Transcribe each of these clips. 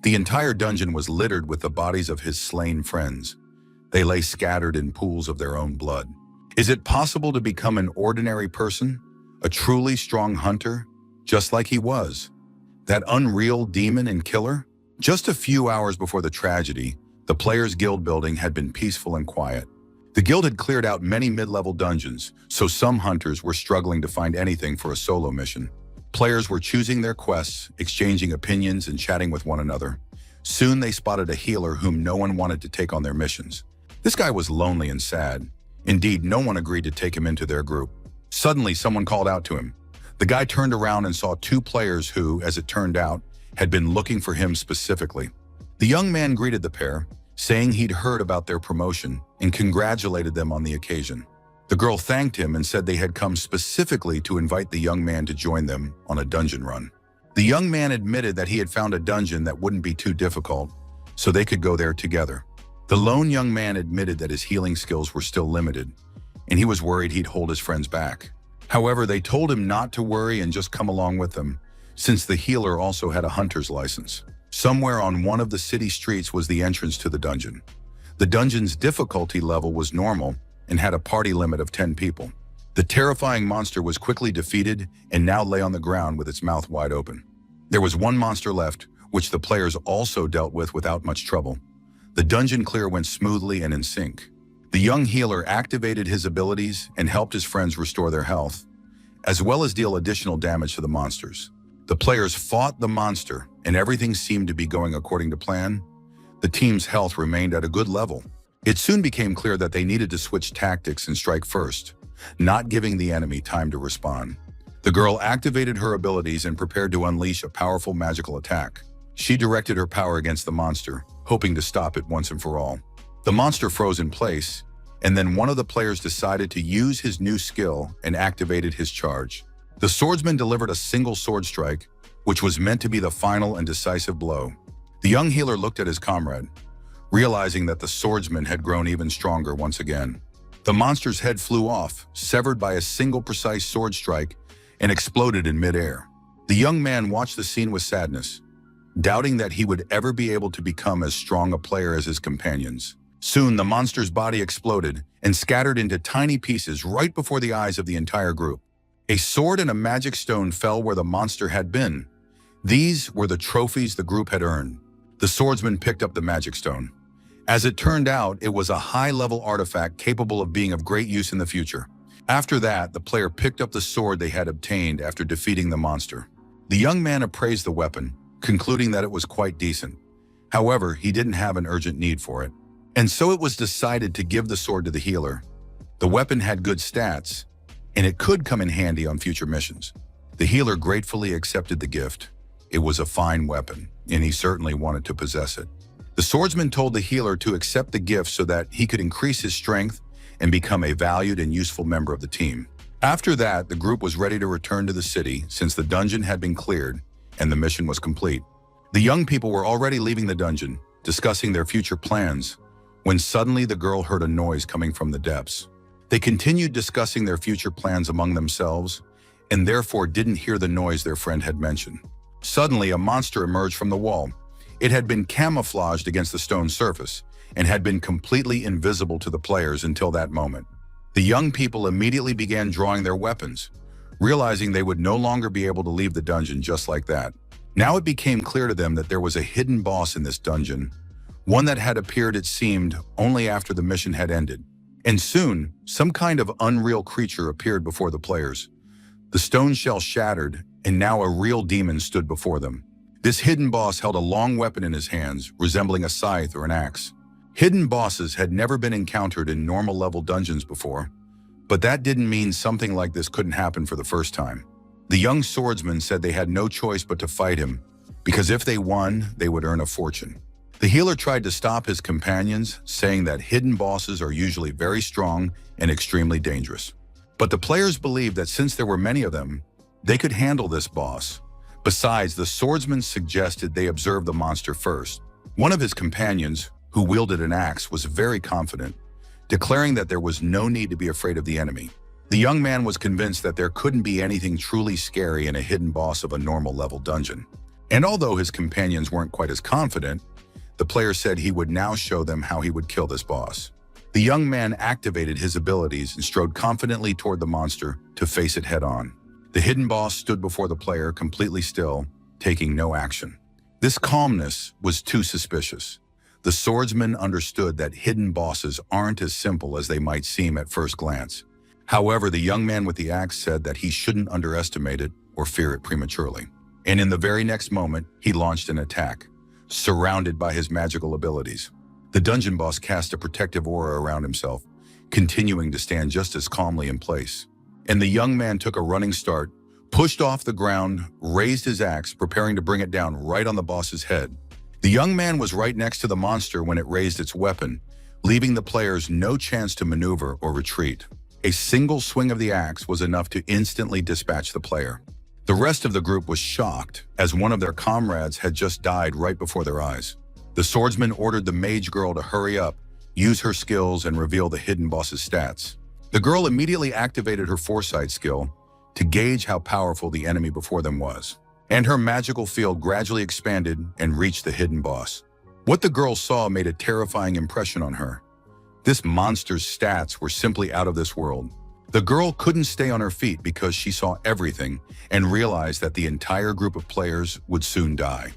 The entire dungeon was littered with the bodies of his slain friends. They lay scattered in pools of their own blood. Is it possible to become an ordinary person, a truly strong hunter, just like he was? That unreal demon and killer? Just a few hours before the tragedy, the Players' Guild building had been peaceful and quiet. The guild had cleared out many mid-level dungeons, so some hunters were struggling to find anything for a solo mission. Players were choosing their quests, exchanging opinions, and chatting with one another. Soon they spotted a healer whom no one wanted to take on their missions. This guy was lonely and sad. Indeed, no one agreed to take him into their group. Suddenly, someone called out to him. The guy turned around and saw two players who, as it turned out, had been looking for him specifically. The young man greeted the pair, saying he'd heard about their promotion and congratulated them on the occasion. The girl thanked him and said they had come specifically to invite the young man to join them on a dungeon run. The young man admitted that he had found a dungeon that wouldn't be too difficult, so they could go there together. The lone young man admitted that his healing skills were still limited, and he was worried he'd hold his friends back. However, they told him not to worry and just come along with them, since the healer also had a hunter's license. Somewhere on one of the city streets was the entrance to the dungeon. The dungeon's difficulty level was normal and had a party limit of 10 people. The terrifying monster was quickly defeated and now lay on the ground with its mouth wide open. There was one monster left, which the players also dealt with without much trouble. The dungeon clear went smoothly and in sync. The young healer activated his abilities and helped his friends restore their health, as well as deal additional damage to the monsters. The players fought the monster, and everything seemed to be going according to plan. The team's health remained at a good level. It soon became clear that they needed to switch tactics and strike first, not giving the enemy time to respond. The girl activated her abilities and prepared to unleash a powerful magical attack. She directed her power against the monster, hoping to stop it once and for all. The monster froze in place, and then one of the players decided to use his new skill and activated his charge. The swordsman delivered a single sword strike, which was meant to be the final and decisive blow. The young healer looked at his comrade, realizing that the swordsman had grown even stronger once again. The monster's head flew off, severed by a single precise sword strike, and exploded in midair. The young man watched the scene with sadness, doubting that he would ever be able to become as strong a player as his companions. Soon, the monster's body exploded and scattered into tiny pieces right before the eyes of the entire group. A sword and a magic stone fell where the monster had been. These were the trophies the group had earned. The swordsman picked up the magic stone. As it turned out, it was a high-level artifact capable of being of great use in the future. After that, the player picked up the sword they had obtained after defeating the monster. The young man appraised the weapon, concluding that it was quite decent. However, he didn't have an urgent need for it. And so it was decided to give the sword to the healer. The weapon had good stats, and it could come in handy on future missions. The healer gratefully accepted the gift. It was a fine weapon, and he certainly wanted to possess it. The swordsman told the healer to accept the gift so that he could increase his strength and become a valued and useful member of the team. After that, the group was ready to return to the city since the dungeon had been cleared and the mission was complete. The young people were already leaving the dungeon, discussing their future plans, when suddenly the girl heard a noise coming from the depths. They continued discussing their future plans among themselves, and therefore didn't hear the noise their friend had mentioned. Suddenly, a monster emerged from the wall. It had been camouflaged against the stone surface, and had been completely invisible to the players until that moment. The young people immediately began drawing their weapons, realizing they would no longer be able to leave the dungeon just like that. Now it became clear to them that there was a hidden boss in this dungeon, one that had appeared, it seemed, only after the mission had ended. And soon, some kind of unreal creature appeared before the players. The stone shell shattered, and now a real demon stood before them. This hidden boss held a long weapon in his hands, resembling a scythe or an axe. Hidden bosses had never been encountered in normal-level dungeons before, but that didn't mean something like this couldn't happen for the first time. The young swordsman said they had no choice but to fight him, because if they won, they would earn a fortune. The healer tried to stop his companions, saying that hidden bosses are usually very strong and extremely dangerous. But the players believed that since there were many of them, they could handle this boss. Besides, the swordsman suggested they observe the monster first. One of his companions, who wielded an axe, was very confident, declaring that there was no need to be afraid of the enemy. The young man was convinced that there couldn't be anything truly scary in a hidden boss of a normal-level dungeon. And although his companions weren't quite as confident, the player said he would now show them how he would kill this boss. The young man activated his abilities and strode confidently toward the monster to face it head-on. The hidden boss stood before the player completely still, taking no action. This calmness was too suspicious. The swordsman understood that hidden bosses aren't as simple as they might seem at first glance. However, the young man with the axe said that he shouldn't underestimate it or fear it prematurely. And in the very next moment, he launched an attack, surrounded by his magical abilities. The dungeon boss cast a protective aura around himself, continuing to stand just as calmly in place. And the young man took a running start, pushed off the ground, raised his axe, preparing to bring it down right on the boss's head. The young man was right next to the monster when it raised its weapon, leaving the players no chance to maneuver or retreat. A single swing of the axe was enough to instantly dispatch the player. The rest of the group was shocked, as one of their comrades had just died right before their eyes. The swordsman ordered the mage girl to hurry up, use her skills, and reveal the hidden boss's stats. The girl immediately activated her foresight skill to gauge how powerful the enemy before them was, and her magical field gradually expanded and reached the hidden boss. What the girl saw made a terrifying impression on her. This monster's stats were simply out of this world. The girl couldn't stay on her feet because she saw everything and realized that the entire group of players would soon die.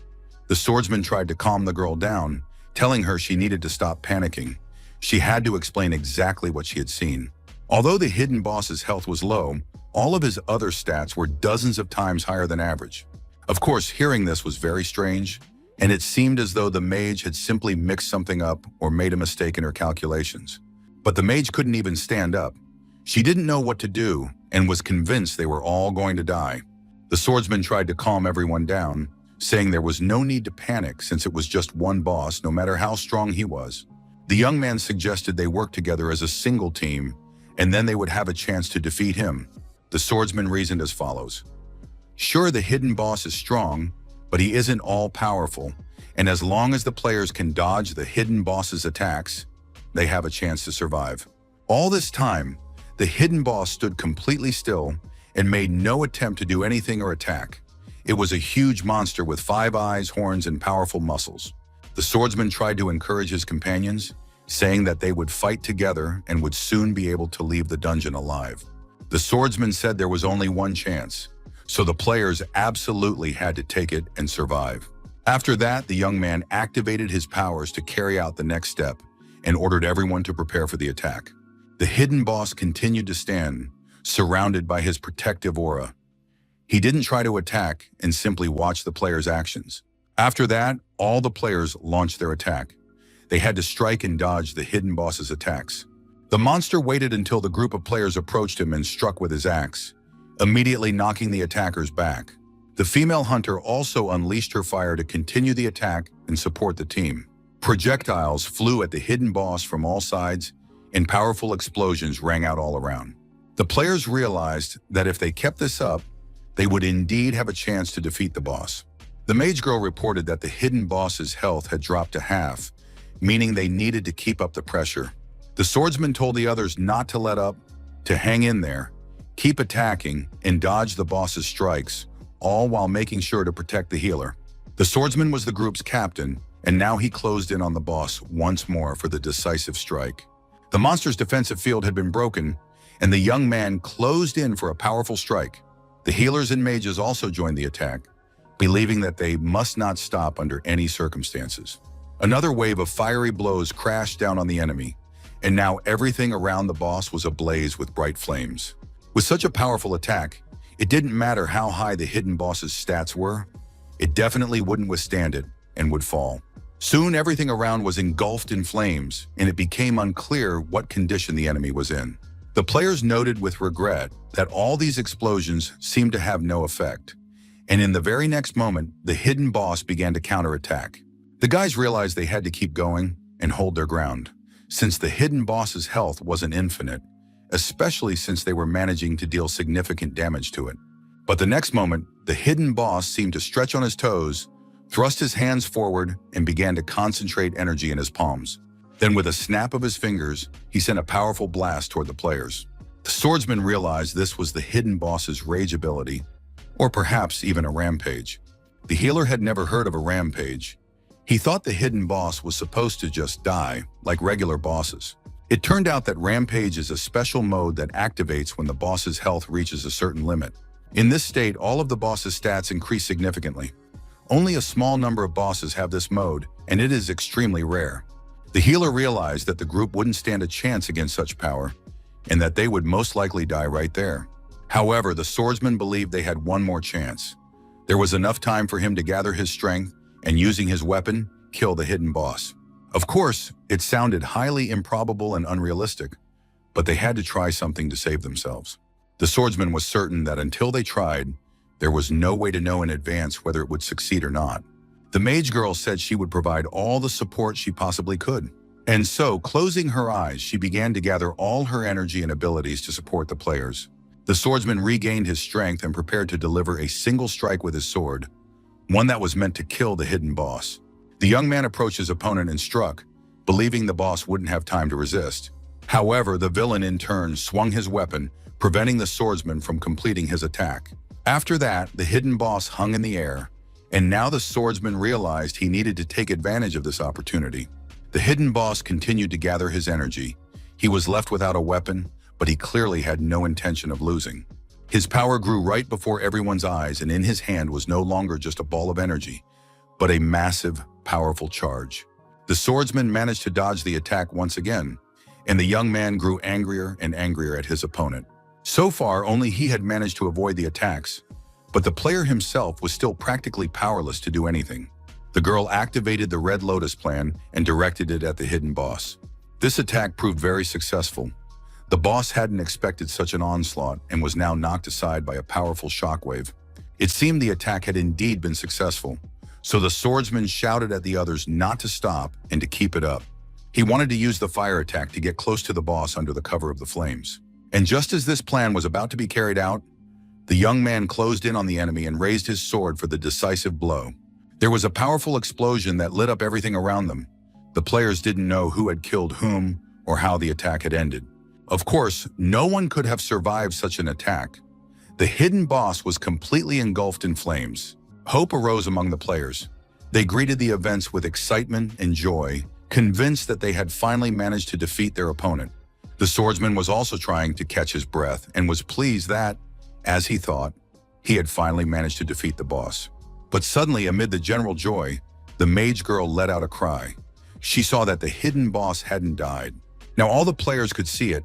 The swordsman tried to calm the girl down, telling her she needed to stop panicking. She had to explain exactly what she had seen. Although the hidden boss's health was low, all of his other stats were dozens of times higher than average. Of course, hearing this was very strange, and it seemed as though the mage had simply mixed something up or made a mistake in her calculations. But the mage couldn't even stand up. She didn't know what to do and was convinced they were all going to die. The swordsman tried to calm everyone down, saying there was no need to panic since it was just one boss, no matter how strong he was. The young man suggested they work together as a single team, and then they would have a chance to defeat him. The swordsman reasoned as follows. Sure, the hidden boss is strong, but he isn't all-powerful, and as long as the players can dodge the hidden boss's attacks, they have a chance to survive. All this time, the hidden boss stood completely still and made no attempt to do anything or attack. It was a huge monster with 5 eyes, horns, and powerful muscles. The swordsman tried to encourage his companions, saying that they would fight together and would soon be able to leave the dungeon alive. The swordsman said there was only one chance, so the players absolutely had to take it and survive. After that, the young man activated his powers to carry out the next step and ordered everyone to prepare for the attack. The hidden boss continued to stand, surrounded by his protective aura. He didn't try to attack and simply watched the players' actions. After that, all the players launched their attack. They had to strike and dodge the hidden boss's attacks. The monster waited until the group of players approached him and struck with his axe, immediately knocking the attackers back. The female hunter also unleashed her fire to continue the attack and support the team. Projectiles flew at the hidden boss from all sides, and powerful explosions rang out all around. The players realized that if they kept this up, they would indeed have a chance to defeat the boss. The mage girl reported that the hidden boss's health had dropped to half, meaning they needed to keep up the pressure. The swordsman told the others not to let up, to hang in there, keep attacking, and dodge the boss's strikes, all while making sure to protect the healer. The swordsman was the group's captain, and now he closed in on the boss once more for the decisive strike. The monster's defensive field had been broken, and the young man closed in for a powerful strike. The healers and mages also joined the attack, believing that they must not stop under any circumstances. Another wave of fiery blows crashed down on the enemy, and now everything around the boss was ablaze with bright flames. With such a powerful attack, it didn't matter how high the hidden boss's stats were, it definitely wouldn't withstand it and would fall. Soon everything around was engulfed in flames, and it became unclear what condition the enemy was in. The players noted with regret that all these explosions seemed to have no effect, and in the very next moment, the hidden boss began to counterattack. The guys realized they had to keep going and hold their ground, since the hidden boss's health wasn't infinite, especially since they were managing to deal significant damage to it. But the next moment, the hidden boss seemed to stretch on his toes, thrust his hands forward, and began to concentrate energy in his palms. Then with a snap of his fingers, he sent a powerful blast toward the players. The swordsman realized this was the hidden boss's rage ability, or perhaps even a rampage. The healer had never heard of a rampage. He thought the hidden boss was supposed to just die, like regular bosses. It turned out that rampage is a special mode that activates when the boss's health reaches a certain limit. In this state, all of the boss's stats increase significantly. Only a small number of bosses have this mode, and it is extremely rare. The healer realized that the group wouldn't stand a chance against such power, and that they would most likely die right there. However, the swordsman believed they had one more chance. There was enough time for him to gather his strength and, using his weapon, kill the hidden boss. Of course, it sounded highly improbable and unrealistic, but they had to try something to save themselves. The swordsman was certain that until they tried, there was no way to know in advance whether it would succeed or not. The mage girl said she would provide all the support she possibly could. And so, closing her eyes, she began to gather all her energy and abilities to support the players. The swordsman regained his strength and prepared to deliver a single strike with his sword, one that was meant to kill the hidden boss. The young man approached his opponent and struck, believing the boss wouldn't have time to resist. However, the villain in turn swung his weapon, preventing the swordsman from completing his attack. After that, the hidden boss hung in the air, and now the swordsman realized he needed to take advantage of this opportunity. The hidden boss continued to gather his energy. He was left without a weapon, but he clearly had no intention of losing. His power grew right before everyone's eyes, and in his hand was no longer just a ball of energy, but a massive, powerful charge. The swordsman managed to dodge the attack once again, and the young man grew angrier and angrier at his opponent. So far, only he had managed to avoid the attacks, but the player himself was still practically powerless to do anything. The girl activated the Red Lotus plan and directed it at the hidden boss. This attack proved very successful. The boss hadn't expected such an onslaught and was now knocked aside by a powerful shockwave. It seemed the attack had indeed been successful, so the swordsman shouted at the others not to stop and to keep it up. He wanted to use the fire attack to get close to the boss under the cover of the flames. And just as this plan was about to be carried out, the young man closed in on the enemy and raised his sword for the decisive blow. There was a powerful explosion that lit up everything around them. The players didn't know who had killed whom or how the attack had ended. Of course, no one could have survived such an attack. The hidden boss was completely engulfed in flames. Hope arose among the players. They greeted the events with excitement and joy, convinced that they had finally managed to defeat their opponent. The swordsman was also trying to catch his breath and was pleased that, as he thought, he had finally managed to defeat the boss. But suddenly, amid the general joy, the mage girl let out a cry. She saw that the hidden boss hadn't died. Now all the players could see it.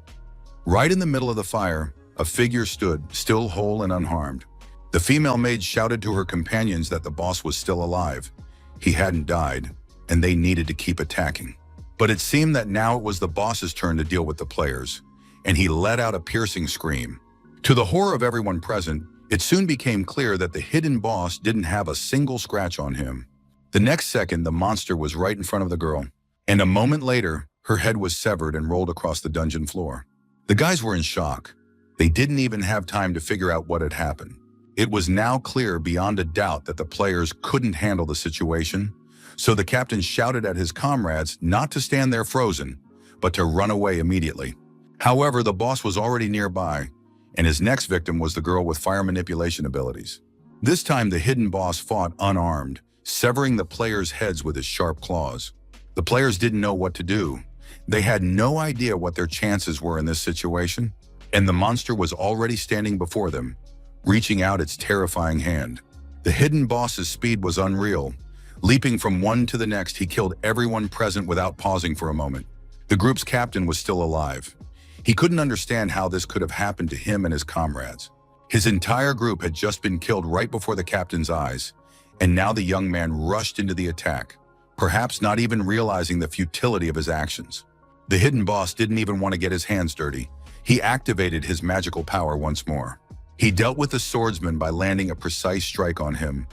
Right in the middle of the fire, a figure stood, still whole and unharmed. The female mage shouted to her companions that the boss was still alive. He hadn't died, and they needed to keep attacking. But it seemed that now it was the boss's turn to deal with the players, and he let out a piercing scream. To the horror of everyone present, it soon became clear that the hidden boss didn't have a single scratch on him. The next second, the monster was right in front of the girl, and a moment later, her head was severed and rolled across the dungeon floor. The guys were in shock. They didn't even have time to figure out what had happened. It was now clear beyond a doubt that the players couldn't handle the situation, so the captain shouted at his comrades not to stand there frozen, but to run away immediately. However, the boss was already nearby, and his next victim was the girl with fire manipulation abilities. This time, the hidden boss fought unarmed, severing the players' heads with his sharp claws. The players didn't know what to do. They had no idea what their chances were in this situation, and the monster was already standing before them, reaching out its terrifying hand. The hidden boss's speed was unreal. Leaping from one to the next, he killed everyone present without pausing for a moment. The group's captain was still alive. He couldn't understand how this could have happened to him and his comrades. His entire group had just been killed right before the captain's eyes, and now the young man rushed into the attack, perhaps not even realizing the futility of his actions. The hidden boss didn't even want to get his hands dirty. He activated his magical power once more. He dealt with the swordsman by landing a precise strike on him.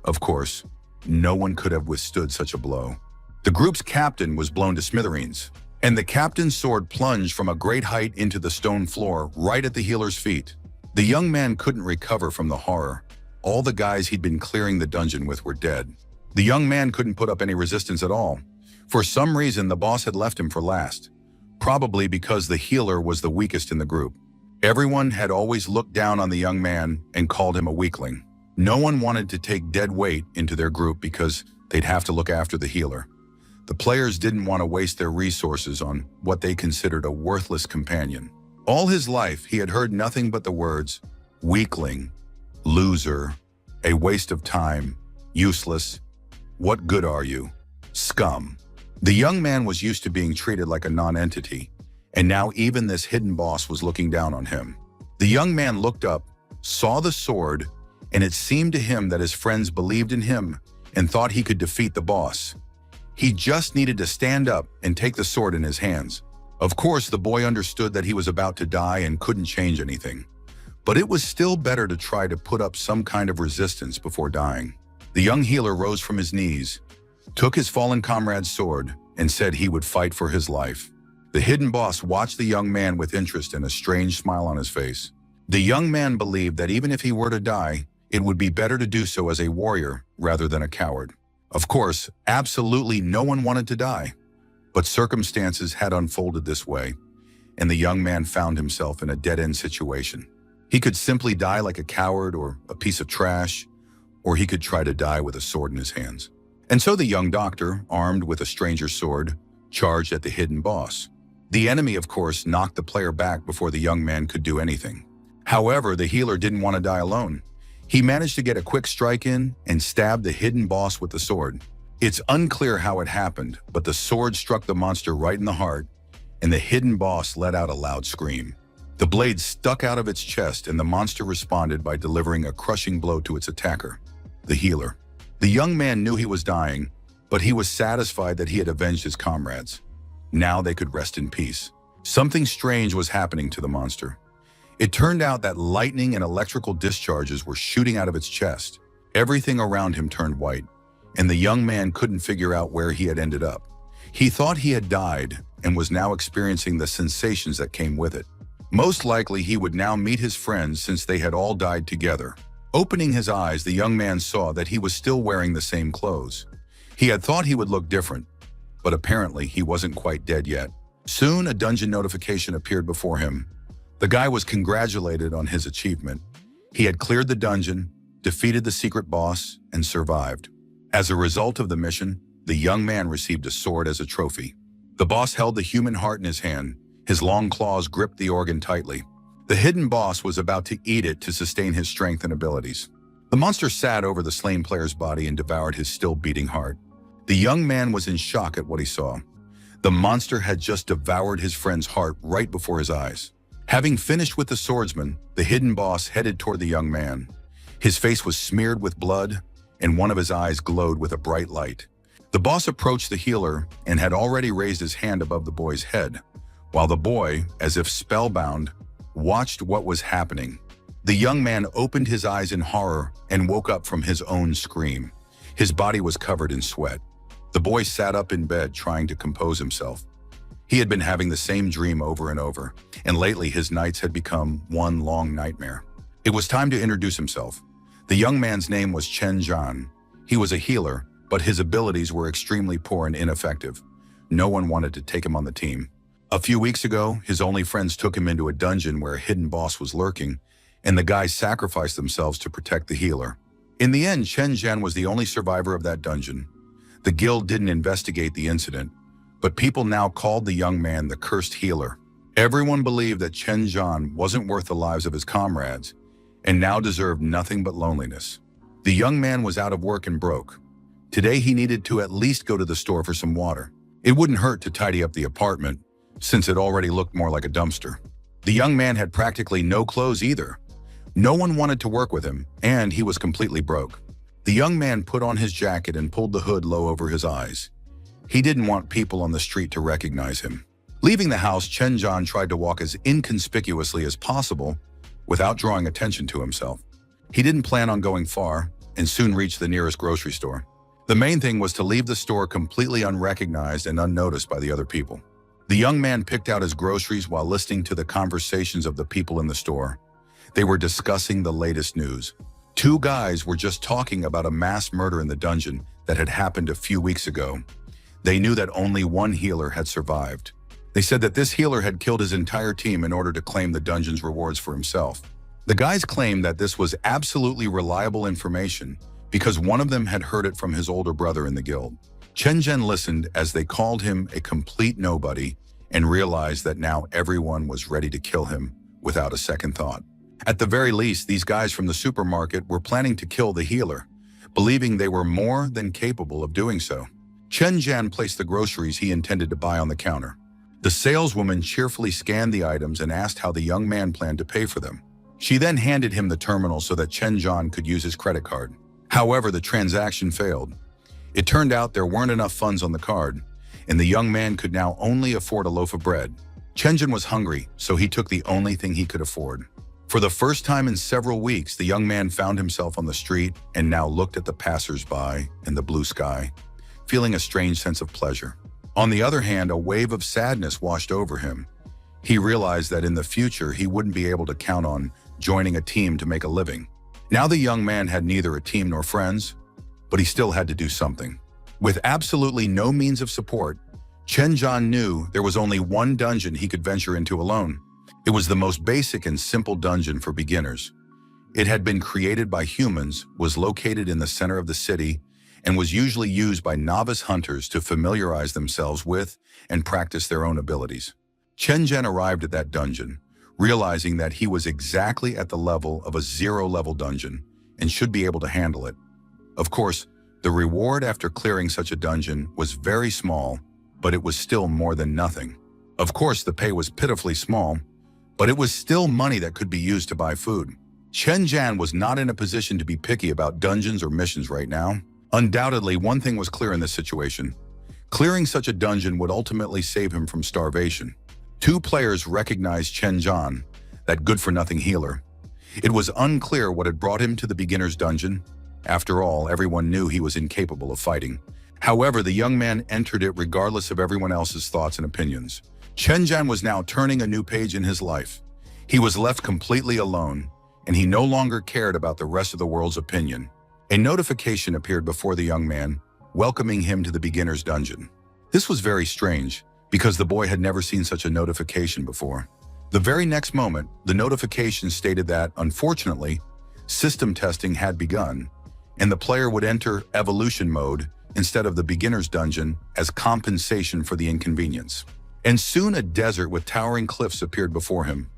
Of course, no one could have withstood such a blow. The group's captain was blown to smithereens, and the captain's sword plunged from a great height into the stone floor right at the healer's feet. The young man couldn't recover from the horror. All the guys he'd been clearing the dungeon with were dead. The young man couldn't put up any resistance at all. For some reason, the boss had left him for last, probably because the healer was the weakest in the group. Everyone had always looked down on the young man and called him a weakling. No one wanted to take dead weight into their group because they'd have to look after the healer. The players didn't want to waste their resources on what they considered a worthless companion. All his life, he had heard nothing but the words, weakling, loser, a waste of time, useless, what good are you, scum. The young man was used to being treated like a non-entity, and now even this hidden boss was looking down on him. The young man looked up, saw the sword, and it seemed to him that his friends believed in him and thought he could defeat the boss. He just needed to stand up and take the sword in his hands. Of course, the boy understood that he was about to die and couldn't change anything. But it was still better to try to put up some kind of resistance before dying. The young healer rose from his knees, took his fallen comrade's sword, and said he would fight for his life. The hidden boss watched the young man with interest and a strange smile on his face. The young man believed that even if he were to die, it would be better to do so as a warrior rather than a coward. Of course, absolutely no one wanted to die, but circumstances had unfolded this way, and the young man found himself in a dead-end situation. He could simply die like a coward or a piece of trash, or he could try to die with a sword in his hands. And so the young doctor, armed with a stranger's sword, charged at the hidden boss. The enemy, of course, knocked the player back before the young man could do anything. However, the healer didn't want to die alone. He managed to get a quick strike in and stabbed the hidden boss with the sword. It's unclear how it happened, but the sword struck the monster right in the heart, and the hidden boss let out a loud scream. The blade stuck out of its chest, and the monster responded by delivering a crushing blow to its attacker, the healer. The young man knew he was dying, but he was satisfied that he had avenged his comrades. Now they could rest in peace. Something strange was happening to the monster. It turned out that lightning and electrical discharges were shooting out of its chest. Everything around him turned white, and the young man couldn't figure out where he had ended up. He thought he had died and was now experiencing the sensations that came with it. Most likely he would now meet his friends since they had all died together. Opening his eyes, the young man saw that he was still wearing the same clothes. He had thought he would look different, but apparently he wasn't quite dead yet. Soon a dungeon notification appeared before him. The guy was congratulated on his achievement. He had cleared the dungeon, defeated the secret boss, and survived. As a result of the mission, the young man received a sword as a trophy. The boss held the human heart in his hand. His long claws gripped the organ tightly. The hidden boss was about to eat it to sustain his strength and abilities. The monster sat over the slain player's body and devoured his still beating heart. The young man was in shock at what he saw. The monster had just devoured his friend's heart right before his eyes. Having finished with the swordsman, the hidden boss headed toward the young man. His face was smeared with blood, and one of his eyes glowed with a bright light. The boss approached the healer and had already raised his hand above the boy's head, while the boy, as if spellbound, watched what was happening. The young man opened his eyes in horror and woke up from his own scream. His body was covered in sweat. The boy sat up in bed trying to compose himself. He had been having the same dream over and over, and lately his nights had become one long nightmare. It was time to introduce himself. The young man's name was Chen Zhan. He was a healer, but his abilities were extremely poor and ineffective. No one wanted to take him on the team. A few weeks ago, his only friends took him into a dungeon where a hidden boss was lurking, and the guys sacrificed themselves to protect the healer. In the end, Chen Zhan was the only survivor of that dungeon. The guild didn't investigate the incident, but people now called the young man the cursed healer. Everyone believed that Chen Zhan wasn't worth the lives of his comrades, and now deserved nothing but loneliness. The young man was out of work and broke. Today he needed to at least go to the store for some water. It wouldn't hurt to tidy up the apartment, since it already looked more like a dumpster. The young man had practically no clothes either. No one wanted to work with him, and he was completely broke. The young man put on his jacket and pulled the hood low over his eyes. He didn't want people on the street to recognize him. Leaving the house, Chen Zhan tried to walk as inconspicuously as possible without drawing attention to himself. He didn't plan on going far and soon reached the nearest grocery store. The main thing was to leave the store completely unrecognized and unnoticed by the other people. The young man picked out his groceries while listening to the conversations of the people in the store. They were discussing the latest news. Two guys were just talking about a mass murder in the dungeon that had happened a few weeks ago. They knew that only one healer had survived. They said that this healer had killed his entire team in order to claim the dungeon's rewards for himself. The guys claimed that this was absolutely reliable information because one of them had heard it from his older brother in the guild. Chen Zhen listened as they called him a complete nobody and realized that now everyone was ready to kill him without a second thought. At the very least, these guys from the supermarket were planning to kill the healer, believing they were more than capable of doing so. Chen Zhan placed the groceries he intended to buy on the counter. The saleswoman cheerfully scanned the items and asked how the young man planned to pay for them. She then handed him the terminal so that Chen Zhan could use his credit card. However, the transaction failed. It turned out there weren't enough funds on the card, and the young man could now only afford a loaf of bread. Chen Zhan was hungry, so he took the only thing he could afford. For the first time in several weeks, the young man found himself on the street and now looked at the passers-by in the blue sky, feeling a strange sense of pleasure. On the other hand, a wave of sadness washed over him. He realized that in the future he wouldn't be able to count on joining a team to make a living. Now the young man had neither a team nor friends, but he still had to do something. With absolutely no means of support, Chen Zhan knew there was only one dungeon he could venture into alone. It was the most basic and simple dungeon for beginners. It had been created by humans, was located in the center of the city, and was usually used by novice hunters to familiarize themselves with and practice their own abilities. Chen Zhen arrived at that dungeon, realizing that he was exactly at the level of a zero-level dungeon and should be able to handle it. Of course, the reward after clearing such a dungeon was very small, but it was still more than nothing. Of course, the pay was pitifully small, but it was still money that could be used to buy food. Chen Zhan was not in a position to be picky about dungeons or missions right now. Undoubtedly, one thing was clear in this situation. Clearing such a dungeon would ultimately save him from starvation. Two players recognized Chen Zhan, that good-for-nothing healer. It was unclear what had brought him to the beginner's dungeon. After all, everyone knew he was incapable of fighting. However, the young man entered it regardless of everyone else's thoughts and opinions. Chen Zhan was now turning a new page in his life. He was left completely alone, and he no longer cared about the rest of the world's opinion. A notification appeared before the young man, welcoming him to the beginner's dungeon. This was very strange, because the boy had never seen such a notification before. The very next moment, the notification stated that, unfortunately, system testing had begun, and the player would enter evolution mode instead of the beginner's dungeon as compensation for the inconvenience. And soon a desert with towering cliffs appeared before him.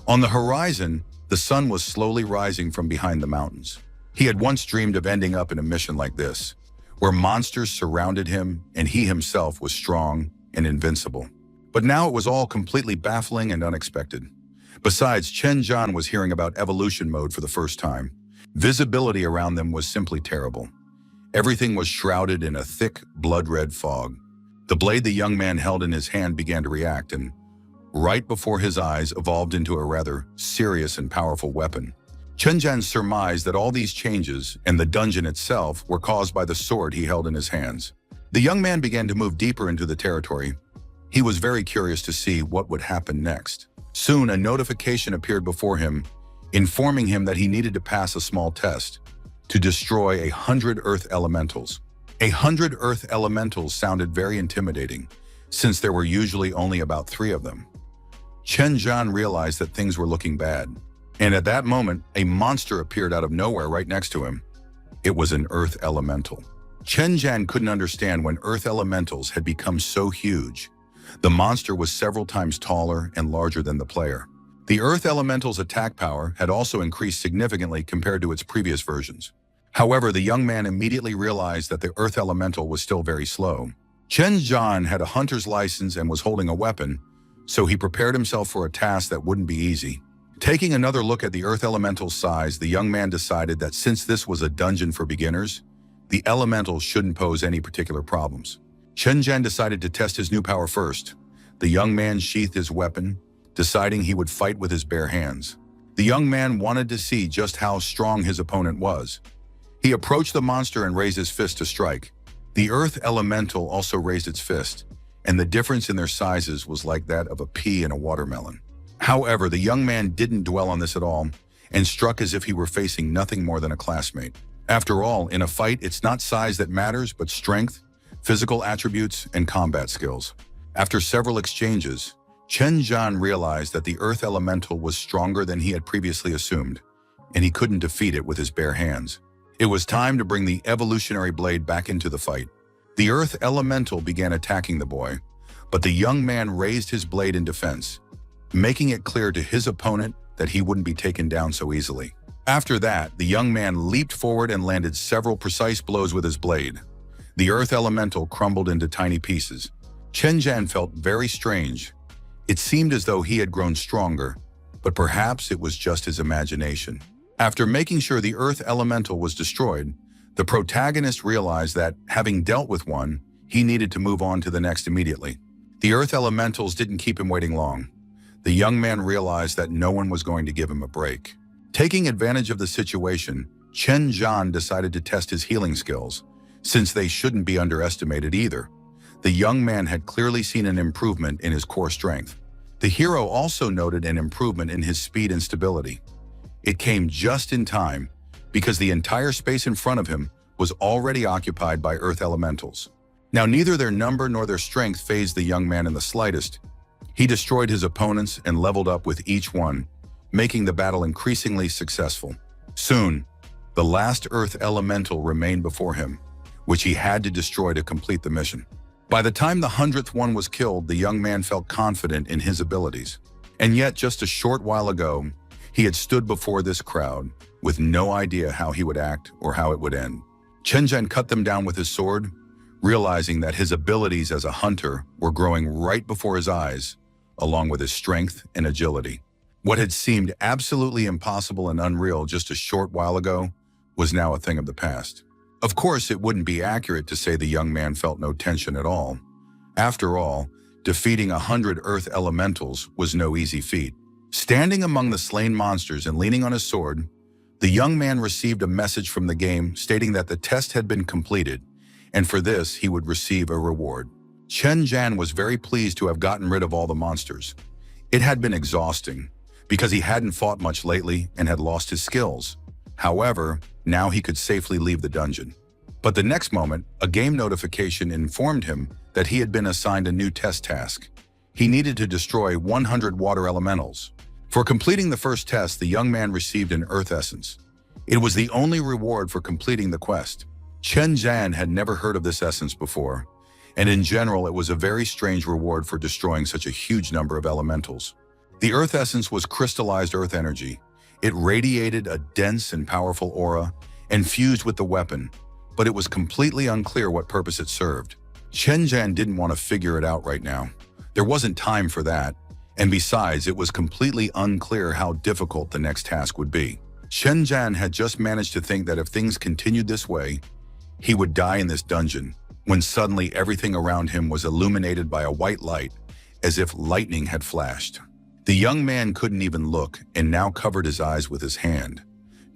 On the horizon, the sun was slowly rising from behind the mountains. He had once dreamed of ending up in a mission like this, where monsters surrounded him and he himself was strong and invincible. But now it was all completely baffling and unexpected. Besides, Chen Zhan was hearing about evolution mode for the first time. Visibility around them was simply terrible. Everything was shrouded in a thick, blood-red fog. The blade the young man held in his hand began to react and, right before his eyes, evolved into a rather serious and powerful weapon. Chen Zhan surmised that all these changes and the dungeon itself were caused by the sword he held in his hands. The young man began to move deeper into the territory. He was very curious to see what would happen next. Soon, a notification appeared before him, informing him that he needed to pass a small test to destroy 100 earth elementals. 100 earth elementals sounded very intimidating, since there were usually only about 3 of them. Chen Zhan realized that things were looking bad, and at that moment, a monster appeared out of nowhere right next to him. It was an earth elemental. Chen Zhan couldn't understand when earth elementals had become so huge. The monster was several times taller and larger than the player. The earth elemental's attack power had also increased significantly compared to its previous versions. However, the young man immediately realized that the earth elemental was still very slow. Chen Zhan had a hunter's license and was holding a weapon, so he prepared himself for a task that wouldn't be easy. Taking another look at the earth elemental's size, the young man decided that since this was a dungeon for beginners, the elementals shouldn't pose any particular problems. Chen Zhan decided to test his new power first. The young man sheathed his weapon, deciding he would fight with his bare hands. The young man wanted to see just how strong his opponent was. He approached the monster and raised his fist to strike. The earth elemental also raised its fist, and the difference in their sizes was like that of a pea and a watermelon. However, the young man didn't dwell on this at all and struck as if he were facing nothing more than a classmate. After all, in a fight, it's not size that matters, but strength, physical attributes, and combat skills. After several exchanges, Chen Zhan realized that the earth elemental was stronger than he had previously assumed, and he couldn't defeat it with his bare hands. It was time to bring the evolutionary blade back into the fight. The earth elemental began attacking the boy, but the young man raised his blade in defense, making it clear to his opponent that he wouldn't be taken down so easily. After that, the young man leaped forward and landed several precise blows with his blade. The earth elemental crumbled into tiny pieces. Chen Zhan felt very strange. It seemed as though he had grown stronger, but perhaps it was just his imagination. After making sure the earth elemental was destroyed, the protagonist realized that, having dealt with one, he needed to move on to the next immediately. The earth elementals didn't keep him waiting long. The young man realized that no one was going to give him a break. Taking advantage of the situation, Chen Zhan decided to test his healing skills, since they shouldn't be underestimated either. The young man had clearly seen an improvement in his core strength. The hero also noted an improvement in his speed and stability. It came just in time, because the entire space in front of him was already occupied by earth elementals. Now, neither their number nor their strength fazed the young man in the slightest. He destroyed his opponents and leveled up with each one, making the battle increasingly successful. Soon, the last earth elemental remained before him, which he had to destroy to complete the mission. By the time the 100th one was killed, the young man felt confident in his abilities. And yet, just a short while ago, he had stood before this crowd with no idea how he would act or how it would end. Chen Zhan cut them down with his sword, realizing that his abilities as a hunter were growing right before his eyes, along with his strength and agility. What had seemed absolutely impossible and unreal just a short while ago was now a thing of the past. Of course, it wouldn't be accurate to say the young man felt no tension at all. After all, defeating 100 earth elementals was no easy feat. Standing among the slain monsters and leaning on his sword, the young man received a message from the game stating that the test had been completed, and for this he would receive a reward. Chen Zhan was very pleased to have gotten rid of all the monsters. It had been exhausting, because he hadn't fought much lately and had lost his skills. However, now he could safely leave the dungeon. But the next moment, a game notification informed him that he had been assigned a new test task. He needed to destroy 100 water elementals. For completing the first test, the young man received an earth essence. It was the only reward for completing the quest. Chen Zhan had never heard of this essence before, and in general it was a very strange reward for destroying such a huge number of elementals. The earth essence was crystallized earth energy. It radiated a dense and powerful aura and fused with the weapon, but it was completely unclear what purpose it served. Chen Zhan didn't want to figure it out right now. There wasn't time for that, and besides, it was completely unclear how difficult the next task would be. Chen Zhan had just managed to think that if things continued this way, he would die in this dungeon, when suddenly everything around him was illuminated by a white light, as if lightning had flashed. The young man couldn't even look and now covered his eyes with his hand,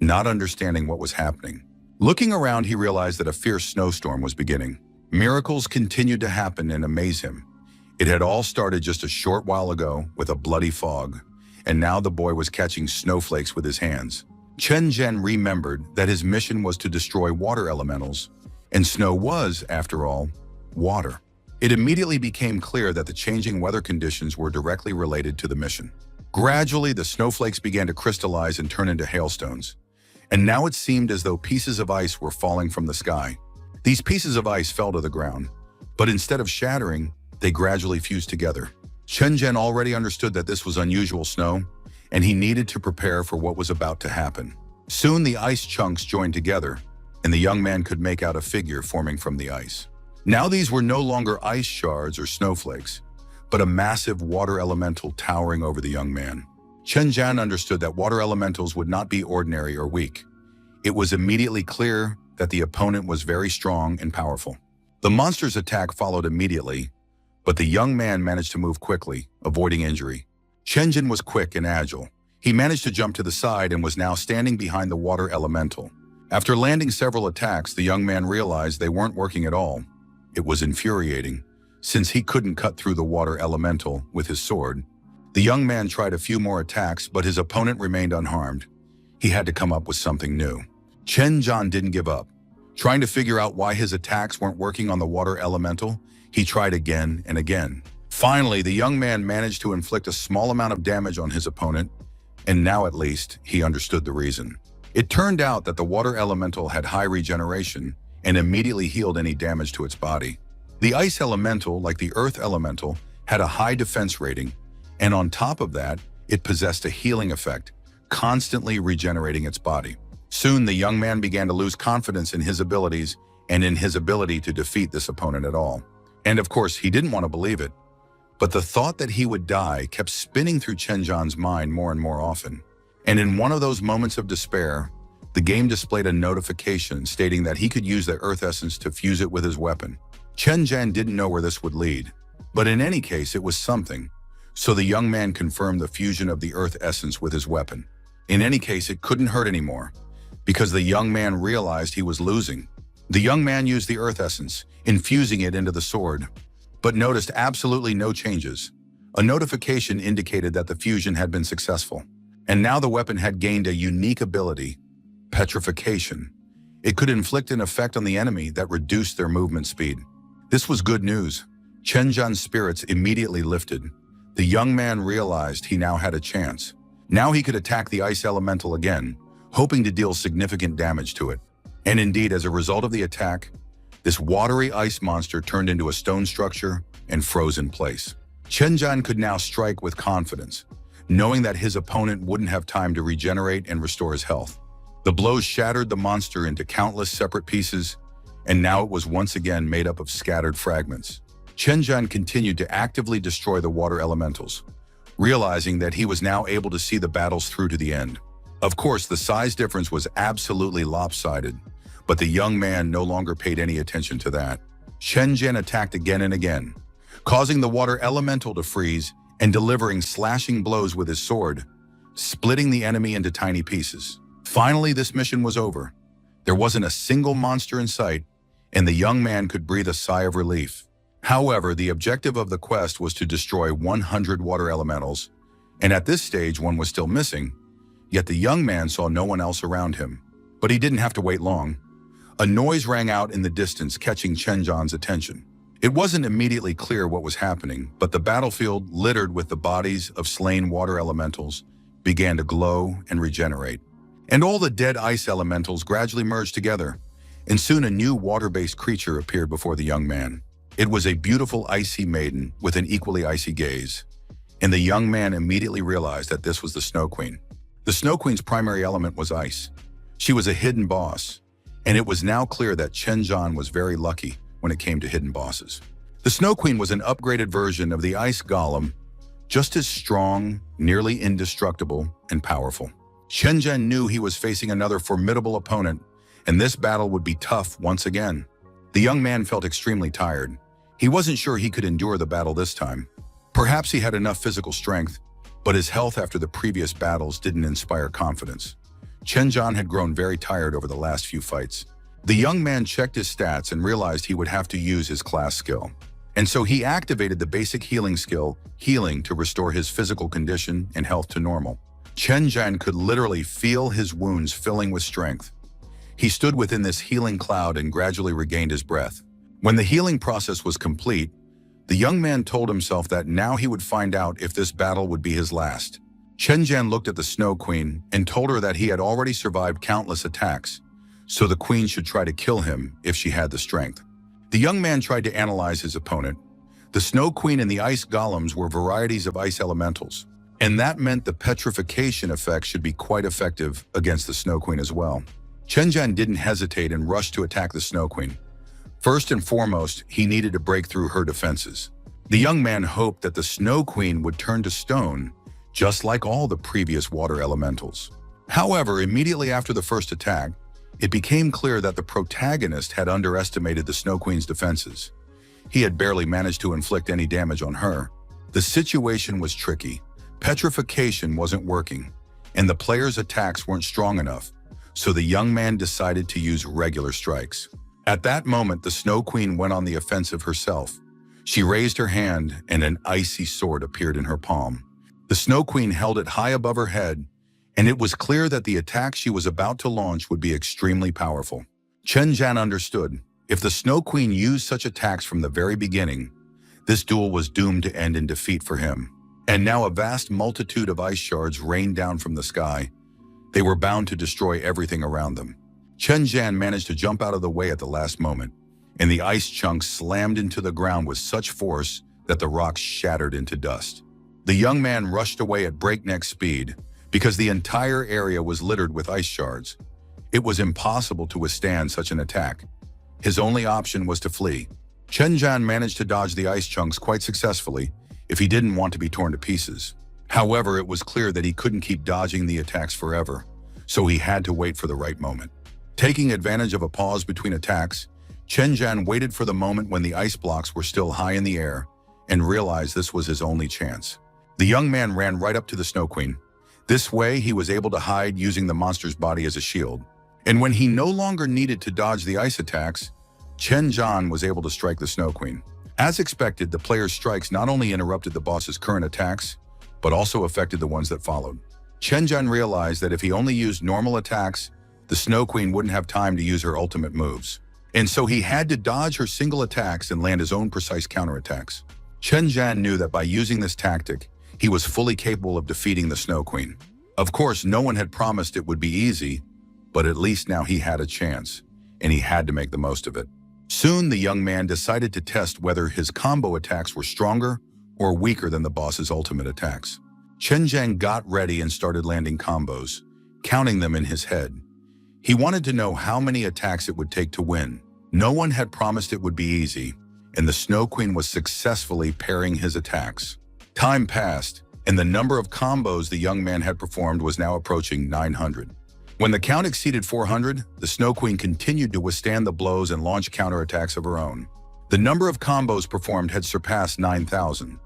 not understanding what was happening. Looking around, he realized that a fierce snowstorm was beginning. Miracles continued to happen and amaze him. It had all started just a short while ago with a bloody fog, and now the boy was catching snowflakes with his hands. Chen Zhen remembered that his mission was to destroy water elementals, and snow was, after all, water. It immediately became clear that the changing weather conditions were directly related to the mission. Gradually, the snowflakes began to crystallize and turn into hailstones, and now it seemed as though pieces of ice were falling from the sky. These pieces of ice fell to the ground, but instead of shattering, they gradually fused together. Chen Zhen already understood that this was unusual snow, and he needed to prepare for what was about to happen. Soon the ice chunks joined together, and the young man could make out a figure forming from the ice. Now these were no longer ice shards or snowflakes, but a massive water elemental towering over the young man. Chen Zhan understood that water elementals would not be ordinary or weak. It was immediately clear that the opponent was very strong and powerful. The monster's attack followed immediately, but the young man managed to move quickly, avoiding injury. Chen Zhan was quick and agile. He managed to jump to the side and was now standing behind the water elemental. After landing several attacks, the young man realized they weren't working at all. It was infuriating, since he couldn't cut through the water elemental with his sword. The young man tried a few more attacks, but his opponent remained unharmed. He had to come up with something new. Chen Zhan didn't give up. Trying to figure out why his attacks weren't working on the water elemental, he tried again and again. Finally, the young man managed to inflict a small amount of damage on his opponent, and now at least he understood the reason. It turned out that the water elemental had high regeneration and immediately healed any damage to its body. The ice elemental, like the earth elemental, had a high defense rating, and on top of that, it possessed a healing effect, constantly regenerating its body. Soon, the young man began to lose confidence in his abilities and in his ability to defeat this opponent at all. And of course, he didn't want to believe it. But the thought that he would die kept spinning through Chen Zhan's mind more and more often. And in one of those moments of despair, the game displayed a notification stating that he could use the Earth Essence to fuse it with his weapon. Chen Zhan didn't know where this would lead, but in any case, it was something. So the young man confirmed the fusion of the Earth Essence with his weapon. In any case, it couldn't hurt anymore, because the young man realized he was losing. The young man used the Earth Essence, infusing it into the sword, but noticed absolutely no changes. A notification indicated that the fusion had been successful, and now the weapon had gained a unique ability, petrification. It could inflict an effect on the enemy that reduced their movement speed. This was good news. Chen Zhan's spirits immediately lifted. The young man realized he now had a chance. Now he could attack the ice elemental again, hoping to deal significant damage to it. And indeed, as a result of the attack, this watery ice monster turned into a stone structure and froze in place. Chen Zhan could now strike with confidence, knowing that his opponent wouldn't have time to regenerate and restore his health. The blows shattered the monster into countless separate pieces, and now it was once again made up of scattered fragments. Chen Zhan continued to actively destroy the water elementals, realizing that he was now able to see the battles through to the end. Of course, the size difference was absolutely lopsided, but the young man no longer paid any attention to that. Chen Zhan attacked again and again, causing the water elemental to freeze and delivering slashing blows with his sword, splitting the enemy into tiny pieces. Finally, this mission was over. There wasn't a single monster in sight, and the young man could breathe a sigh of relief. However, the objective of the quest was to destroy 100 water elementals, and at this stage one was still missing, yet the young man saw no one else around him. But he didn't have to wait long. A noise rang out in the distance, catching Chen Zhan's attention. It wasn't immediately clear what was happening, but the battlefield, littered with the bodies of slain water elementals, began to glow and regenerate. And all the dead ice elementals gradually merged together, and soon a new water-based creature appeared before the young man. It was a beautiful icy maiden with an equally icy gaze, and the young man immediately realized that this was the Snow Queen. The Snow Queen's primary element was ice. She was a hidden boss, and it was now clear that Chen Zhan was very lucky when it came to hidden bosses. The Snow Queen was an upgraded version of the ice golem, just as strong, nearly indestructible, and powerful. Chen Zhan knew he was facing another formidable opponent, and this battle would be tough once again. The young man felt extremely tired. He wasn't sure he could endure the battle this time. Perhaps he had enough physical strength, but his health after the previous battles didn't inspire confidence. Chen Zhan had grown very tired over the last few fights. The young man checked his stats and realized he would have to use his class skill. And so he activated the basic healing skill, Healing, to restore his physical condition and health to normal. Chen Zhan could literally feel his wounds filling with strength. He stood within this healing cloud and gradually regained his breath. When the healing process was complete, the young man told himself that now he would find out if this battle would be his last. Chen Zhan looked at the Snow Queen and told her that he had already survived countless attacks, so the queen should try to kill him if she had the strength. The young man tried to analyze his opponent. The Snow Queen and the ice golems were varieties of ice elementals, and that meant the petrification effect should be quite effective against the Snow Queen as well. Chen Zhan didn't hesitate and rushed to attack the Snow Queen. First and foremost, he needed to break through her defenses. The young man hoped that the Snow Queen would turn to stone, just like all the previous water elementals. However, immediately after the first attack, it became clear that the protagonist had underestimated the Snow Queen's defenses. He had barely managed to inflict any damage on her. The situation was tricky. Petrification wasn't working, and the player's attacks weren't strong enough, so the young man decided to use regular strikes. At that moment, the Snow Queen went on the offensive herself. She raised her hand, and an icy sword appeared in her palm. The Snow Queen held it high above her head, and it was clear that the attack she was about to launch would be extremely powerful. Chen Zhan understood. If the Snow Queen used such attacks from the very beginning, This duel was doomed to end in defeat for him. And now a vast multitude of ice shards rained down from the sky. They were bound to destroy everything around them. Chen Zhan managed to jump out of the way at the last moment, and the ice chunks slammed into the ground with such force that the rocks shattered into dust. The young man rushed away at breakneck speed because the entire area was littered with ice shards. It was impossible to withstand such an attack. His only option was to flee. Chen Zhan managed to dodge the ice chunks quite successfully if he didn't want to be torn to pieces. However, it was clear that he couldn't keep dodging the attacks forever, so he had to wait for the right moment. Taking advantage of a pause between attacks, Chen Zhan waited for the moment when the ice blocks were still high in the air and realized this was his only chance. The young man ran right up to the Snow Queen. This way, he was able to hide using the monster's body as a shield. And when he no longer needed to dodge the ice attacks, Chen Zhan was able to strike the Snow Queen. As expected, the player's strikes not only interrupted the boss's current attacks, but also affected the ones that followed. Chen Zhan realized that if he only used normal attacks, the Snow Queen wouldn't have time to use her ultimate moves. And so he had to dodge her single attacks and land his own precise counterattacks. Chen Zhan knew that by using this tactic, he was fully capable of defeating the Snow Queen. Of course, no one had promised it would be easy, but at least now he had a chance, and he had to make the most of it. Soon, the young man decided to test whether his combo attacks were stronger or weaker than the boss's ultimate attacks. Chen Zhan got ready and started landing combos, counting them in his head. He wanted to know how many attacks it would take to win. No one had promised it would be easy, and the Snow Queen was successfully parrying his attacks. Time passed, and the number of combos the young man had performed was now approaching 900. When the count exceeded 400, the Snow Queen continued to withstand the blows and launch counterattacks of her own. The number of combos performed had surpassed 9,000.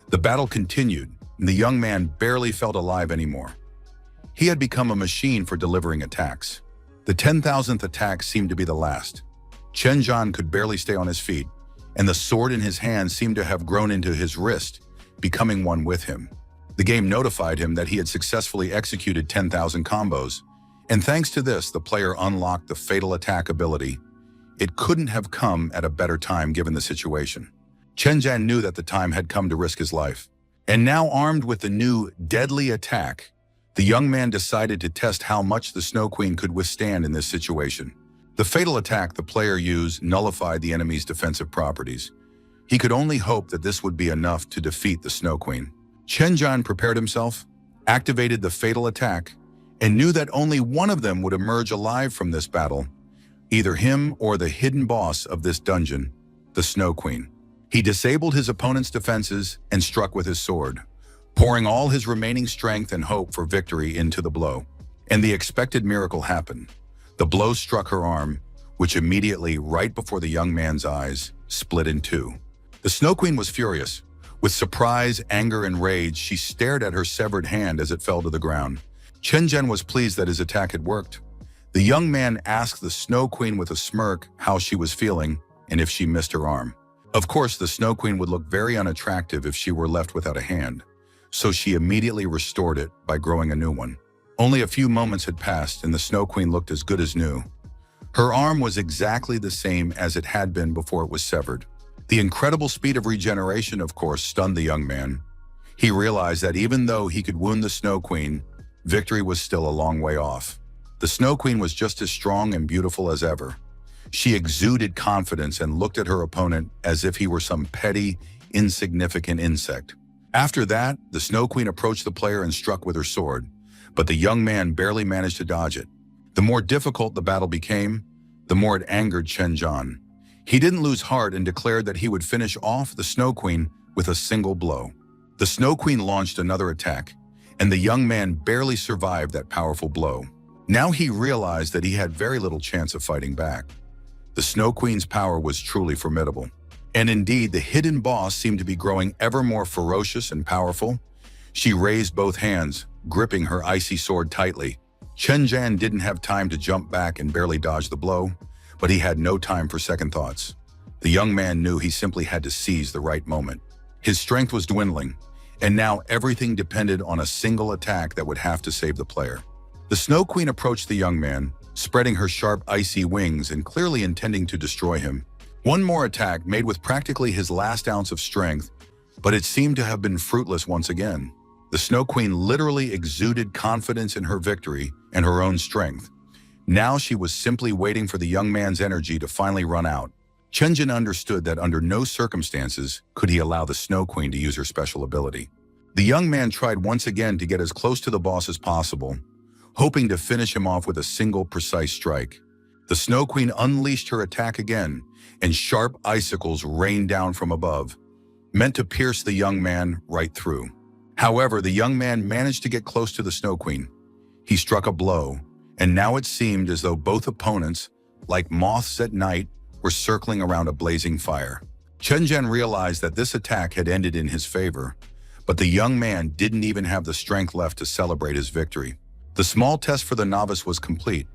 The battle continued, and the young man barely felt alive anymore. He had become a machine for delivering attacks. The 10,000th attack seemed to be the last. Chen Zhan could barely stay on his feet, and the sword in his hand seemed to have grown into his wrist, becoming one with him. The game notified him that he had successfully executed 10,000 combos, and thanks to this, the player unlocked the Fatal Attack ability. It couldn't have come at a better time given the situation. Chen Zhan knew that the time had come to risk his life. And now armed with the new Deadly Attack, the young man decided to test how much the Snow Queen could withstand in this situation. The Fatal Attack the player used nullified the enemy's defensive properties. He could only hope that this would be enough to defeat the Snow Queen. Chen Zhan prepared himself, activated the Fatal Attack, and knew that only one of them would emerge alive from this battle, either him or the hidden boss of this dungeon, the Snow Queen. He disabled his opponent's defenses and struck with his sword, pouring all his remaining strength and hope for victory into the blow. And the expected miracle happened. The blow struck her arm, which immediately, right before the young man's eyes, split in two. The Snow Queen was furious. With surprise, anger, and rage, she stared at her severed hand as it fell to the ground. Chen Zhan was pleased that his attack had worked. The young man asked the Snow Queen with a smirk how she was feeling and if she missed her arm. Of course, the Snow Queen would look very unattractive if she were left without a hand, so she immediately restored it by growing a new one. Only a few moments had passed and the Snow Queen looked as good as new. Her arm was exactly the same as it had been before it was severed. The incredible speed of regeneration, of course, stunned the young man. He realized that even though he could wound the Snow Queen, victory was still a long way off. The Snow Queen was just as strong and beautiful as ever. She exuded confidence and looked at her opponent as if he were some petty, insignificant insect. After that, the Snow Queen approached the player and struck with her sword, but the young man barely managed to dodge it. The more difficult the battle became, the more it angered Chen Zhan. He didn't lose heart and declared that he would finish off the Snow Queen with a single blow. The Snow Queen launched another attack, and the young man barely survived that powerful blow. Now he realized that he had very little chance of fighting back. The Snow Queen's power was truly formidable. And indeed, the hidden boss seemed to be growing ever more ferocious and powerful. She raised both hands, gripping her icy sword tightly. Chen Zhan didn't have time to jump back and barely dodge the blow, but he had no time for second thoughts. The young man knew he simply had to seize the right moment. His strength was dwindling, and now everything depended on a single attack that would have to save the player. The Snow Queen approached the young man, spreading her sharp, icy wings and clearly intending to destroy him. One more attack made with practically his last ounce of strength, but it seemed to have been fruitless once again. The Snow Queen literally exuded confidence in her victory and her own strength. Now she was simply waiting for the young man's energy to finally run out. Chen Jin understood that under no circumstances could he allow the Snow Queen to use her special ability. The young man tried once again to get as close to the boss as possible, hoping to finish him off with a single precise strike. The Snow Queen unleashed her attack again, and sharp icicles rained down from above, meant to pierce the young man right through. However, the young man managed to get close to the Snow Queen. He struck a blow, and now it seemed as though both opponents, like moths at night, were circling around a blazing fire. Chen Zhen realized that this attack had ended in his favor, but the young man didn't even have the strength left to celebrate his victory. The small test for the novice was complete.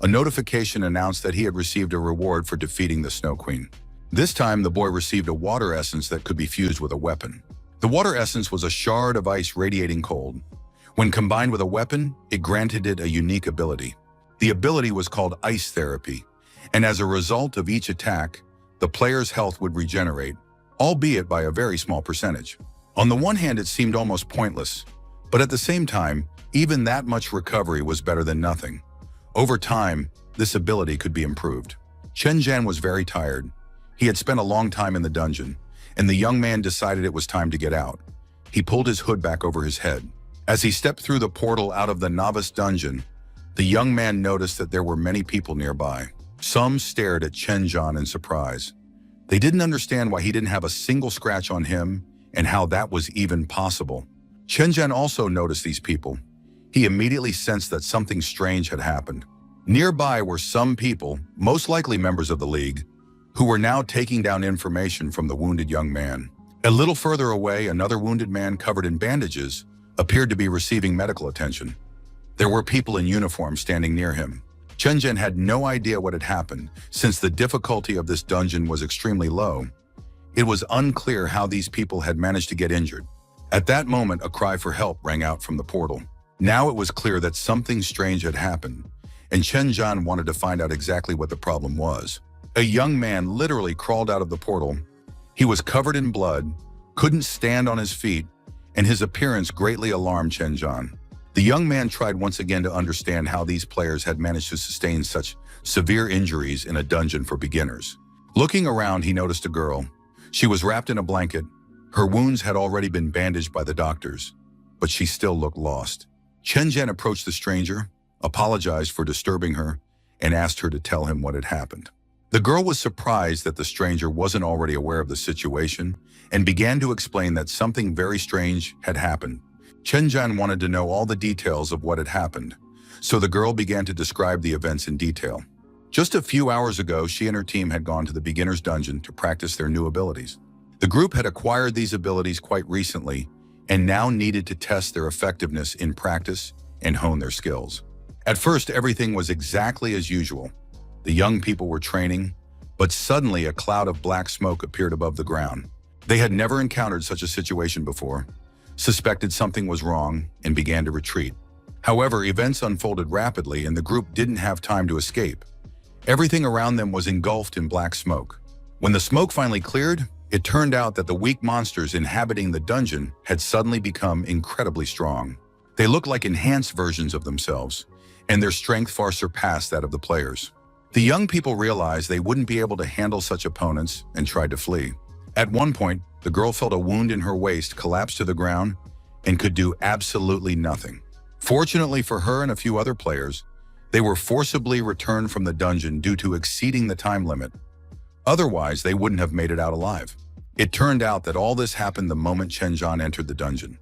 A notification announced that he had received a reward for defeating the Snow Queen. This time, the boy received a water essence that could be fused with a weapon. The water essence was a shard of ice radiating cold. When combined with a weapon, it granted it a unique ability. The ability was called Ice Therapy, and as a result of each attack, the player's health would regenerate, albeit by a very small percentage. On the one hand, it seemed almost pointless, but at the same time, even that much recovery was better than nothing. Over time, this ability could be improved. Chen Zhan was very tired. He had spent a long time in the dungeon, and the young man decided it was time to get out. He pulled his hood back over his head. As he stepped through the portal out of the novice dungeon, the young man noticed that there were many people nearby. Some stared at Chen Zhan in surprise. They didn't understand why he didn't have a single scratch on him and how that was even possible. Chen Zhan also noticed these people. He immediately sensed that something strange had happened. Nearby were some people, most likely members of the League, who were now taking down information from the wounded young man. A little further away, another wounded man covered in bandages appeared to be receiving medical attention. There were people in uniform standing near him. Chen Zhen had no idea what had happened, since the difficulty of this dungeon was extremely low. It was unclear how these people had managed to get injured. At that moment, a cry for help rang out from the portal. Now it was clear that something strange had happened, and Chen Zhan wanted to find out exactly what the problem was. A young man literally crawled out of the portal. He was covered in blood, couldn't stand on his feet, and his appearance greatly alarmed Chen Zhan. The young man tried once again to understand how these players had managed to sustain such severe injuries in a dungeon for beginners. Looking around, he noticed a girl. She was wrapped in a blanket. Her wounds had already been bandaged by the doctors, but she still looked lost. Chen Zhen approached the stranger, apologized for disturbing her, and asked her to tell him what had happened. The girl was surprised that the stranger wasn't already aware of the situation and began to explain that something very strange had happened. Chen Zhen wanted to know all the details of what had happened, so the girl began to describe the events in detail. Just a few hours ago, she and her team had gone to the beginner's dungeon to practice their new abilities. The group had acquired these abilities quite recently and now needed to test their effectiveness in practice and hone their skills. At first, everything was exactly as usual. The young people were training, but suddenly a cloud of black smoke appeared above the ground. They had never encountered such a situation before, suspected something was wrong, and began to retreat. However, events unfolded rapidly and the group didn't have time to escape. Everything around them was engulfed in black smoke. When the smoke finally cleared, it turned out that the weak monsters inhabiting the dungeon had suddenly become incredibly strong. They looked like enhanced versions of themselves, and their strength far surpassed that of the players. The young people realized they wouldn't be able to handle such opponents and tried to flee. At one point, the girl felt a wound in her waist collapse to the ground and could do absolutely nothing. Fortunately for her and a few other players, they were forcibly returned from the dungeon due to exceeding the time limit. Otherwise, they wouldn't have made it out alive. It turned out that all this happened the moment Chen Zhan entered the dungeon.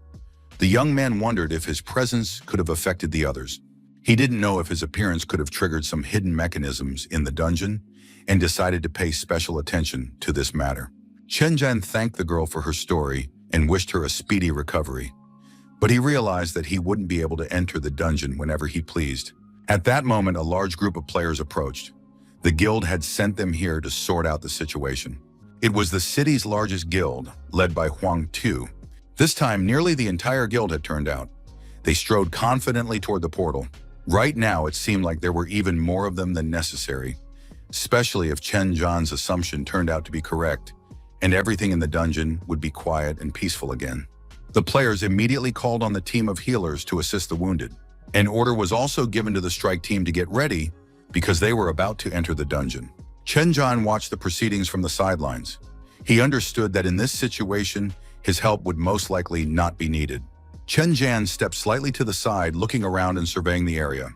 The young man wondered if his presence could have affected the others. He didn't know if his appearance could have triggered some hidden mechanisms in the dungeon and decided to pay special attention to this matter. Chen Zhan thanked the girl for her story and wished her a speedy recovery. But he realized that he wouldn't be able to enter the dungeon whenever he pleased. At that moment, a large group of players approached. The guild had sent them here to sort out the situation. It was the city's largest guild, led by Huang Tu. This time, nearly the entire guild had turned out. They strode confidently toward the portal. Right now, it seemed like there were even more of them than necessary. especially if Chen Zhan's assumption turned out to be correct, and everything in the dungeon would be quiet and peaceful again. The players immediately called on the team of healers to assist the wounded. An order was also given to the strike team to get ready because they were about to enter the dungeon. Chen Zhan watched the proceedings from the sidelines. He understood that in this situation, his help would most likely not be needed. Chen Zhan stepped slightly to the side, looking around and surveying the area.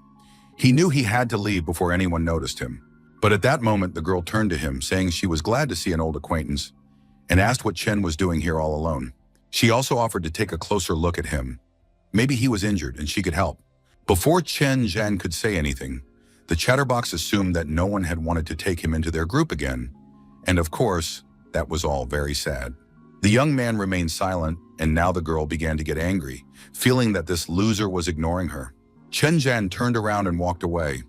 He knew he had to leave before anyone noticed him. But at that moment, the girl turned to him, saying she was glad to see an old acquaintance, and asked what Chen was doing here all alone. She also offered to take a closer look at him. Maybe he was injured and she could help. Before Chen Zhan could say anything, the chatterbox assumed that no one had wanted to take him into their group again, and of course, that was all very sad. The young man remained silent, and now the girl began to get angry, feeling that this loser was ignoring her. Chen Zhan turned around and walked away.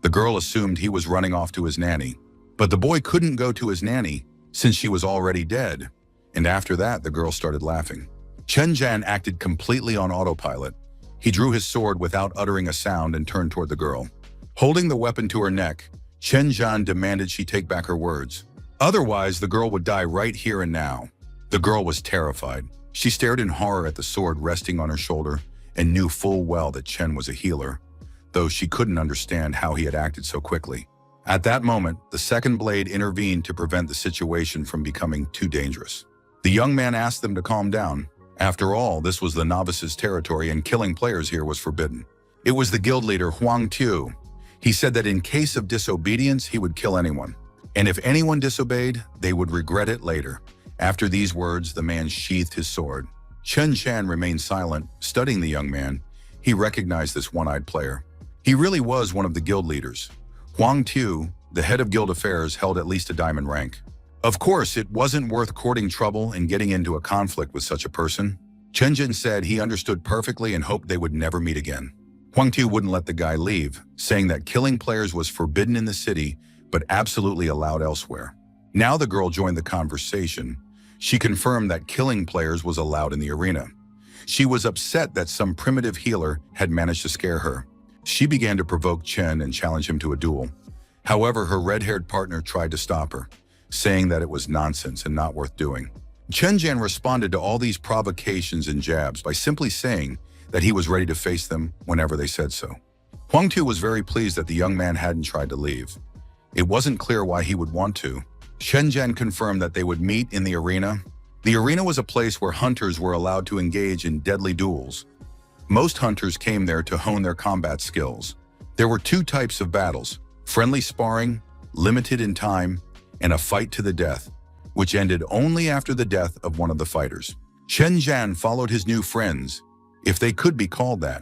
The girl assumed he was running off to his nanny, but the boy couldn't go to his nanny since she was already dead, and after that, the girl started laughing. Chen Zhan acted completely on autopilot. He drew his sword without uttering a sound and turned toward the girl. Holding the weapon to her neck, Chen Zhan demanded she take back her words. Otherwise, the girl would die right here and now. The girl was terrified. She stared in horror at the sword resting on her shoulder and knew full well that Chen was a healer, though she couldn't understand how he had acted so quickly. At that moment, the second blade intervened to prevent the situation from becoming too dangerous. The young man asked them to calm down. After all, this was the novice's territory and killing players here was forbidden. It was the guild leader, Huang Tu. He said that in case of disobedience, he would kill anyone. And if anyone disobeyed, they would regret it later. After these words, the man sheathed his sword. Chen Zhan remained silent, studying the young man. He recognized this one-eyed player. He really was one of the guild leaders. Huang Tu, the head of guild affairs, held at least a diamond rank. Of course, it wasn't worth courting trouble and getting into a conflict with such a person. Chen Zhan said he understood perfectly and hoped they would never meet again. Huang Tu wouldn't let the guy leave, saying that killing players was forbidden in the city, but absolutely allowed elsewhere. Now the girl joined the conversation. She confirmed that killing players was allowed in the arena. She was upset that some primitive healer had managed to scare her. She began to provoke Chen and challenge him to a duel. However, her red-haired partner tried to stop her, saying that it was nonsense and not worth doing. Chen Zhan responded to all these provocations and jabs by simply saying that he was ready to face them whenever they said so. Huang Tu was very pleased that the young man hadn't tried to leave. It wasn't clear why he would want to. Chen Zhan confirmed that they would meet in the arena. The arena was a place where hunters were allowed to engage in deadly duels. Most hunters came there to hone their combat skills. There were two types of battles: friendly sparring, limited in time, and a fight to the death, which ended only after the death of one of the fighters. Chen Zhan followed his new friends, if they could be called that.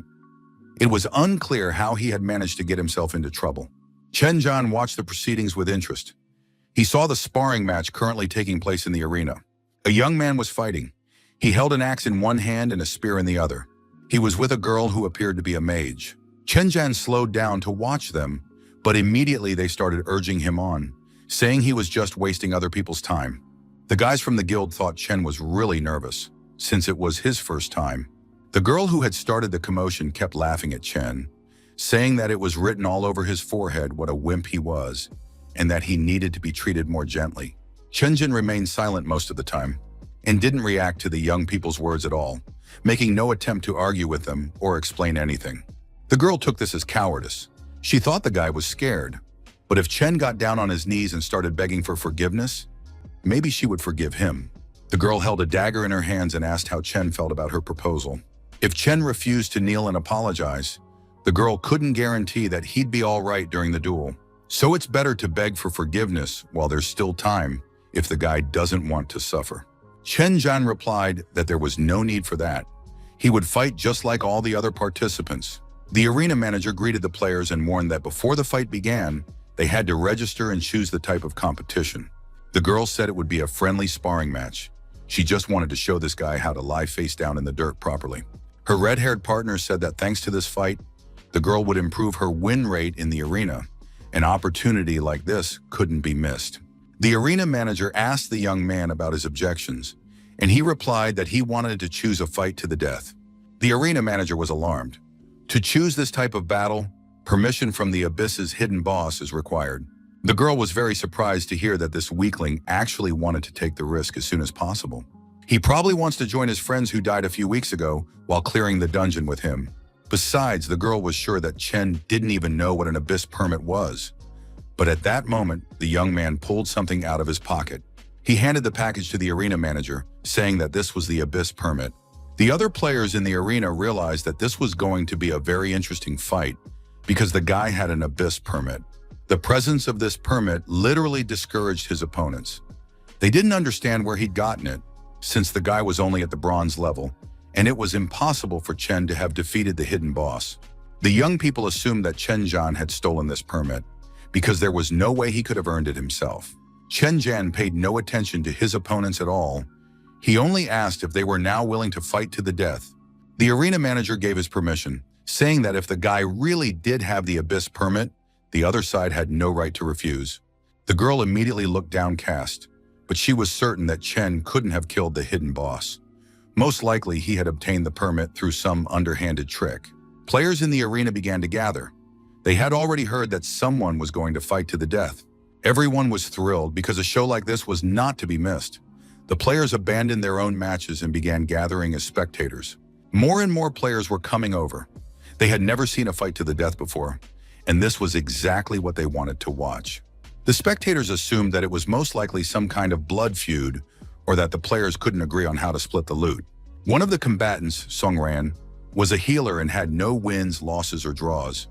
It was unclear how he had managed to get himself into trouble. Chen Zhan watched the proceedings with interest. He saw the sparring match currently taking place in the arena. A young man was fighting. He held an axe in one hand and a spear in the other. He was with a girl who appeared to be a mage. Chen Zhan slowed down to watch them, but immediately they started urging him on, saying he was just wasting other people's time. The guys from the guild thought Chen was really nervous, since it was his first time. The girl who had started the commotion kept laughing at Chen, saying that it was written all over his forehead what a wimp he was, and that he needed to be treated more gently. Chen Zhan remained silent most of the time, and didn't react to the young people's words at all, making no attempt to argue with them or explain anything. The girl took this as cowardice. She thought the guy was scared, but if Chen got down on his knees and started begging for forgiveness, maybe she would forgive him. The girl held a dagger in her hands and asked how Chen felt about her proposal. If Chen refused to kneel and apologize, the girl couldn't guarantee that he'd be all right during the duel. So it's better to beg for forgiveness while there's still time if the guy doesn't want to suffer. Chen Zhan replied that there was no need for that. He would fight just like all the other participants. The arena manager greeted the players and warned that before the fight began, they had to register and choose the type of competition. The girl said it would be a friendly sparring match. She just wanted to show this guy how to lie face down in the dirt properly. Her red-haired partner said that thanks to this fight, the girl would improve her win rate in the arena. An opportunity like this couldn't be missed. The arena manager asked the young man about his objections, and he replied that he wanted to choose a fight to the death. The arena manager was alarmed. To choose this type of battle, permission from the Abyss's hidden boss is required. The girl was very surprised to hear that this weakling actually wanted to take the risk as soon as possible. He probably wants to join his friends who died a few weeks ago while clearing the dungeon with him. Besides, the girl was sure that Chen didn't even know what an abyss permit was. But at that moment, the young man pulled something out of his pocket. He handed the package to the arena manager, saying that this was the abyss permit. The other players in the arena realized that this was going to be a very interesting fight because the guy had an abyss permit. The presence of this permit literally discouraged his opponents. They didn't understand where he'd gotten it, since the guy was only at the bronze level, and it was impossible for Chen to have defeated the hidden boss. The young people assumed that Chen Zhan had stolen this permit, because there was no way he could have earned it himself. Chen Zhan paid no attention to his opponents at all. He only asked if they were now willing to fight to the death. The arena manager gave his permission, saying that if the guy really did have the abyss permit, the other side had no right to refuse. The girl immediately looked downcast, but she was certain that Chen couldn't have killed the hidden boss. Most likely, he had obtained the permit through some underhanded trick. Players in the arena began to gather. They had already heard that someone was going to fight to the death. Everyone was thrilled because a show like this was not to be missed. The players abandoned their own matches and began gathering as spectators. More and more players were coming over. They had never seen a fight to the death before, and this was exactly what they wanted to watch. The spectators assumed that it was most likely some kind of blood feud or that the players couldn't agree on how to split the loot. One of the combatants, Song Ran, was a healer and had no wins, losses, or draws.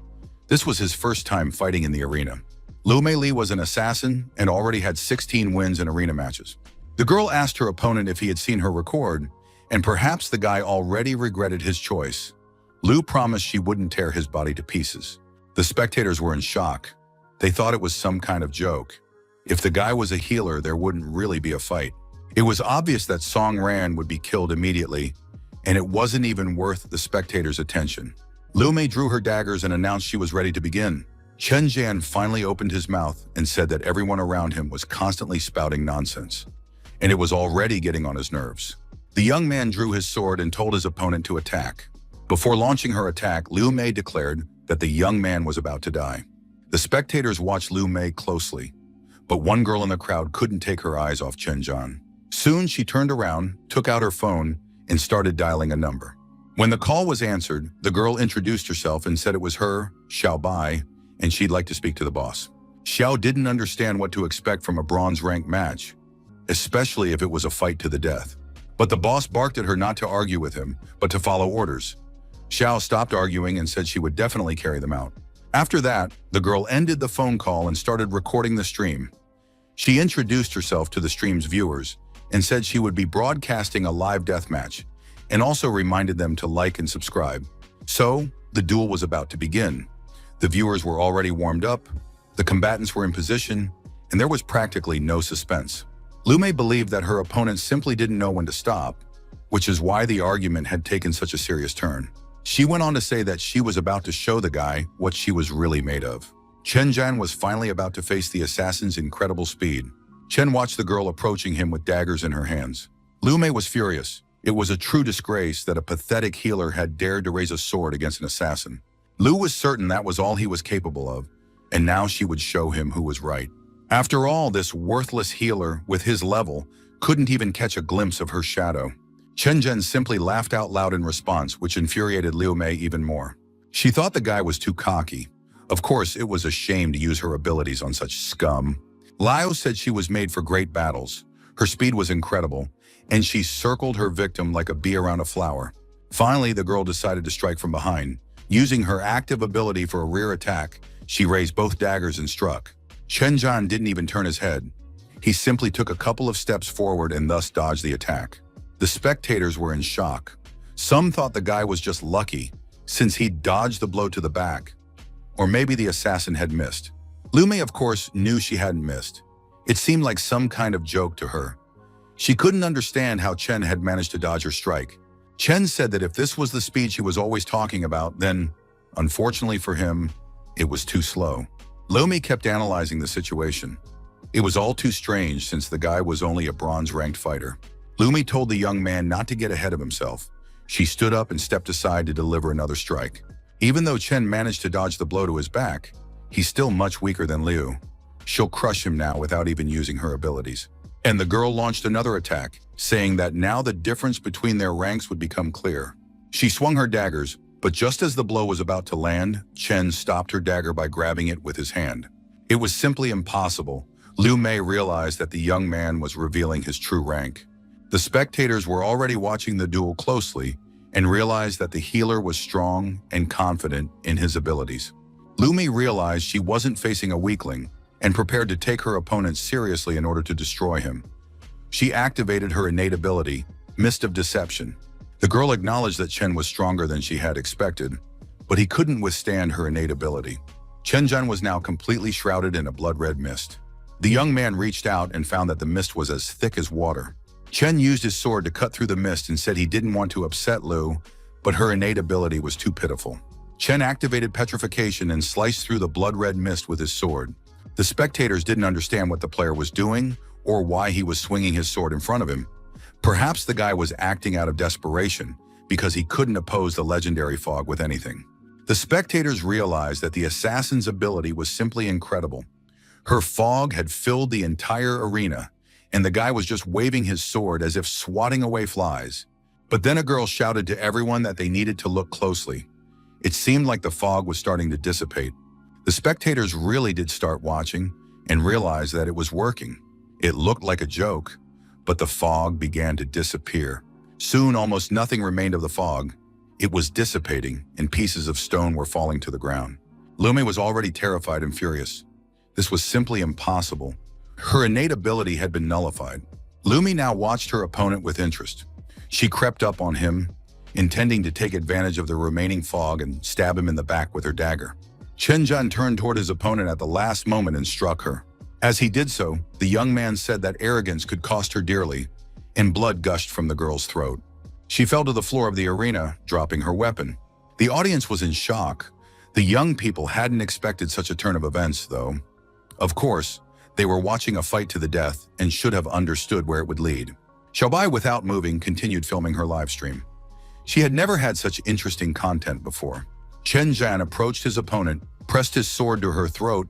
This was his first time fighting in the arena. Lu Mei Li was an assassin and already had 16 wins in arena matches. The girl asked her opponent if he had seen her record, and perhaps the guy already regretted his choice. Lu promised she wouldn't tear his body to pieces. The spectators were in shock. They thought it was some kind of joke. If the guy was a healer, there wouldn't really be a fight. It was obvious that Song Ran would be killed immediately, and it wasn't even worth the spectators' attention. Lu Mei drew her daggers and announced she was ready to begin. Chen Zhan finally opened his mouth and said that everyone around him was constantly spouting nonsense, and it was already getting on his nerves. The young man drew his sword and told his opponent to attack. Before launching her attack, Lu Mei declared that the young man was about to die. The spectators watched Lu Mei closely, but one girl in the crowd couldn't take her eyes off Chen Zhan. Soon she turned around, took out her phone, and started dialing a number. When the call was answered, the girl introduced herself and said it was her, Xiao Bai, and she'd like to speak to the boss. Xiao didn't understand what to expect from a bronze-ranked match, especially if it was a fight to the death. But the boss barked at her not to argue with him, but to follow orders. Xiao stopped arguing and said she would definitely carry them out. After that, the girl ended the phone call and started recording the stream. She introduced herself to the stream's viewers and said she would be broadcasting a live deathmatch, and also reminded them to like and subscribe. So, the duel was about to begin. The viewers were already warmed up, the combatants were in position, and there was practically no suspense. Lu Mei believed that her opponent simply didn't know when to stop, which is why the argument had taken such a serious turn. She went on to say that she was about to show the guy what she was really made of. Chen Zhan was finally about to face the assassin's incredible speed. Chen watched the girl approaching him with daggers in her hands. Lu Mei was furious. It was a true disgrace that a pathetic healer had dared to raise a sword against an assassin. Lu was certain that was all he was capable of, and now she would show him who was right. After all, this worthless healer, with his level, couldn't even catch a glimpse of her shadow. Chen Zhen simply laughed out loud in response, which infuriated Lu Mei even more. She thought the guy was too cocky. Of course, it was a shame to use her abilities on such scum. Liao said she was made for great battles. Her speed was incredible, and she circled her victim like a bee around a flower. Finally, the girl decided to strike from behind. Using her active ability for a rear attack, she raised both daggers and struck. Chen Zhan didn't even turn his head. He simply took a couple of steps forward and thus dodged the attack. The spectators were in shock. Some thought the guy was just lucky, since he dodged the blow to the back. Or maybe the assassin had missed. Lu Mei, of course, knew she hadn't missed. It seemed like some kind of joke to her. She couldn't understand how Chen had managed to dodge her strike. Chen said that if this was the speed she was always talking about, then, unfortunately for him, it was too slow. Lu Mei kept analyzing the situation. It was all too strange since the guy was only a bronze-ranked fighter. Lu Mei told the young man not to get ahead of himself. She stood up and stepped aside to deliver another strike. Even though Chen managed to dodge the blow to his back, he's still much weaker than Liu. She'll crush him now without even using her abilities. And the girl launched another attack, saying that now the difference between their ranks would become clear. She swung her daggers, but just as the blow was about to land, Chen stopped her dagger by grabbing it with his hand. It was simply impossible. Liu Mei realized that the young man was revealing his true rank. The spectators were already watching the duel closely and realized that the healer was strong and confident in his abilities. Liu Mei realized she wasn't facing a weakling and prepared to take her opponent seriously in order to destroy him. She activated her innate ability, Mist of Deception. The girl acknowledged that Chen was stronger than she had expected, but he couldn't withstand her innate ability. Chen Zhen was now completely shrouded in a blood-red mist. The young man reached out and found that the mist was as thick as water. Chen used his sword to cut through the mist and said he didn't want to upset Liu, but her innate ability was too pitiful. Chen activated petrification and sliced through the blood-red mist with his sword. The spectators didn't understand what the player was doing or why he was swinging his sword in front of him. Perhaps the guy was acting out of desperation because he couldn't oppose the legendary fog with anything. The spectators realized that the assassin's ability was simply incredible. Her fog had filled the entire arena, and the guy was just waving his sword as if swatting away flies. But then a girl shouted to everyone that they needed to look closely. It seemed like the fog was starting to dissipate. The spectators really did start watching and realized that it was working. It looked like a joke, but the fog began to disappear. Soon, almost nothing remained of the fog. It was dissipating, and pieces of stone were falling to the ground. Liu Mei was already terrified and furious. This was simply impossible. Her innate ability had been nullified. Liu Mei now watched her opponent with interest. She crept up on him, intending to take advantage of the remaining fog and stab him in the back with her dagger. Chen Zhen turned toward his opponent at the last moment and struck her. As he did so, the young man said that arrogance could cost her dearly, and blood gushed from the girl's throat. She fell to the floor of the arena, dropping her weapon. The audience was in shock. The young people hadn't expected such a turn of events, though. Of course, they were watching a fight to the death and should have understood where it would lead. Xiaobai, without moving, continued filming her live stream. She had never had such interesting content before. Chen Zhan approached his opponent, pressed his sword to her throat,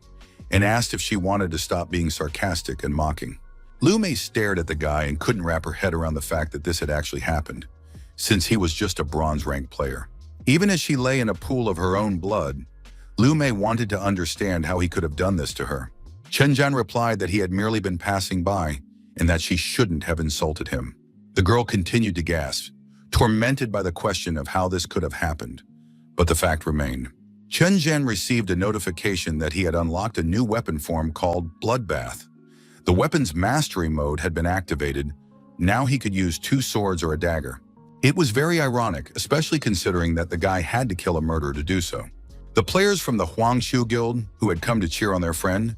and asked if she wanted to stop being sarcastic and mocking. Liu Mei stared at the guy and couldn't wrap her head around the fact that this had actually happened, since he was just a bronze-ranked player. Even as she lay in a pool of her own blood, Liu Mei wanted to understand how he could have done this to her. Chen Zhan replied that he had merely been passing by and that she shouldn't have insulted him. The girl continued to gasp, tormented by the question of how this could have happened. But the fact remained. Chen Zhan received a notification that he had unlocked a new weapon form called Bloodbath. The weapon's mastery mode had been activated. Now he could use 2 swords or a dagger. It was very ironic, especially considering that the guy had to kill a murderer to do so. The players from the Huangshu Guild, who had come to cheer on their friend,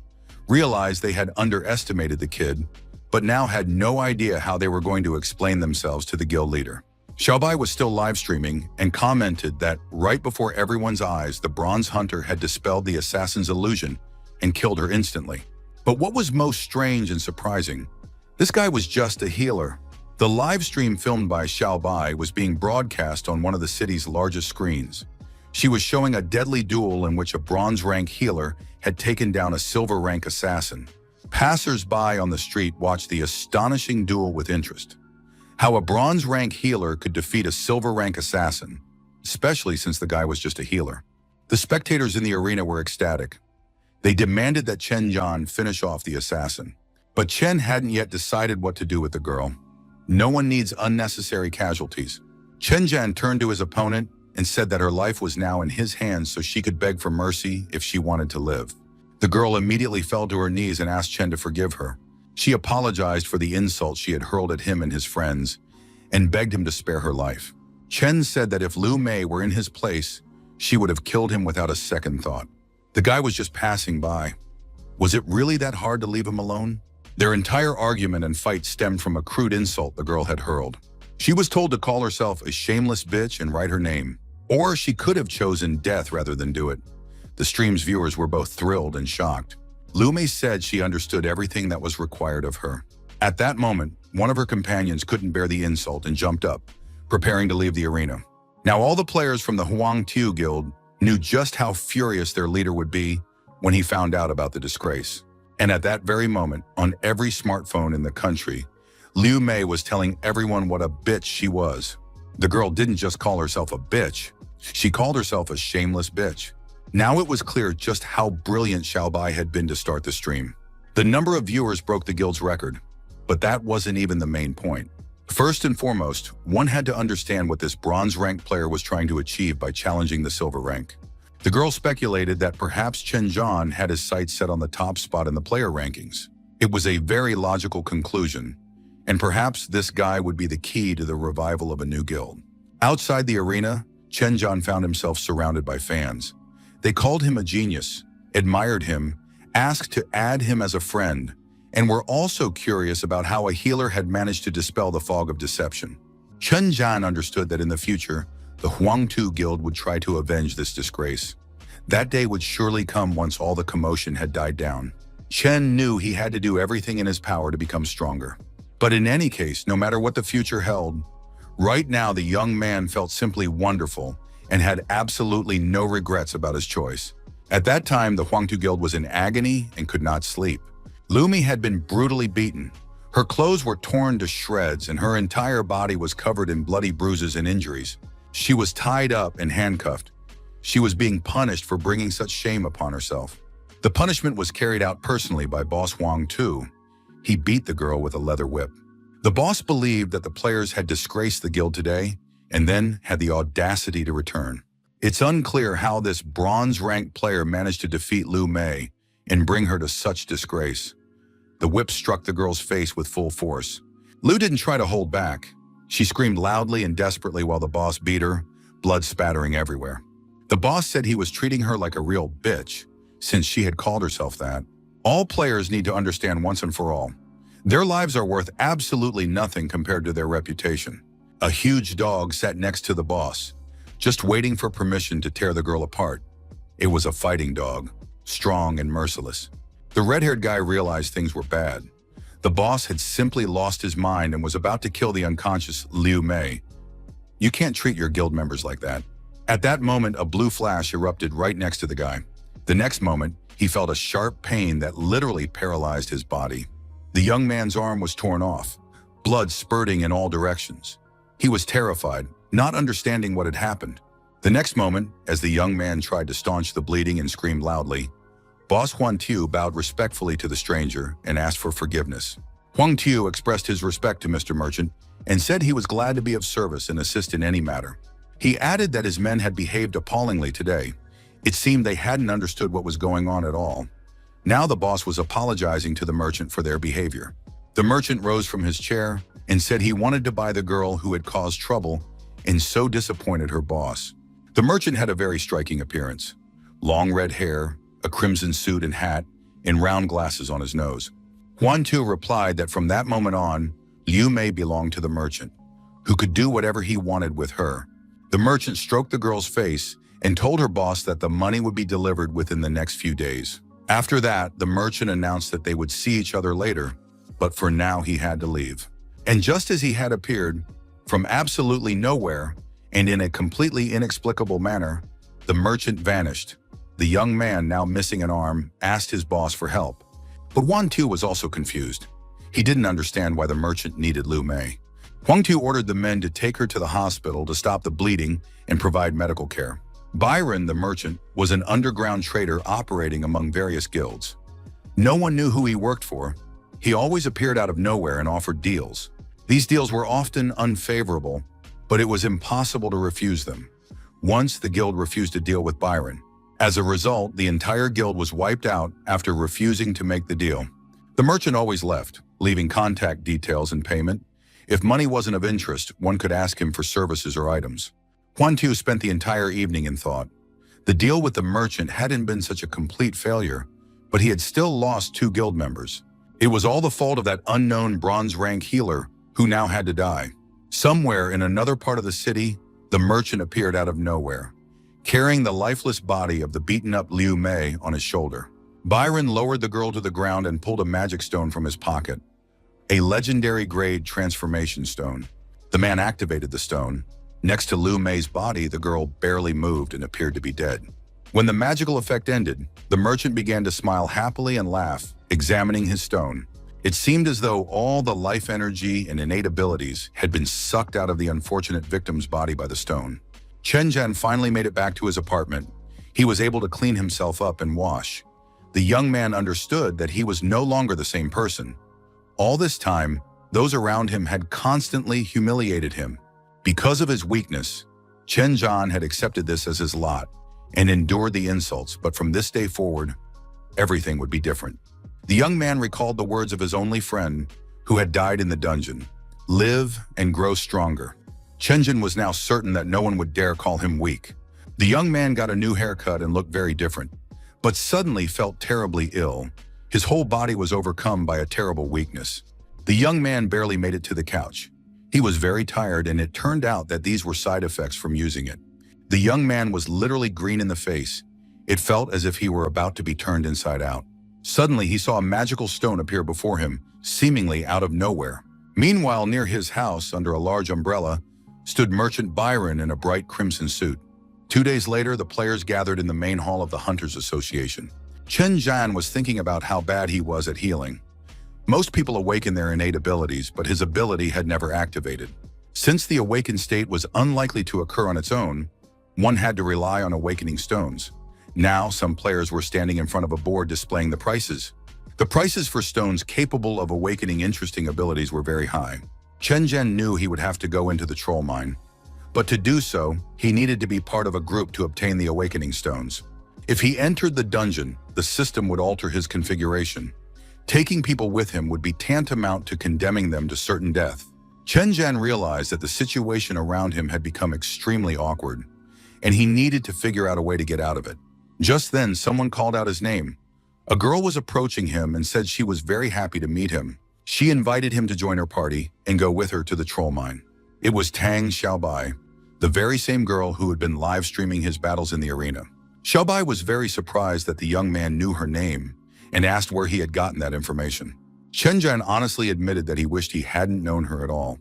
realized they had underestimated the kid, but now had no idea how they were going to explain themselves to the guild leader. Xiaobai was still live streaming and commented that right before everyone's eyes, the bronze hunter had dispelled the assassin's illusion and killed her instantly. But what was most strange and surprising, this guy was just a healer. The live stream filmed by Xiaobai was being broadcast on one of the city's largest screens. She was showing a deadly duel in which a bronze-rank healer had taken down a silver-rank assassin. Passers-by on the street watched the astonishing duel with interest. How a bronze-rank healer could defeat a silver-rank assassin, especially since the guy was just a healer. The spectators in the arena were ecstatic. They demanded that Chen Zhan finish off the assassin. But Chen hadn't yet decided what to do with the girl. No one needs unnecessary casualties. Chen Zhan turned to his opponent and said that her life was now in his hands so she could beg for mercy if she wanted to live. The girl immediately fell to her knees and asked Chen to forgive her. She apologized for the insult she had hurled at him and his friends and begged him to spare her life. Chen said that if Liu Mei were in his place, she would have killed him without a second thought. The guy was just passing by. Was it really that hard to leave him alone? Their entire argument and fight stemmed from a crude insult the girl had hurled. She was told to call herself a shameless bitch and write her name. Or she could have chosen death rather than do it. The stream's viewers were both thrilled and shocked. Liu Mei said she understood everything that was required of her. At that moment, one of her companions couldn't bear the insult and jumped up, preparing to leave the arena. Now all the players from the Huangshu Guild knew just how furious their leader would be when he found out about the disgrace. And at that very moment, on every smartphone in the country, Liu Mei was telling everyone what a bitch she was. The girl didn't just call herself a bitch, she called herself a shameless bitch. Now it was clear just how brilliant Xiaobai had been to start the stream. The number of viewers broke the guild's record, but that wasn't even the main point. First and foremost, one had to understand what this bronze rank player was trying to achieve by challenging the silver rank. The girl speculated that perhaps Chen Zhan had his sights set on the top spot in the player rankings. It was a very logical conclusion, and perhaps this guy would be the key to the revival of a new guild. Outside the arena, Chen Zhan found himself surrounded by fans. They called him a genius, admired him, asked to add him as a friend, and were also curious about how a healer had managed to dispel the fog of deception. Chen Zhan understood that in the future, the Huangtu Guild would try to avenge this disgrace. That day would surely come once all the commotion had died down. Chen knew he had to do everything in his power to become stronger. But in any case, no matter what the future held, right now the young man felt simply wonderful and had absolutely no regrets about his choice. At that time, the Huangtu Guild was in agony and could not sleep. Lumi had been brutally beaten. Her clothes were torn to shreds and her entire body was covered in bloody bruises and injuries. She was tied up and handcuffed. She was being punished for bringing such shame upon herself. The punishment was carried out personally by Boss Huang Tu. He beat the girl with a leather whip. The boss believed that the players had disgraced the guild today and then had the audacity to return. It's unclear how this bronze-ranked player managed to defeat Liu Mei and bring her to such disgrace. The whip struck the girl's face with full force. Liu didn't try to hold back. She screamed loudly and desperately while the boss beat her, blood spattering everywhere. The boss said he was treating her like a real bitch, since she had called herself that. All players need to understand once and for all, their lives are worth absolutely nothing compared to their reputation. A huge dog sat next to the boss, just waiting for permission to tear the girl apart. It was a fighting dog, strong and merciless. The red-haired guy realized things were bad. The boss had simply lost his mind and was about to kill the unconscious Liu Mei. You can't treat your guild members like that. At that moment, a blue flash erupted right next to the guy. The next moment, he felt a sharp pain that literally paralyzed his body. The young man's arm was torn off, blood spurting in all directions. He was terrified, not understanding what had happened. The next moment, as the young man tried to staunch the bleeding and screamed loudly, Boss Huang Tu bowed respectfully to the stranger and asked for forgiveness. Huang Tu expressed his respect to Mr. Merchant and said he was glad to be of service and assist in any matter. He added that his men had behaved appallingly today. It seemed they hadn't understood what was going on at all. Now the boss was apologizing to the merchant for their behavior. The merchant rose from his chair and said he wanted to buy the girl who had caused trouble and so disappointed her boss. The merchant had a very striking appearance. Long red hair, a crimson suit and hat, and round glasses on his nose. Huan Tu replied that from that moment on, Liu Mei belonged to the merchant, who could do whatever he wanted with her. The merchant stroked the girl's face and told her boss that the money would be delivered within the next few days. After that, the merchant announced that they would see each other later, but for now he had to leave. And just as he had appeared, from absolutely nowhere, and in a completely inexplicable manner, the merchant vanished. The young man, now missing an arm, asked his boss for help. But Huang Tu was also confused. He didn't understand why the merchant needed Liu Mei. Huang Tu ordered the men to take her to the hospital to stop the bleeding and provide medical care. Byron, the merchant, was an underground trader operating among various guilds. No one knew who he worked for. He always appeared out of nowhere and offered deals. These deals were often unfavorable, but it was impossible to refuse them. Once, the guild refused a deal with Byron. As a result, the entire guild was wiped out after refusing to make the deal. The merchant always left, leaving contact details and payment. If money wasn't of interest, one could ask him for services or items. Huan Tu spent the entire evening in thought. The deal with the merchant hadn't been such a complete failure, but he had still lost 2 guild members. It was all the fault of that unknown bronze-rank healer who now had to die. Somewhere in another part of the city, the merchant appeared out of nowhere, carrying the lifeless body of the beaten-up Liu Mei on his shoulder. Byron lowered the girl to the ground and pulled a magic stone from his pocket, a legendary-grade transformation stone. The man activated the stone. Next to Liu Mei's body, the girl barely moved and appeared to be dead. When the magical effect ended, the merchant began to smile happily and laugh examining his stone. It seemed as though all the life energy and innate abilities had been sucked out of the unfortunate victim's body by the stone. Chen Zhan finally made it back to his apartment. He was able to clean himself up and wash. The young man understood that he was no longer the same person. All this time, those around him had constantly humiliated him. Because of his weakness, Chen Zhan had accepted this as his lot and endured the insults, but from this day forward, everything would be different. The young man recalled the words of his only friend who had died in the dungeon: "Live and grow stronger." Chen Zhan was now certain that no one would dare call him weak. The young man got a new haircut and looked very different, but suddenly felt terribly ill. His whole body was overcome by a terrible weakness. The young man barely made it to the couch. He was very tired, and it turned out that these were side effects from using it. The young man was literally green in the face. It felt as if he were about to be turned inside out. Suddenly, he saw a magical stone appear before him, seemingly out of nowhere. Meanwhile, near his house, under a large umbrella, stood Merchant Byron in a bright crimson suit. 2 days later, the players gathered in the main hall of the Hunters Association. Chen Zhan was thinking about how bad he was at healing. Most people awaken their innate abilities, but his ability had never activated. Since the awakened state was unlikely to occur on its own, one had to rely on awakening stones. Now, some players were standing in front of a board displaying the prices. The prices for stones capable of awakening interesting abilities were very high. Chen Zhen knew he would have to go into the troll mine. But to do so, he needed to be part of a group to obtain the awakening stones. If he entered the dungeon, the system would alter his configuration. Taking people with him would be tantamount to condemning them to certain death. Chen Zhan realized that the situation around him had become extremely awkward, and he needed to figure out a way to get out of it. Just then, someone called out his name. A girl was approaching him and said she was very happy to meet him. She invited him to join her party and go with her to the troll mine. It was Tang Xiaobai, the very same girl who had been live streaming his battles in the arena. Xiaobai was very surprised that the young man knew her name and asked where he had gotten that information. Chen Zhan honestly admitted that he wished he hadn't known her at all.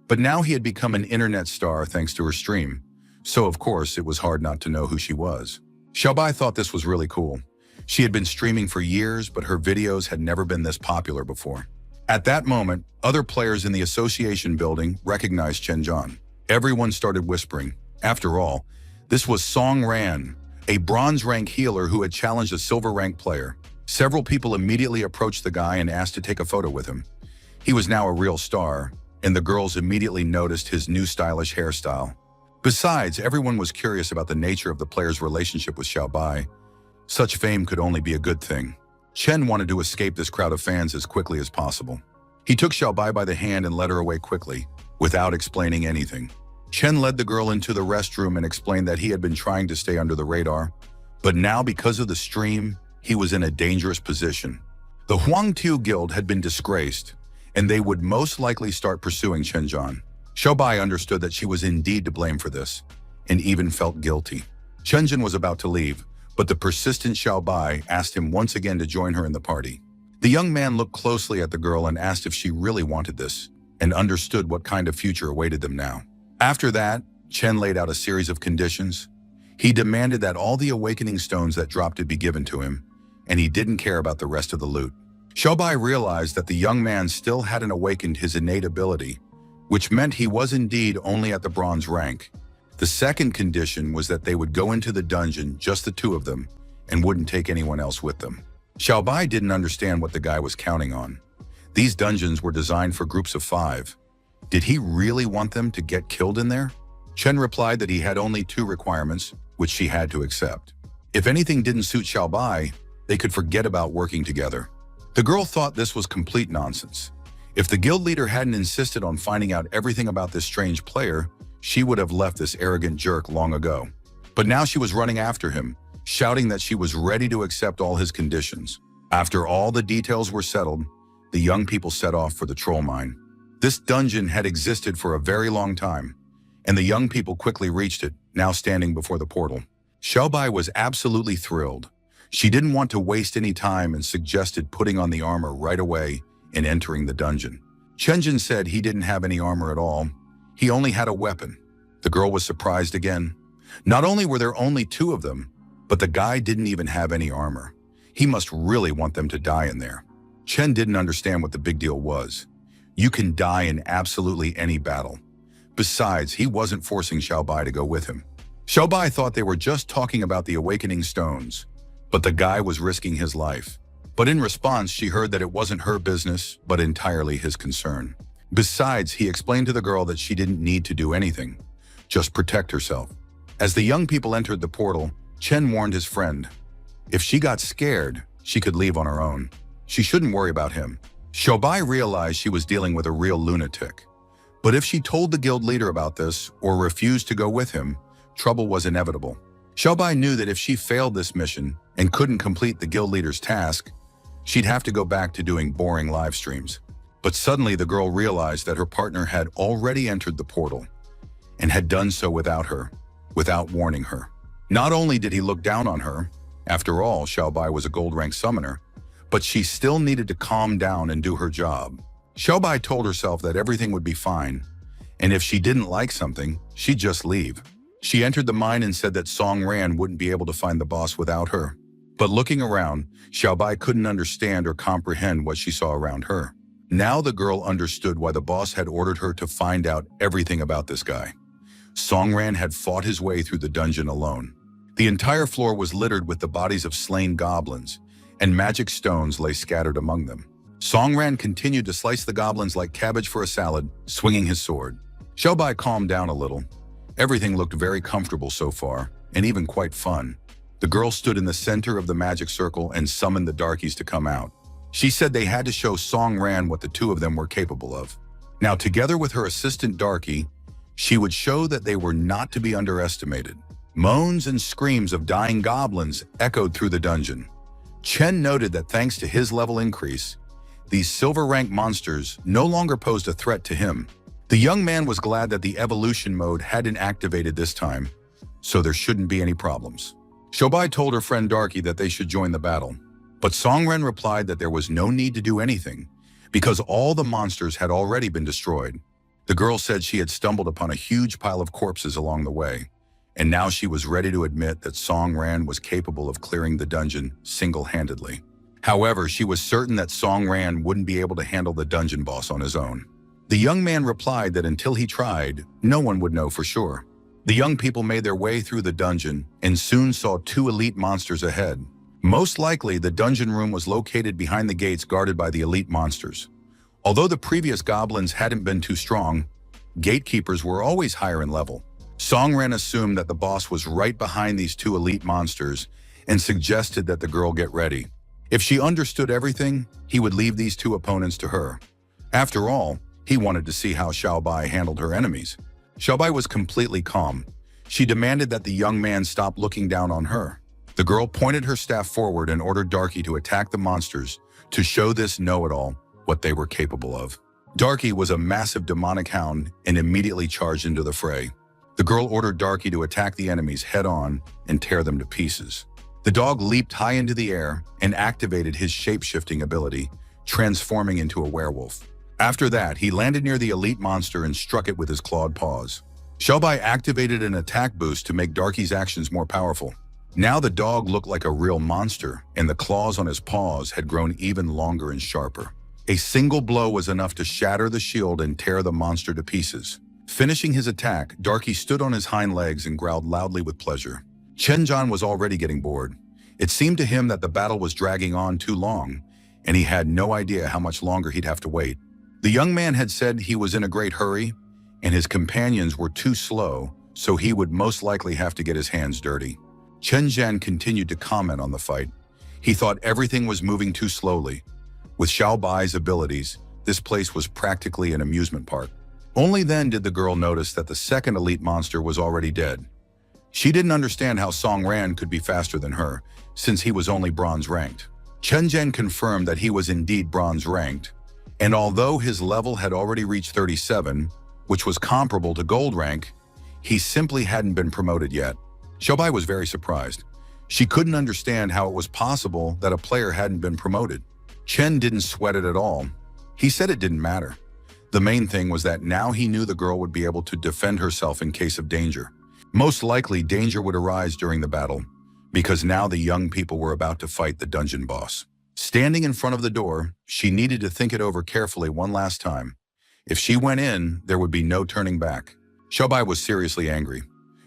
But now he had become an internet star thanks to her stream, so of course it was hard not to know who she was. Xiaobai thought this was really cool. She had been streaming for years, but her videos had never been this popular before. At that moment, other players in the association building recognized Chen Zhan. Everyone started whispering. After all, this was Song Ran, a bronze rank healer who had challenged a silver rank player. Several people immediately approached the guy and asked to take a photo with him. He was now a real star, and the girls immediately noticed his new stylish hairstyle. Besides, everyone was curious about the nature of the player's relationship with Xiaobai. Such fame could only be a good thing. Chen wanted to escape this crowd of fans as quickly as possible. He took Xiaobai by the hand and led her away quickly, without explaining anything. Chen led the girl into the restroom and explained that he had been trying to stay under the radar, but now because of the stream, he was in a dangerous position. The Huangtiu Guild had been disgraced, and they would most likely start pursuing Chen Zhan. Xiaobai understood that she was indeed to blame for this, and even felt guilty. Chen Zhan was about to leave, but the persistent Xiaobai asked him once again to join her in the party. The young man looked closely at the girl and asked if she really wanted this, and understood what kind of future awaited them now. After that, Chen laid out a series of conditions. He demanded that all the awakening stones that dropped be given to him, and he didn't care about the rest of the loot. Xiaobai realized that the young man still hadn't awakened his innate ability, which meant he was indeed only at the bronze rank. The second condition was that they would go into the dungeon, just the two of them, and wouldn't take anyone else with them. Xiaobai didn't understand what the guy was counting on. These dungeons were designed for groups of 5. Did he really want them to get killed in there? Chen replied that he had only 2 requirements, which she had to accept. If anything didn't suit Xiaobai, they could forget about working together. The girl thought this was complete nonsense. If the guild leader hadn't insisted on finding out everything about this strange player, she would have left this arrogant jerk long ago. But now she was running after him, shouting that she was ready to accept all his conditions. After all the details were settled, the young people set off for the troll mine. This dungeon had existed for a very long time, and the young people quickly reached it, now standing before the portal. Xiaobai was absolutely thrilled. She didn't want to waste any time and suggested putting on the armor right away and entering the dungeon. Chen Zhan said he didn't have any armor at all. He only had a weapon. The girl was surprised again. Not only were there only 2 of them, but the guy didn't even have any armor. He must really want them to die in there. Chen didn't understand what the big deal was. You can die in absolutely any battle. Besides, he wasn't forcing Xiaobai to go with him. Xiaobai thought they were just talking about the awakening stones, but the guy was risking his life. But in response, she heard that it wasn't her business, but entirely his concern. Besides, he explained to the girl that she didn't need to do anything, just protect herself. As the young people entered the portal, Chen warned his friend. If she got scared, she could leave on her own. She shouldn't worry about him. Xiaobai realized she was dealing with a real lunatic. But if she told the guild leader about this or refused to go with him, trouble was inevitable. Xiaobai knew that if she failed this mission and couldn't complete the guild leader's task, she'd have to go back to doing boring live streams. But suddenly the girl realized that her partner had already entered the portal and had done so without her, without warning her. Not only did he look down on her, after all, Xiaobai was a gold-rank summoner, but she still needed to calm down and do her job. Xiaobai told herself that everything would be fine, and if she didn't like something, she'd just leave. She entered the mine and said that Song Ran wouldn't be able to find the boss without her. But looking around, Xiaobai couldn't understand or comprehend what she saw around her. Now the girl understood why the boss had ordered her to find out everything about this guy. Song Ran had fought his way through the dungeon alone. The entire floor was littered with the bodies of slain goblins, and magic stones lay scattered among them. Song Ran continued to slice the goblins like cabbage for a salad, swinging his sword. Xiaobai calmed down a little. Everything looked very comfortable so far, and even quite fun. The girl stood in the center of the magic circle and summoned the darkies to come out. She said they had to show Song Ran what the two of them were capable of. Now, together with her assistant darky, she would show that they were not to be underestimated. Moans and screams of dying goblins echoed through the dungeon. Chen noted that thanks to his level increase, these silver-rank monsters no longer posed a threat to him. The young man was glad that the evolution mode hadn't activated this time, so there shouldn't be any problems. Xiaobai told her friend Darky that they should join the battle, but Song Ran replied that there was no need to do anything because all the monsters had already been destroyed. The girl said she had stumbled upon a huge pile of corpses along the way, and now she was ready to admit that Song Ran was capable of clearing the dungeon single-handedly. However, she was certain that Song Ran wouldn't be able to handle the dungeon boss on his own. The young man replied that until he tried, no one would know for sure. The young people made their way through the dungeon and soon saw two elite monsters ahead. Most likely, the dungeon room was located behind the gates guarded by the elite monsters. Although the previous goblins hadn't been too strong, gatekeepers were always higher in level. Song Ran assumed that the boss was right behind these two elite monsters and suggested that the girl get ready. If she understood everything, he would leave these two opponents to her. After all, he wanted to see how Xiaobai handled her enemies. Xiaobai was completely calm. She demanded that the young man stop looking down on her. The girl pointed her staff forward and ordered Darky to attack the monsters to show this know-it-all what they were capable of. Darky was a massive demonic hound and immediately charged into the fray. The girl ordered Darky to attack the enemies head-on and tear them to pieces. The dog leaped high into the air and activated his shape-shifting ability, transforming into a werewolf. After that, he landed near the elite monster and struck it with his clawed paws. Xiaobai activated an attack boost to make Darky's actions more powerful. Now the dog looked like a real monster, and the claws on his paws had grown even longer and sharper. A single blow was enough to shatter the shield and tear the monster to pieces. Finishing his attack, Darky stood on his hind legs and growled loudly with pleasure. Chen Zhan was already getting bored. It seemed to him that the battle was dragging on too long, and he had no idea how much longer he'd have to wait. The young man had said he was in a great hurry, and his companions were too slow, so he would most likely have to get his hands dirty. Chen Zhan continued to comment on the fight. He thought everything was moving too slowly. With Xiaobai's abilities, this place was practically an amusement park. Only then did the girl notice that the second elite monster was already dead. She didn't understand how Song Ran could be faster than her, since he was only bronze ranked. Chen Zhan confirmed that he was indeed bronze ranked, and although his level had already reached 37, which was comparable to gold rank, he simply hadn't been promoted yet. Xiaobai was very surprised. She couldn't understand how it was possible that a player hadn't been promoted. Chen didn't sweat it at all. He said it didn't matter. The main thing was that now he knew the girl would be able to defend herself in case of danger. Most likely, danger would arise during the battle, because now the young people were about to fight the dungeon boss. Standing in front of the door, she needed to think it over carefully one last time. If she went in, there would be no turning back. Shobai was seriously angry.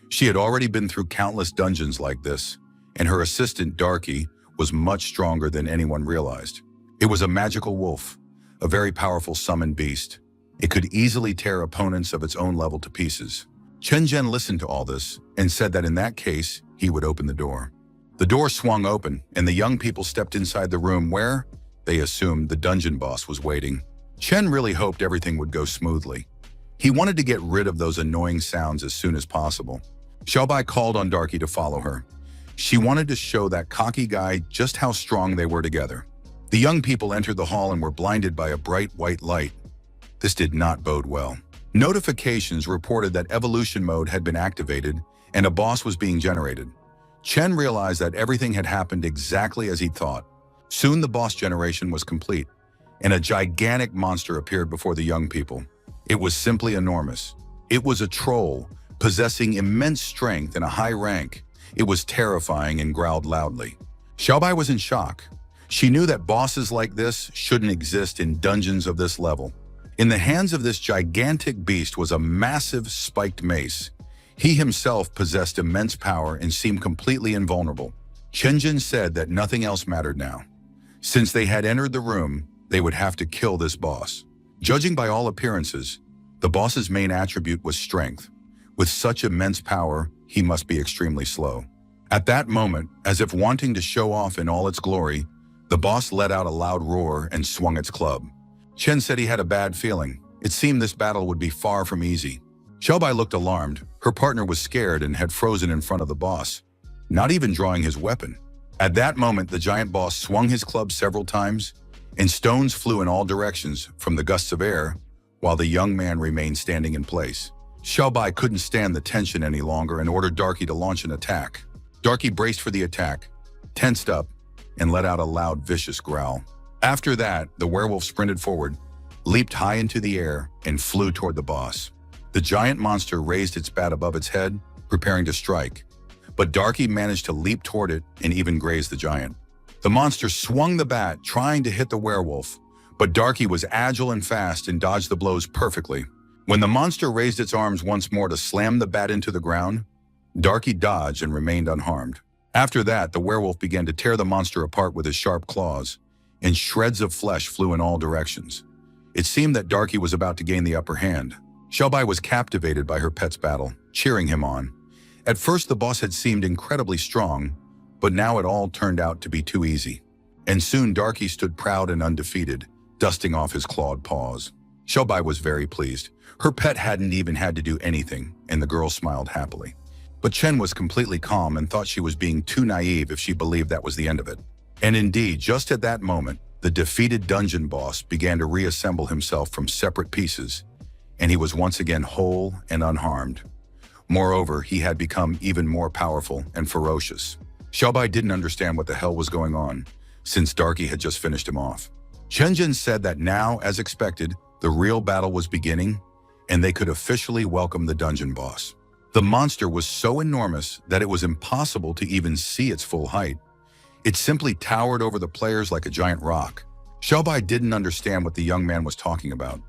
She had already been through countless dungeons like this, and her assistant, Darky, was much stronger than anyone realized. It was a magical wolf, a very powerful summoned beast. It could easily tear opponents of its own level to pieces. Chen Zhen listened to all this and said that in that case, he would open the door. The door swung open, and the young people stepped inside the room where, they assumed, the dungeon boss was waiting. Chen really hoped everything would go smoothly. He wanted to get rid of those annoying sounds as soon as possible. Xiaobai called on Darky to follow her. She wanted to show that cocky guy just how strong they were together. The young people entered the hall and were blinded by a bright white light. This did not bode well. Notifications reported that evolution mode had been activated and a boss was being generated. Chen realized that everything had happened exactly as he thought. Soon the boss generation was complete, and a gigantic monster appeared before the young people. It was simply enormous. It was a troll, possessing immense strength and a high rank. It was terrifying and growled loudly. Xiaobai was in shock. She knew that bosses like this shouldn't exist in dungeons of this level. In the hands of this gigantic beast was a massive spiked mace. He himself possessed immense power and seemed completely invulnerable. Chenjin said that nothing else mattered now. Since they had entered the room, they would have to kill this boss. Judging by all appearances, the boss's main attribute was strength. With such immense power, he must be extremely slow. At that moment, as if wanting to show off in all its glory, the boss let out a loud roar and swung its club. Chen said he had a bad feeling. It seemed this battle would be far from easy. Xiaobai looked alarmed. Her partner was scared and had frozen in front of the boss, not even drawing his weapon. At that moment, the giant boss swung his club several times, and stones flew in all directions from the gusts of air, while the young man remained standing in place. Xiaobai couldn't stand the tension any longer and ordered Darky to launch an attack. Darky braced for the attack, tensed up, and let out a loud, vicious growl. After that, the werewolf sprinted forward, leaped high into the air, and flew toward the boss. The giant monster raised its bat above its head, preparing to strike, but Darky managed to leap toward it and even graze the giant. The monster swung the bat, trying to hit the werewolf, but Darky was agile and fast and dodged the blows perfectly. When the monster raised its arms once more to slam the bat into the ground, Darky dodged and remained unharmed. After that, the werewolf began to tear the monster apart with his sharp claws, and shreds of flesh flew in all directions. It seemed that Darky was about to gain the upper hand. Xiaobai was captivated by her pet's battle, cheering him on. At first, the boss had seemed incredibly strong, but now it all turned out to be too easy. And soon Darky stood proud and undefeated, dusting off his clawed paws. Xiaobai was very pleased. Her pet hadn't even had to do anything, and the girl smiled happily. But Chen was completely calm and thought she was being too naive if she believed that was the end of it. And indeed, just at that moment, the defeated dungeon boss began to reassemble himself from separate pieces, and he was once again whole and unharmed. Moreover, he had become even more powerful and ferocious. Xiaobai didn't understand what the hell was going on, since Darky had just finished him off. Chenjin said that now, as expected, the real battle was beginning, and they could officially welcome the dungeon boss. The monster was so enormous that it was impossible to even see its full height. It simply towered over the players like a giant rock. Xiaobai didn't understand what the young man was talking about.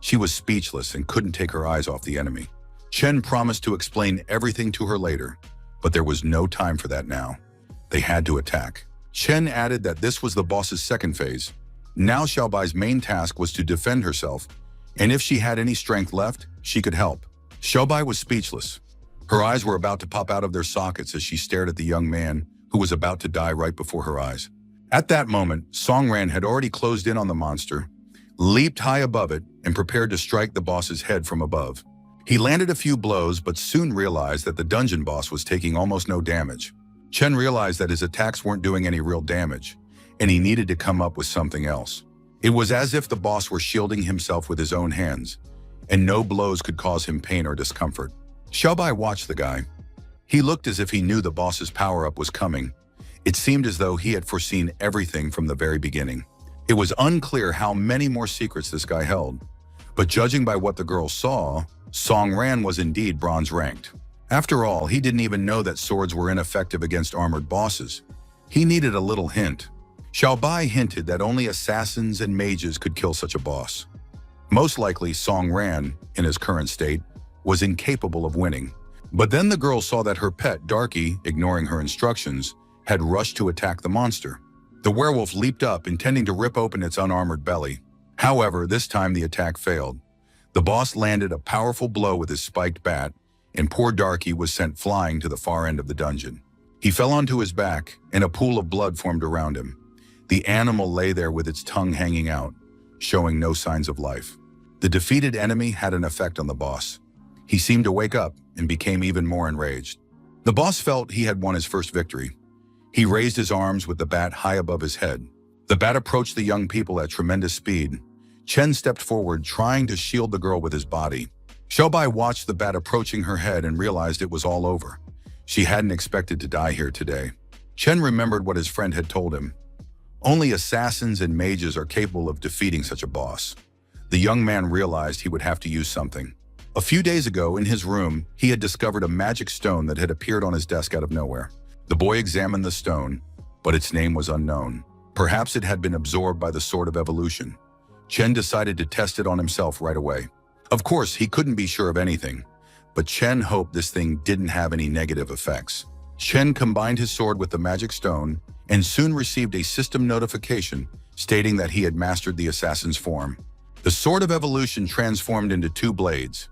She was speechless and couldn't take her eyes off the enemy. Chen promised to explain everything to her later, but there was no time for that now. They had to attack. Chen added that this was the boss's second phase. Now Xiaobai's main task was to defend herself, and if she had any strength left, she could help. Xiaobai was speechless. Her eyes were about to pop out of their sockets as she stared at the young man who was about to die right before her eyes. At that moment, Songran had already closed in on the monster, leaped high above it, and prepared to strike the boss's head from above. He landed a few blows, but soon realized that the dungeon boss was taking almost no damage. Chen realized that his attacks weren't doing any real damage, and he needed to come up with something else. It was as if the boss were shielding himself with his own hands, and no blows could cause him pain or discomfort. Xiaobai watched the guy. He looked as if he knew the boss's power-up was coming. It seemed as though he had foreseen everything from the very beginning. It was unclear how many more secrets this guy held, but judging by what the girl saw, Song Ran was indeed bronze ranked. After all, he didn't even know that swords were ineffective against armored bosses. He needed a little hint. Xiaobai hinted that only assassins and mages could kill such a boss. Most likely, Song Ran, in his current state, was incapable of winning. But then the girl saw that her pet, Darky, ignoring her instructions, had rushed to attack the monster. The werewolf leaped up, intending to rip open its unarmored belly. However, this time the attack failed. The boss landed a powerful blow with his spiked bat, and poor Darky was sent flying to the far end of the dungeon. He fell onto his back, and a pool of blood formed around him. The animal lay there with its tongue hanging out, showing no signs of life. The defeated enemy had an effect on the boss. He seemed to wake up and became even more enraged. The boss felt he had won his first victory. He raised his arms with the bat high above his head. The bat approached the young people at tremendous speed. Chen stepped forward, trying to shield the girl with his body. Xiaobai watched the bat approaching her head and realized it was all over. She hadn't expected to die here today. Chen remembered what his friend had told him. Only assassins and mages are capable of defeating such a boss. The young man realized he would have to use something. A few days ago, in his room, he had discovered a magic stone that had appeared on his desk out of nowhere. The boy examined the stone, but its name was unknown. Perhaps it had been absorbed by the Sword of Evolution. Chen decided to test it on himself right away. Of course, he couldn't be sure of anything, but Chen hoped this thing didn't have any negative effects. Chen combined his sword with the magic stone and soon received a system notification stating that he had mastered the assassin's form. The Sword of Evolution transformed into 2 blades.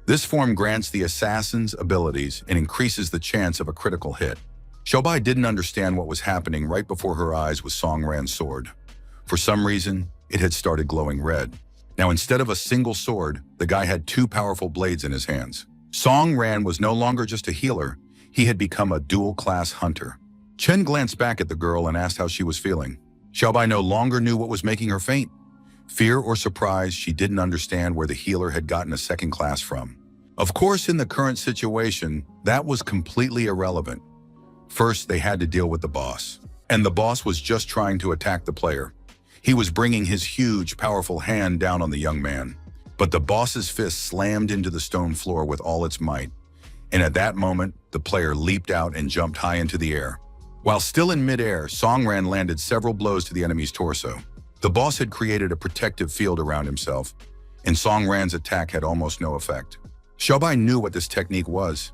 This form grants the assassin's abilities and increases the chance of a critical hit. Xiaobai didn't understand what was happening right before her eyes with Song Ran's sword. For some reason, it had started glowing red. Now, instead of a single sword, the guy had 2 powerful blades in his hands. Song Ran was no longer just a healer, he had become a dual-class hunter. Chen glanced back at the girl and asked how she was feeling. Xiaobai no longer knew what was making her faint. Fear or surprise, she didn't understand where the healer had gotten a second class from. Of course, in the current situation, that was completely irrelevant. First, they had to deal with the boss. And the boss was just trying to attack the player. He was bringing his huge, powerful hand down on the young man. But the boss's fist slammed into the stone floor with all its might. And at that moment, the player leaped out and jumped high into the air. While still in midair, Song Ran landed several blows to the enemy's torso. The boss had created a protective field around himself, and Song Ran's attack had almost no effect. Xiaobai knew what this technique was.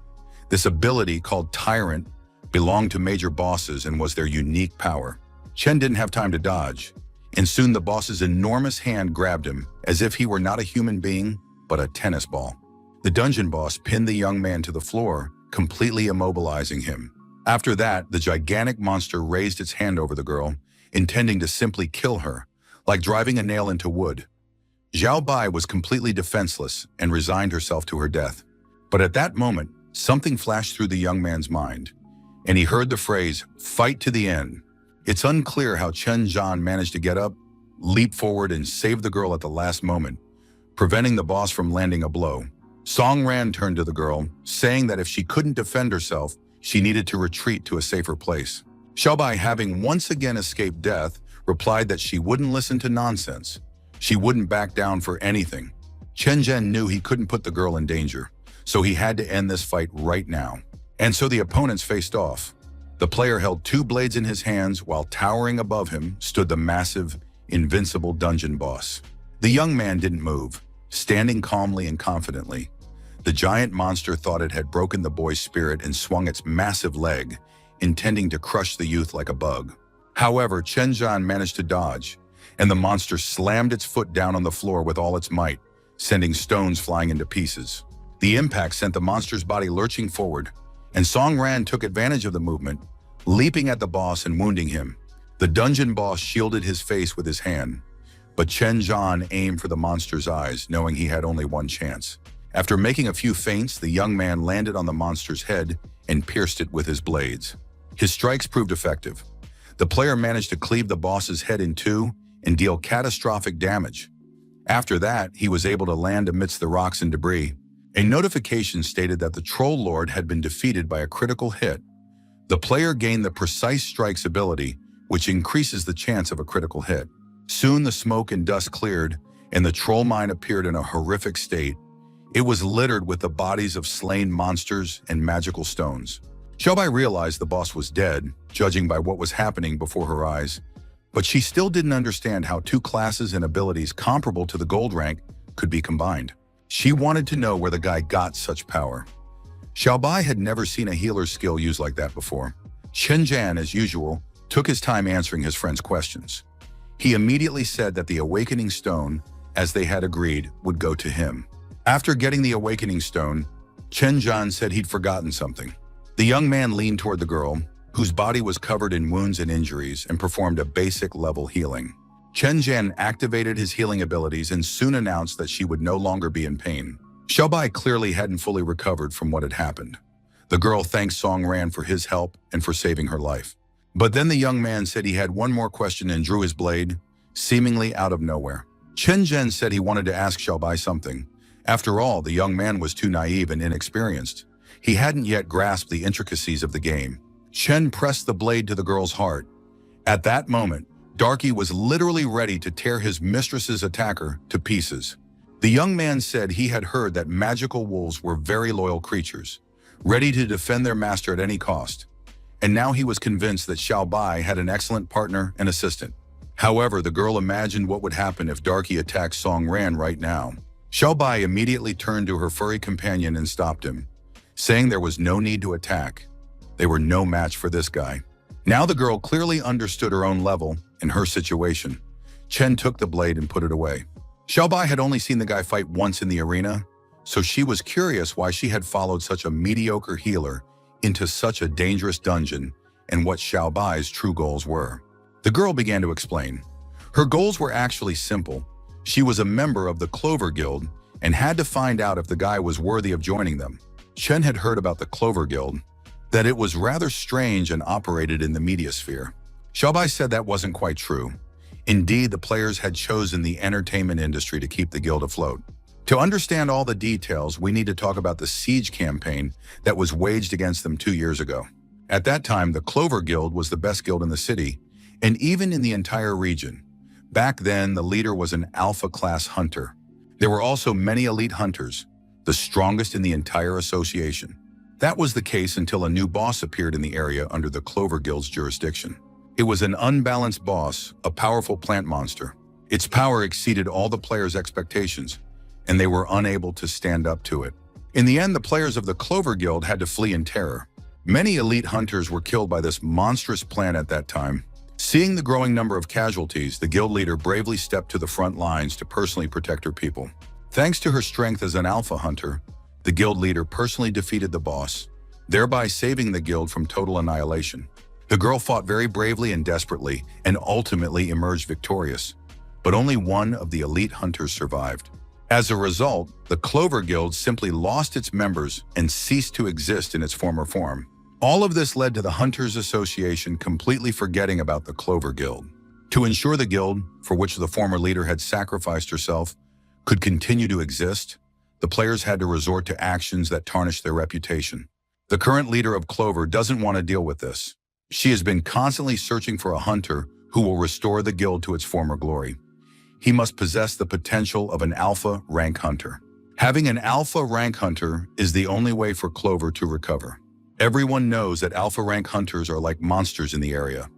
This ability, called Tyrant, belonged to major bosses and was their unique power. Chen didn't have time to dodge, and soon the boss's enormous hand grabbed him, as if he were not a human being, but a tennis ball. The dungeon boss pinned the young man to the floor, completely immobilizing him. After that, the gigantic monster raised its hand over the girl, intending to simply kill her, like driving a nail into wood. Xiao Bai was completely defenseless and resigned herself to her death. But at that moment, something flashed through the young man's mind, and he heard the phrase, "Fight to the end." It's unclear how Chen Zhan managed to get up, leap forward, and save the girl at the last moment, preventing the boss from landing a blow. Song Ran turned to the girl, saying that if she couldn't defend herself, she needed to retreat to a safer place. Xiaobai, having once again escaped death, replied that she wouldn't listen to nonsense. She wouldn't back down for anything. Chen Zhen knew he couldn't put the girl in danger, so he had to end this fight right now. And so the opponents faced off. The player held 2 blades in his hands, while towering above him stood the massive, invincible dungeon boss. The young man didn't move, standing calmly and confidently. The giant monster thought it had broken the boy's spirit and swung its massive leg, intending to crush the youth like a bug. However, Chen Zhan managed to dodge, and the monster slammed its foot down on the floor with all its might, sending stones flying into pieces. The impact sent the monster's body lurching forward, and Song Ran took advantage of the movement, leaping at the boss and wounding him. The dungeon boss shielded his face with his hand, but Chen Zhan aimed for the monster's eyes, knowing he had only one chance. After making a few feints, the young man landed on the monster's head and pierced it with his blades. His strikes proved effective. The player managed to cleave the boss's head in 2 and deal catastrophic damage. After that, he was able to land amidst the rocks and debris. A notification stated that the Troll Lord had been defeated by a critical hit. The player gained the Precise Strikes ability, which increases the chance of a critical hit. Soon the smoke and dust cleared, and the troll mine appeared in a horrific state. It was littered with the bodies of slain monsters and magical stones. Xiaobai realized the boss was dead, judging by what was happening before her eyes. But she still didn't understand how two classes and abilities comparable to the gold rank could be combined. She wanted to know where the guy got such power. Xiaobai had never seen a healer's skill used like that before. Chen Zhan, as usual, took his time answering his friend's questions. He immediately said that the awakening stone, as they had agreed, would go to him. After getting the awakening stone, Chen Zhan said he'd forgotten something. The young man leaned toward the girl, whose body was covered in wounds and injuries, and performed a basic level healing. Chen Zhan activated his healing abilities and soon announced that she would no longer be in pain. Xiaobai clearly hadn't fully recovered from what had happened. The girl thanked Song Ran for his help and for saving her life. But then the young man said he had one more question and drew his blade, seemingly out of nowhere. Chen Zhen said he wanted to ask Xiaobai something. After all, the young man was too naive and inexperienced. He hadn't yet grasped the intricacies of the game. Chen pressed the blade to the girl's heart. At that moment, Darky was literally ready to tear his mistress's attacker to pieces. The young man said he had heard that magical wolves were very loyal creatures, ready to defend their master at any cost. And now he was convinced that Xiaobai had an excellent partner and assistant. However, the girl imagined what would happen if Darky attacked Song Ran right now. Xiaobai immediately turned to her furry companion and stopped him, saying there was no need to attack. They were no match for this guy. Now the girl clearly understood her own level and her situation. Chen took the blade and put it away. Xiaobai had only seen the guy fight once in the arena, so she was curious why she had followed such a mediocre healer into such a dangerous dungeon and what Xiaobai's true goals were. The girl began to explain. Her goals were actually simple. She was a member of the Clover Guild and had to find out if the guy was worthy of joining them. Chen had heard about the Clover Guild, that it was rather strange and operated in the media sphere. Xiaobai said that wasn't quite true. Indeed, the players had chosen the entertainment industry to keep the guild afloat. To understand all the details, we need to talk about the siege campaign that was waged against them 2 years ago. At that time, the Clover Guild was the best guild in the city, and even in the entire region. Back then, the leader was an alpha-class hunter. There were also many elite hunters, the strongest in the entire association. That was the case until a new boss appeared in the area under the Clover Guild's jurisdiction. It was an unbalanced boss, a powerful plant monster. Its power exceeded all the players' expectations, and they were unable to stand up to it. In the end, the players of the Clover Guild had to flee in terror. Many elite hunters were killed by this monstrous plant at that time. Seeing the growing number of casualties, the guild leader bravely stepped to the front lines to personally protect her people. Thanks to her strength as an alpha hunter, the guild leader personally defeated the boss, thereby saving the guild from total annihilation. The girl fought very bravely and desperately, and ultimately emerged victorious. But only one of the elite hunters survived. As a result, the Clover Guild simply lost its members and ceased to exist in its former form. All of this led to the Hunters Association completely forgetting about the Clover Guild. To ensure the guild, for which the former leader had sacrificed herself, could continue to exist, the players had to resort to actions that tarnished their reputation. The current leader of Clover doesn't want to deal with this. She has been constantly searching for a hunter who will restore the guild to its former glory. He must possess the potential of an alpha rank hunter. Having an alpha rank hunter is the only way for Clover to recover. Everyone knows that alpha rank hunters are like monsters in the area.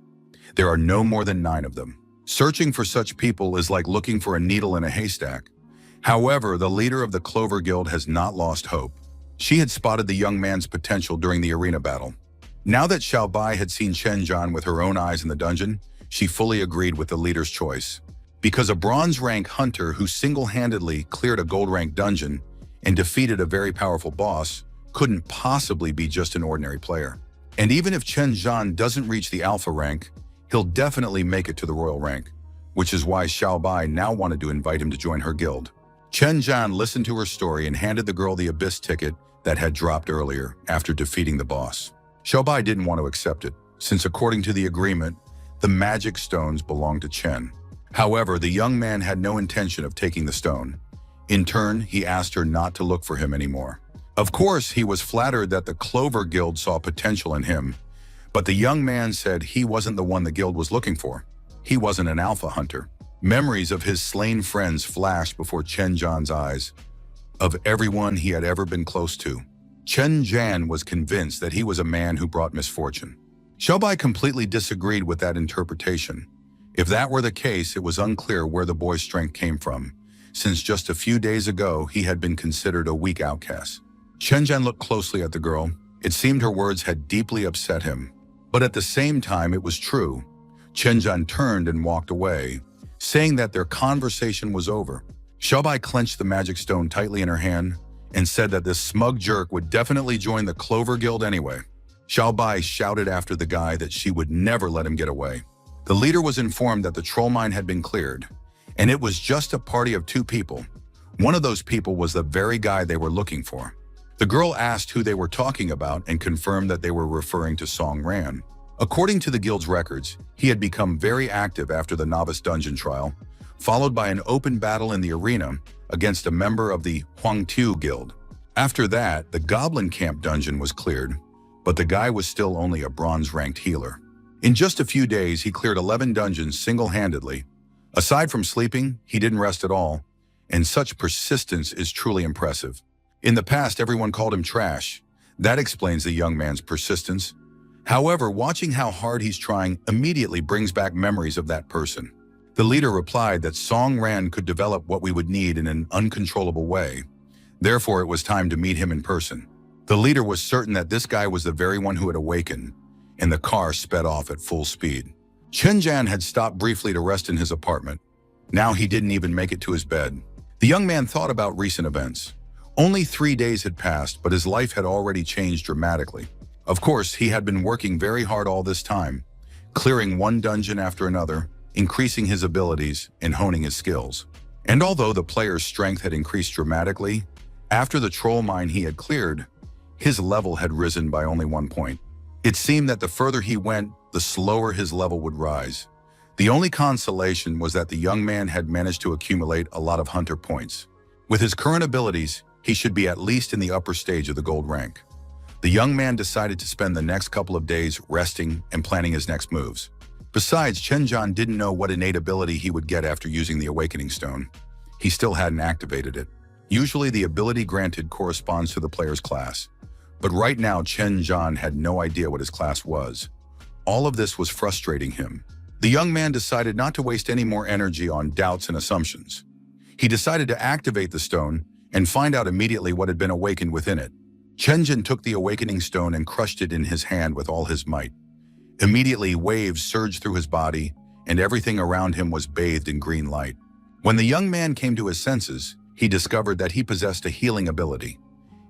There are no more than 9 of them. Searching for such people is like looking for a needle in a haystack. However, the leader of the Clover Guild has not lost hope. She had spotted the young man's potential during the arena battle. Now that Xiaobai had seen Chen Zhan with her own eyes in the dungeon, she fully agreed with the leader's choice. Because a bronze rank hunter who single-handedly cleared a gold rank dungeon and defeated a very powerful boss couldn't possibly be just an ordinary player. And even if Chen Zhan doesn't reach the alpha rank, he'll definitely make it to the royal rank, which is why Xiaobai now wanted to invite him to join her guild. Chen Zhan listened to her story and handed the girl the abyss ticket that had dropped earlier after defeating the boss. Xiaobai didn't want to accept it, since according to the agreement, the magic stones belonged to Chen. However, the young man had no intention of taking the stone. In turn, he asked her not to look for him anymore. Of course, he was flattered that the Clover Guild saw potential in him, but the young man said he wasn't the one the guild was looking for. He wasn't an alpha hunter. Memories of his slain friends flashed before Chen Zhan's eyes, of everyone he had ever been close to. Chen Zhan was convinced that he was a man who brought misfortune. Xiaobai completely disagreed with that interpretation. If that were the case, it was unclear where the boy's strength came from, since just a few days ago he had been considered a weak outcast. Chen Zhan looked closely at the girl. It seemed her words had deeply upset him. But at the same time, it was true. Chen Zhan turned and walked away, saying that their conversation was over. Xiaobai clenched the magic stone tightly in her hand and said that this smug jerk would definitely join the Clover Guild anyway. Xiaobai shouted after the guy that she would never let him get away. The leader was informed that the troll mine had been cleared, and it was just a party of 2 people. One of those people was the very guy they were looking for. The girl asked who they were talking about and confirmed that they were referring to Song Ran. According to the guild's records, he had become very active after the novice dungeon trial, followed by an open battle in the arena against a member of the Huangtu Guild. After that, the Goblin Camp dungeon was cleared, but the guy was still only a bronze-ranked healer. In just a few days, he cleared 11 dungeons single-handedly. Aside from sleeping, he didn't rest at all, and such persistence is truly impressive. In the past, everyone called him trash. That explains the young man's persistence. However, watching how hard he's trying immediately brings back memories of that person. The leader replied that Song Ran could develop what we would need in an uncontrollable way. Therefore, it was time to meet him in person. The leader was certain that this guy was the very one who had awakened, and the car sped off at full speed. Chen Zhan had stopped briefly to rest in his apartment. Now he didn't even make it to his bed. The young man thought about recent events. Only 3 days had passed, but his life had already changed dramatically. Of course, he had been working very hard all this time, clearing one dungeon after another, increasing his abilities and honing his skills. And although the player's strength had increased dramatically, after the troll mine he had cleared, his level had risen by only 1 point. It seemed that the further he went, the slower his level would rise. The only consolation was that the young man had managed to accumulate a lot of hunter points. With his current abilities, he should be at least in the upper stage of the gold rank. The young man decided to spend the next couple of days resting and planning his next moves. Besides, Chen Zhan didn't know what innate ability he would get after using the Awakening Stone. He still hadn't activated it. Usually the ability granted corresponds to the player's class. But right now, Chen Zhan had no idea what his class was. All of this was frustrating him. The young man decided not to waste any more energy on doubts and assumptions. He decided to activate the stone and find out immediately what had been awakened within it. Chen Zhan took the Awakening Stone and crushed it in his hand with all his might. Immediately, waves surged through his body, and everything around him was bathed in green light. When the young man came to his senses, he discovered that he possessed a healing ability.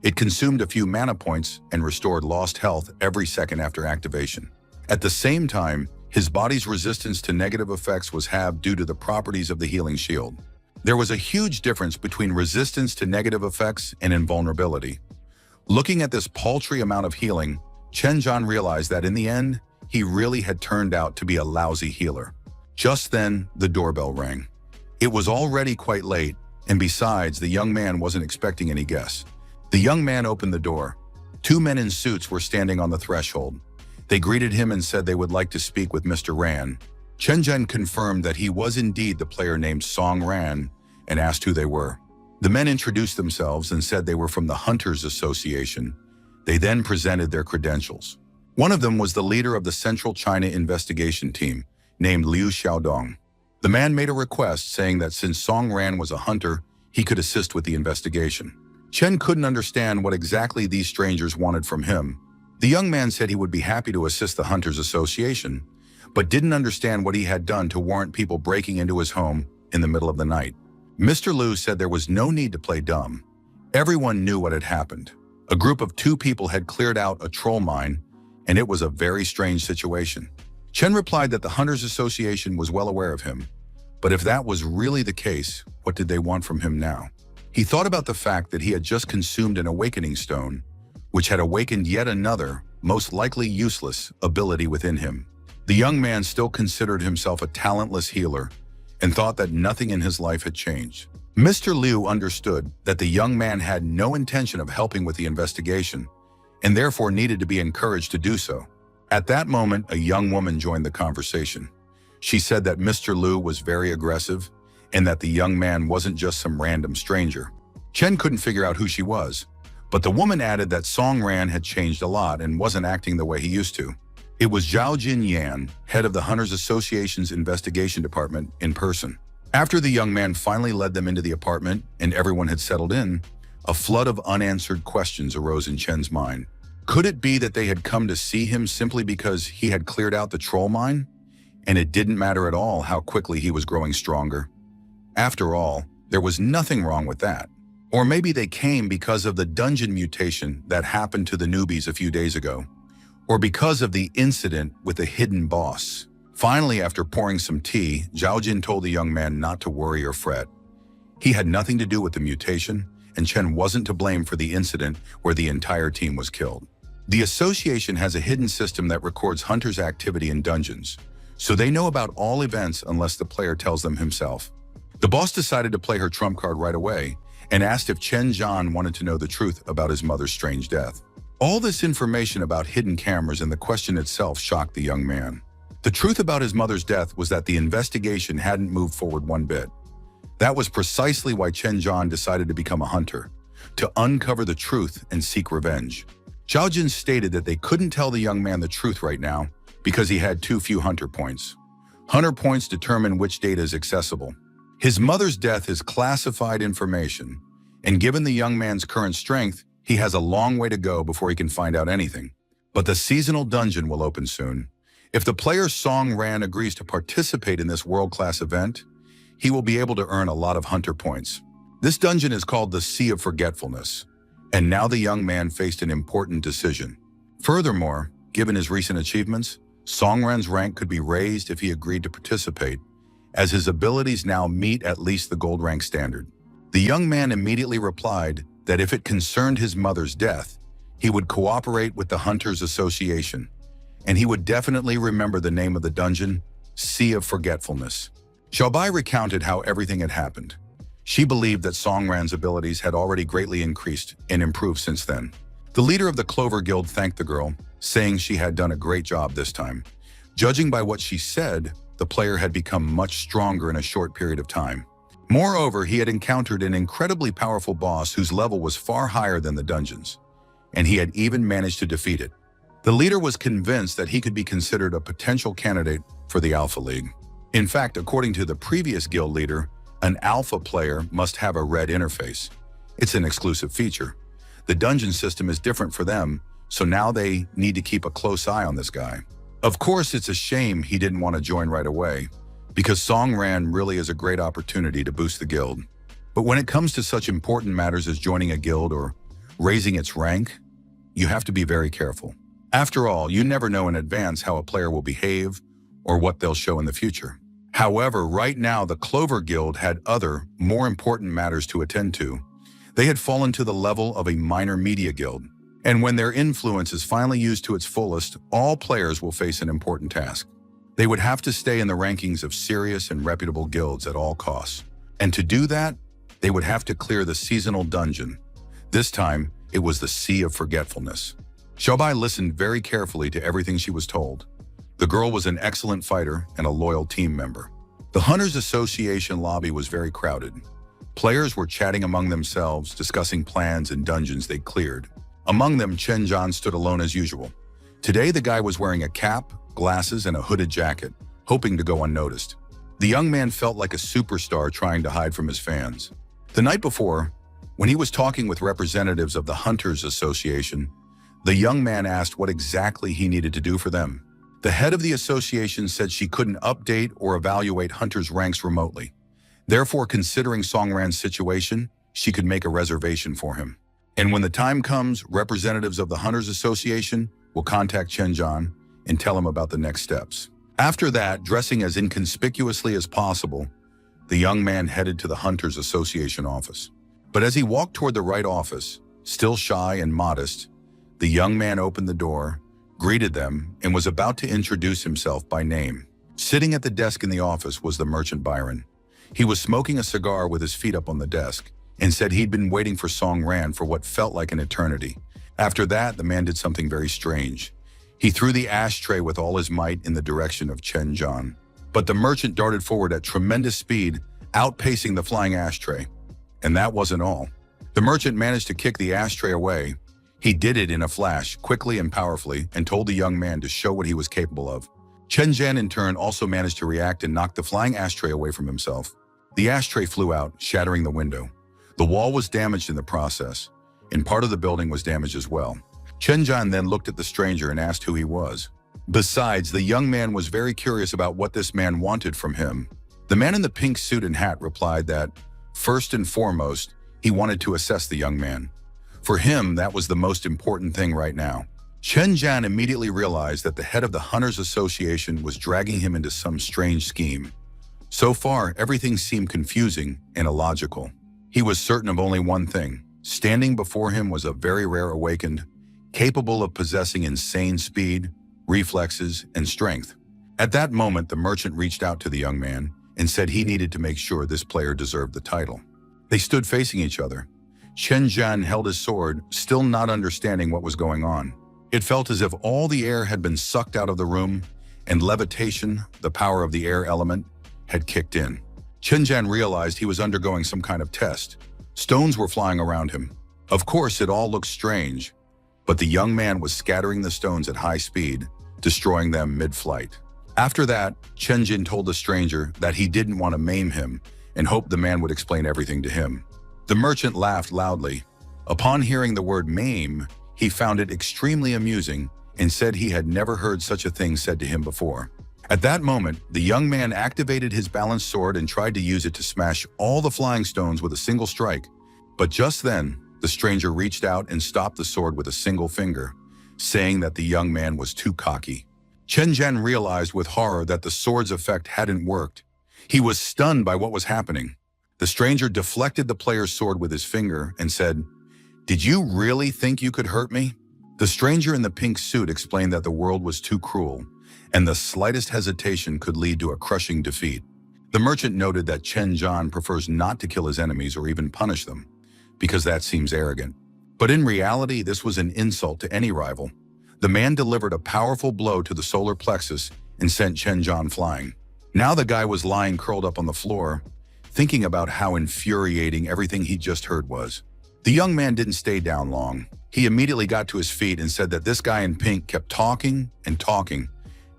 It consumed a few mana points and restored lost health every second after activation. At the same time, his body's resistance to negative effects was halved due to the properties of the healing shield. There was a huge difference between resistance to negative effects and invulnerability. Looking at this paltry amount of healing, Chen Zhan realized that in the end, he really had turned out to be a lousy healer. Just then, the doorbell rang. It was already quite late, and besides, the young man wasn't expecting any guests. The young man opened the door. 2 men in suits were standing on the threshold. They greeted him and said they would like to speak with Mr. Ran. Chen Zhan confirmed that he was indeed the player named Song Ran and asked who they were. The men introduced themselves and said they were from the Hunters Association. They then presented their credentials. One of them was the leader of the Central China investigation team, named Liu Xiaodong. The man made a request saying that since Song Ran was a hunter, he could assist with the investigation. Chen couldn't understand what exactly these strangers wanted from him. The young man said he would be happy to assist the Hunters Association, but didn't understand what he had done to warrant people breaking into his home in the middle of the night. Mr. Liu said there was no need to play dumb. Everyone knew what had happened. A group of 2 people had cleared out a troll mine, and it was a very strange situation. Chen replied that the Hunters Association was well aware of him, but if that was really the case, what did they want from him now? He thought about the fact that he had just consumed an Awakening Stone, which had awakened yet another, most likely useless, ability within him. The young man still considered himself a talentless healer and thought that nothing in his life had changed. Mr. Liu understood that the young man had no intention of helping with the investigation and therefore needed to be encouraged to do so. At that moment, a young woman joined the conversation. She said that Mr. Liu was very aggressive and that the young man wasn't just some random stranger. Chen couldn't figure out who she was, but the woman added that Song Ran had changed a lot and wasn't acting the way he used to. It was Zhao Jin Yan, head of the Hunters Association's investigation department, in person. After the young man finally led them into the apartment and everyone had settled in, a flood of unanswered questions arose in Chen's mind. Could it be that they had come to see him simply because he had cleared out the troll mine? And it didn't matter at all how quickly he was growing stronger. After all, there was nothing wrong with that. Or maybe they came because of the dungeon mutation that happened to the newbies a few days ago. Or because of the incident with the hidden boss. Finally, after pouring some tea, Zhao Jin told the young man not to worry or fret. He had nothing to do with the mutation, and Chen wasn't to blame for the incident where the entire team was killed. The association has a hidden system that records hunters' activity in dungeons, so they know about all events unless the player tells them himself. The boss decided to play her trump card right away and asked if Chen Zhan wanted to know the truth about his mother's strange death. All this information about hidden cameras and the question itself shocked the young man. The truth about his mother's death was that the investigation hadn't moved forward one bit. That was precisely why Chen Zhan decided to become a hunter, to uncover the truth and seek revenge. Zhao Jin stated that they couldn't tell the young man the truth right now because he had too few hunter points. Hunter points determine which data is accessible. His mother's death is classified information, and given the young man's current strength, he has a long way to go before he can find out anything. But the seasonal dungeon will open soon. If the player Song Ran agrees to participate in this world-class event, he will be able to earn a lot of hunter points. This dungeon is called the Sea of Forgetfulness, and now the young man faced an important decision. Furthermore, given his recent achievements, Song Ran's rank could be raised if he agreed to participate, as his abilities now meet at least the gold rank standard. The young man immediately replied that if it concerned his mother's death, he would cooperate with the Hunters Association, and he would definitely remember the name of the dungeon, Sea of Forgetfulness. Xiaobai recounted how everything had happened. She believed that Song Ran's abilities had already greatly increased and improved since then. The leader of the Clover Guild thanked the girl, saying she had done a great job this time. Judging by what she said, the player had become much stronger in a short period of time. Moreover, he had encountered an incredibly powerful boss whose level was far higher than the dungeons, and he had even managed to defeat it. The leader was convinced that he could be considered a potential candidate for the Alpha League. In fact, according to the previous guild leader, an alpha player must have a red interface. It's an exclusive feature. The dungeon system is different for them, so now they need to keep a close eye on this guy. Of course, it's a shame he didn't want to join right away, because Song Ran really is a great opportunity to boost the guild. But when it comes to such important matters as joining a guild or raising its rank, you have to be very careful. After all, you never know in advance how a player will behave or what they'll show in the future. However, right now the Clover Guild had other, more important matters to attend to. They had fallen to the level of a minor media guild, and when their influence is finally used to its fullest, all players will face an important task. They would have to stay in the rankings of serious and reputable guilds at all costs. And to do that, they would have to clear the seasonal dungeon. This time, it was the Sea of Forgetfulness. Xiaobai listened very carefully to everything she was told. The girl was an excellent fighter and a loyal team member. The Hunters Association lobby was very crowded. Players were chatting among themselves, discussing plans and dungeons they'd cleared. Among them, Chen Zhan stood alone as usual. Today, the guy was wearing a cap, glasses, and a hooded jacket, hoping to go unnoticed. The young man felt like a superstar trying to hide from his fans. The night before, when he was talking with representatives of the Hunters Association, the young man asked what exactly he needed to do for them. The head of the association said she couldn't update or evaluate hunters' ranks remotely. Therefore, considering Song Ran's situation, she could make a reservation for him. And when the time comes, representatives of the Hunters Association will contact Chen Zhan and tell him about the next steps. After that, dressing as inconspicuously as possible, the young man headed to the Hunters Association office. But as he walked toward the right office, still shy and modest, the young man opened the door, greeted them, and was about to introduce himself by name. Sitting at the desk in the office was the merchant Byron. He was smoking a cigar with his feet up on the desk and said he'd been waiting for Song Ran for what felt like an eternity. After that, the man did something very strange. He threw the ashtray with all his might in the direction of Chen Zhan. But the merchant darted forward at tremendous speed, outpacing the flying ashtray. And that wasn't all. The merchant managed to kick the ashtray away. He did it in a flash, quickly and powerfully, and told the young man to show what he was capable of. Chen Zhan in turn also managed to react and knock the flying ashtray away from himself. The ashtray flew out, shattering the window. The wall was damaged in the process, and part of the building was damaged as well. Chen Zhan then looked at the stranger and asked who he was. Besides, the young man was very curious about what this man wanted from him. The man in the pink suit and hat replied that, first and foremost, he wanted to assess the young man. For him, that was the most important thing right now. Chen Zhan immediately realized that the head of the Hunters Association was dragging him into some strange scheme. So far, everything seemed confusing and illogical. He was certain of only one thing. Standing before him was a very rare awakened, capable of possessing insane speed, reflexes, and strength. At that moment, the merchant reached out to the young man and said he needed to make sure this player deserved the title. They stood facing each other. Chen Zhan held his sword, still not understanding what was going on. It felt as if all the air had been sucked out of the room, and levitation, the power of the air element, had kicked in. Chen Zhan realized he was undergoing some kind of test. Stones were flying around him. Of course, it all looked strange, but the young man was scattering the stones at high speed, destroying them mid-flight. After that, Chen Zhan told the stranger that he didn't want to maim him and hoped the man would explain everything to him. The merchant laughed loudly. Upon hearing the word maim, he found it extremely amusing and said he had never heard such a thing said to him before. At that moment, the young man activated his balanced sword and tried to use it to smash all the flying stones with a single strike. But just then, the stranger reached out and stopped the sword with a single finger, saying that the young man was too cocky. Chen Zhan realized with horror that the sword's effect hadn't worked. He was stunned by what was happening. The stranger deflected the player's sword with his finger and said, "Did you really think you could hurt me?" The stranger in the pink suit explained that the world was too cruel, and the slightest hesitation could lead to a crushing defeat. The merchant noted that Chen Zhan prefers not to kill his enemies or even punish them, because that seems arrogant. But in reality, this was an insult to any rival. The man delivered a powerful blow to the solar plexus and sent Chen Zhan flying. Now the guy was lying curled up on the floor, thinking about how infuriating everything he just heard was. The young man didn't stay down long. He immediately got to his feet and said that this guy in pink kept talking and talking,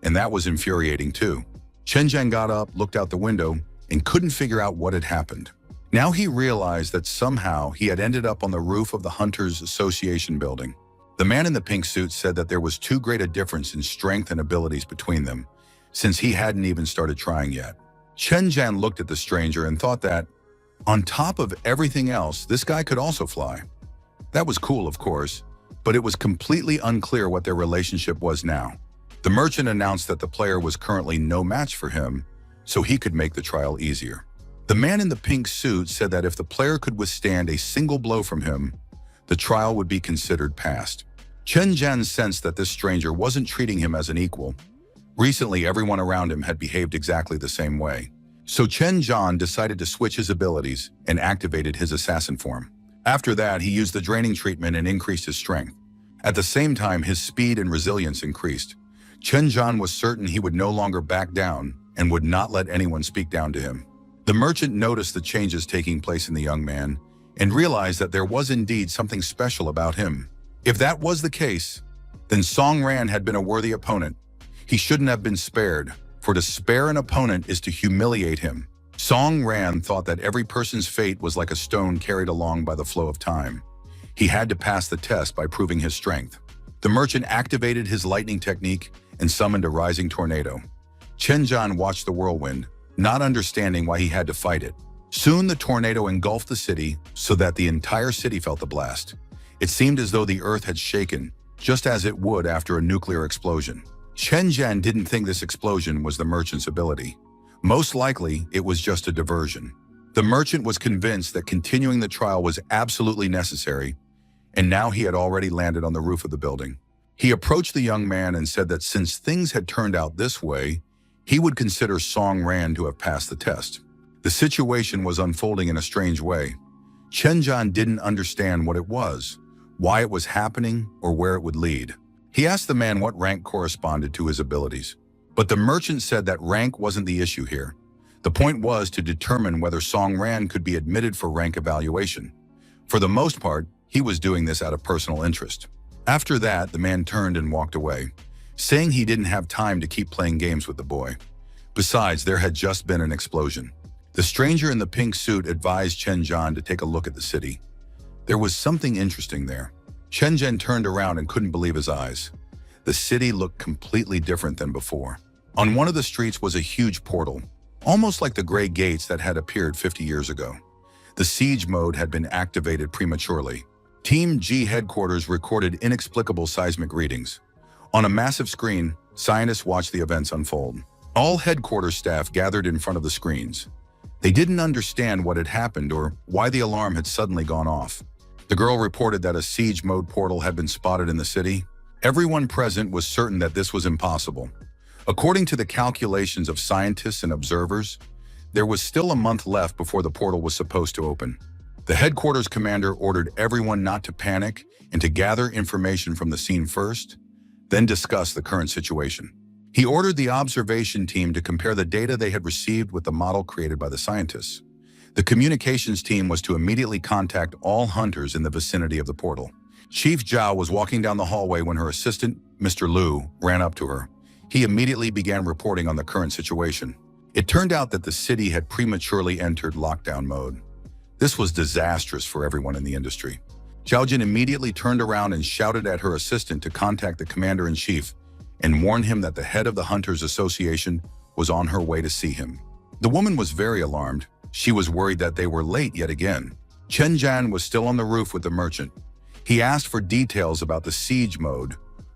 and that was infuriating too. Chen Zhan got up, looked out the window, and couldn't figure out what had happened. Now he realized that somehow he had ended up on the roof of the Hunters Association building. The man in the pink suit said that there was too great a difference in strength and abilities between them, since he hadn't even started trying yet. Chen Zhan looked at the stranger and thought that, on top of everything else, this guy could also fly. That was cool, of course, but it was completely unclear what their relationship was now. The merchant announced that the player was currently no match for him, so he could make the trial easier. The man in the pink suit said that if the player could withstand a single blow from him, the trial would be considered passed. Chen Zhan sensed that this stranger wasn't treating him as an equal. Recently, everyone around him had behaved exactly the same way. So Chen Zhan decided to switch his abilities and activated his assassin form. After that, he used the draining treatment and increased his strength. At the same time, his speed and resilience increased. Chen Zhan was certain he would no longer back down and would not let anyone speak down to him. The merchant noticed the changes taking place in the young man and realized that there was indeed something special about him. If that was the case, then Song Ran had been a worthy opponent. He shouldn't have been spared, for to spare an opponent is to humiliate him. Song Ran thought that every person's fate was like a stone carried along by the flow of time. He had to pass the test by proving his strength. The merchant activated his lightning technique and summoned a rising tornado. Chen Zhan watched the whirlwind, not understanding why he had to fight it. Soon the tornado engulfed the city so that the entire city felt the blast. It seemed as though the earth had shaken, just as it would after a nuclear explosion. Chen Zhan didn't think this explosion was the merchant's ability. Most likely, it was just a diversion. The merchant was convinced that continuing the trial was absolutely necessary, and now he had already landed on the roof of the building. He approached the young man and said that since things had turned out this way, he would consider Song Ran to have passed the test. The situation was unfolding in a strange way. Chen Zhan didn't understand what it was, why it was happening, or where it would lead. He asked the man what rank corresponded to his abilities. But the merchant said that rank wasn't the issue here. The point was to determine whether Song Ran could be admitted for rank evaluation. For the most part, He was doing this out of personal interest. After that, the man turned and walked away, saying he didn't have time to keep playing games with the boy. Besides, there had just been an explosion. The stranger in the pink suit advised Chen Zhan to take a look at the city. There was something interesting there. Chen Zhan turned around and couldn't believe his eyes. The city looked completely different than before. On one of the streets was a huge portal, almost like the gray gates that had appeared 50 years ago. The siege mode had been activated prematurely. Team G headquarters recorded inexplicable seismic readings. On a massive screen, scientists watched the events unfold. All headquarters staff gathered in front of the screens. They didn't understand what had happened or why the alarm had suddenly gone off. The girl reported that a siege mode portal had been spotted in the city. Everyone present was certain that this was impossible. According to the calculations of scientists and observers, there was still a month left before the portal was supposed to open. The headquarters commander ordered everyone not to panic and to gather information from the scene first, then discuss the current situation. He ordered the observation team to compare the data they had received with the model created by the scientists. The communications team was to immediately contact all hunters in the vicinity of the portal. Chief Zhao was walking down the hallway when her assistant, Mr. Liu, ran up to her. He immediately began reporting on the current situation. It turned out that the city had prematurely entered lockdown mode. This was disastrous for everyone in the industry. Zhao Jin immediately turned around and shouted at her assistant to contact the commander-in-chief and warn him that the head of the Hunters Association was on her way to see him. The woman was very alarmed. She was worried that they were late yet again. Chen Zhan was still on the roof with the merchant. He asked for details about the siege mode,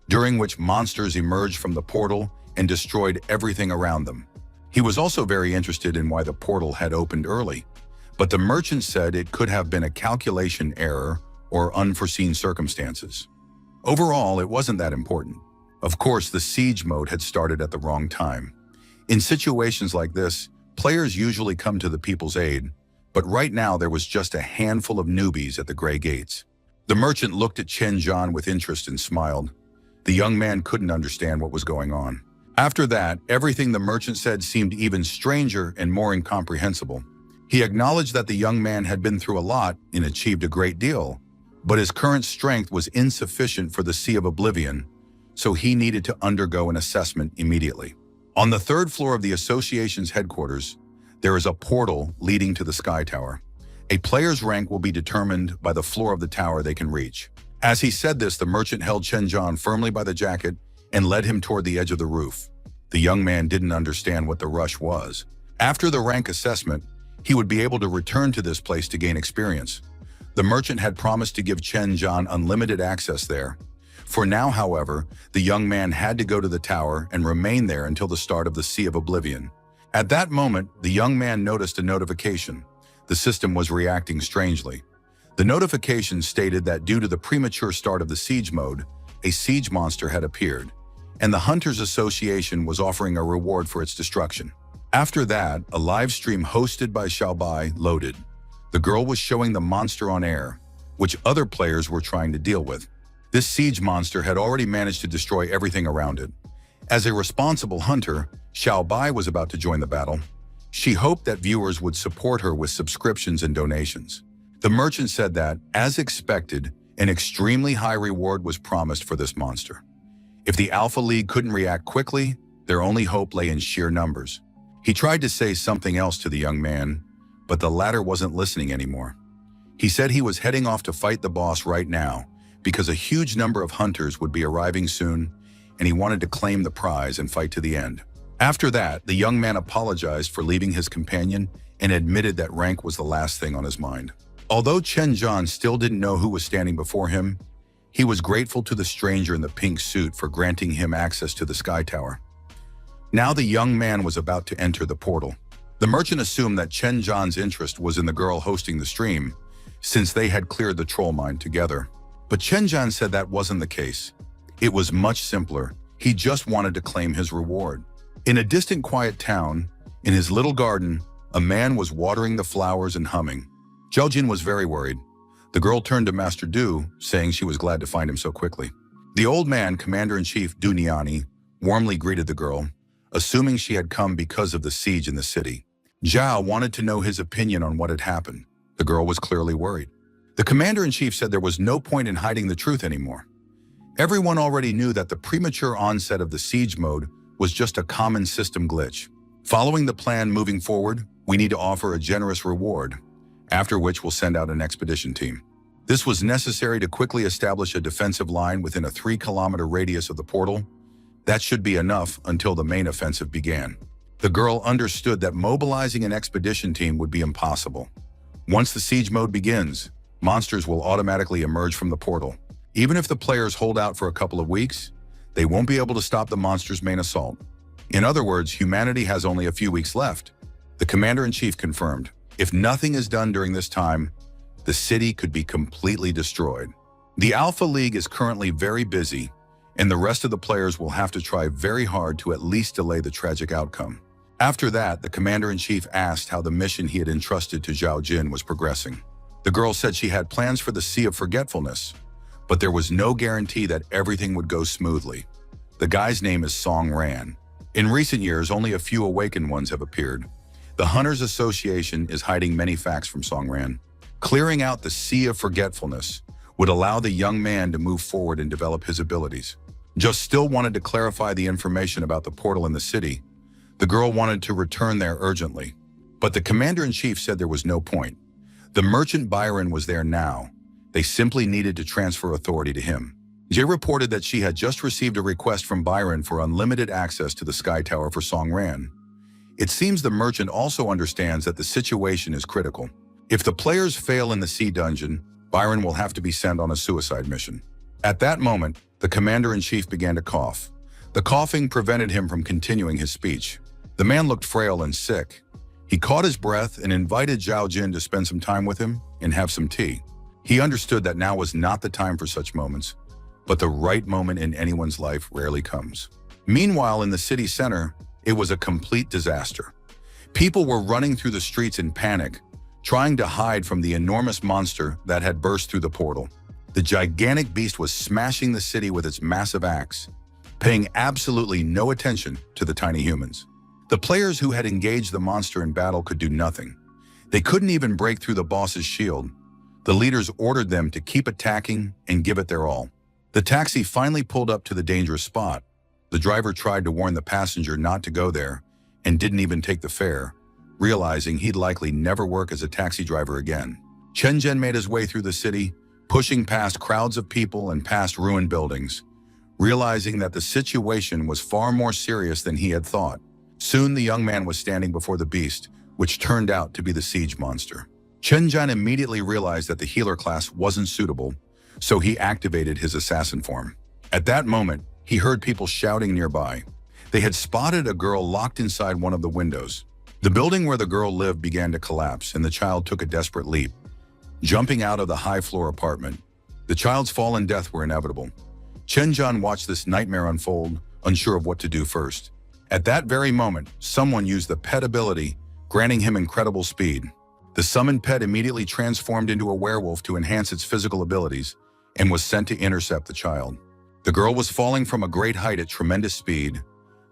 during which monsters emerged from the portal and destroyed everything around them. He was also very interested in why the portal had opened early, but the merchant said it could have been a calculation error or unforeseen circumstances. Overall, it wasn't that important. Of course, the siege mode had started at the wrong time. In situations like this, players usually come to the people's aid, but right now there was just a handful of newbies at the Gray Gates. The merchant looked at Chen Zhan with interest and smiled. The young man couldn't understand what was going on. After that, everything the merchant said seemed even stranger and more incomprehensible. He acknowledged that the young man had been through a lot and achieved a great deal, but his current strength was insufficient for the Sea of Oblivion, so he needed to undergo an assessment immediately. On the third floor of the association's headquarters, there is a portal leading to the Sky Tower. A player's rank will be determined by the floor of the tower they can reach. As he said this, the merchant held Chen Zhan firmly by the jacket and led him toward the edge of the roof. The young man didn't understand what the rush was. After the rank assessment, he would be able to return to this place to gain experience. The merchant had promised to give Chen Zhan unlimited access there. For now, however, the young man had to go to the tower and remain there until the start of the Sea of Oblivion. At that moment, the young man noticed a notification. The system was reacting strangely. The notification stated that due to the premature start of the siege mode, a siege monster had appeared, and the Hunters Association was offering a reward for its destruction. After that, a live stream hosted by Xiaobai loaded. The girl was showing the monster on air, which other players were trying to deal with. This siege monster had already managed to destroy everything around it. As a responsible hunter, Xiaobai was about to join the battle. She hoped that viewers would support her with subscriptions and donations. The merchant said that, as expected, an extremely high reward was promised for this monster. If the Alpha League couldn't react quickly, their only hope lay in sheer numbers. He tried to say something else to the young man, but the latter wasn't listening anymore. He said he was heading off to fight the boss right now because a huge number of hunters would be arriving soon, and he wanted to claim the prize and fight to the end. After that, the young man apologized for leaving his companion and admitted that rank was the last thing on his mind. Although Chen Zhan still didn't know who was standing before him, he was grateful to the stranger in the pink suit for granting him access to the Sky Tower. Now the young man was about to enter the portal. The merchant assumed that Chen Zhan's interest was in the girl hosting the stream, since they had cleared the troll mine together. But Chen Zhan said that wasn't the case. It was much simpler. He just wanted to claim his reward. In a distant quiet town, in his little garden, a man was watering the flowers and humming. Zhao Jin was very worried. The girl turned to Master Du, saying she was glad to find him so quickly. The old man, Commander-in-Chief Du Niani, warmly greeted the girl, assuming she had come because of the siege in the city. Zhao wanted to know his opinion on what had happened. The girl was clearly worried. The commander-in-chief said there was no point in hiding the truth anymore. Everyone already knew that the premature onset of the siege mode was just a common system glitch. Following the plan moving forward, we need to offer a generous reward, after which we'll send out an expedition team. This was necessary to quickly establish a defensive line within a 3-kilometer radius of the portal. That should be enough until the main offensive began. The girl understood that mobilizing an expedition team would be impossible. Once the siege mode begins, monsters will automatically emerge from the portal. Even if the players hold out for a couple of weeks, they won't be able to stop the monster's main assault. In other words, humanity has only a few weeks left. The commander-in-chief confirmed, if nothing is done during this time, the city could be completely destroyed. The Alpha League is currently very busy, and the rest of the players will have to try very hard to at least delay the tragic outcome. After that, the commander-in-chief asked how the mission he had entrusted to Zhao Jin was progressing. The girl said she had plans for the Sea of Forgetfulness, but there was no guarantee that everything would go smoothly. The guy's name is Song Ran. In recent years, only a few awakened ones have appeared. The Hunters Association is hiding many facts from Song Ran. Clearing out the Sea of Forgetfulness would allow the young man to move forward and develop his abilities. Just still wanted to clarify the information about the portal in the city. The girl wanted to return there urgently, but the commander-in-chief said there was no point. The merchant Byron was there now. They simply needed to transfer authority to him. Jay reported that she had just received a request from Byron for unlimited access to the Sky Tower for Song Ran. It seems the merchant also understands that the situation is critical. If the players fail in the sea dungeon, Byron will have to be sent on a suicide mission. At that moment, the commander-in-chief began to cough. The coughing prevented him from continuing his speech. The man looked frail and sick. He caught his breath and invited Zhao Jin to spend some time with him and have some tea. He understood that now was not the time for such moments, but the right moment in anyone's life rarely comes. Meanwhile, in the city center, it was a complete disaster. People were running through the streets in panic, trying to hide from the enormous monster that had burst through the portal. The gigantic beast was smashing the city with its massive axe, paying absolutely no attention to the tiny humans. The players who had engaged the monster in battle could do nothing. They couldn't even break through the boss's shield. The leaders ordered them to keep attacking and give it their all. The taxi finally pulled up to the dangerous spot. The driver tried to warn the passenger not to go there and didn't even take the fare, realizing he'd likely never work as a taxi driver again. Chen Zhen made his way through the city, pushing past crowds of people and past ruined buildings, realizing that the situation was far more serious than he had thought. Soon the young man was standing before the beast, which turned out to be the siege monster. Chen Zhen immediately realized that the healer class wasn't suitable, so he activated his assassin form. At that moment, he heard people shouting nearby. They had spotted a girl locked inside one of the windows. The building where the girl lived began to collapse, and the child took a desperate leap. Jumping out of the high-floor apartment, the child's fall and death were inevitable. Chen Zhen watched this nightmare unfold, unsure of what to do first. At that very moment, someone used the pet ability, granting him incredible speed. The summoned pet immediately transformed into a werewolf to enhance its physical abilities and was sent to intercept the child. The girl was falling from a great height at tremendous speed,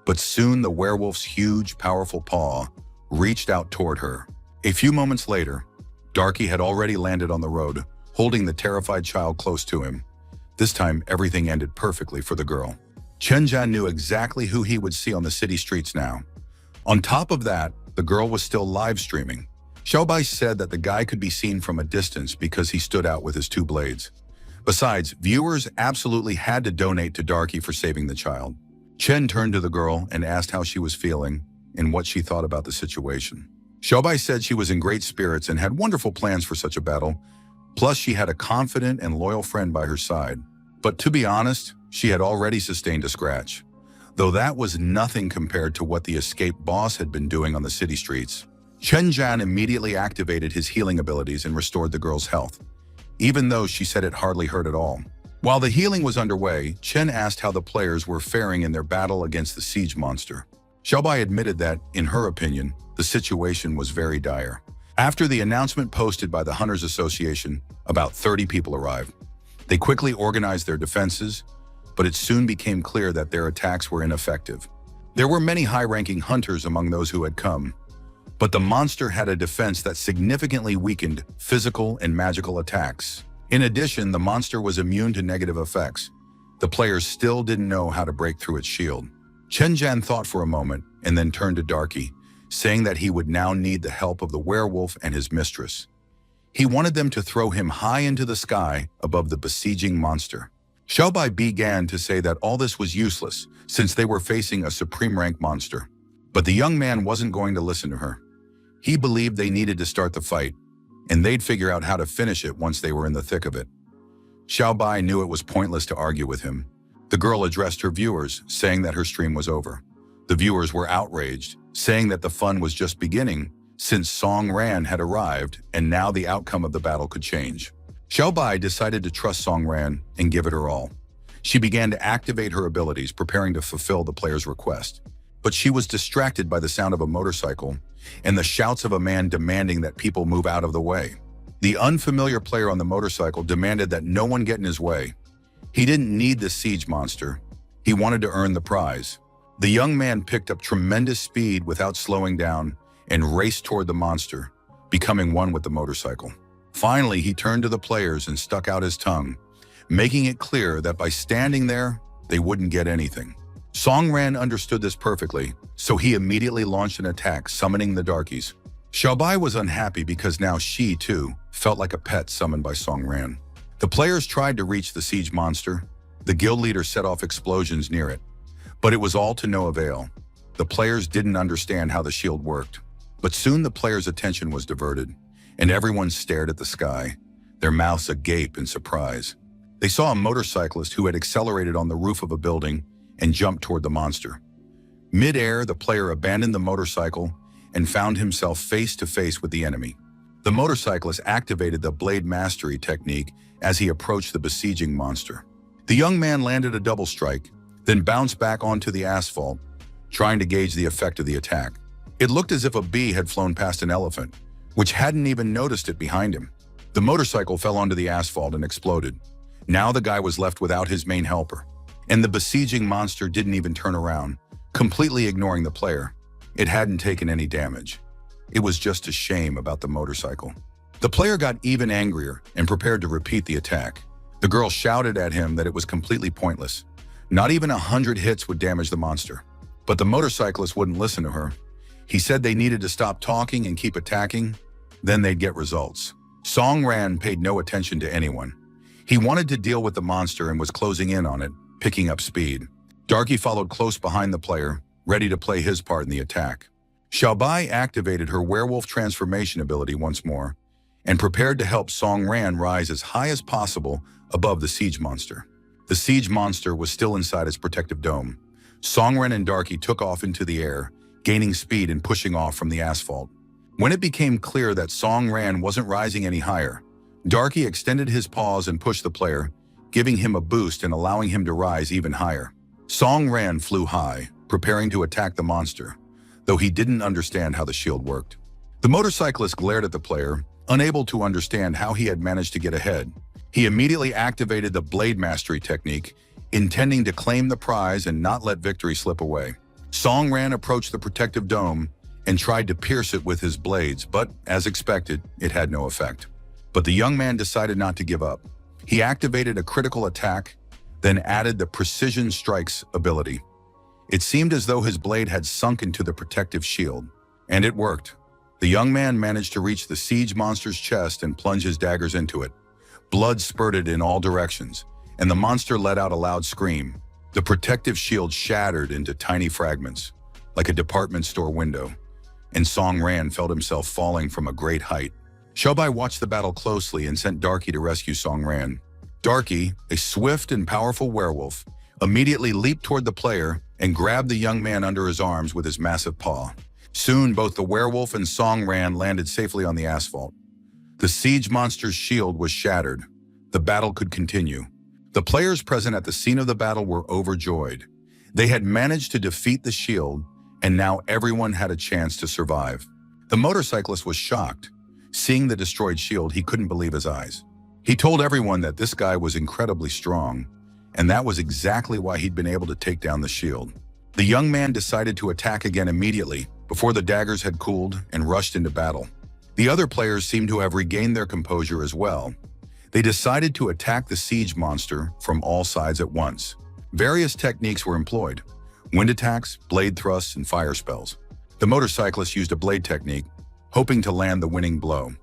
but soon the werewolf's huge, powerful paw reached out toward her. A few moments later, Darky had already landed on the road, holding the terrified child close to him. This time, everything ended perfectly for the girl. Chen Zhen knew exactly who he would see on the city streets now. On top of that, the girl was still live streaming. Xiaobai said that the guy could be seen from a distance because he stood out with his 2 blades. Besides, viewers absolutely had to donate to Darky for saving the child. Chen turned to the girl and asked how she was feeling and what she thought about the situation. Xiaobai said she was in great spirits and had wonderful plans for such a battle. Plus, she had a confident and loyal friend by her side. But to be honest, she had already sustained a scratch, though that was nothing compared to what the escaped boss had been doing on the city streets. Chen Zhen immediately activated his healing abilities and restored the girl's health, even though she said it hardly hurt at all. While the healing was underway, Chen asked how the players were faring in their battle against the siege monster. Xiaobai admitted that, in her opinion, the situation was very dire. After the announcement posted by the Hunters Association, about 30 people arrived. They quickly organized their defenses, but it soon became clear that their attacks were ineffective. There were many high-ranking hunters among those who had come, But the monster had a defense that significantly weakened physical and magical attacks. In addition, the monster was immune to negative effects. The players still didn't know how to break through its shield. Chen Zhan thought for a moment and then turned to Darky, saying that he would now need the help of the werewolf and his mistress. He wanted them to throw him high into the sky above the besieging monster. Xiaobai began to say that all this was useless since they were facing a supreme rank monster. But the young man wasn't going to listen to her. He believed they needed to start the fight, and they'd figure out how to finish it once they were in the thick of it. Xiaobai knew it was pointless to argue with him. The girl addressed her viewers, saying that her stream was over. The viewers were outraged, saying that the fun was just beginning since Song Ran had arrived and now the outcome of the battle could change. Xiaobai decided to trust Song Ran and give it her all. She began to activate her abilities, preparing to fulfill the player's request. But she was distracted by the sound of a motorcycle and the shouts of a man demanding that people move out of the way. The unfamiliar player on the motorcycle demanded that no one get in his way. He didn't need the siege monster. He wanted to earn the prize. The young man picked up tremendous speed without slowing down and raced toward the monster, becoming one with the motorcycle. Finally, he turned to the players and stuck out his tongue, making it clear that by standing there, they wouldn't get anything. Song Ran understood this perfectly, so he immediately launched an attack, summoning the darkies. Xiaobai was unhappy because now she, too, felt like a pet summoned by Song Ran. The players tried to reach the siege monster. The guild leader set off explosions near it, but it was all to no avail. The players didn't understand how the shield worked. But soon the players' attention was diverted, and everyone stared at the sky, their mouths agape in surprise. They saw a motorcyclist who had accelerated on the roof of a building and jumped toward the monster. Mid-air, the player abandoned the motorcycle and found himself face to face with the enemy. The motorcyclist activated the blade mastery technique as he approached the besieging monster. The young man landed a double strike, then bounced back onto the asphalt, trying to gauge the effect of the attack. It looked as if a bee had flown past an elephant, which hadn't even noticed it behind him. The motorcycle fell onto the asphalt and exploded. Now the guy was left without his main helper, and the besieging monster didn't even turn around, completely ignoring the player. It hadn't taken any damage. It was just a shame about the motorcycle. The player got even angrier and prepared to repeat the attack. The girl shouted at him that it was completely pointless. Not even 100 hits would damage the monster. But the motorcyclist wouldn't listen to her. He said they needed to stop talking and keep attacking, then they'd get results. Song Ran paid no attention to anyone. He wanted to deal with the monster and was closing in on it, picking up speed. Darky followed close behind the player, ready to play his part in the attack. Xiaobai activated her werewolf transformation ability once more and prepared to help Song Ran rise as high as possible above the siege monster. The siege monster was still inside its protective dome. Song Ran and Darky took off into the air, gaining speed and pushing off from the asphalt. When it became clear that Song Ran wasn't rising any higher, Darky extended his paws and pushed the player, giving him a boost and allowing him to rise even higher. Song Ran flew high, preparing to attack the monster, though he didn't understand how the shield worked. The motorcyclist glared at the player, unable to understand how he had managed to get ahead. He immediately activated the blade mastery technique, intending to claim the prize and not let victory slip away. Song Ran approached the protective dome and tried to pierce it with his blades, but, as expected, it had no effect. But the young man decided not to give up. He activated a critical attack, then added the precision strikes ability. It seemed as though his blade had sunk into the protective shield, and it worked. The young man managed to reach the siege monster's chest and plunge his daggers into it. Blood spurted in all directions, and the monster let out a loud scream. The protective shield shattered into tiny fragments, like a department store window, and Song Ran felt himself falling from a great height. Xiaobai watched the battle closely and sent Darky to rescue Song Ran. Darky, a swift and powerful werewolf, immediately leaped toward the player and grabbed the young man under his arms with his massive paw. Soon, both the werewolf and Song Ran landed safely on the asphalt. The siege monster's shield was shattered. The battle could continue. The players present at the scene of the battle were overjoyed. They had managed to defeat the shield, and now everyone had a chance to survive. The motorcyclist was shocked. Seeing the destroyed shield, he couldn't believe his eyes. He told everyone that this guy was incredibly strong, and that was exactly why he'd been able to take down the shield. The young man decided to attack again immediately, before the daggers had cooled and rushed into battle. The other players seemed to have regained their composure as well. They decided to attack the siege monster from all sides at once. Various techniques were employed: wind attacks, blade thrusts, and fire spells. The motorcyclist used a blade technique, hoping to land the winning blow.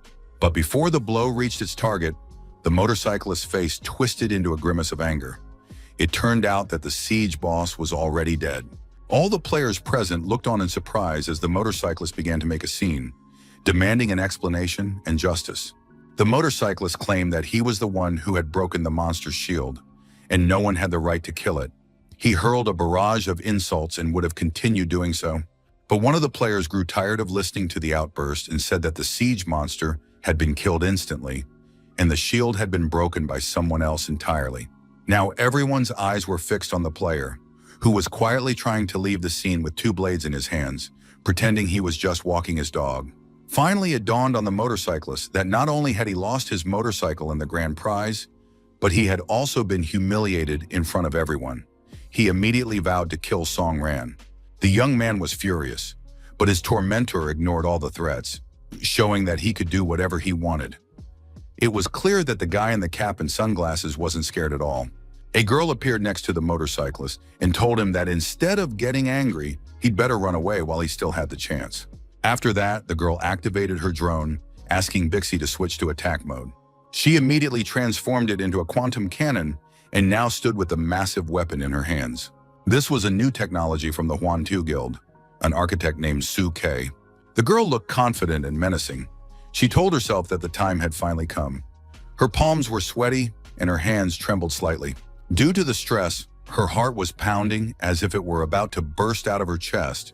But before the blow reached its target, the motorcyclist's face twisted into a grimace of anger. It turned out that the siege boss was already dead. All the players present looked on in surprise as the motorcyclist began to make a scene, demanding an explanation and justice. The motorcyclist claimed that he was the one who had broken the monster's shield, and no one had the right to kill it. He hurled a barrage of insults and would have continued doing so. But one of the players grew tired of listening to the outburst and said that the siege monster had been killed instantly, and the shield had been broken by someone else entirely. Now everyone's eyes were fixed on the player, who was quietly trying to leave the scene with two blades in his hands, pretending he was just walking his dog. Finally, it dawned on the motorcyclist that not only had he lost his motorcycle in the grand prize, but he had also been humiliated in front of everyone. He immediately vowed to kill Song Ran. The young man was furious, but his tormentor ignored all the threats, showing that he could do whatever he wanted. It was clear that the guy in the cap and sunglasses wasn't scared at all. A girl appeared next to the motorcyclist and told him that instead of getting angry, he'd better run away while he still had the chance. After that, the girl activated her drone, asking Bixie to switch to attack mode. She immediately transformed it into a quantum cannon and now stood with a massive weapon in her hands. This was a new technology from the Huan-Tu Guild, an architect named Su Kei. The girl looked confident and menacing. She told herself that the time had finally come. Her palms were sweaty and her hands trembled slightly. Due to the stress, her heart was pounding as if it were about to burst out of her chest,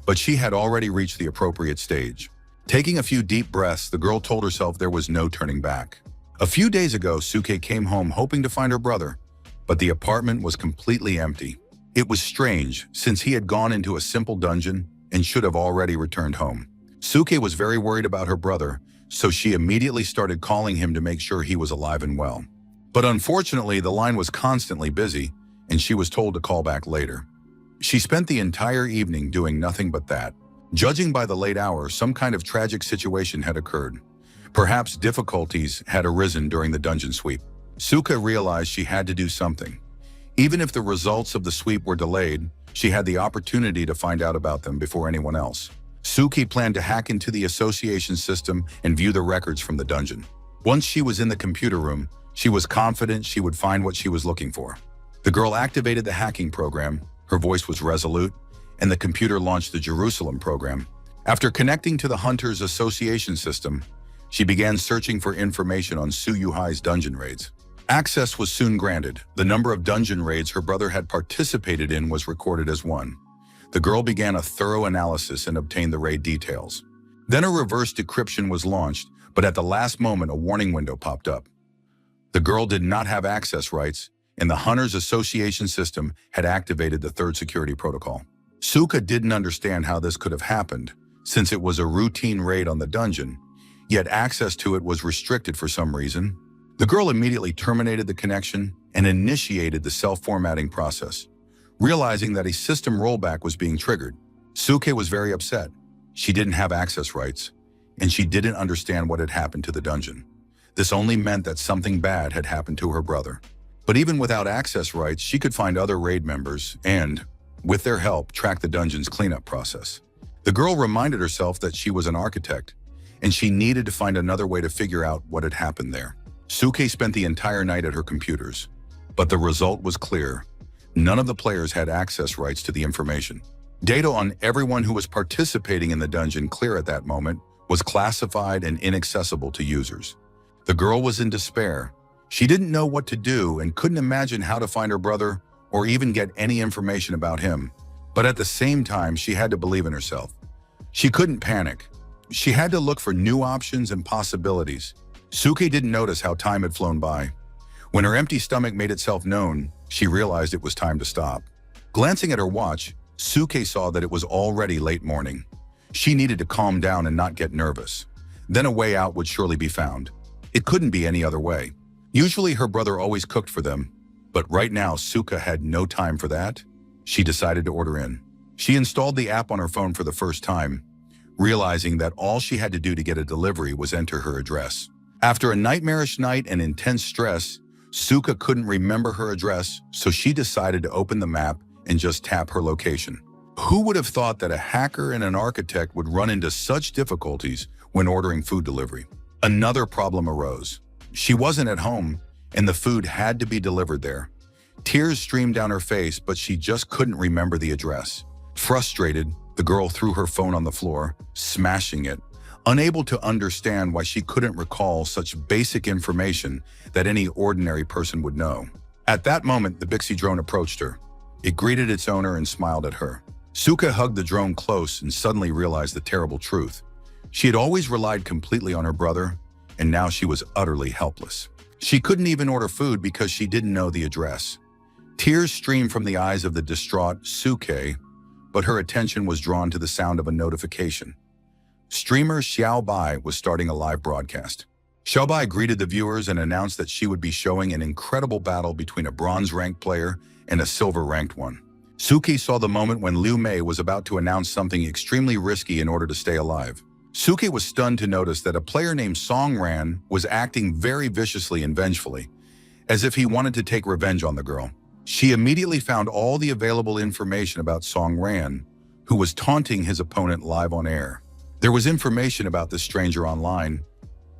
but she had already reached the appropriate stage. Taking a few deep breaths, the girl told herself there was no turning back. A few days ago, Suke came home hoping to find her brother, but the apartment was completely empty. It was strange, since he had gone into a simple dungeon and should have already returned home. Suke was very worried about her brother, so she immediately started calling him to make sure he was alive and well. But unfortunately, the line was constantly busy, and she was told to call back later. She spent the entire evening doing nothing but that. Judging by the late hour, some kind of tragic situation had occurred. Perhaps difficulties had arisen during the dungeon sweep. Suka realized she had to do something. Even if the results of the sweep were delayed, she had the opportunity to find out about them before anyone else. Suki planned to hack into the association system and view the records from the dungeon. Once she was in the computer room, she was confident she would find what she was looking for. The girl activated the hacking program, her voice was resolute, and the computer launched the Jerusalem program. After connecting to the Hunters Association system, she began searching for information on Su Yuhai's dungeon raids. Access was soon granted. The number of dungeon raids her brother had participated in was recorded as 1. The girl began a thorough analysis and obtained the raid details. Then a reverse decryption was launched, but at the last moment a warning window popped up. The girl did not have access rights, and the Hunters Association system had activated the third security protocol. Suka didn't understand how this could have happened, since it was a routine raid on the dungeon, yet access to it was restricted for some reason. The girl immediately terminated the connection and initiated the self-formatting process, realizing that a system rollback was being triggered. Suke was very upset. She didn't have access rights, and she didn't understand what had happened to the dungeon. This only meant that something bad had happened to her brother. But even without access rights, she could find other raid members and, with their help, track the dungeon's cleanup process. The girl reminded herself that she was an architect, and she needed to find another way to figure out what had happened there. Suke spent the entire night at her computers, but the result was clear. None of the players had access rights to the information. Data on everyone who was participating in the dungeon clear at that moment was classified and inaccessible to users. The girl was in despair. She didn't know what to do and couldn't imagine how to find her brother or even get any information about him. But at the same time, she had to believe in herself. She couldn't panic. She had to look for new options and possibilities. Suke didn't notice how time had flown by. When her empty stomach made itself known, she realized it was time to stop. Glancing at her watch, Suke saw that it was already late morning. She needed to calm down and not get nervous. Then a way out would surely be found. It couldn't be any other way. Usually her brother always cooked for them, but right now Suka had no time for that. She decided to order in. She installed the app on her phone for the first time, realizing that all she had to do to get a delivery was enter her address. After a nightmarish night and intense stress, Suka couldn't remember her address, so she decided to open the map and just tap her location. Who would have thought that a hacker and an architect would run into such difficulties when ordering food delivery? Another problem arose. She wasn't at home, and the food had to be delivered there. Tears streamed down her face, but she just couldn't remember the address. Frustrated, the girl threw her phone on the floor, smashing it, unable to understand why she couldn't recall such basic information that any ordinary person would know. At that moment, the Bixie drone approached her. It greeted its owner and smiled at her. Suka hugged the drone close and suddenly realized the terrible truth. She had always relied completely on her brother, and now she was utterly helpless. She couldn't even order food because she didn't know the address. Tears streamed from the eyes of the distraught Suke, but her attention was drawn to the sound of a notification. Streamer Xiao Bai was starting a live broadcast. Xiao Bai greeted the viewers and announced that she would be showing an incredible battle between a bronze-ranked player and a silver-ranked one. Suki saw the moment when Liu Mei was about to announce something extremely risky in order to stay alive. Suki was stunned to notice that a player named Song Ran was acting very viciously and vengefully, as if he wanted to take revenge on the girl. She immediately found all the available information about Song Ran, who was taunting his opponent live on air. There was information about this stranger online,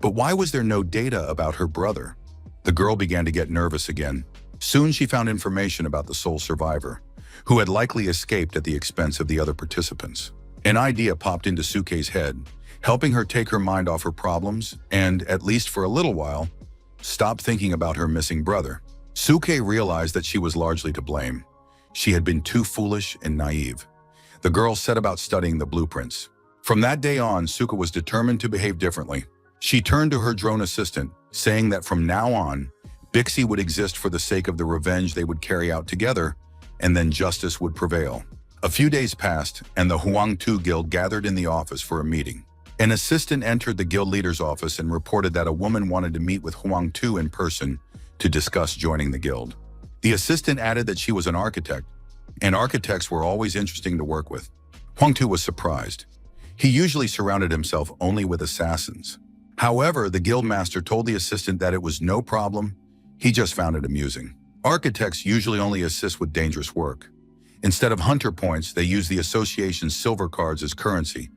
but why was there no data about her brother? The girl began to get nervous again. Soon she found information about the sole survivor, who had likely escaped at the expense of the other participants. An idea popped into Suke's head, helping her take her mind off her problems and, at least for a little while, stop thinking about her missing brother. Suke realized that she was largely to blame. She had been too foolish and naive. The girl set about studying the blueprints. From that day on, Suka was determined to behave differently. She turned to her drone assistant, saying that from now on, Bixie would exist for the sake of the revenge they would carry out together, and then justice would prevail. A few days passed, and the Huangtu Guild gathered in the office for a meeting. An assistant entered the guild leader's office and reported that a woman wanted to meet with Huangtu in person to discuss joining the guild. The assistant added that she was an architect, and architects were always interesting to work with. Huangtu was surprised. He usually surrounded himself only with assassins. However, the guild master told the assistant that it was no problem, he just found it amusing. Architects usually only assist with dangerous work. Instead of hunter points, they use the association's silver cards as currency,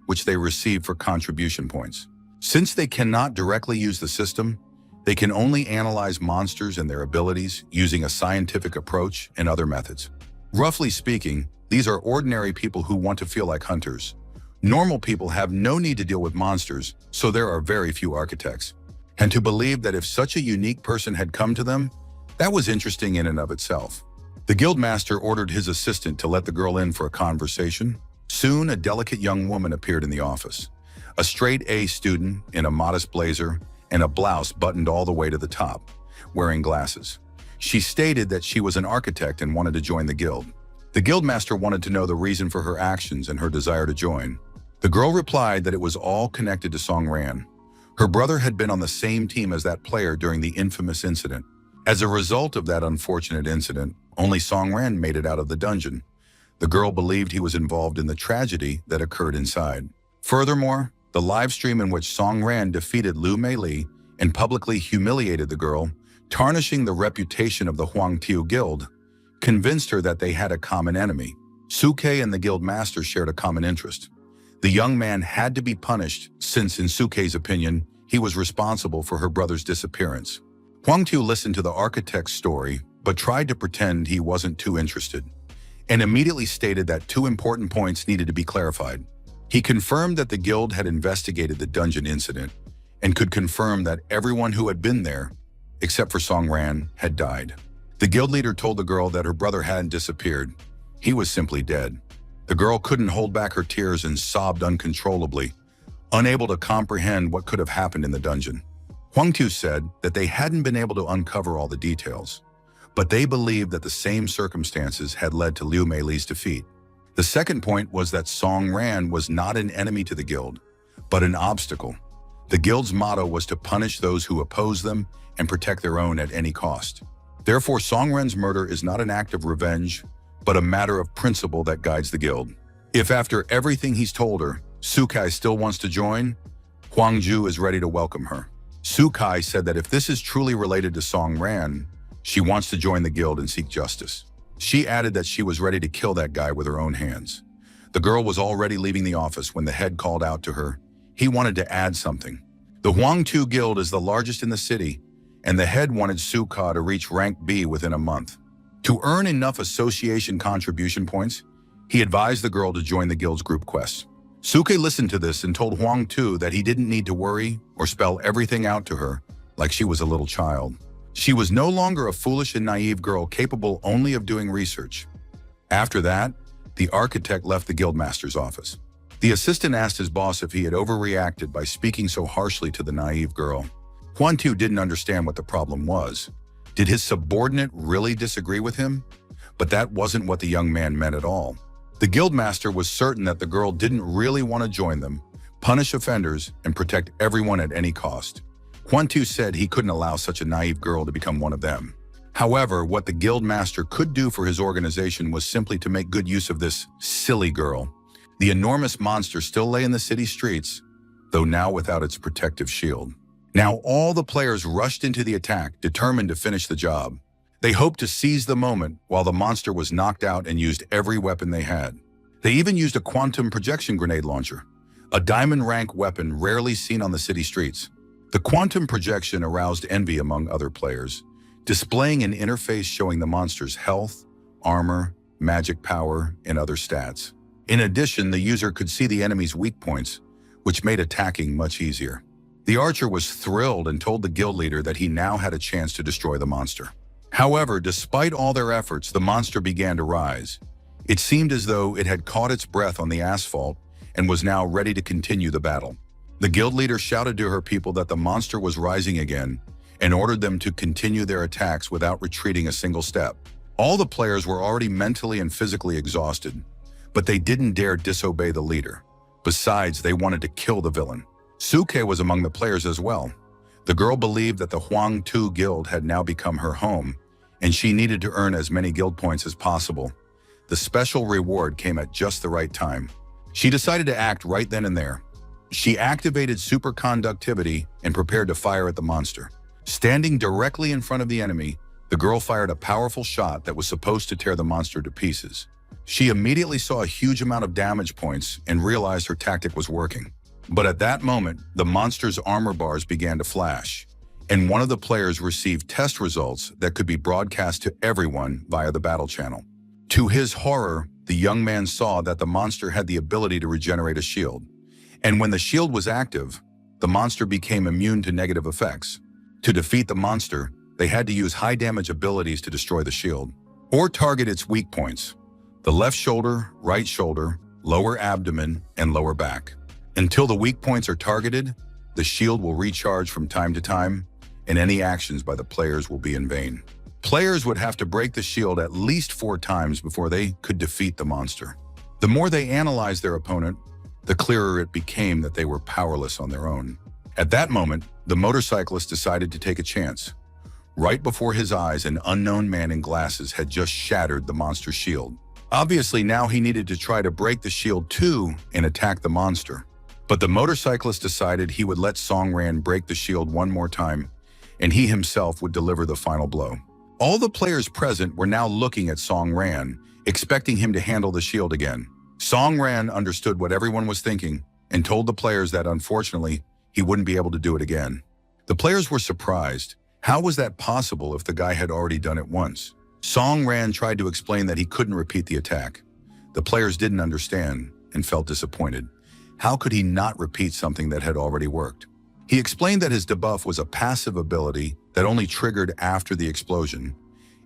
which they receive for contribution points. Since they cannot directly use the system, they can only analyze monsters and their abilities using a scientific approach and other methods. Roughly speaking, these are ordinary people who want to feel like hunters. Normal people have no need to deal with monsters, so there are very few architects. And to believe that if such a unique person had come to them, that was interesting in and of itself. The guildmaster ordered his assistant to let the girl in for a conversation. Soon, a delicate young woman appeared in the office. A straight-A student in a modest blazer and a blouse buttoned all the way to the top, wearing glasses. She stated that she was an architect and wanted to join the guild. The guildmaster wanted to know the reason for her actions and her desire to join. The girl replied that it was all connected to Song Ran. Her brother had been on the same team as that player during the infamous incident. As a result of that unfortunate incident, only Song Ran made it out of the dungeon. The girl believed he was involved in the tragedy that occurred inside. Furthermore, the live stream in which Song Ran defeated Liu Mei Li and publicly humiliated the girl, tarnishing the reputation of the Huangtu Guild, convinced her that they had a common enemy. Suke and the guild master shared a common interest. The young man had to be punished since, in Suke's opinion, he was responsible for her brother's disappearance. Huangtu listened to the architect's story, but tried to pretend he wasn't too interested, and immediately stated that two important points needed to be clarified. He confirmed that the guild had investigated the dungeon incident and could confirm that everyone who had been there, except for Song Ran, had died. The guild leader told the girl that her brother hadn't disappeared. He was simply dead. The girl couldn't hold back her tears and sobbed uncontrollably, unable to comprehend what could have happened in the dungeon. Huangtu said that they hadn't been able to uncover all the details, but they believed that the same circumstances had led to Liu Mei Li's defeat. The second point was that Song Ran was not an enemy to the guild, but an obstacle. The guild's motto was to punish those who oppose them and protect their own at any cost. Therefore, Song Ran's murder is not an act of revenge, but a matter of principle that guides the guild. If after everything he's told her, Sukai still wants to join, Huangju is ready to welcome her. Sukai said that if this is truly related to Song Ran, she wants to join the guild and seek justice. She added that she was ready to kill that guy with her own hands. The girl was already leaving the office when the head called out to her. He wanted to add something. The Huangtu Guild is the largest in the city, and the head wanted Suka to reach rank B within a month. To earn enough association contribution points, he advised the girl to join the guild's group quests. Suke listened to this and told Huangtu that he didn't need to worry or spell everything out to her like she was a little child. She was no longer a foolish and naive girl capable only of doing research. After that, the architect left the guildmaster's office. The assistant asked his boss if he had overreacted by speaking so harshly to the naive girl. Huangtu didn't understand what the problem was. Did his subordinate really disagree with him? But that wasn't what the young man meant at all. The guildmaster was certain that the girl didn't really want to join them, punish offenders, and protect everyone at any cost. Huangtu said he couldn't allow such a naive girl to become one of them. However, what the guildmaster could do for his organization was simply to make good use of this silly girl. The enormous monster still lay in the city streets, though now without its protective shield. Now all the players rushed into the attack, determined to finish the job. They hoped to seize the moment while the monster was knocked out and used every weapon they had. They even used a quantum projection grenade launcher, a diamond rank weapon rarely seen on the city streets. The quantum projection aroused envy among other players, displaying an interface showing the monster's health, armor, magic power, and other stats. In addition, the user could see the enemy's weak points, which made attacking much easier. The archer was thrilled and told the guild leader that he now had a chance to destroy the monster. However, despite all their efforts, the monster began to rise. It seemed as though it had caught its breath on the asphalt and was now ready to continue the battle. The guild leader shouted to her people that the monster was rising again and ordered them to continue their attacks without retreating a single step. All the players were already mentally and physically exhausted, but they didn't dare disobey the leader. Besides, they wanted to kill the villain. Suke was among the players as well. The girl believed that the Huangtu Guild had now become her home, and she needed to earn as many guild points as possible. The special reward came at just the right time. She decided to act right then and there. She activated superconductivity and prepared to fire at the monster. Standing directly in front of the enemy, the girl fired a powerful shot that was supposed to tear the monster to pieces. She immediately saw a huge amount of damage points and realized her tactic was working. But at that moment, the monster's armor bars began to flash, and one of the players received test results that could be broadcast to everyone via the battle channel. To his horror, the young man saw that the monster had the ability to regenerate a shield, and when the shield was active, the monster became immune to negative effects. To defeat the monster, they had to use high-damage abilities to destroy the shield, or target its weak points: the left shoulder, right shoulder, lower abdomen, and lower back. Until the weak points are targeted, the shield will recharge from time to time, and any actions by the players will be in vain. Players would have to break the shield at least 4 times before they could defeat the monster. The more they analyzed their opponent, the clearer it became that they were powerless on their own. At that moment, the motorcyclist decided to take a chance. Right before his eyes, an unknown man in glasses had just shattered the monster's shield. Obviously, now he needed to try to break the shield too and attack the monster. But the motorcyclist decided he would let Song Ran break the shield one more time, and he himself would deliver the final blow. All the players present were now looking at Song Ran, expecting him to handle the shield again. Song Ran understood what everyone was thinking and told the players that unfortunately, he wouldn't be able to do it again. The players were surprised. How was that possible if the guy had already done it once? Song Ran tried to explain that he couldn't repeat the attack. The players didn't understand and felt disappointed. How could he not repeat something that had already worked? He explained that his debuff was a passive ability that only triggered after the explosion,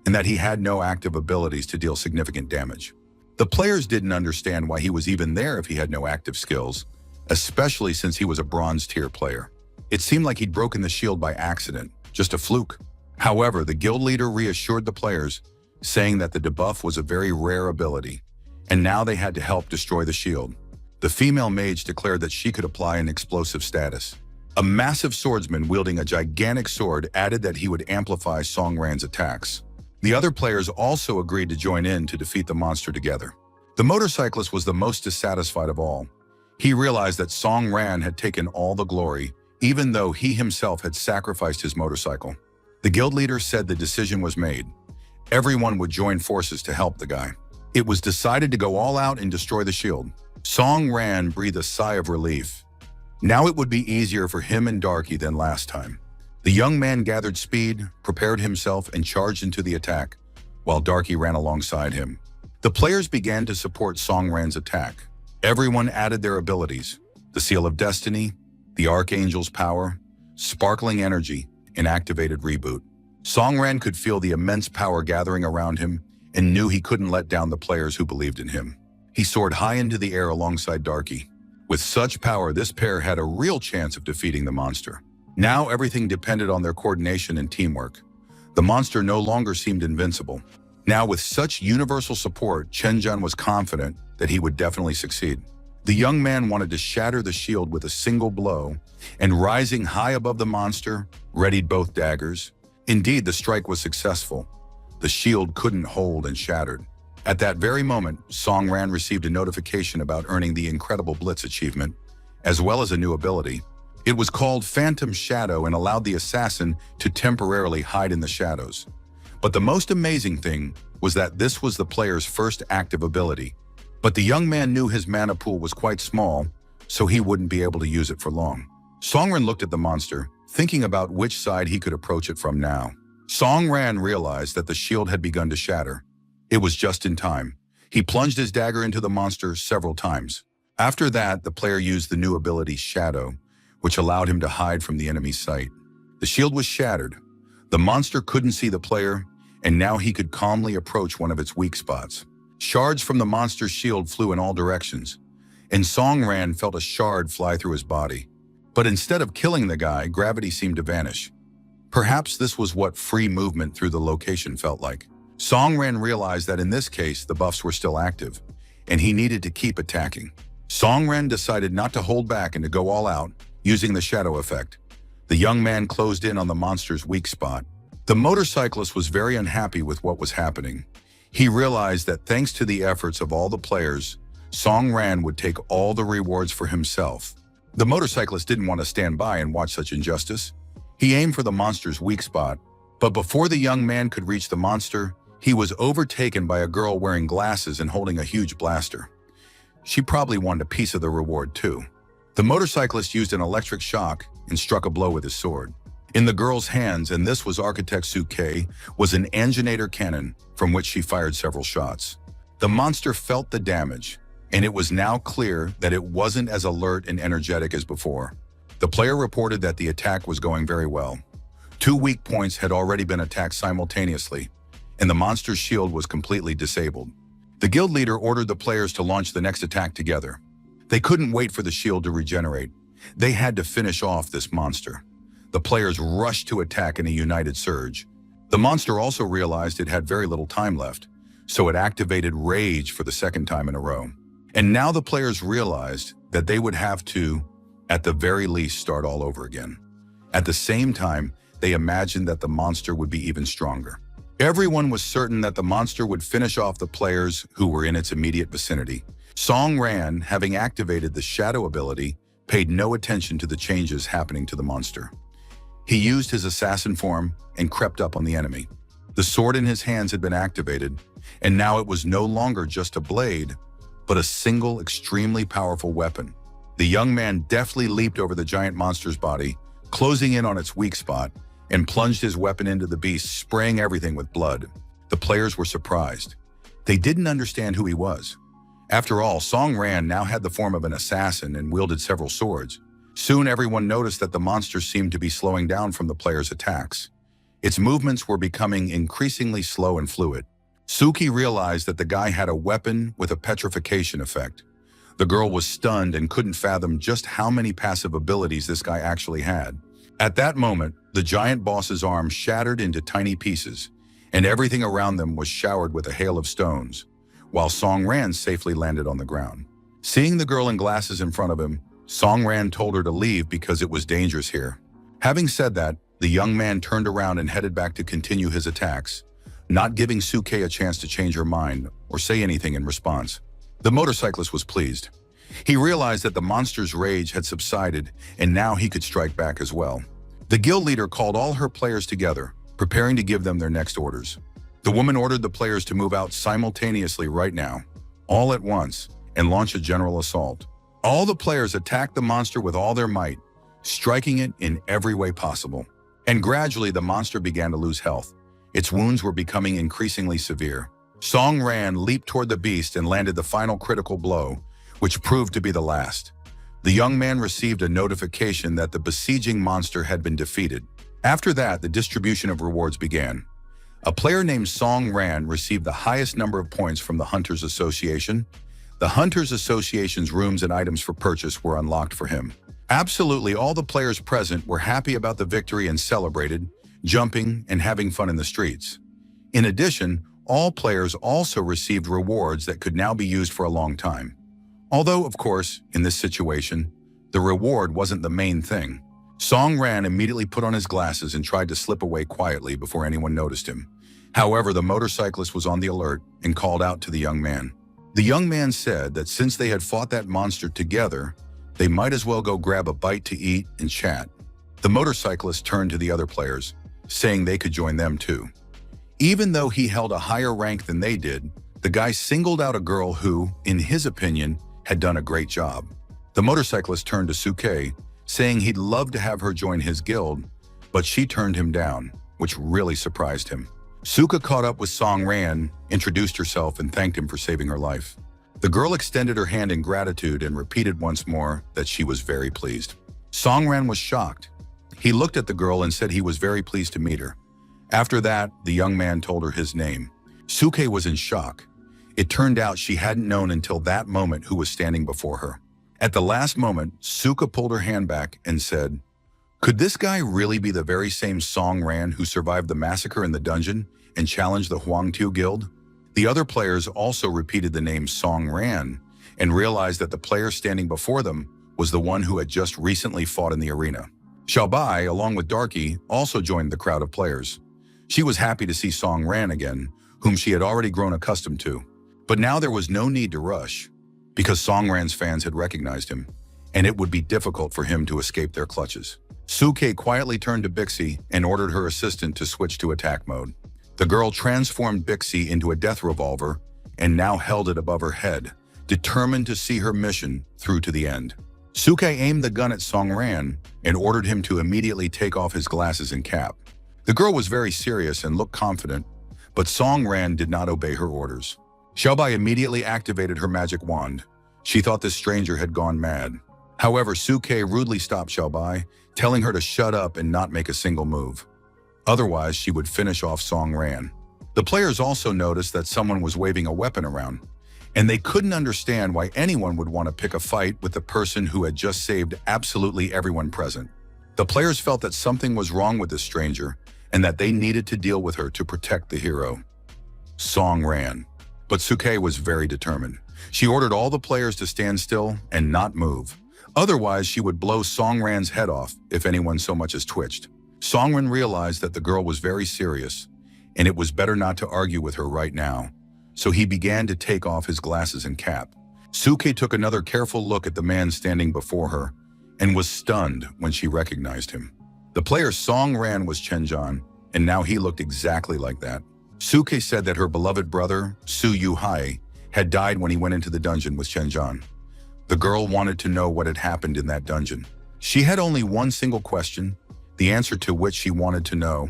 and that he had no active abilities to deal significant damage. The players didn't understand why he was even there if he had no active skills, especially since he was a bronze tier player. It seemed like he'd broken the shield by accident, just a fluke. However, the guild leader reassured the players, saying that the debuff was a very rare ability, and now they had to help destroy the shield. The female mage declared that she could apply an explosive status. A massive swordsman wielding a gigantic sword added that he would amplify Song Ran's attacks. The other players also agreed to join in to defeat the monster together. The motorcyclist was the most dissatisfied of all. He realized that Song Ran had taken all the glory, even though he himself had sacrificed his motorcycle. The guild leader said the decision was made. Everyone would join forces to help the guy. It was decided to go all out and destroy the shield. Song Ran breathed a sigh of relief. Now it would be easier for him and Darky than last time. The young man gathered speed, prepared himself, and charged into the attack, while Darky ran alongside him. The players began to support Song Ran's attack. Everyone added their abilities: the Seal of Destiny, the Archangel's Power, Sparkling Energy, and Activated Reboot. Song Ran could feel the immense power gathering around him and knew he couldn't let down the players who believed in him. He soared high into the air alongside Darky. With such power, this pair had a real chance of defeating the monster. Now everything depended on their coordination and teamwork. The monster no longer seemed invincible. Now with such universal support, Chen Jun was confident that he would definitely succeed. The young man wanted to shatter the shield with a single blow, and rising high above the monster, readied both daggers. Indeed, the strike was successful. The shield couldn't hold and shattered. At that very moment, Song Ran received a notification about earning the Incredible Blitz achievement, as well as a new ability. It was called Phantom Shadow and allowed the assassin to temporarily hide in the shadows. But the most amazing thing was that this was the player's first active ability. But the young man knew his mana pool was quite small, so he wouldn't be able to use it for long. Song Ran looked at the monster, thinking about which side he could approach it from now. Song Ran realized that the shield had begun to shatter. It was just in time. He plunged his dagger into the monster several times. After that, the player used the new ability Shadow, which allowed him to hide from the enemy's sight. The shield was shattered. The monster couldn't see the player, and now he could calmly approach one of its weak spots. Shards from the monster's shield flew in all directions, and Song Ran felt a shard fly through his body. But instead of killing the guy, gravity seemed to vanish. Perhaps this was what free movement through the location felt like. Song Ran realized that in this case, the buffs were still active, and he needed to keep attacking. Song Ran decided not to hold back and to go all out, using the shadow effect. The young man closed in on the monster's weak spot. The motorcyclist was very unhappy with what was happening. He realized that thanks to the efforts of all the players, Song Ran would take all the rewards for himself. The motorcyclist didn't want to stand by and watch such injustice. He aimed for the monster's weak spot, but before the young man could reach the monster, he was overtaken by a girl wearing glasses and holding a huge blaster. She probably wanted a piece of the reward too. The motorcyclist used an electric shock and struck a blow with his sword. In the girl's hands, and this was Architect Suke, was an Anginator cannon from which she fired several shots. The monster felt the damage, and it was now clear that it wasn't as alert and energetic as before. The player reported that the attack was going very well. 2 weak points had already been attacked simultaneously, and the monster's shield was completely disabled. The guild leader ordered the players to launch the next attack together. They couldn't wait for the shield to regenerate. They had to finish off this monster. The players rushed to attack in a united surge. The monster also realized it had very little time left, so it activated Rage for the second time in a row. And now the players realized that they would have to, at the very least, start all over again. At the same time, they imagined that the monster would be even stronger. Everyone was certain that the monster would finish off the players who were in its immediate vicinity. Song Ran, having activated the Shadow ability, paid no attention to the changes happening to the monster. He used his assassin form and crept up on the enemy. The sword in his hands had been activated, and now it was no longer just a blade, but a single, extremely powerful weapon. The young man deftly leaped over the giant monster's body, closing in on its weak spot, and plunged his weapon into the beast, spraying everything with blood. The players were surprised. They didn't understand who he was. After all, Song Ran now had the form of an assassin and wielded several swords. Soon everyone noticed that the monster seemed to be slowing down from the players' attacks. Its movements were becoming increasingly slow and fluid. Suki realized that the guy had a weapon with a petrification effect. The girl was stunned and couldn't fathom just how many passive abilities this guy actually had. At that moment, the giant boss's arm shattered into tiny pieces, and everything around them was showered with a hail of stones, while Song Ran safely landed on the ground. Seeing the girl in glasses in front of him, Song Ran told her to leave because it was dangerous here. Having said that, the young man turned around and headed back to continue his attacks. not giving Suke a chance to change her mind or say anything in response. The motorcyclist was pleased. He realized that the monster's rage had subsided and now he could strike back as well. The guild leader called all her players together, preparing to give them their next orders. The woman ordered the players to move out simultaneously right now, all at once, and launch a general assault. All the players attacked the monster with all their might, striking it in every way possible. And gradually the monster began to lose health. Its wounds were becoming increasingly severe. Song Ran leaped toward the beast and landed the final critical blow, which proved to be the last. The young man received a notification that the besieging monster had been defeated. After that, the distribution of rewards began. A player named Song Ran received the highest number of points from the Hunters Association. The Hunters Association's rooms and items for purchase were unlocked for him. Absolutely all the players present were happy about the victory and celebrated, jumping and having fun in the streets. In addition, all players also received rewards that could now be used for a long time. Although, of course, in this situation, the reward wasn't the main thing. Song Ran immediately put on his glasses and tried to slip away quietly before anyone noticed him. However, the motorcyclist was on the alert and called out to the young man. The young man said that since they had fought that monster together, they might as well go grab a bite to eat and chat. The motorcyclist turned to the other players, saying they could join them too. Even though he held a higher rank than they did, the guy singled out a girl who, in his opinion, had done a great job. The motorcyclist turned to Suke, saying he'd love to have her join his guild, but she turned him down, which really surprised him. Suka caught up with Song Ran, introduced herself, and thanked him for saving her life. The girl extended her hand in gratitude and repeated once more that she was very pleased. Song Ran was shocked. He looked at the girl and said he was very pleased to meet her. After that, the young man told her his name. Suke was in shock. It turned out she hadn't known until that moment who was standing before her. At the last moment, Suka pulled her hand back and said, "Could this guy really be the very same Song Ran who survived the massacre in the dungeon and challenged the Huangtu Guild?" The other players also repeated the name Song Ran and realized that the player standing before them was the one who had just recently fought in the arena. Xiaobai, along with Darky, also joined the crowd of players. She was happy to see Song Ran again, whom she had already grown accustomed to. But now there was no need to rush, because Song Ran's fans had recognized him, and it would be difficult for him to escape their clutches. Suke quietly turned to Bixie and ordered her assistant to switch to attack mode. The girl transformed Bixie into a death revolver and now held it above her head, determined to see her mission through to the end. Suke aimed the gun at Song Ran and ordered him to immediately take off his glasses and cap. The girl was very serious and looked confident, but Song Ran did not obey her orders. Xiaobai immediately activated her magic wand. She thought this stranger had gone mad. However, Suke rudely stopped Xiaobai, telling her to shut up and not make a single move. Otherwise, she would finish off Song Ran. The players also noticed that someone was waving a weapon around, and they couldn't understand why anyone would want to pick a fight with the person who had just saved absolutely everyone present. The players felt that something was wrong with this stranger and that they needed to deal with her to protect the hero. Song Ran. But Suke was very determined. She ordered all the players to stand still and not move. Otherwise, she would blow Song Ran's head off if anyone so much as twitched. Song Ran realized that the girl was very serious, and it was better not to argue with her right now, so he began to take off his glasses and cap. Suke took another careful look at the man standing before her and was stunned when she recognized him. The player Song Ran was Chenjan, and now he looked exactly like that. Suke said that her beloved brother, Su Yuhai, had died when he went into the dungeon with Chenjan. The girl wanted to know what had happened in that dungeon. She had only one single question, the answer to which she wanted to know: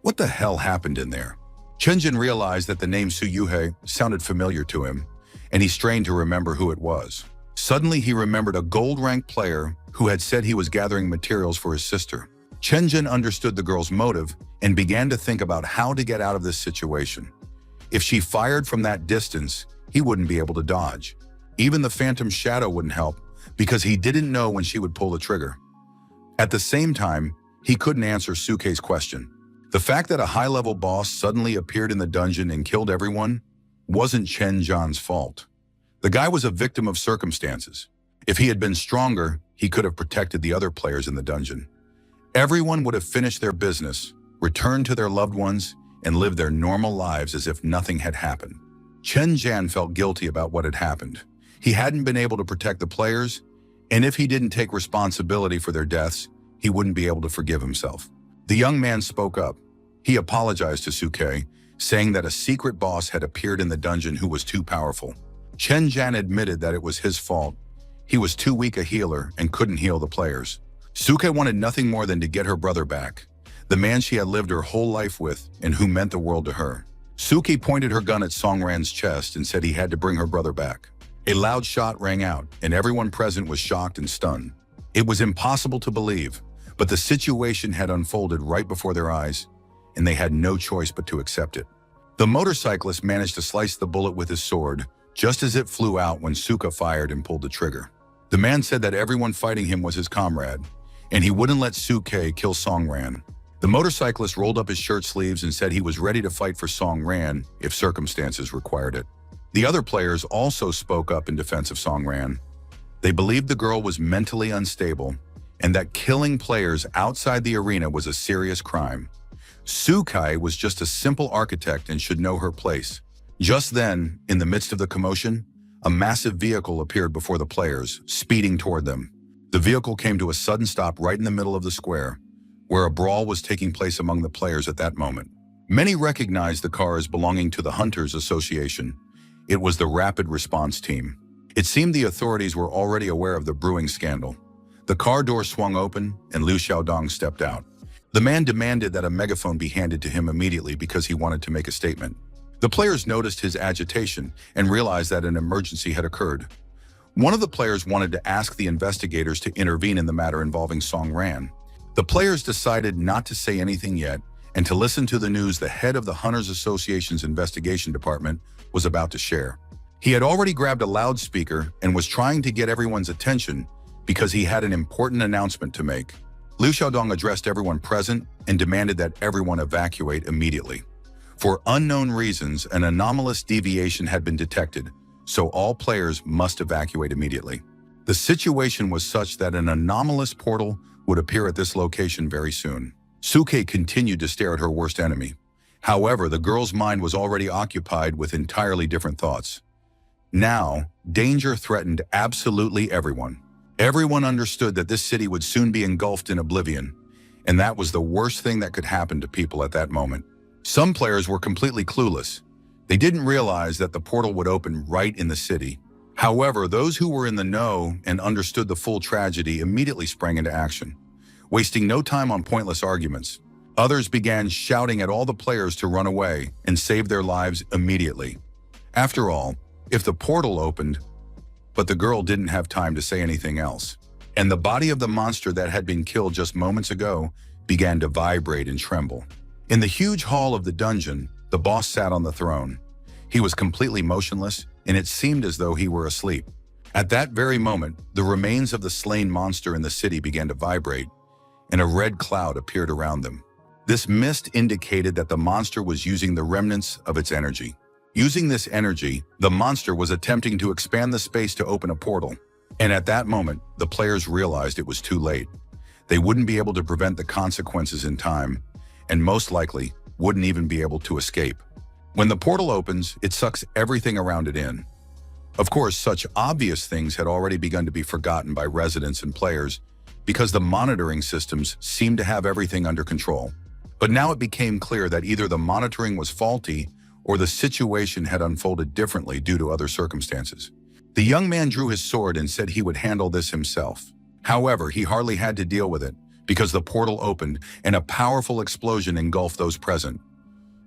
what the hell happened in there? Chenjan realized that the name Su Yuhai sounded familiar to him, and he strained to remember who it was. Suddenly, he remembered a gold-ranked player who had said he was gathering materials for his sister. Chenjan understood the girl's motive and began to think about how to get out of this situation. If she fired from that distance, he wouldn't be able to dodge. Even the phantom shadow wouldn't help, because he didn't know when she would pull the trigger. At the same time, he couldn't answer Suke's question. The fact that a high-level boss suddenly appeared in the dungeon and killed everyone wasn't Chenjan's fault. The guy was a victim of circumstances. If he had been stronger, he could have protected the other players in the dungeon. Everyone would have finished their business, returned to their loved ones, and lived their normal lives as if nothing had happened. Chen Jian felt guilty about what had happened. He hadn't been able to protect the players, and if he didn't take responsibility for their deaths, he wouldn't be able to forgive himself. The young man spoke up. He apologized to Suke, saying that a secret boss had appeared in the dungeon who was too powerful. Chen Jian admitted that it was his fault. He was too weak a healer and couldn't heal the players. Suke wanted nothing more than to get her brother back, the man she had lived her whole life with and who meant the world to her. Suke pointed her gun at Songran's chest and said he had to bring her brother back. A loud shot rang out, and everyone present was shocked and stunned. It was impossible to believe, but the situation had unfolded right before their eyes, and they had no choice but to accept it. The motorcyclist managed to slice the bullet with his sword, just as it flew out when Suka fired and pulled the trigger. The man said that everyone fighting him was his comrade, and he wouldn't let Suke kill Songran. The motorcyclist rolled up his shirt sleeves and said he was ready to fight for Songran if circumstances required it. The other players also spoke up in defense of Songran. They believed the girl was mentally unstable and that killing players outside the arena was a serious crime. Sukai was just a simple architect and should know her place. Just then, in the midst of the commotion, a massive vehicle appeared before the players, speeding toward them. The vehicle came to a sudden stop right in the middle of the square, where a brawl was taking place among the players at that moment. Many recognized the car as belonging to the Hunters Association. It was the Rapid Response Team. It seemed the authorities were already aware of the brewing scandal. The car door swung open and Liu Xiaodong stepped out. The man demanded that a megaphone be handed to him immediately because he wanted to make a statement. The players noticed his agitation and realized that an emergency had occurred. One of the players wanted to ask the investigators to intervene in the matter involving Song Ran. The players decided not to say anything yet and to listen to the news the head of the Hunters Association's investigation department was about to share. He had already grabbed a loudspeaker and was trying to get everyone's attention because he had an important announcement to make. Liu Xiaodong addressed everyone present and demanded that everyone evacuate immediately. For unknown reasons, an anomalous deviation had been detected, so all players must evacuate immediately. The situation was such that an anomalous portal would appear at this location very soon. Suke continued to stare at her worst enemy. However, the girl's mind was already occupied with entirely different thoughts. Now, danger threatened absolutely everyone. Everyone understood that this city would soon be engulfed in oblivion, and that was the worst thing that could happen to people at that moment. Some players were completely clueless. They didn't realize that the portal would open right in the city. However, those who were in the know and understood the full tragedy immediately sprang into action, wasting no time on pointless arguments. Others began shouting at all the players to run away and save their lives immediately. After all, if the portal opened, but the girl didn't have time to say anything else, and the body of the monster that had been killed just moments ago began to vibrate and tremble. In the huge hall of the dungeon, the boss sat on the throne. He was completely motionless, and it seemed as though he were asleep. At that very moment, the remains of the slain monster in the city began to vibrate, and a red cloud appeared around them. This mist indicated that the monster was using the remnants of its energy. Using this energy, the monster was attempting to expand the space to open a portal. And at that moment, the players realized it was too late. They wouldn't be able to prevent the consequences in time, and most likely wouldn't even be able to escape. When the portal opens, it sucks everything around it in. Of course, such obvious things had already begun to be forgotten by residents and players because the monitoring systems seemed to have everything under control. But now it became clear that either the monitoring was faulty or the situation had unfolded differently due to other circumstances. The young man drew his sword and said he would handle this himself. However, he hardly had to deal with it because the portal opened and a powerful explosion engulfed those present.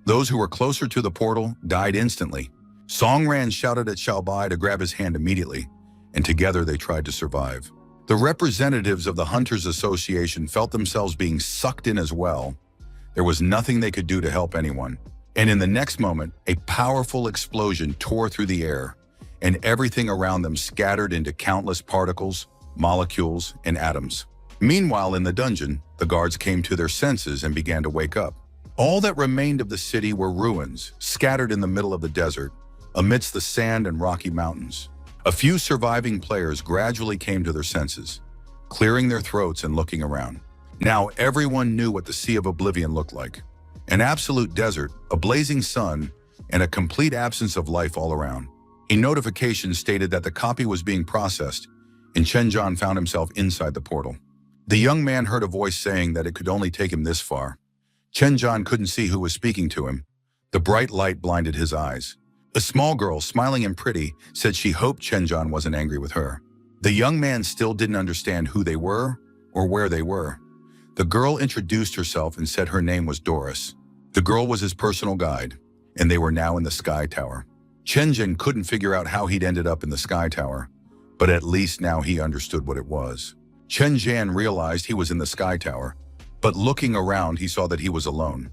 Those who were closer to the portal died instantly. Song Ran shouted at Xiaobai to grab his hand immediately, and together they tried to survive. The representatives of the Hunters Association felt themselves being sucked in as well. There was nothing they could do to help anyone. And in the next moment, a powerful explosion tore through the air, and everything around them scattered into countless particles, molecules, and atoms. Meanwhile, in the dungeon, the guards came to their senses and began to wake up. All that remained of the city were ruins, scattered in the middle of the desert, amidst the sand and rocky mountains. A few surviving players gradually came to their senses, clearing their throats and looking around. Now everyone knew what the Sea of Oblivion looked like, An absolute desert, a blazing sun, and a complete absence of life all around. A notification stated that the copy was being processed, and Chen Zhan found himself inside the portal. The young man heard a voice saying that it could only take him this far. Chen Zhan couldn't see who was speaking to him. The bright light blinded his eyes. A small girl, smiling and pretty, said she hoped Chen Zhan wasn't angry with her. The young man still didn't understand who they were or where they were. The girl introduced herself and said her name was Doris. The girl was his personal guide, and they were now in the Sky Tower. Chen Zhan couldn't figure out how he'd ended up in the Sky Tower, but at least now he understood what it was. Chen Zhan realized he was in the Sky Tower, but looking around he saw that he was alone.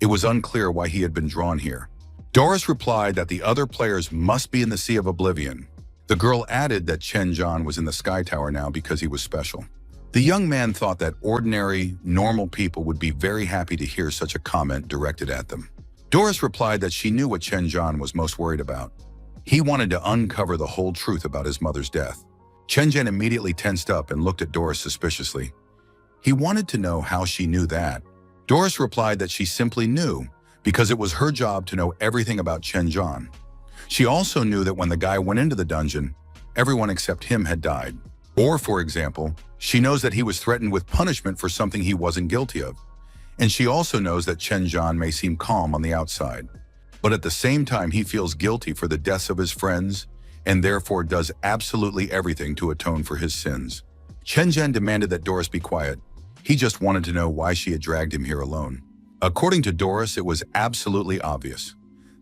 It was unclear why he had been drawn here. Doris replied that the other players must be in the Sea of Oblivion. The girl added that Chen Zhan was in the Sky Tower now because he was special. The young man thought that ordinary, normal people would be very happy to hear such a comment directed at them. Doris replied that she knew what Chen Zhan was most worried about. He wanted to uncover the whole truth about his mother's death. Chen Zhan immediately tensed up and looked at Doris suspiciously. He wanted to know how she knew that. Doris replied that she simply knew because it was her job to know everything about Chen Zhan. She also knew that when the guy went into the dungeon, everyone except him had died. Or, for example, she knows that he was threatened with punishment for something he wasn't guilty of. And she also knows that Chen Zhan may seem calm on the outside, but at the same time he feels guilty for the deaths of his friends and therefore does absolutely everything to atone for his sins. Chen Zhan demanded that Doris be quiet. He just wanted to know why she had dragged him here alone. According to Doris, it was absolutely obvious.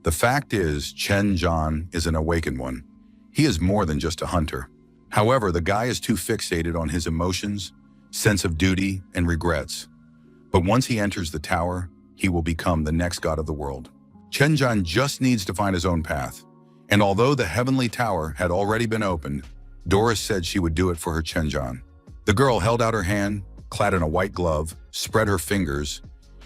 The fact is, Chen Zhan is an awakened one. He is more than just a hunter. However, the guy is too fixated on his emotions, sense of duty, and regrets. But once he enters the tower, he will become the next god of the world. Chen Zhan just needs to find his own path. And although the heavenly tower had already been opened, Doris said she would do it for her Chen Zhan. The girl held out her hand, clad in a white glove, spread her fingers,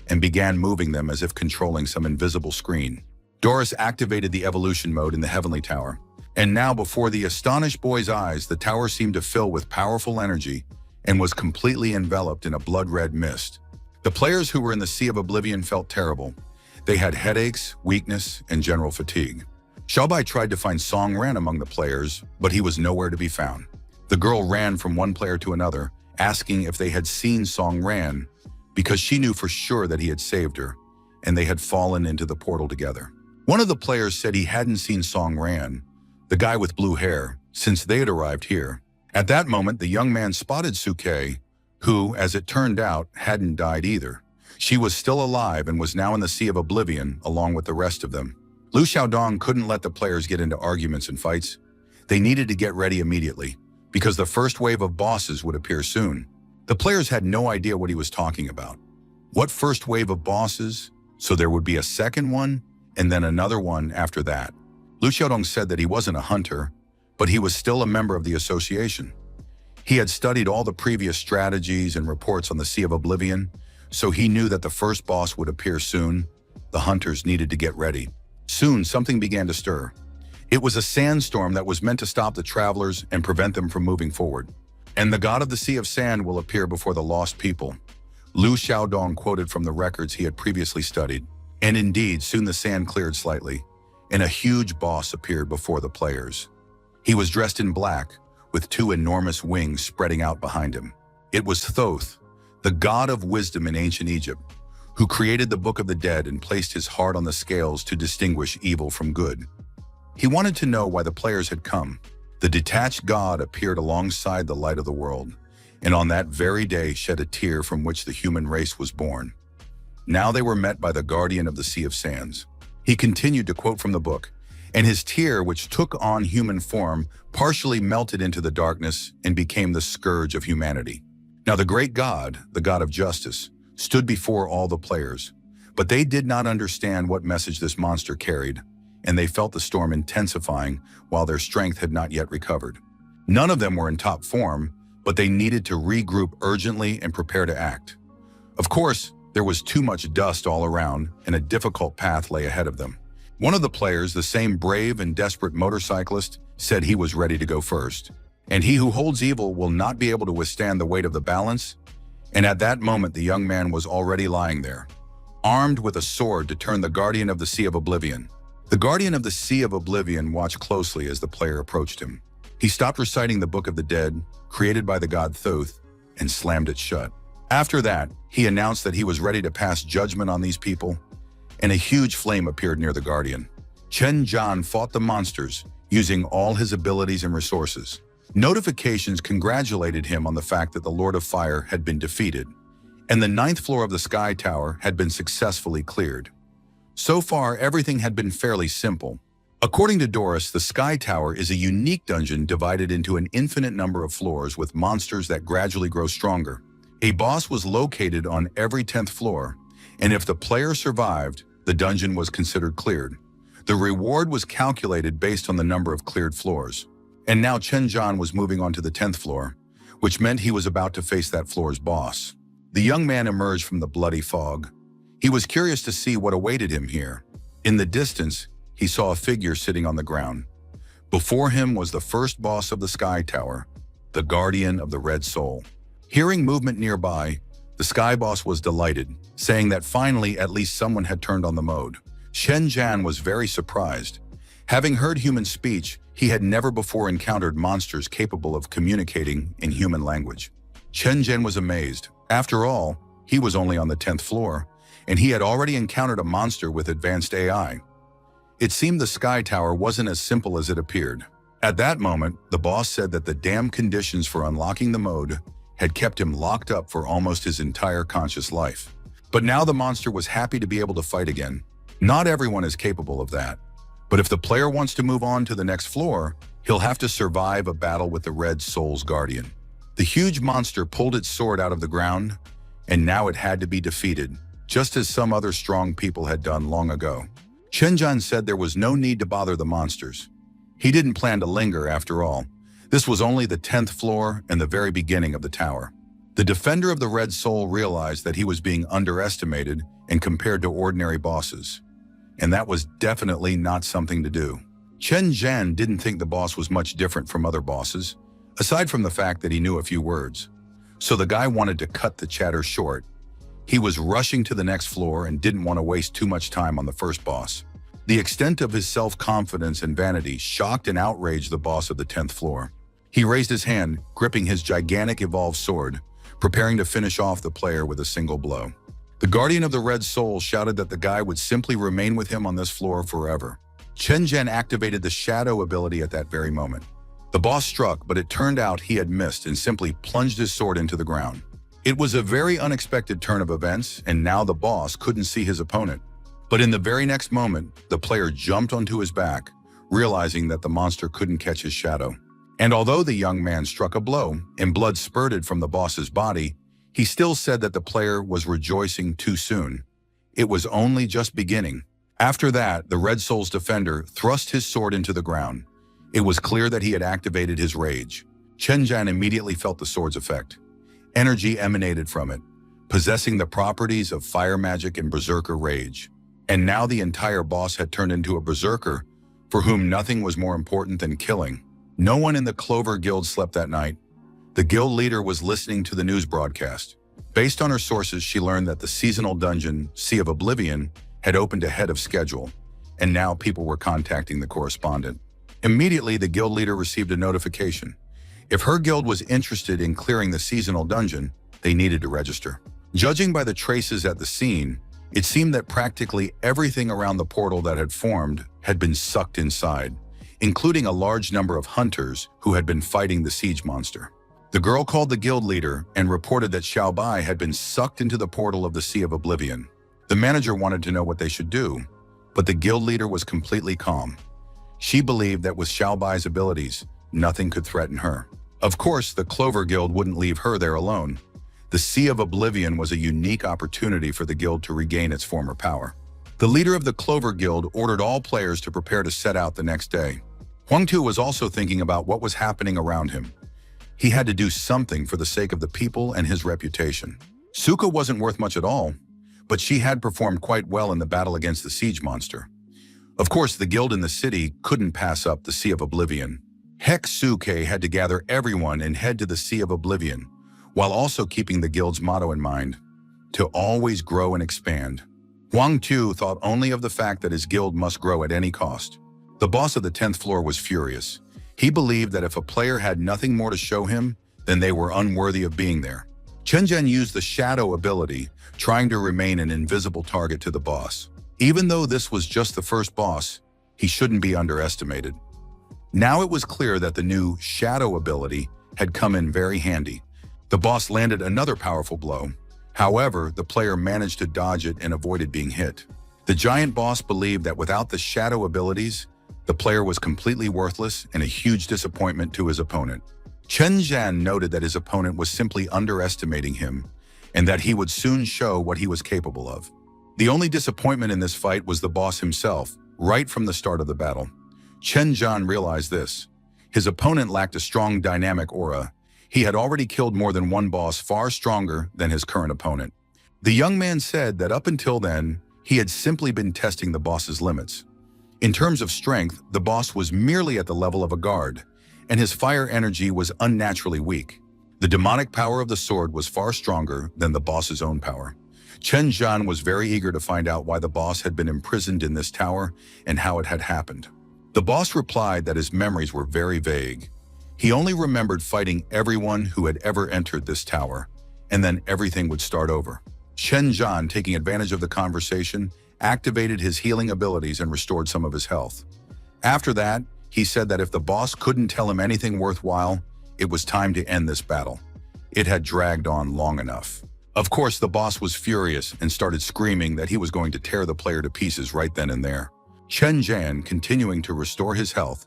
and began moving them as if controlling some invisible screen. Doris activated the evolution mode in the heavenly tower. And now before the astonished boy's eyes, the tower seemed to fill with powerful energy and was completely enveloped in a blood-red mist. The players who were in the Sea of Oblivion felt terrible. They had headaches, weakness, and general fatigue. Xiaobai tried to find Song Ran among the players, but he was nowhere to be found. The girl ran from one player to another, asking if they had seen Song Ran, because she knew for sure that he had saved her, and they had fallen into the portal together. One of the players said he hadn't seen Song Ran, the guy with blue hair, since they had arrived here. At that moment, the young man spotted Suke, who, as it turned out, hadn't died either. She was still alive and was now in the Sea of Oblivion along with the rest of them. Lu Xiaodong couldn't let the players get into arguments and fights. They needed to get ready immediately, because the first wave of bosses would appear soon. The players had no idea what he was talking about. What first wave of bosses? So there would be a second one, and then another one after that. Lu Xiaodong said that he wasn't a hunter, but he was still a member of the association. He had studied all the previous strategies and reports on the Sea of Oblivion, so he knew that the first boss would appear soon. The hunters needed to get ready. Soon, something began to stir. It was a sandstorm that was meant to stop the travelers and prevent them from moving forward. And the god of the Sea of Sand will appear before the lost people. Lu Xiaodong quoted from the records he had previously studied. And indeed, soon the sand cleared slightly, and a huge boss appeared before the players. He was dressed in black, with two enormous wings spreading out behind him. It was Thoth, the god of wisdom in ancient Egypt, who created the Book of the Dead and placed his heart on the scales to distinguish evil from good. He wanted to know why the players had come. The detached god appeared alongside the light of the world, and on that very day shed a tear from which the human race was born. Now they were met by the guardian of the Sea of Sands. He continued to quote from the book, and his tear, which took on human form, partially melted into the darkness and became the scourge of humanity. Now the great god, the god of justice, stood before all the players, but they did not understand what message this monster carried, and they felt the storm intensifying while their strength had not yet recovered. None of them were in top form, but they needed to regroup urgently and prepare to act. Of course, there was too much dust all around, and a difficult path lay ahead of them. One of the players, the same brave and desperate motorcyclist, said he was ready to go first. And he who holds evil will not be able to withstand the weight of the balance. And at that moment, the young man was already lying there, armed with a sword to turn the Guardian of the Sea of Oblivion. The Guardian of the Sea of Oblivion watched closely as the player approached him. He stopped reciting the Book of the Dead, created by the god Thoth, and slammed it shut. After that, he announced that he was ready to pass judgment on these people, and a huge flame appeared near the Guardian. Chen Zhan fought the monsters, using all his abilities and resources. Notifications congratulated him on the fact that the Lord of Fire had been defeated, and the 9th floor of the Sky Tower had been successfully cleared. So far, everything had been fairly simple. According to Doris, the Sky Tower is a unique dungeon divided into an infinite number of floors with monsters that gradually grow stronger. A boss was located on every 10th floor, and if the player survived, the dungeon was considered cleared. The reward was calculated based on the number of cleared floors. And now Chen Zhan was moving on to the 10th floor, which meant he was about to face that floor's boss. The young man emerged from the bloody fog. He was curious to see what awaited him here. In the distance, he saw a figure sitting on the ground. Before him was the first boss of the Sky Tower, the Guardian of the Red Soul. Hearing movement nearby, the Sky Boss was delighted, saying that finally at least someone had turned on the mode. Chen Zhan was very surprised. Having heard human speech, he had never before encountered monsters capable of communicating in human language. Chen Zhan was amazed. After all, he was only on the 10th floor, and he had already encountered a monster with advanced AI. It seemed the Sky Tower wasn't as simple as it appeared. At that moment, the boss said that the damn conditions for unlocking the mode had kept him locked up for almost his entire conscious life. But now the monster was happy to be able to fight again. Not everyone is capable of that. But if the player wants to move on to the next floor, he'll have to survive a battle with the Red Soul's Guardian. The huge monster pulled its sword out of the ground, and now it had to be defeated, just as some other strong people had done long ago. Chen Zhan said there was no need to bother the monsters. He didn't plan to linger after all. This was only the 10th floor and the very beginning of the tower. The defender of the Red Soul realized that he was being underestimated and compared to ordinary bosses. And that was definitely not something to do. Chen Zhan didn't think the boss was much different from other bosses, aside from the fact that he knew a few words. So the guy wanted to cut the chatter short. He was rushing to the next floor and didn't want to waste too much time on the first boss. The extent of his self-confidence and vanity shocked and outraged the boss of the 10th floor. He raised his hand, gripping his gigantic evolved sword, preparing to finish off the player with a single blow. The Guardian of the Red Soul shouted that the guy would simply remain with him on this floor forever. Chen Zhan activated the shadow ability at that very moment. The boss struck, but it turned out he had missed and simply plunged his sword into the ground. It was a very unexpected turn of events, and now the boss couldn't see his opponent. But in the very next moment, the player jumped onto his back, realizing that the monster couldn't catch his shadow. And although the young man struck a blow and blood spurted from the boss's body, he still said that the player was rejoicing too soon. It was only just beginning. After that, the Red Soul's defender thrust his sword into the ground. It was clear that he had activated his rage. Chen Zhan immediately felt the sword's effect. Energy emanated from it, possessing the properties of fire magic and berserker rage. And now the entire boss had turned into a berserker, for whom nothing was more important than killing. No one in the Clover Guild slept that night. The guild leader was listening to the news broadcast. Based on her sources, she learned that the seasonal dungeon, Sea of Oblivion, had opened ahead of schedule, and now people were contacting the correspondent. Immediately, the guild leader received a notification. If her guild was interested in clearing the seasonal dungeon, they needed to register. Judging by the traces at the scene, it seemed that practically everything around the portal that had formed had been sucked inside, including a large number of hunters who had been fighting the siege monster. The girl called the guild leader and reported that Xiao Bai had been sucked into the portal of the Sea of Oblivion. The manager wanted to know what they should do, but the guild leader was completely calm. She believed that with Xiao Bai's abilities, nothing could threaten her. Of course, the Clover Guild wouldn't leave her there alone. The Sea of Oblivion was a unique opportunity for the guild to regain its former power. The leader of the Clover Guild ordered all players to prepare to set out the next day. Huang Tu was also thinking about what was happening around him. He had to do something for the sake of the people and his reputation. Suka wasn't worth much at all, but she had performed quite well in the battle against the siege monster. Of course, the guild in the city couldn't pass up the Sea of Oblivion. Suke had to gather everyone and head to the Sea of Oblivion, while also keeping the guild's motto in mind, to always grow and expand. Huang Tu thought only of the fact that his guild must grow at any cost. The boss of the 10th floor was furious. He believed that if a player had nothing more to show him, then they were unworthy of being there. Chen Zhan used the shadow ability, trying to remain an invisible target to the boss. Even though this was just the first boss, he shouldn't be underestimated. Now it was clear that the new shadow ability had come in very handy. The boss landed another powerful blow. However, the player managed to dodge it and avoided being hit. The giant boss believed that without the shadow abilities, the player was completely worthless and a huge disappointment to his opponent. Chen Zhan noted that his opponent was simply underestimating him and that he would soon show what he was capable of. The only disappointment in this fight was the boss himself, right from the start of the battle. Chen Zhan realized this. His opponent lacked a strong dynamic aura. He had already killed more than one boss far stronger than his current opponent. The young man said that up until then, he had simply been testing the boss's limits. In terms of strength, the boss was merely at the level of a guard, and his fire energy was unnaturally weak. The demonic power of the sword was far stronger than the boss's own power. Chen Zhan was very eager to find out why the boss had been imprisoned in this tower and how it had happened. The boss replied that his memories were very vague. He only remembered fighting everyone who had ever entered this tower, and then everything would start over. Chen Zhan, taking advantage of the conversation, activated his healing abilities and restored some of his health. After that, he said that if the boss couldn't tell him anything worthwhile, it was time to end this battle. It had dragged on long enough. Of course, the boss was furious and started screaming that he was going to tear the player to pieces right then and there. Chen Zhan, continuing to restore his health,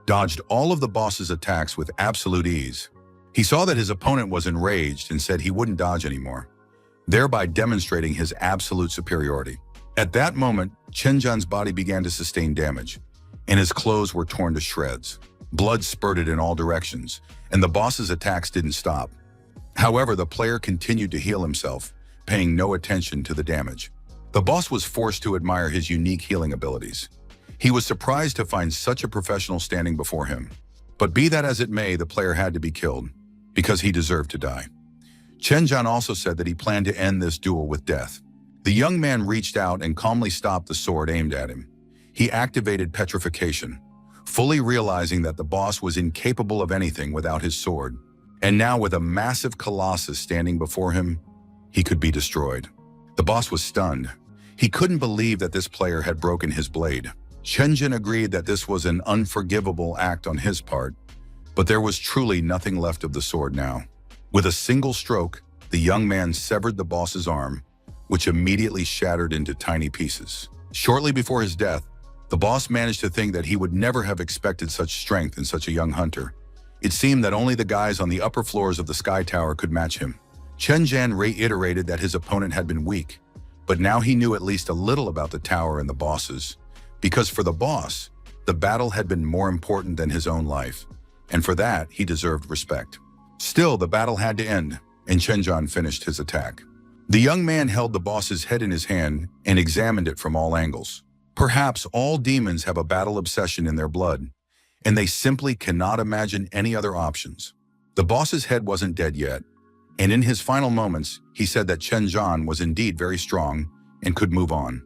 dodged all of the boss's attacks with absolute ease. He saw that his opponent was enraged and said he wouldn't dodge anymore, thereby demonstrating his absolute superiority. At that moment, Chen Zhan's body began to sustain damage, and his clothes were torn to shreds. Blood spurted in all directions, and the boss's attacks didn't stop. However, the player continued to heal himself, paying no attention to the damage. The boss was forced to admire his unique healing abilities. He was surprised to find such a professional standing before him. But be that as it may, the player had to be killed, because he deserved to die. Chen Zhan also said that he planned to end this duel with death. The young man reached out and calmly stopped the sword aimed at him. He activated petrification, fully realizing that the boss was incapable of anything without his sword. And now, with a massive colossus standing before him, he could be destroyed. The boss was stunned. He couldn't believe that this player had broken his blade. Chen Zhan agreed that this was an unforgivable act on his part, but there was truly nothing left of the sword now. With a single stroke, the young man severed the boss's arm, which immediately shattered into tiny pieces. Shortly before his death, the boss managed to think that he would never have expected such strength in such a young hunter. It seemed that only the guys on the upper floors of the Sky Tower could match him. Chen Zhan reiterated that his opponent had been weak, but now he knew at least a little about the tower and the bosses, because for the boss, the battle had been more important than his own life, and for that, he deserved respect. Still, the battle had to end, and Chen Zhan finished his attack. The young man held the boss's head in his hand and examined it from all angles. Perhaps all demons have a battle obsession in their blood, and they simply cannot imagine any other options. The boss's head wasn't dead yet, and in his final moments, he said that Chen Zhan was indeed very strong and could move on.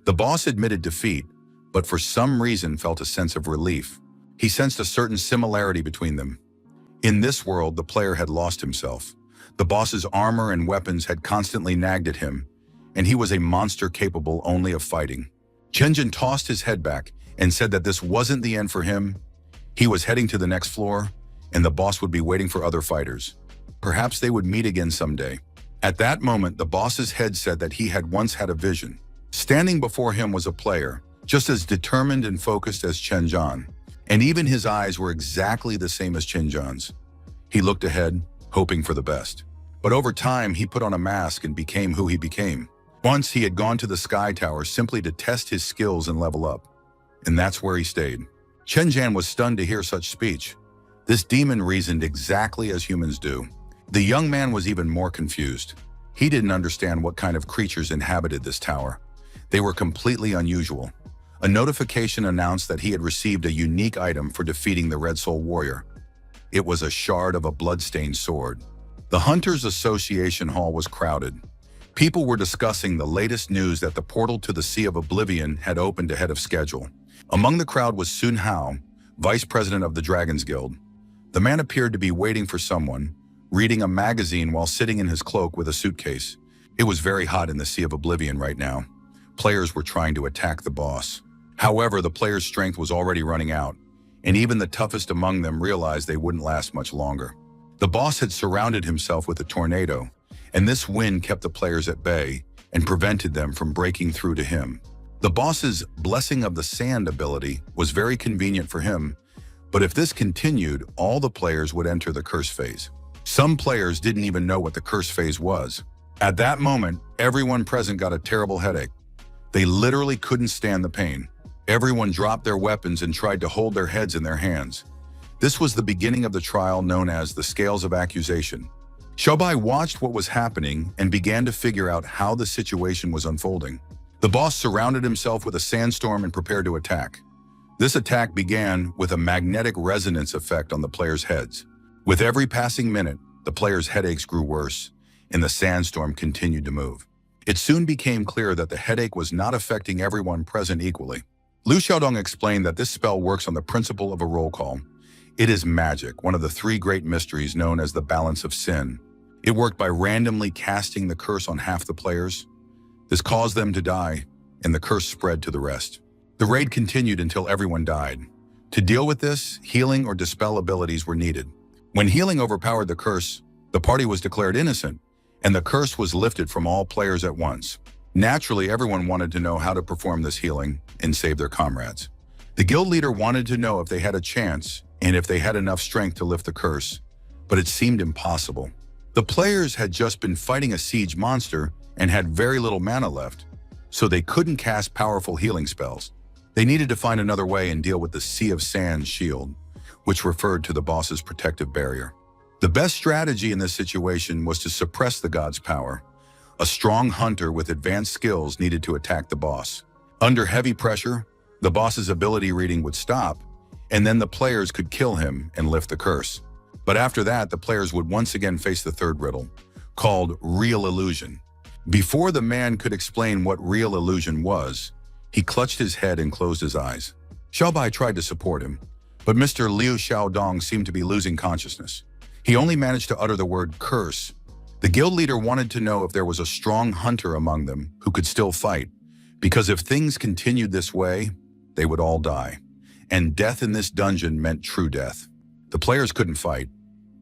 The boss admitted defeat, but for some reason felt a sense of relief. He sensed a certain similarity between them. In this world, the player had lost himself. The boss's armor and weapons had constantly nagged at him, and he was a monster capable only of fighting. Chen Zhan tossed his head back and said that this wasn't the end for him. He was heading to the next floor, and the boss would be waiting for other fighters. Perhaps they would meet again someday. At that moment, the boss's head said that he had once had a vision. Standing before him was a player, just as determined and focused as Chen Zhan, and even his eyes were exactly the same as Chen Zhan's. He looked ahead, hoping for the best. But over time, he put on a mask and became who he became. Once he had gone to the Sky Tower simply to test his skills and level up, and that's where he stayed. Chen Zhan was stunned to hear such speech. This demon reasoned exactly as humans do. The young man was even more confused. He didn't understand what kind of creatures inhabited this tower. They were completely unusual. A notification announced that he had received a unique item for defeating the Red Soul Warrior. It was a shard of a blood-stained sword. The Hunters Association Hall was crowded. People were discussing the latest news that the portal to the Sea of Oblivion had opened ahead of schedule. Among the crowd was Sun Hao, vice president of the Dragons Guild. The man appeared to be waiting for someone, reading a magazine while sitting in his cloak with a suitcase. It was very hot in the Sea of Oblivion right now. Players were trying to attack the boss. However, the players' strength was already running out, and even the toughest among them realized they wouldn't last much longer. The boss had surrounded himself with a tornado, and this wind kept the players at bay and prevented them from breaking through to him. The boss's Blessing of the Sand ability was very convenient for him, but if this continued, all the players would enter the curse phase. Some players didn't even know what the curse phase was. At that moment, everyone present got a terrible headache. They literally couldn't stand the pain. Everyone dropped their weapons and tried to hold their heads in their hands. This was the beginning of the trial known as the Scales of Accusation. Xiaobai watched what was happening and began to figure out how the situation was unfolding. The boss surrounded himself with a sandstorm and prepared to attack. This attack began with a magnetic resonance effect on the players' heads. With every passing minute, the players' headaches grew worse, and the sandstorm continued to move. It soon became clear that the headache was not affecting everyone present equally. Liu Xiaodong explained that this spell works on the principle of a roll call. It is magic, one of the three great mysteries known as the balance of sin. It worked by randomly casting the curse on half the players. This caused them to die, and the curse spread to the rest. The raid continued until everyone died. To deal with this, healing or dispel abilities were needed. When healing overpowered the curse, the party was declared innocent, and the curse was lifted from all players at once. Naturally, everyone wanted to know how to perform this healing and save their comrades. The guild leader wanted to know if they had a chance and if they had enough strength to lift the curse, but it seemed impossible. The players had just been fighting a siege monster and had very little mana left, so they couldn't cast powerful healing spells. They needed to find another way and deal with the Sea of Sand shield, which referred to the boss's protective barrier. The best strategy in this situation was to suppress the god's power. A strong hunter with advanced skills needed to attack the boss. Under heavy pressure, the boss's ability reading would stop, and then the players could kill him and lift the curse. But after that, the players would once again face the third riddle, called Real Illusion. Before the man could explain what Real Illusion was, he clutched his head and closed his eyes. Xiaobai tried to support him, but Mr. Liu Xiaodong seemed to be losing consciousness. He only managed to utter the word curse. The guild leader wanted to know if there was a strong hunter among them who could still fight, because if things continued this way, they would all die. And death in this dungeon meant true death. The players couldn't fight.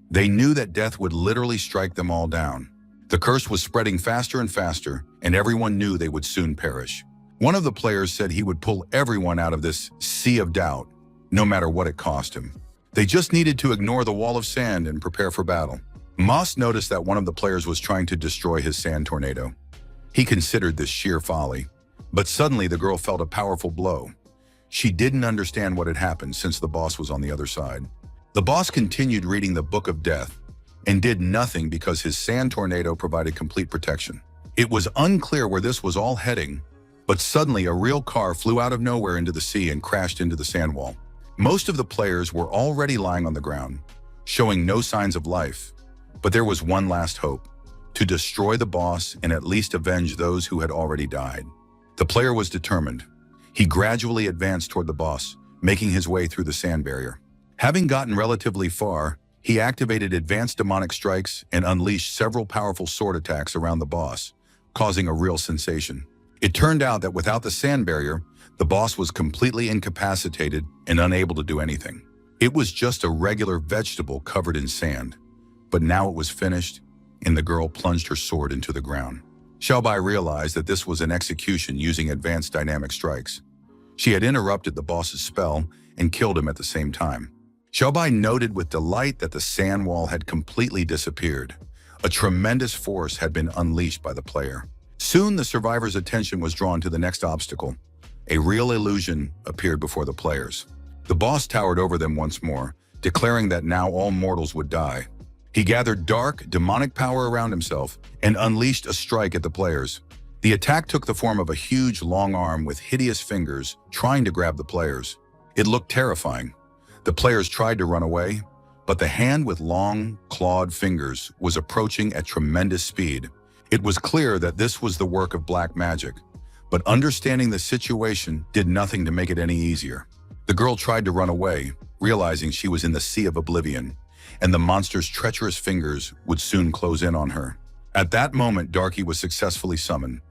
They knew that death would literally strike them all down. The curse was spreading faster and faster, and everyone knew they would soon perish. One of the players said he would pull everyone out of this sea of doubt, no matter what it cost him. They just needed to ignore the wall of sand and prepare for battle. Moss noticed that one of the players was trying to destroy his sand tornado. He considered this sheer folly, but suddenly the girl felt a powerful blow. She didn't understand what had happened since the boss was on the other side. The boss continued reading the Book of Death and did nothing because his sand tornado provided complete protection. It was unclear where this was all heading, but suddenly a real car flew out of nowhere into the sea and crashed into the sand wall. Most of the players were already lying on the ground, showing no signs of life. But there was one last hope, to destroy the boss and at least avenge those who had already died. The player was determined. He gradually advanced toward the boss, making his way through the sand barrier. Having gotten relatively far, he activated advanced demonic strikes and unleashed several powerful sword attacks around the boss, causing a real sensation. It turned out that without the sand barrier, the boss was completely incapacitated and unable to do anything. It was just a regular vegetable covered in sand. But now it was finished, and the girl plunged her sword into the ground. Xiaobai realized that this was an execution using advanced dynamic strikes. She had interrupted the boss's spell and killed him at the same time. Xiaobai noted with delight that the sand wall had completely disappeared. A tremendous force had been unleashed by the player. Soon the survivor's attention was drawn to the next obstacle. A real illusion appeared before the players. The boss towered over them once more, declaring that now all mortals would die. He gathered dark, demonic power around himself and unleashed a strike at the players. The attack took the form of a huge long arm with hideous fingers trying to grab the players. It looked terrifying. The players tried to run away, but the hand with long, clawed fingers was approaching at tremendous speed. It was clear that this was the work of black magic, but understanding the situation did nothing to make it any easier. The girl tried to run away, realizing she was in the sea of oblivion, and the monster's treacherous fingers would soon close in on her. At that moment, Darky was successfully summoned.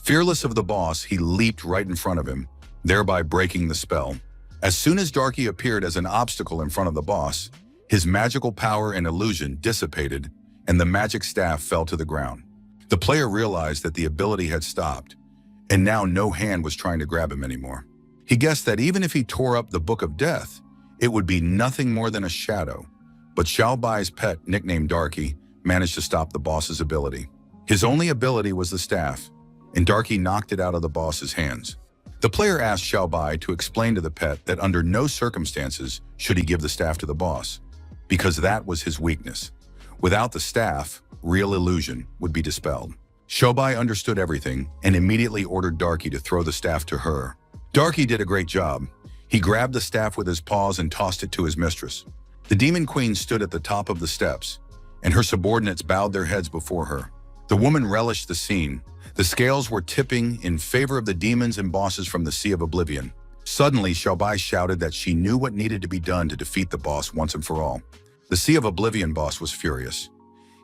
Fearless of the boss, he leaped right in front of him, thereby breaking the spell. As soon as Darky appeared as an obstacle in front of the boss, his magical power and illusion dissipated, and the magic staff fell to the ground. The player realized that the ability had stopped, and now no hand was trying to grab him anymore. He guessed that even if he tore up the Book of Death, it would be nothing more than a shadow. But Xiao Bai's pet, nicknamed Darky, managed to stop the boss's ability. His only ability was the staff, and Darky knocked it out of the boss's hands. The player asked Xiao Bai to explain to the pet that under no circumstances should he give the staff to the boss, because that was his weakness. Without the staff, real illusion would be dispelled. Xiao Bai understood everything and immediately ordered Darky to throw the staff to her. Darky did a great job. He grabbed the staff with his paws and tossed it to his mistress. The Demon Queen stood at the top of the steps, and her subordinates bowed their heads before her. The woman relished the scene. The scales were tipping in favor of the demons and bosses from the Sea of Oblivion. Suddenly, Xiao Bai shouted that she knew what needed to be done to defeat the boss once and for all. The Sea of Oblivion boss was furious.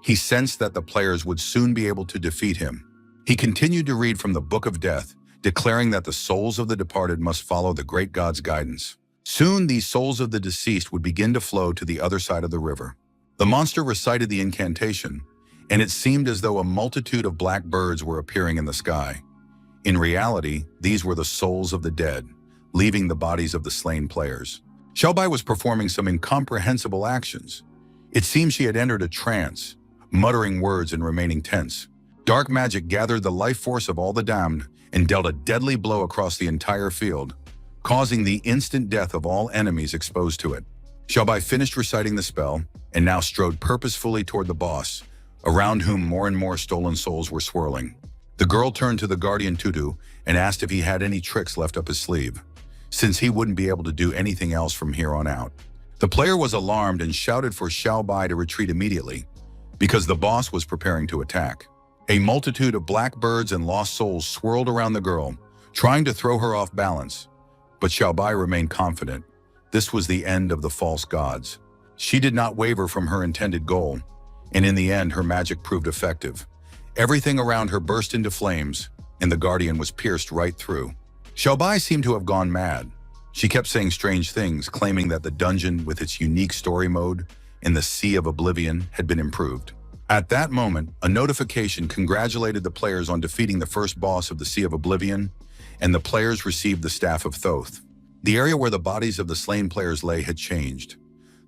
He sensed that the players would soon be able to defeat him. He continued to read from the Book of Death, declaring that the souls of the departed must follow the great god's guidance. Soon, these souls of the deceased would begin to flow to the other side of the river. The monster recited the incantation, and it seemed as though a multitude of black birds were appearing in the sky. In reality, these were the souls of the dead, leaving the bodies of the slain players. Xiao Bai was performing some incomprehensible actions. It seemed she had entered a trance, muttering words and remaining tense. Dark magic gathered the life force of all the damned and dealt a deadly blow across the entire field, causing the instant death of all enemies exposed to it. Xiao Bai finished reciting the spell and now strode purposefully toward the boss, around whom more and more stolen souls were swirling. The girl turned to the guardian Tutu and asked if he had any tricks left up his sleeve, since he wouldn't be able to do anything else from here on out. The player was alarmed and shouted for Xiao Bai to retreat immediately, because the boss was preparing to attack. A multitude of black birds and lost souls swirled around the girl, trying to throw her off balance. But Xiao Bai remained confident. This was the end of the false gods. She did not waver from her intended goal, and in the end, her magic proved effective. Everything around her burst into flames, and the guardian was pierced right through. Xiao Bai seemed to have gone mad. She kept saying strange things, claiming that the dungeon with its unique story mode in the Sea of Oblivion had been improved. At that moment, a notification congratulated the players on defeating the first boss of the Sea of Oblivion, and the players received the Staff of Thoth. The area where the bodies of the slain players lay had changed.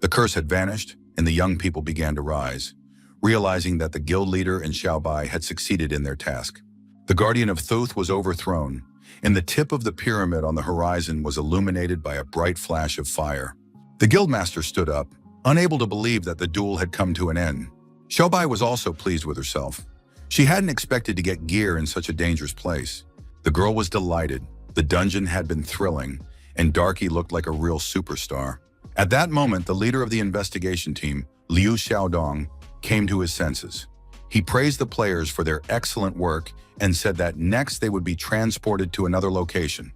The curse had vanished, and the young people began to rise, realizing that the guild leader and Xiao Bai had succeeded in their task. The guardian of Thoth was overthrown, and the tip of the pyramid on the horizon was illuminated by a bright flash of fire. The guildmaster stood up, unable to believe that the duel had come to an end. Xiao Bai was also pleased with herself. She hadn't expected to get gear in such a dangerous place. The girl was delighted. The dungeon had been thrilling, and Darky looked like a real superstar. At that moment, the leader of the investigation team, Liu Xiaodong, came to his senses. He praised the players for their excellent work and said that next they would be transported to another location,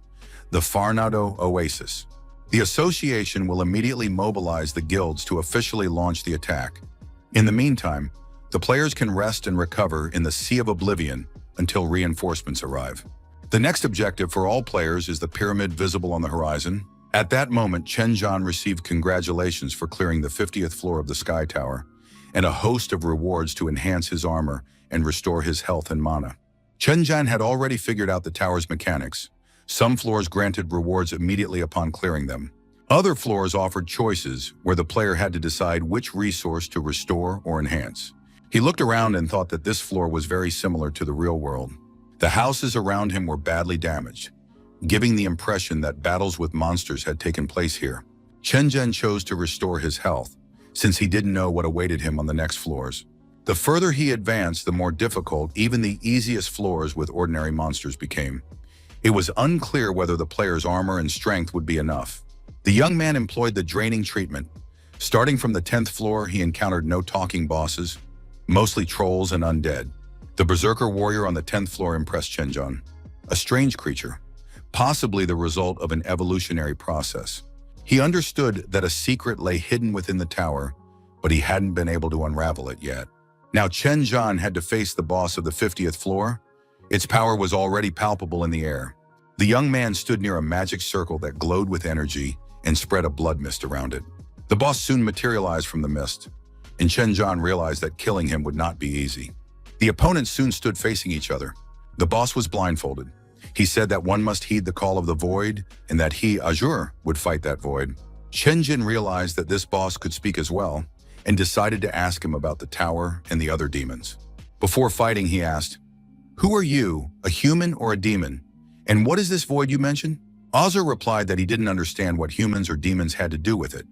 the Farnado Oasis. The association will immediately mobilize the guilds to officially launch the attack. In the meantime, the players can rest and recover in the Sea of Oblivion until reinforcements arrive. The next objective for all players is the pyramid visible on the horizon. At that moment, Chen Zhan received congratulations for clearing the 50th floor of the Sky Tower, and a host of rewards to enhance his armor and restore his health and mana. Chen Zhan had already figured out the tower's mechanics. Some floors granted rewards immediately upon clearing them. Other floors offered choices where the player had to decide which resource to restore or enhance. He looked around and thought that this floor was very similar to the real world. The houses around him were badly damaged, giving the impression that battles with monsters had taken place here. Chen Zhen chose to restore his health, since he didn't know what awaited him on the next floors. The further he advanced, the more difficult even the easiest floors with ordinary monsters became. It was unclear whether the player's armor and strength would be enough. The young man employed the draining treatment. Starting from the 10th floor, he encountered no talking bosses, mostly trolls and undead. The berserker warrior on the 10th floor impressed Chenjan. A strange creature, possibly the result of an evolutionary process. He understood that a secret lay hidden within the tower, but he hadn't been able to unravel it yet. Now Chenjan had to face the boss of the 50th floor. Its power was already palpable in the air. The young man stood near a magic circle that glowed with energy and spread a blood mist around it. The boss soon materialized from the mist, and Chenjan realized that killing him would not be easy. The opponents soon stood facing each other. The boss was blindfolded. He said that one must heed the call of the void and that he, Azure, would fight that void. Chenjin realized that this boss could speak as well and decided to ask him about the tower and the other demons. Before fighting, he asked, "Who are you, a human or a demon? And what is this void you mentioned?" Azure replied that he didn't understand what humans or demons had to do with it.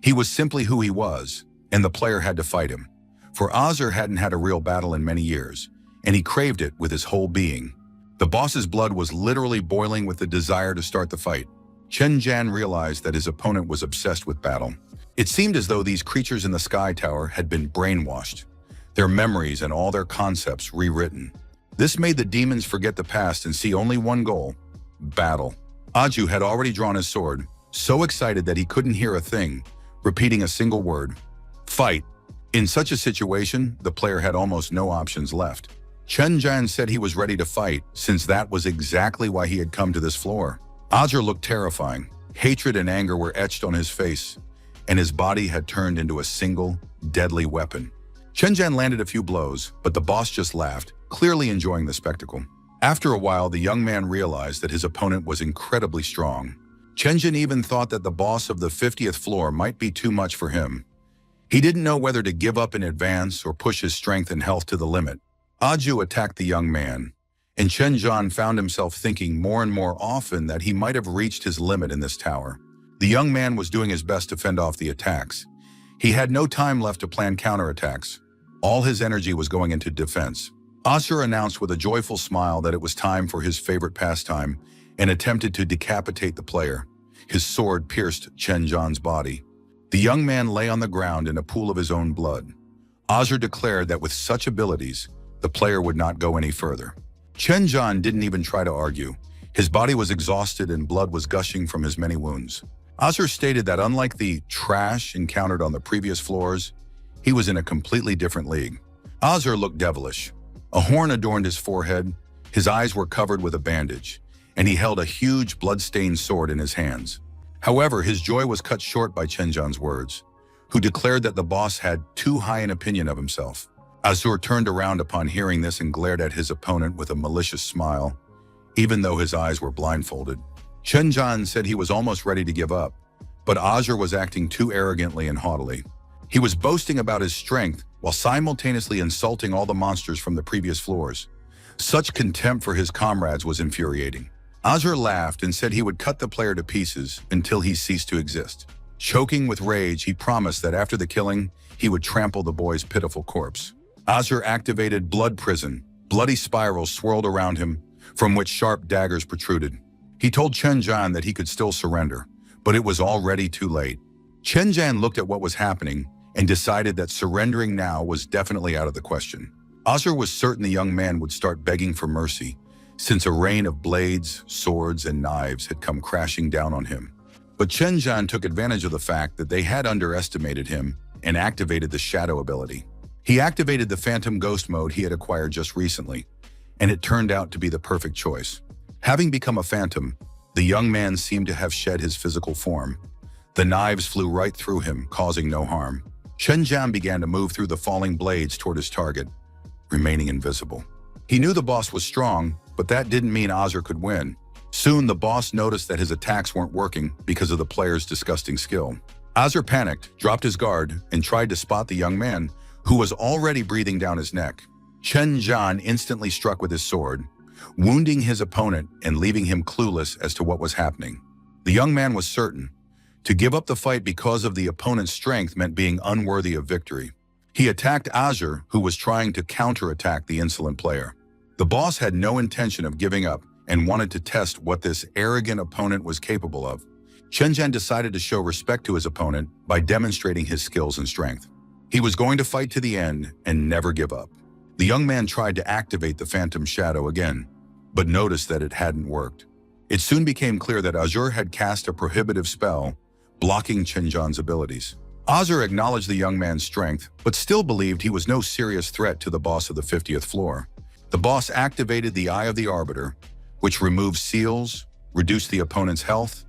He was simply who he was, and the player had to fight him. For Azure hadn't had a real battle in many years, and he craved it with his whole being. The boss's blood was literally boiling with the desire to start the fight. Chenjan realized that his opponent was obsessed with battle. It seemed as though these creatures in the Sky Tower had been brainwashed, their memories and all their concepts rewritten. This made the demons forget the past and see only one goal: battle. Aju had already drawn his sword, so excited that he couldn't hear a thing, repeating a single word: fight. In such a situation, the player had almost no options left. Chenjan said he was ready to fight, since that was exactly why he had come to this floor. Azure looked terrifying. Hatred and anger were etched on his face, and his body had turned into a single, deadly weapon. Chenjan landed a few blows, but the boss just laughed, clearly enjoying the spectacle. After a while, the young man realized that his opponent was incredibly strong. Chenjan even thought that the boss of the 50th floor might be too much for him. He didn't know whether to give up in advance or push his strength and health to the limit. Aju attacked the young man, and Chenjan found himself thinking more and more often that he might have reached his limit in this tower. The young man was doing his best to fend off the attacks. He had no time left to plan counterattacks. All his energy was going into defense. Azure announced with a joyful smile that it was time for his favorite pastime and attempted to decapitate the player. His sword pierced Chenjan's body. The young man lay on the ground in a pool of his own blood. Azure declared that with such abilities, the player would not go any further. Chenjan didn't even try to argue. His body was exhausted and blood was gushing from his many wounds. Azure stated that unlike the trash encountered on the previous floors, he was in a completely different league. Azure looked devilish. A horn adorned his forehead, his eyes were covered with a bandage, and he held a huge blood-stained sword in his hands. However, his joy was cut short by Chenjan's words, who declared that the boss had too high an opinion of himself. Azure turned around upon hearing this and glared at his opponent with a malicious smile, even though his eyes were blindfolded. Chenjan said he was almost ready to give up, but Azure was acting too arrogantly and haughtily. He was boasting about his strength while simultaneously insulting all the monsters from the previous floors. Such contempt for his comrades was infuriating. Azure laughed and said he would cut the player to pieces until he ceased to exist. Choking with rage, he promised that after the killing, he would trample the boy's pitiful corpse. Azure activated Blood Prison. Bloody spirals swirled around him, from which sharp daggers protruded. He told Chenjan that he could still surrender, but it was already too late. Chenjan looked at what was happening and decided that surrendering now was definitely out of the question. Azure was certain the young man would start begging for mercy, since a rain of blades, swords, and knives had come crashing down on him. But Chenjan took advantage of the fact that they had underestimated him and activated the Shadow ability. He activated the Phantom Ghost mode he had acquired just recently, and it turned out to be the perfect choice. Having become a phantom, the young man seemed to have shed his physical form. The knives flew right through him, causing no harm. Chenjan began to move through the falling blades toward his target, remaining invisible. He knew the boss was strong, but that didn't mean Azure could win. Soon, the boss noticed that his attacks weren't working because of the player's disgusting skill. Azure panicked, dropped his guard, and tried to spot the young man, who was already breathing down his neck. Chenjan instantly struck with his sword, wounding his opponent and leaving him clueless as to what was happening. The young man was certain. To give up the fight because of the opponent's strength meant being unworthy of victory. He attacked Azure, who was trying to counterattack the insolent player. The boss had no intention of giving up and wanted to test what this arrogant opponent was capable of. Chenjan decided to show respect to his opponent by demonstrating his skills and strength. He was going to fight to the end and never give up. The young man tried to activate the phantom shadow again, but noticed that it hadn't worked. It soon became clear that Azure had cast a prohibitive spell, blocking Chenjan's abilities. Azure acknowledged the young man's strength, but still believed he was no serious threat to the boss of the 50th floor. The boss activated the Eye of the Arbiter, which removed seals, reduced the opponent's health,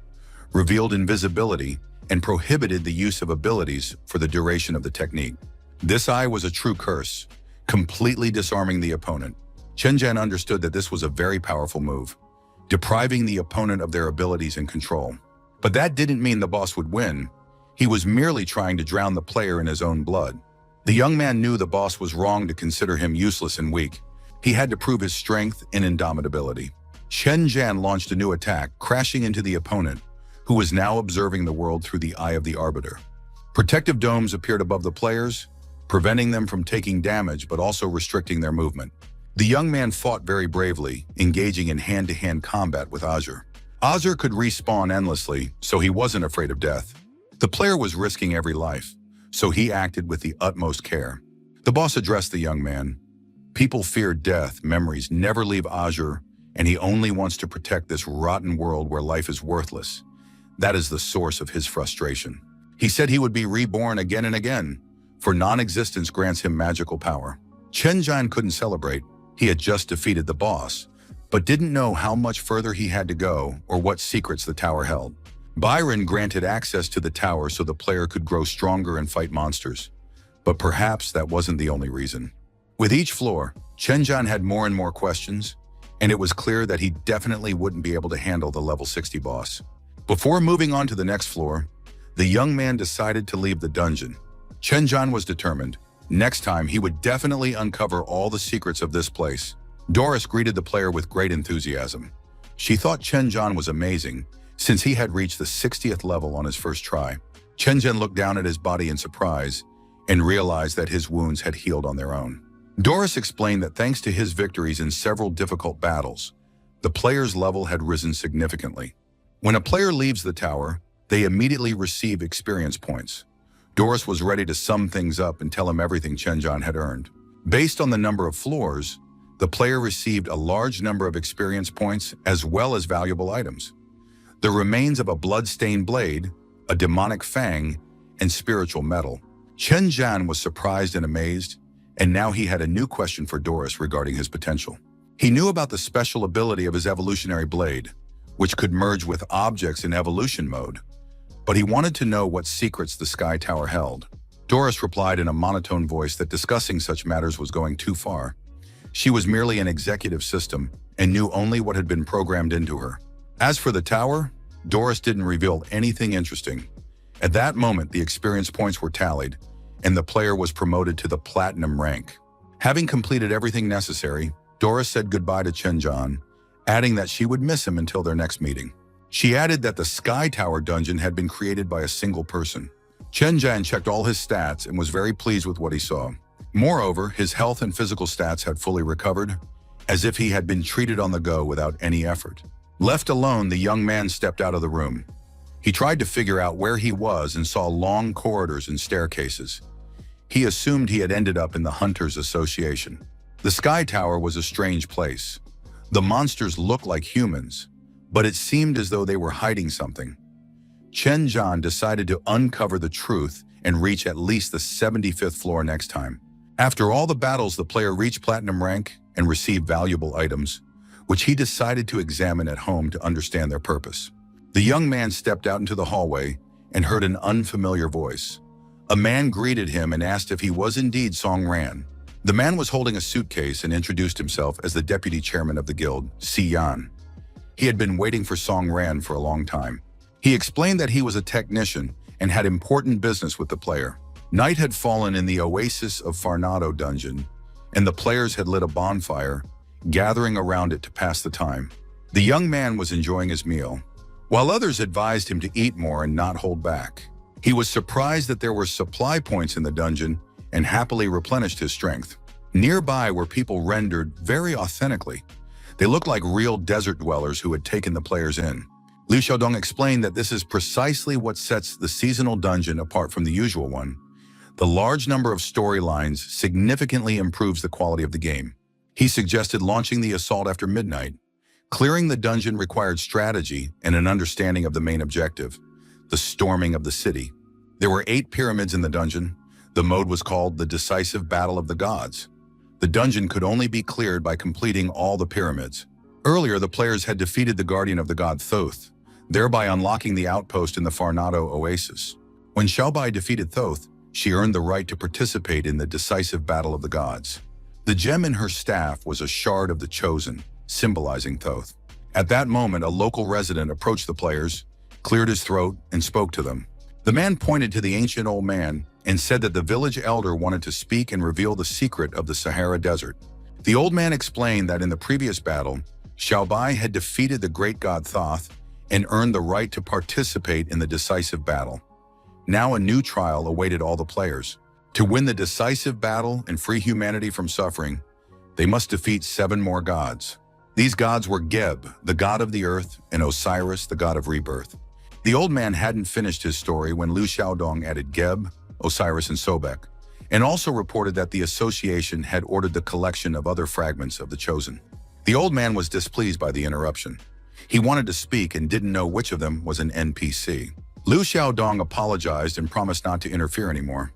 revealed invisibility, and prohibited the use of abilities for the duration of the technique. This eye was a true curse, completely disarming the opponent. Chenjan understood that this was a very powerful move, depriving the opponent of their abilities and control. But that didn't mean the boss would win. He was merely trying to drown the player in his own blood. The young man knew the boss was wrong to consider him useless and weak. He had to prove his strength and indomitability. Chenjan launched a new attack, crashing into the opponent, who was now observing the world through the Eye of the Arbiter. Protective domes appeared above the players, preventing them from taking damage but also restricting their movement. The young man fought very bravely, engaging in hand-to-hand combat with Azure. Azure could respawn endlessly, so he wasn't afraid of death. The player was risking every life, so he acted with the utmost care. The boss addressed the young man. People fear death, memories never leave Azure, and he only wants to protect this rotten world where life is worthless. That is the source of his frustration. He said he would be reborn again and again, for non-existence grants him magical power. Chenjan couldn't celebrate. He had just defeated the boss, but didn't know how much further he had to go or what secrets the tower held. Byron granted access to the tower so the player could grow stronger and fight monsters. But perhaps that wasn't the only reason. With each floor, Chenjan had more and more questions, and it was clear that he definitely wouldn't be able to handle the level 60 boss. Before moving on to the next floor, the young man decided to leave the dungeon. Chenjan was determined. Next time, he would definitely uncover all the secrets of this place. Doris greeted the player with great enthusiasm. She thought Chenjan was amazing, since he had reached the 60th level on his first try. Chenjan looked down at his body in surprise and realized that his wounds had healed on their own. Doris explained that thanks to his victories in several difficult battles, the player's level had risen significantly. When a player leaves the tower, they immediately receive experience points. Doris was ready to sum things up and tell him everything Chenjan had earned. Based on the number of floors, the player received a large number of experience points as well as valuable items. The remains of a blood-stained blade, a demonic fang, and spiritual metal. Chenjan was surprised and amazed, and now he had a new question for Doris regarding his potential. He knew about the special ability of his evolutionary blade, which could merge with objects in evolution mode, but he wanted to know what secrets the Sky Tower held. Doris replied in a monotone voice that discussing such matters was going too far. She was merely an executive system and knew only what had been programmed into her. As for the tower, Doris didn't reveal anything interesting. At that moment, the experience points were tallied, and the player was promoted to the Platinum rank. Having completed everything necessary, Doris said goodbye to Chenjan, adding that she would miss him until their next meeting. She added that the Sky Tower dungeon had been created by a single person. Chenjan checked all his stats and was very pleased with what he saw. Moreover, his health and physical stats had fully recovered, as if he had been treated on the go without any effort. Left alone, the young man stepped out of the room. He tried to figure out where he was and saw long corridors and staircases. He assumed he had ended up in the Hunters Association. The Sky Tower was a strange place. The monsters looked like humans, but it seemed as though they were hiding something. Chenjan decided to uncover the truth and reach at least the 75th floor next time. After all the battles, the player reached Platinum rank and received valuable items, which he decided to examine at home to understand their purpose. The young man stepped out into the hallway and heard an unfamiliar voice. A man greeted him and asked if he was indeed Song Ran. The man was holding a suitcase and introduced himself as the deputy chairman of the guild, Si Yan. He had been waiting for Song Ran for a long time. He explained that he was a technician and had important business with the player. Night had fallen in the Oasis of Farnado dungeon, and the players had lit a bonfire, gathering around it to pass the time. The young man was enjoying his meal, while others advised him to eat more and not hold back. He was surprised that there were supply points in the dungeon and happily replenished his strength. Nearby were people rendered very authentically. They looked like real desert dwellers who had taken the players in. Liu Xiaodong explained that this is precisely what sets the seasonal dungeon apart from the usual one. The large number of storylines significantly improves the quality of the game. He suggested launching the assault after midnight. Clearing the dungeon required strategy and an understanding of the main objective, the storming of the city. There were 8 pyramids in the dungeon. The mode was called the Decisive Battle of the Gods. The dungeon could only be cleared by completing all the pyramids. Earlier, the players had defeated the guardian of the god Thoth, thereby unlocking the outpost in the Farnado Oasis. When Xiaobai defeated Thoth, she earned the right to participate in the Decisive Battle of the Gods. The gem in her staff was a shard of the Chosen, symbolizing Thoth. At that moment, a local resident approached the players, cleared his throat, and spoke to them. The man pointed to the ancient old man and said that the village elder wanted to speak and reveal the secret of the Sahara Desert. The old man explained that in the previous battle, Xiaobai had defeated the great god Thoth and earned the right to participate in the decisive battle. Now a new trial awaited all the players. To win the decisive battle and free humanity from suffering, they must defeat 7 more gods. These gods were Geb, the god of the earth, and Osiris, the god of rebirth. The old man hadn't finished his story when Liu Xiaodong added Geb, Osiris, and Sobek, and also reported that the association had ordered the collection of other fragments of the Chosen. The old man was displeased by the interruption. He wanted to speak and didn't know which of them was an NPC. Liu Xiaodong apologized and promised not to interfere anymore.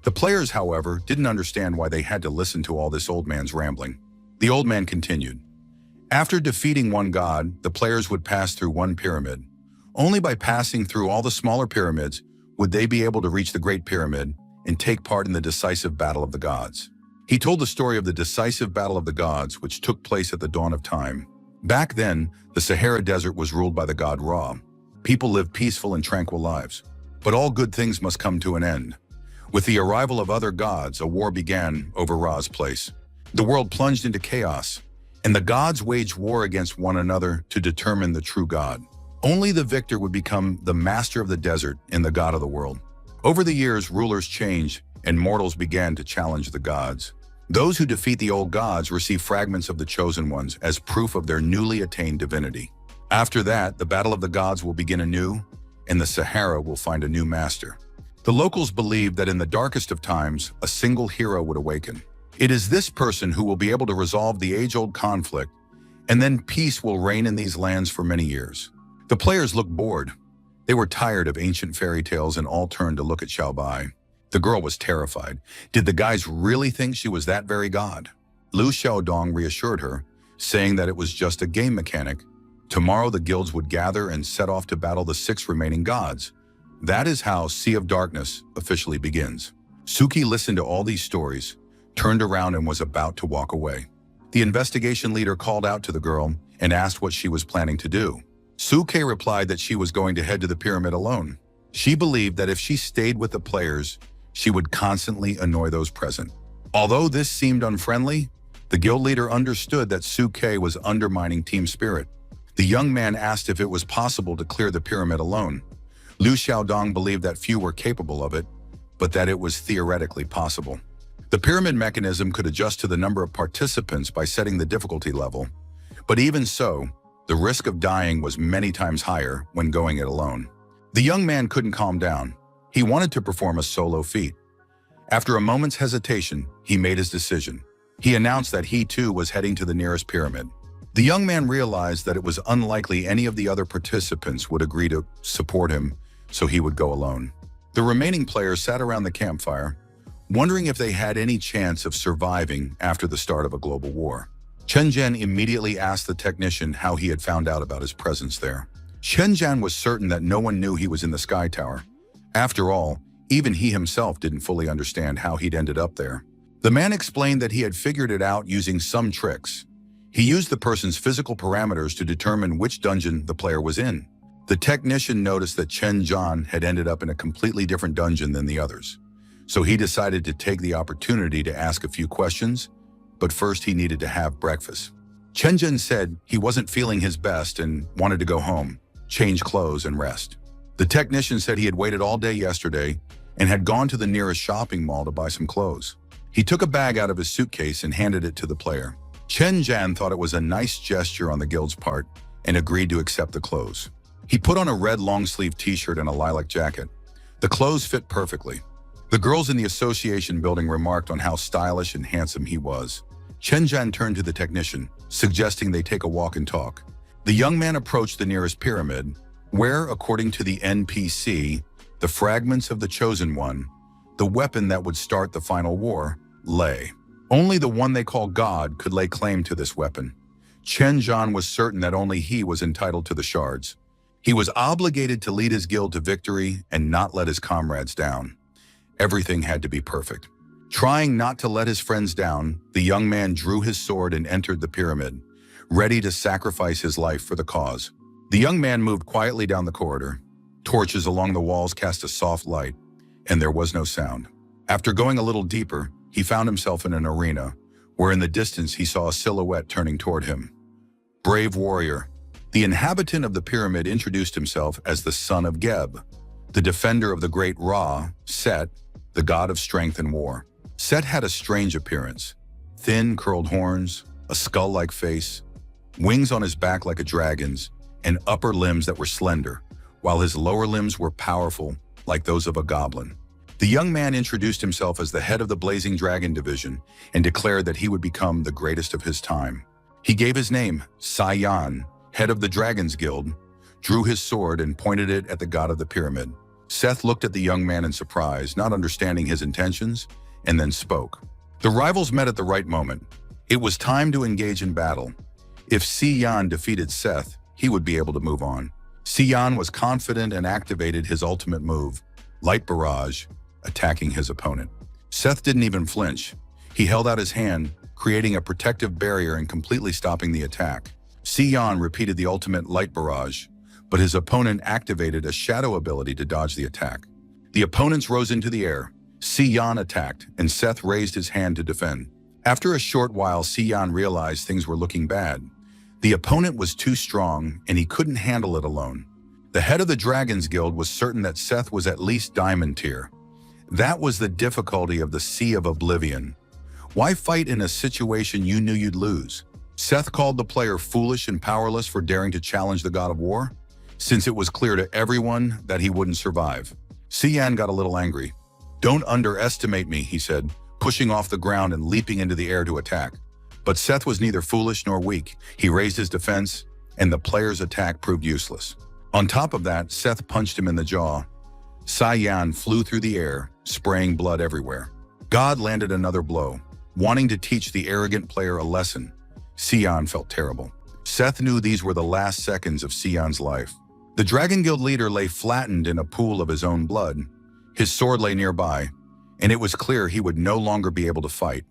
The players, however, didn't understand why they had to listen to all this old man's rambling. The old man continued. After defeating one god, the players would pass through one pyramid. Only by passing through all the smaller pyramids would they be able to reach the Great Pyramid and take part in the decisive battle of the gods. He told the story of the decisive battle of the gods, which took place at the dawn of time. Back then, the Sahara Desert was ruled by the god Ra. People lived peaceful and tranquil lives. But all good things must come to an end. With the arrival of other gods, a war began over Ra's place. The world plunged into chaos, and the gods waged war against one another to determine the true god. Only the victor would become the master of the desert and the god of the world. Over the years, rulers changed, and mortals began to challenge the gods. Those who defeat the old gods receive fragments of the chosen ones as proof of their newly attained divinity. After that, the battle of the gods will begin anew, and the Sahara will find a new master. The locals believe that in the darkest of times, a single hero would awaken. It is this person who will be able to resolve the age-old conflict, and then peace will reign in these lands for many years. The players looked bored. They were tired of ancient fairy tales and all turned to look at Xiaobai. The girl was terrified. Did the guys really think she was that very god? Liu Xiaodong reassured her, saying that it was just a game mechanic. Tomorrow the guilds would gather and set off to battle the 6 remaining gods. That is how Sea of Darkness officially begins. Suki listened to all these stories, turned around and was about to walk away. The investigation leader called out to the girl and asked what she was planning to do. Suke replied that she was going to head to the pyramid alone. She believed that if she stayed with the players, she would constantly annoy those present. Although this seemed unfriendly, the guild leader understood that Suke was undermining team spirit. The young man asked if it was possible to clear the pyramid alone. Liu Xiaodong believed that few were capable of it, but that it was theoretically possible. The pyramid mechanism could adjust to the number of participants by setting the difficulty level, but even so, the risk of dying was many times higher when going it alone. The young man couldn't calm down. He wanted to perform a solo feat. After a moment's hesitation, he made his decision. He announced that he too was heading to the nearest pyramid. The young man realized that it was unlikely any of the other participants would agree to support him, so he would go alone. The remaining players sat around the campfire, wondering if they had any chance of surviving after the start of a global war. Chen Zhen immediately asked the technician how he had found out about his presence there. Chen Zhen was certain that no one knew he was in the Sky Tower. After all, even he himself didn't fully understand how he'd ended up there. The man explained that he had figured it out using some tricks. He used the person's physical parameters to determine which dungeon the player was in. The technician noticed that Chen Zhen had ended up in a completely different dungeon than the others. So he decided to take the opportunity to ask a few questions, but first he needed to have breakfast. Chen Zhen said he wasn't feeling his best and wanted to go home, change clothes, and rest. The technician said he had waited all day yesterday and had gone to the nearest shopping mall to buy some clothes. He took a bag out of his suitcase and handed it to the player. Chen Zhen thought it was a nice gesture on the guild's part and agreed to accept the clothes. He put on a red long-sleeve t-shirt and a lilac jacket. The clothes fit perfectly. The girls in the association building remarked on how stylish and handsome he was. Chen Zhan turned to the technician, suggesting they take a walk and talk. The young man approached the nearest pyramid, where, according to the NPC, the fragments of the Chosen One, the weapon that would start the final war, lay. Only the one they call God could lay claim to this weapon. Chen Zhan was certain that only he was entitled to the shards. He was obligated to lead his guild to victory and not let his comrades down. Everything had to be perfect. Trying not to let his friends down, the young man drew his sword and entered the pyramid, ready to sacrifice his life for the cause. The young man moved quietly down the corridor. Torches along the walls cast a soft light, and there was no sound. After going a little deeper, he found himself in an arena, where in the distance he saw a silhouette turning toward him. Brave warrior. The inhabitant of the pyramid introduced himself as the son of Geb, the defender of the great Ra, Set, the god of strength and war. Set had a strange appearance. Thin, curled horns, a skull-like face, wings on his back like a dragon's, and upper limbs that were slender, while his lower limbs were powerful, like those of a goblin. The young man introduced himself as the head of the Blazing Dragon Division and declared that he would become the greatest of his time. He gave his name, Yan, head of the Dragons Guild, drew his sword and pointed it at the god of the pyramid. Seth looked at the young man in surprise, not understanding his intentions, and then spoke. The rivals met at the right moment. It was time to engage in battle. If Yan defeated Seth, he would be able to move on. Yan was confident and activated his ultimate move, Light Barrage, attacking his opponent. Seth didn't even flinch. He held out his hand, creating a protective barrier and completely stopping the attack. Yan repeated the ultimate Light Barrage, but his opponent activated a shadow ability to dodge the attack. The opponents rose into the air. Yan attacked, and Seth raised his hand to defend. After a short while, Yan realized things were looking bad. The opponent was too strong, and he couldn't handle it alone. The head of the Dragons Guild was certain that Seth was at least Diamond tier. That was the difficulty of the Sea of Oblivion. Why fight in a situation you knew you'd lose? Seth called the player foolish and powerless for daring to challenge the god of war, since it was clear to everyone that he wouldn't survive. Yan got a little angry. "Don't underestimate me," he said, pushing off the ground and leaping into the air to attack. But Seth was neither foolish nor weak. He raised his defense, and the player's attack proved useless. On top of that, Seth punched him in the jaw. Yan flew through the air, spraying blood everywhere. God landed another blow, wanting to teach the arrogant player a lesson. Yan felt terrible. Seth knew these were the last seconds of Yan's life. The Dragon Guild leader lay flattened in a pool of his own blood. His sword lay nearby, and it was clear he would no longer be able to fight.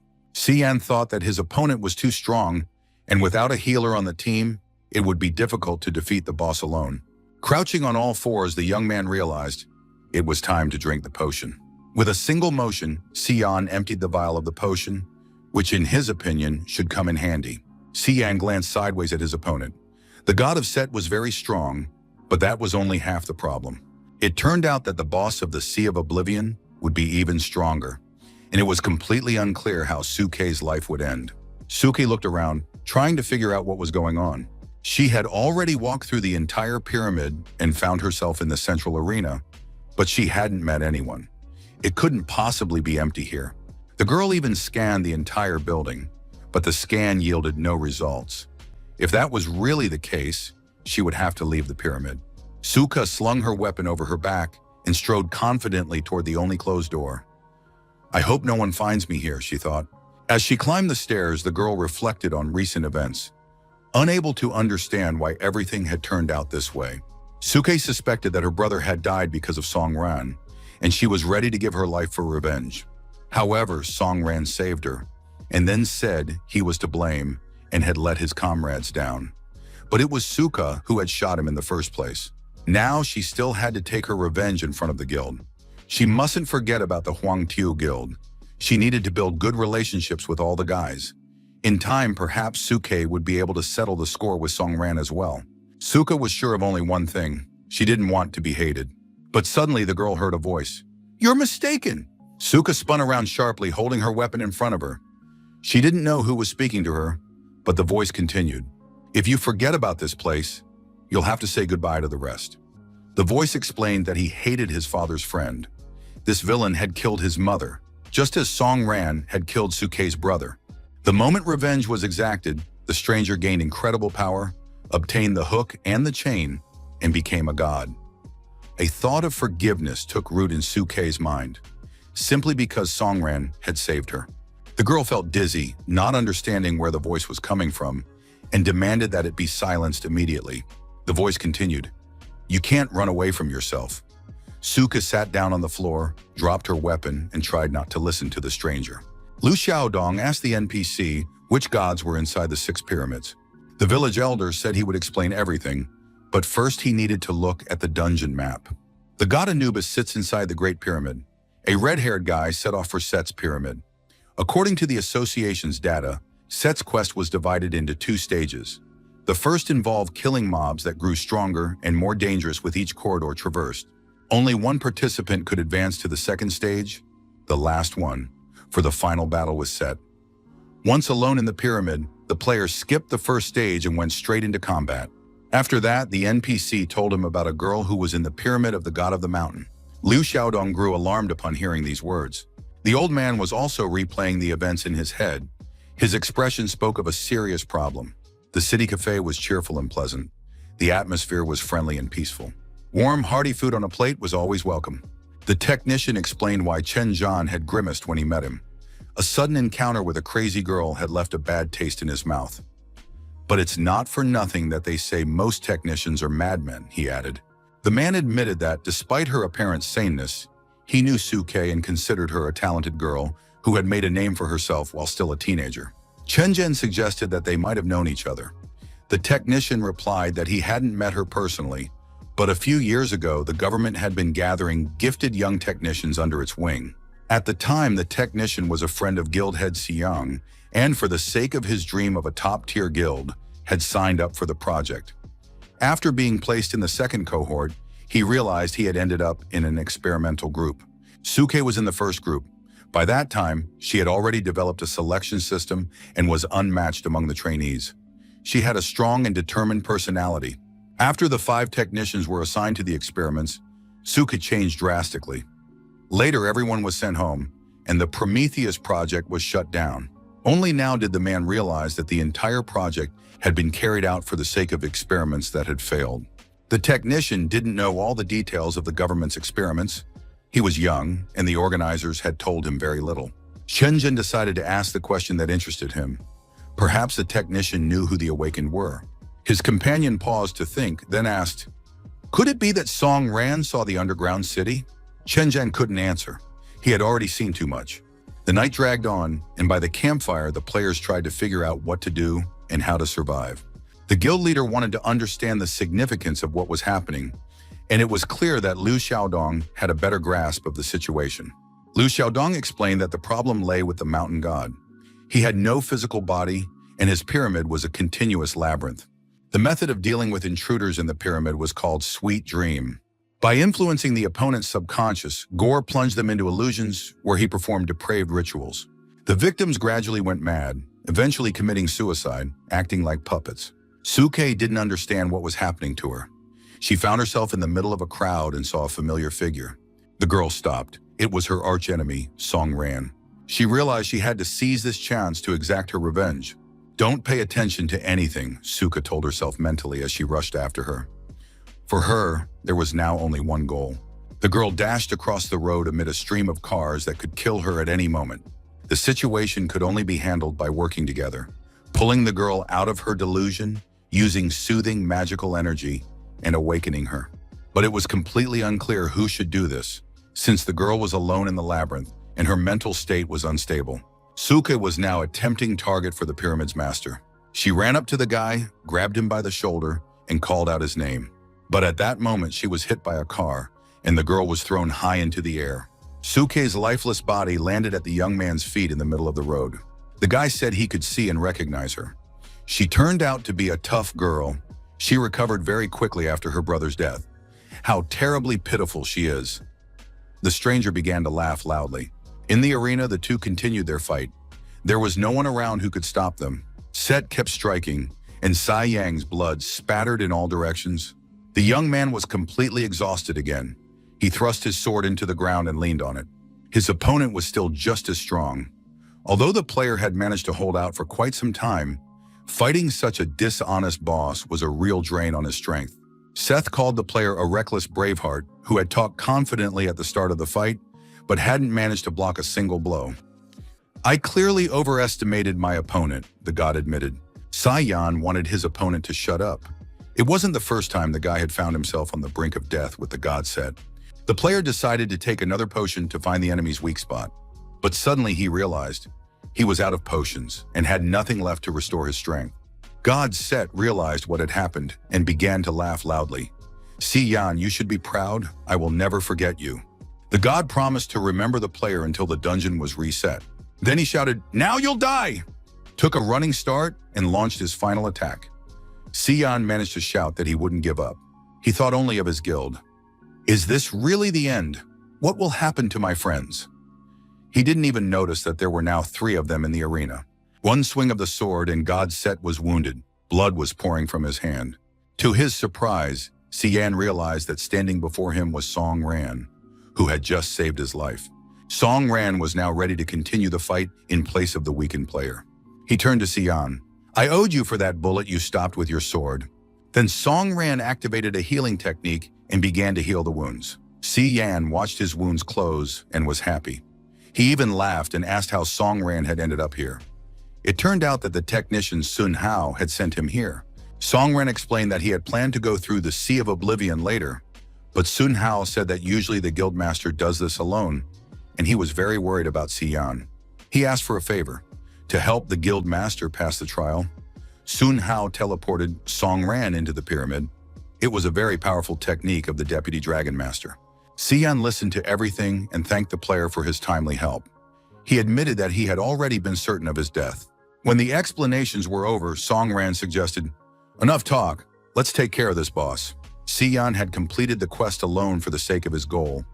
Yan thought that his opponent was too strong, and without a healer on the team, it would be difficult to defeat the boss alone. Crouching on all fours, the young man realized it was time to drink the potion. With a single motion, Yan emptied the vial of the potion, which in his opinion should come in handy. Yan glanced sideways at his opponent. The god of Set was very strong, but that was only half the problem. It turned out that the boss of the Sea of Oblivion would be even stronger, and it was completely unclear how Suke's life would end. Suke looked around, trying to figure out what was going on. She had already walked through the entire pyramid and found herself in the central arena, but she hadn't met anyone. It couldn't possibly be empty here. The girl even scanned the entire building, but the scan yielded no results. If that was really the case, she would have to leave the pyramid. Suka slung her weapon over her back and strode confidently toward the only closed door. "I hope no one finds me here," she thought. As she climbed the stairs, the girl reflected on recent events, unable to understand why everything had turned out this way. Suke suspected that her brother had died because of Song Ran, and she was ready to give her life for revenge. However, Song Ran saved her, and then said he was to blame and had let his comrades down. But it was Suka who had shot him in the first place. Now she still had to take her revenge in front of the guild. She mustn't forget about the Huang Tiu Guild. She needed to build good relationships with all the guys. In time, perhaps Suke would be able to settle the score with Song Ran as well. Suka was sure of only one thing. She didn't want to be hated. But suddenly the girl heard a voice. "You're mistaken!" Suka spun around sharply, holding her weapon in front of her. She didn't know who was speaking to her, but the voice continued. "If you forget about this place, you'll have to say goodbye to the rest." The voice explained that he hated his father's friend. This villain had killed his mother, just as Song Ran had killed Suke's brother. The moment revenge was exacted, the stranger gained incredible power, obtained the hook and the chain, and became a god. A thought of forgiveness took root in Suke's mind, simply because Song Ran had saved her. The girl felt dizzy, not understanding where the voice was coming from, and demanded that it be silenced immediately. The voice continued, "You can't run away from yourself." Suke sat down on the floor, dropped her weapon, and tried not to listen to the stranger. Liu Xiaodong asked the NPC which gods were inside the 6 pyramids. The village elder said he would explain everything, but first he needed to look at the dungeon map. The god Anubis sits inside the Great Pyramid. A red-haired guy set off for Set's pyramid. According to the association's data, Set's quest was divided into 2 stages. The first involved killing mobs that grew stronger and more dangerous with each corridor traversed. Only one participant could advance to the second stage, the last one, for the final battle with Set. Once alone in the pyramid, the player skipped the first stage and went straight into combat. After that, the NPC told him about a girl who was in the pyramid of the god of the mountain. Liu Xiaodong grew alarmed upon hearing these words. The old man was also replaying the events in his head. His expression spoke of a serious problem. The city cafe was cheerful and pleasant. The atmosphere was friendly and peaceful. Warm, hearty food on a plate was always welcome. The technician explained why Chen Zhan had grimaced when he met him. A sudden encounter with a crazy girl had left a bad taste in his mouth. "But it's not for nothing that they say most technicians are madmen," he added. The man admitted that, despite her apparent saneness, he knew Suke and considered her a talented girl who had made a name for herself while still a teenager. Chen Zhen suggested that they might have known each other. The technician replied that he hadn't met her personally, but a few years ago the government had been gathering gifted young technicians under its wing. At the time, the technician was a friend of guild head Xiang, and for the sake of his dream of a top-tier guild, had signed up for the project. After being placed in the second cohort, he realized he had ended up in an experimental group. Suke was in the first group. By that time, she had already developed a selection system and was unmatched among the trainees. She had a strong and determined personality. After the 5 technicians were assigned to the experiments, Suke changed drastically. Later, everyone was sent home, and the Prometheus project was shut down. Only now did the man realize that the entire project had been carried out for the sake of experiments that had failed. The technician didn't know all the details of the government's experiments. He was young, and the organizers had told him very little. Shenzhen decided to ask the question that interested him. Perhaps the technician knew who the awakened were. His companion paused to think, then asked, "Could it be that Song Ran saw the underground city?" Shenzhen couldn't answer. He had already seen too much. The night dragged on, and by the campfire, the players tried to figure out what to do and how to survive. The guild leader wanted to understand the significance of what was happening, and it was clear that Liu Xiaodong had a better grasp of the situation. Liu Xiaodong explained that the problem lay with the mountain god. He had no physical body, and his pyramid was a continuous labyrinth. The method of dealing with intruders in the pyramid was called Sweet Dream. By influencing the opponent's subconscious, Gore plunged them into illusions where he performed depraved rituals. The victims gradually went mad, eventually committing suicide, acting like puppets. Suke didn't understand what was happening to her. She found herself in the middle of a crowd and saw a familiar figure. The girl stopped. It was her archenemy, Song Ran. She realized she had to seize this chance to exact her revenge. "Don't pay attention to anything," Suke told herself mentally as she rushed after her. For her, there was now only one goal. The girl dashed across the road amid a stream of cars that could kill her at any moment. The situation could only be handled by working together, pulling the girl out of her delusion, using soothing magical energy, and awakening her. But it was completely unclear who should do this, since the girl was alone in the labyrinth and her mental state was unstable. Suke was now a tempting target for the pyramid's master. She ran up to the guy, grabbed him by the shoulder, and called out his name. But at that moment, she was hit by a car, and the girl was thrown high into the air. Suke's lifeless body landed at the young man's feet in the middle of the road. The guy said he could see and recognize her. She turned out to be a tough girl. She recovered very quickly after her brother's death. How terribly pitiful she is. The stranger began to laugh loudly. In the arena, the two continued their fight. There was no one around who could stop them. Set kept striking, and Sai Yang's blood spattered in all directions. The young man was completely exhausted again. He thrust his sword into the ground and leaned on it. His opponent was still just as strong. Although the player had managed to hold out for quite some time, fighting such a dishonest boss was a real drain on his strength. Seth called the player a reckless braveheart who had talked confidently at the start of the fight, but hadn't managed to block a single blow. I clearly overestimated my opponent, the god admitted. Saiyan wanted his opponent to shut up. It wasn't the first time the guy had found himself on the brink of death with the god set. The player decided to take another potion to find the enemy's weak spot. But suddenly he realized he was out of potions and had nothing left to restore his strength. God Set realized what had happened and began to laugh loudly. Saiyan, you should be proud. I will never forget you. The god promised to remember the player until the dungeon was reset. Then he shouted, "Now you'll die!" Took a running start and launched his final attack. Saiyan managed to shout that he wouldn't give up. He thought only of his guild. Is this really the end? What will happen to my friends? He didn't even notice that there were now 3 of them in the arena. One swing of the sword and God Set was wounded. Blood was pouring from his hand. To his surprise, Saiyan realized that standing before him was Song Ran, who had just saved his life. Song Ran was now ready to continue the fight in place of the weakened player. He turned to Saiyan. I owed you for that bullet you stopped with your sword. Then Song Ran activated a healing technique and began to heal the wounds. Saiyan watched his wounds close and was happy. He even laughed and asked how Song Ran had ended up here. It turned out that the technician Sun Hao had sent him here. Song Ran explained that he had planned to go through the Sea of Oblivion later, but Sun Hao said that usually the guildmaster does this alone, and he was very worried about Saiyan. He asked for a favor, to help the guildmaster pass the trial. Sun Hao teleported Song Ran into the pyramid. It was a very powerful technique of the Deputy Dragon Master. Saiyan listened to everything and thanked the player for his timely help. He admitted that he had already been certain of his death. When the explanations were over, Song Ran suggested, enough talk, let's take care of this boss. Saiyan had completed the quest alone for the sake of his goal,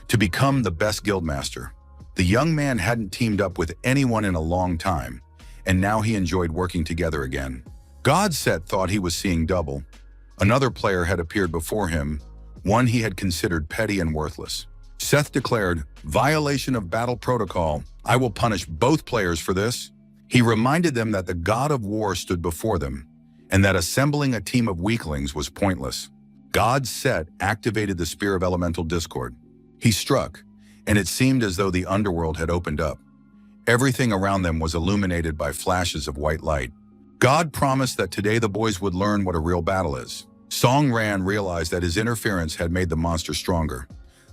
to become the best guildmaster. The young man hadn't teamed up with anyone in a long time, and now he enjoyed working together again. Godset thought he was seeing double. Another player had appeared before him, one he had considered petty and worthless. Seth declared, violation of battle protocol. I will punish both players for this. He reminded them that the god of war stood before them, and that assembling a team of weaklings was pointless. God Set activated the Spear of Elemental Discord. He struck, and it seemed as though the underworld had opened up. Everything around them was illuminated by flashes of white light. God promised that today the boys would learn what a real battle is. Song Ran realized that his interference had made the monster stronger.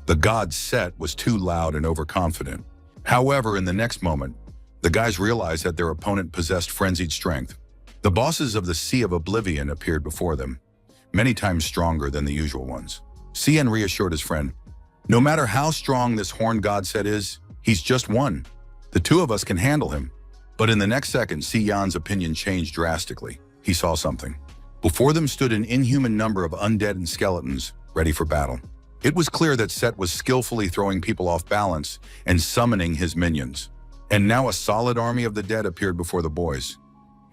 The god Set was too loud and overconfident. However, in the next moment, the guys realized that their opponent possessed frenzied strength. The bosses of the Sea of Oblivion appeared before them, many times stronger than the usual ones. Saiyan reassured his friend, no matter how strong this horned god Set is, he's just one. The 2 of us can handle him. But in the next second, Saiyan's opinion changed drastically. He saw something. Before them stood an inhuman number of undead and skeletons, ready for battle. It was clear that Set was skillfully throwing people off balance and summoning his minions. And now a solid army of the dead appeared before the boys.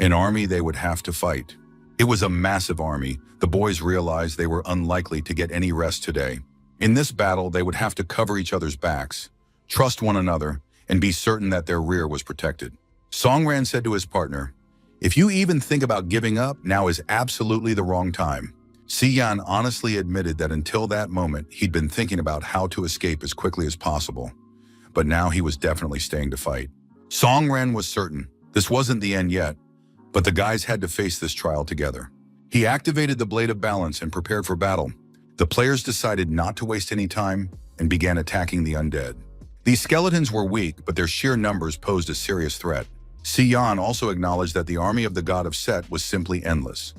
An army they would have to fight. It was a massive army. The boys realized they were unlikely to get any rest today. In this battle, they would have to cover each other's backs, trust one another, and be certain that their rear was protected. Song Ran said to his partner, if you even think about giving up, now is absolutely the wrong time. Saiyan honestly admitted that until that moment, he'd been thinking about how to escape as quickly as possible. But now he was definitely staying to fight. Song Ran was certain this wasn't the end yet, but the guys had to face this trial together. He activated the Blade of Balance and prepared for battle. The players decided not to waste any time and began attacking the undead. These skeletons were weak, but their sheer numbers posed a serious threat. Saiyan also acknowledged that the army of the god of Set was simply endless,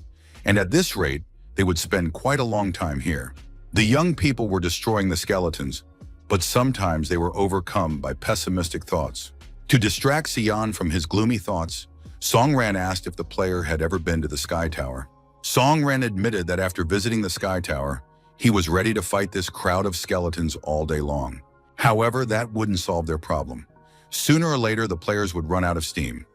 and at this rate, they would spend quite a long time here. The young people were destroying the skeletons, but sometimes they were overcome by pessimistic thoughts. To distract Saiyan from his gloomy thoughts, Song Ran asked if the player had ever been to the Sky Tower. Song Ran admitted that after visiting the Sky Tower, he was ready to fight this crowd of skeletons all day long. However, that wouldn't solve their problem. Sooner or later, the players would run out of steam,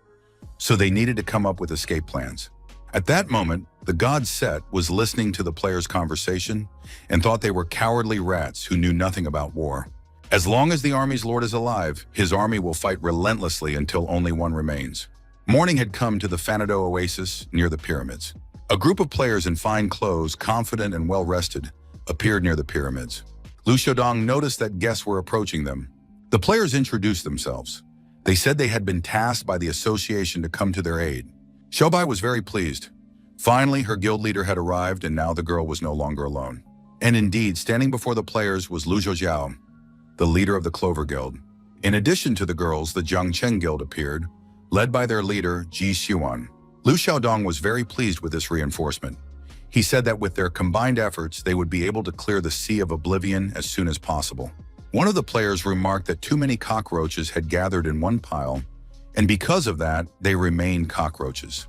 so they needed to come up with escape plans. At that moment, the god Set was listening to the players' conversation and thought they were cowardly rats who knew nothing about war. As long as the army's lord is alive, his army will fight relentlessly until only one remains. Morning had come to the Fanado oasis near the pyramids. A group of players in fine clothes, confident and well-rested, appeared near the pyramids. Liu Xiaodong noticed that guests were approaching them. The players introduced themselves. They said they had been tasked by the association to come to their aid. Xiaobai was very pleased. Finally, her guild leader had arrived, and now the girl was no longer alone. And indeed, standing before the players was Lu Zhoujiao, the leader of the Clover Guild. In addition to the girls, the Jiangcheng Guild appeared, led by their leader, Ji Xuan. Liu Xiaodong was very pleased with this reinforcement. He said that with their combined efforts, they would be able to clear the Sea of Oblivion as soon as possible. One of the players remarked that too many cockroaches had gathered in one pile, and because of that, they remained cockroaches.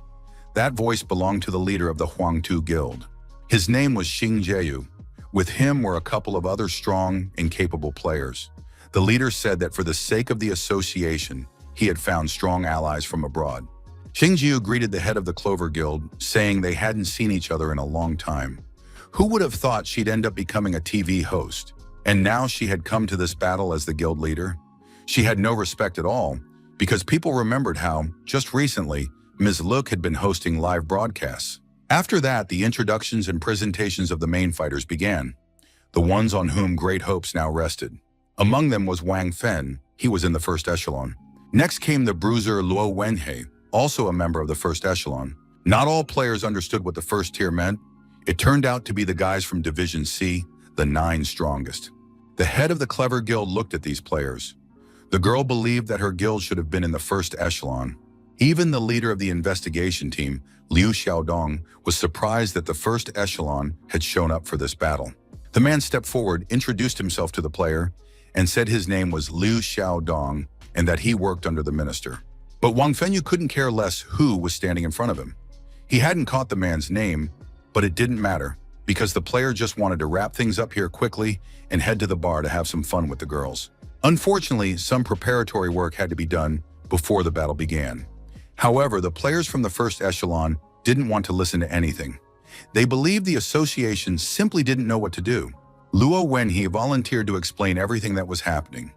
That voice belonged to the leader of the Huangtu Guild. His name was Xing Jieyu. With him were a couple of other strong and capable players. The leader said that for the sake of the association, he had found strong allies from abroad. Xing Jieyu greeted the head of the Clover Guild, saying they hadn't seen each other in a long time. Who would have thought she'd end up becoming a TV host? And now she had come to this battle as the guild leader? She had no respect at all, because people remembered how, just recently, Ms. Look had been hosting live broadcasts. After that, the introductions and presentations of the main fighters began, the ones on whom great hopes now rested. Among them was Wang Fen. He was in the first echelon. Next came the bruiser Luo Wenhei, also a member of the first echelon. Not all players understood what the first tier meant. It turned out to be the guys from Division C, the 9 strongest. The head of the Clever Guild looked at these players. The girl believed that her guild should have been in the first echelon. Even the leader of the investigation team, Liu Xiaodong, was surprised that the first echelon had shown up for this battle. The man stepped forward, introduced himself to the player, and said his name was Liu Xiaodong and that he worked under the minister. But Wang Fenyu couldn't care less who was standing in front of him. He hadn't caught the man's name, but it didn't matter, because the player just wanted to wrap things up here quickly and head to the bar to have some fun with the girls. Unfortunately, some preparatory work had to be done before the battle began. However, the players from the first echelon didn't want to listen to anything. They believed the association simply didn't know what to do. Luo Wenhei volunteered to explain everything that was happening.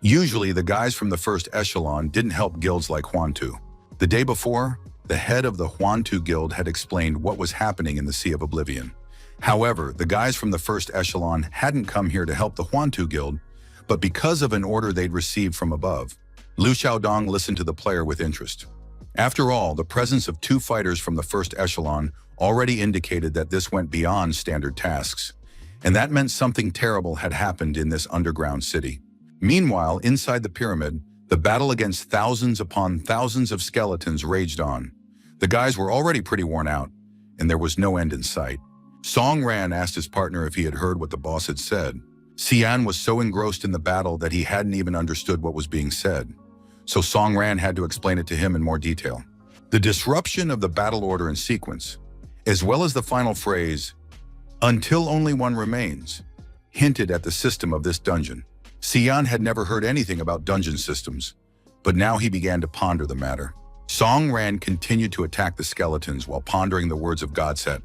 Usually, the guys from the first echelon didn't help guilds like Huantu. The day before, the head of the Huantu Guild had explained what was happening in the Sea of Oblivion. However, the guys from the first echelon hadn't come here to help the Huantu Guild, but because of an order they'd received from above. Liu Xiaodong listened to the player with interest. After all, the presence of 2 fighters from the first echelon already indicated that this went beyond standard tasks, and that meant something terrible had happened in this underground city. Meanwhile, inside the pyramid, the battle against thousands upon thousands of skeletons raged on. The guys were already pretty worn out, and there was no end in sight. Song Ran asked his partner if he had heard what the boss had said. Xian was so engrossed in the battle that he hadn't even understood what was being said. So Song Ran had to explain it to him in more detail. The disruption of the battle order and sequence, as well as the final phrase, "until only one remains," hinted at the system of this dungeon. Xian had never heard anything about dungeon systems, but now he began to ponder the matter. Song Ran continued to attack the skeletons while pondering the words of Godset.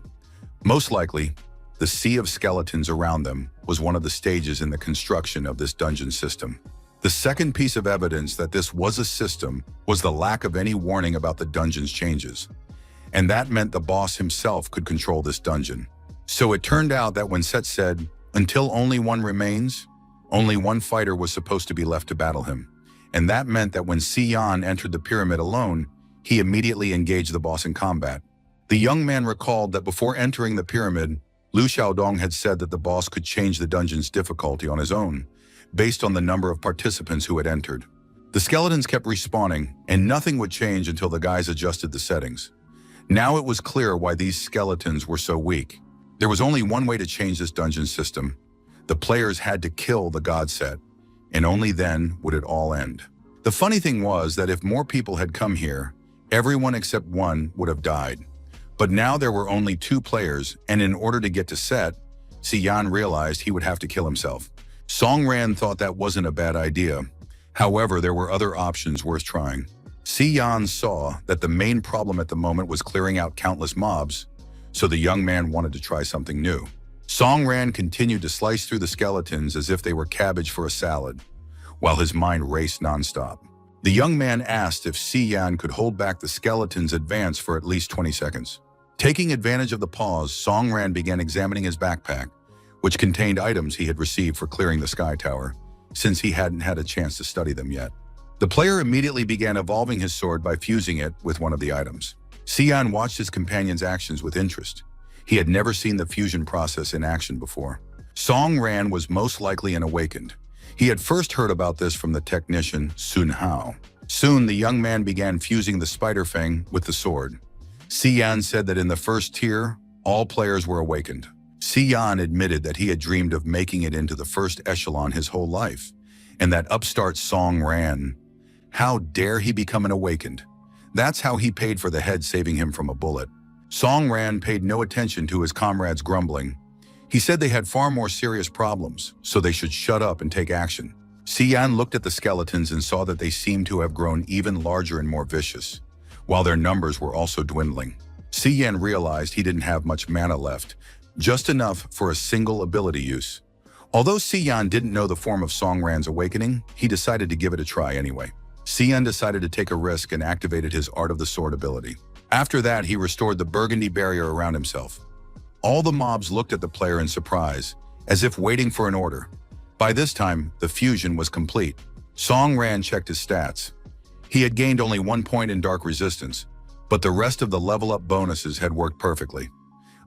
Most likely, the sea of skeletons around them was one of the stages in the construction of this dungeon system. The second piece of evidence that this was a system was the lack of any warning about the dungeon's changes. And that meant the boss himself could control this dungeon. So it turned out that when Set said, "until only one remains," only one fighter was supposed to be left to battle him. And that meant that when Xian entered the pyramid alone, he immediately engaged the boss in combat. The young man recalled that before entering the pyramid, Liu Xiaodong had said that the boss could change the dungeon's difficulty on his own, based on the number of participants who had entered. The skeletons kept respawning, and nothing would change until the guys adjusted the settings. Now it was clear why these skeletons were so weak. There was only one way to change this dungeon system. The players had to kill the god Set, and only then would it all end. The funny thing was that if more people had come here, everyone except one would have died. But now there were only 2 players, and in order to get to Set, Xian realized he would have to kill himself. Song Ran thought that wasn't a bad idea. However, there were other options worth trying. Si Yan saw that the main problem at the moment was clearing out countless mobs, so the young man wanted to try something new. Song Ran continued to slice through the skeletons as if they were cabbage for a salad, while his mind raced nonstop. The young man asked if Si Yan could hold back the skeleton's advance for at least 20 seconds. Taking advantage of the pause, Song Ran began examining his backpack, which contained items he had received for clearing the Sky Tower, since he hadn't had a chance to study them yet. The player immediately began evolving his sword by fusing it with one of the items. Si Yan watched his companion's actions with interest. He had never seen the fusion process in action before. Song Ran was most likely an awakened. He had first heard about this from the technician Sun Hao. Soon, the young man began fusing the Spider Fang with the sword. Si Yan said that in the first tier, all players were awakened. Si Yan admitted that he had dreamed of making it into the first echelon his whole life, and that upstart Song Ran. How dare he become an awakened? That's how he paid for the head saving him from a bullet. Song Ran paid no attention to his comrades' grumbling. He said they had far more serious problems, so they should shut up and take action. Si Yan looked at the skeletons and saw that they seemed to have grown even larger and more vicious, while their numbers were also dwindling. Si Yan realized he didn't have much mana left, just enough for a single ability use. Although Si Yan didn't know the form of Song Ran's awakening, he decided to give it a try anyway. Si Yan decided to take a risk and activated his Art of the Sword ability. After that, he restored the burgundy barrier around himself. All the mobs looked at the player in surprise, as if waiting for an order. By this time, the fusion was complete. Song Ran checked his stats. He had gained only 1 point in Dark Resistance, but the rest of the level-up bonuses had worked perfectly.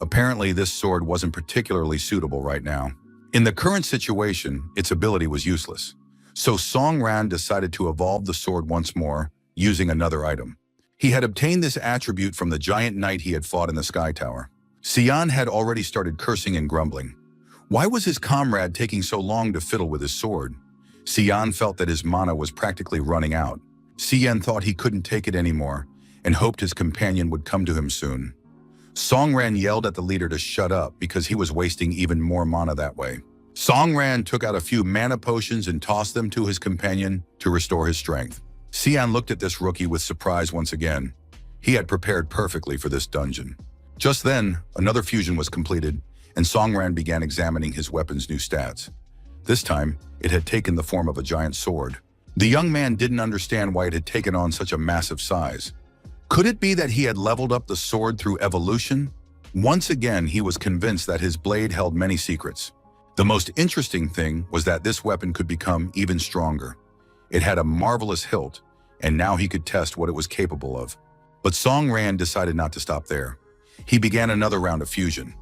Apparently, this sword wasn't particularly suitable right now. In the current situation, its ability was useless. So Song Ran decided to evolve the sword once more, using another item. He had obtained this attribute from the giant knight he had fought in the Sky Tower. Si Yan had already started cursing and grumbling. Why was his comrade taking so long to fiddle with his sword? Si Yan felt that his mana was practically running out. Si Yan thought he couldn't take it anymore and hoped his companion would come to him soon. Song Ran yelled at the leader to shut up because he was wasting even more mana that way. Song Ran took out a few mana potions and tossed them to his companion to restore his strength. Si Yan looked at this rookie with surprise once again. He had prepared perfectly for this dungeon. Just then, another fusion was completed, and Song Ran began examining his weapon's new stats. This time, it had taken the form of a giant sword. The young man didn't understand why it had taken on such a massive size. Could it be that he had leveled up the sword through evolution? Once again, he was convinced that his blade held many secrets. The most interesting thing was that this weapon could become even stronger. It had a marvelous hilt, and now he could test what it was capable of. But Song Ran decided not to stop there. He began another round of fusion.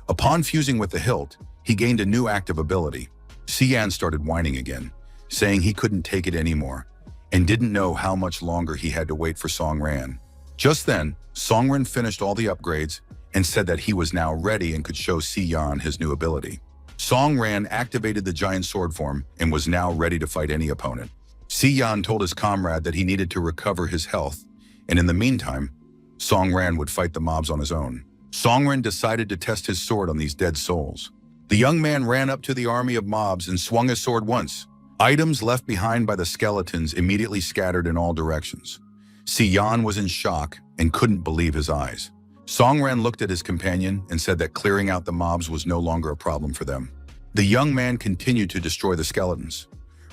Upon fusing with the hilt, he gained a new active ability. Si Yan started whining again, saying he couldn't take it anymore, and didn't know how much longer he had to wait for Song Ran. Just then, Song Ran finished all the upgrades and said that he was now ready and could show Si Yan his new ability. Song Ran activated the giant sword form and was now ready to fight any opponent. Si Yan told his comrade that he needed to recover his health, and in the meantime, Song Ran would fight the mobs on his own. Song Ran decided to test his sword on these dead souls. The young man ran up to the army of mobs and swung his sword once. Items left behind by the skeletons immediately scattered in all directions. Si Yan was in shock and couldn't believe his eyes. Song Ran looked at his companion and said that clearing out the mobs was no longer a problem for them. The young man continued to destroy the skeletons,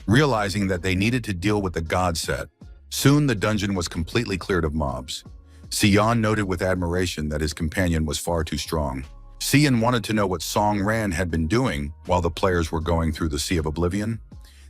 realizing that they needed to deal with the god set. Soon the dungeon was completely cleared of mobs. Si Yan noted with admiration that his companion was far too strong. Si Yan wanted to know what Song Ran had been doing while the players were going through the Sea of Oblivion.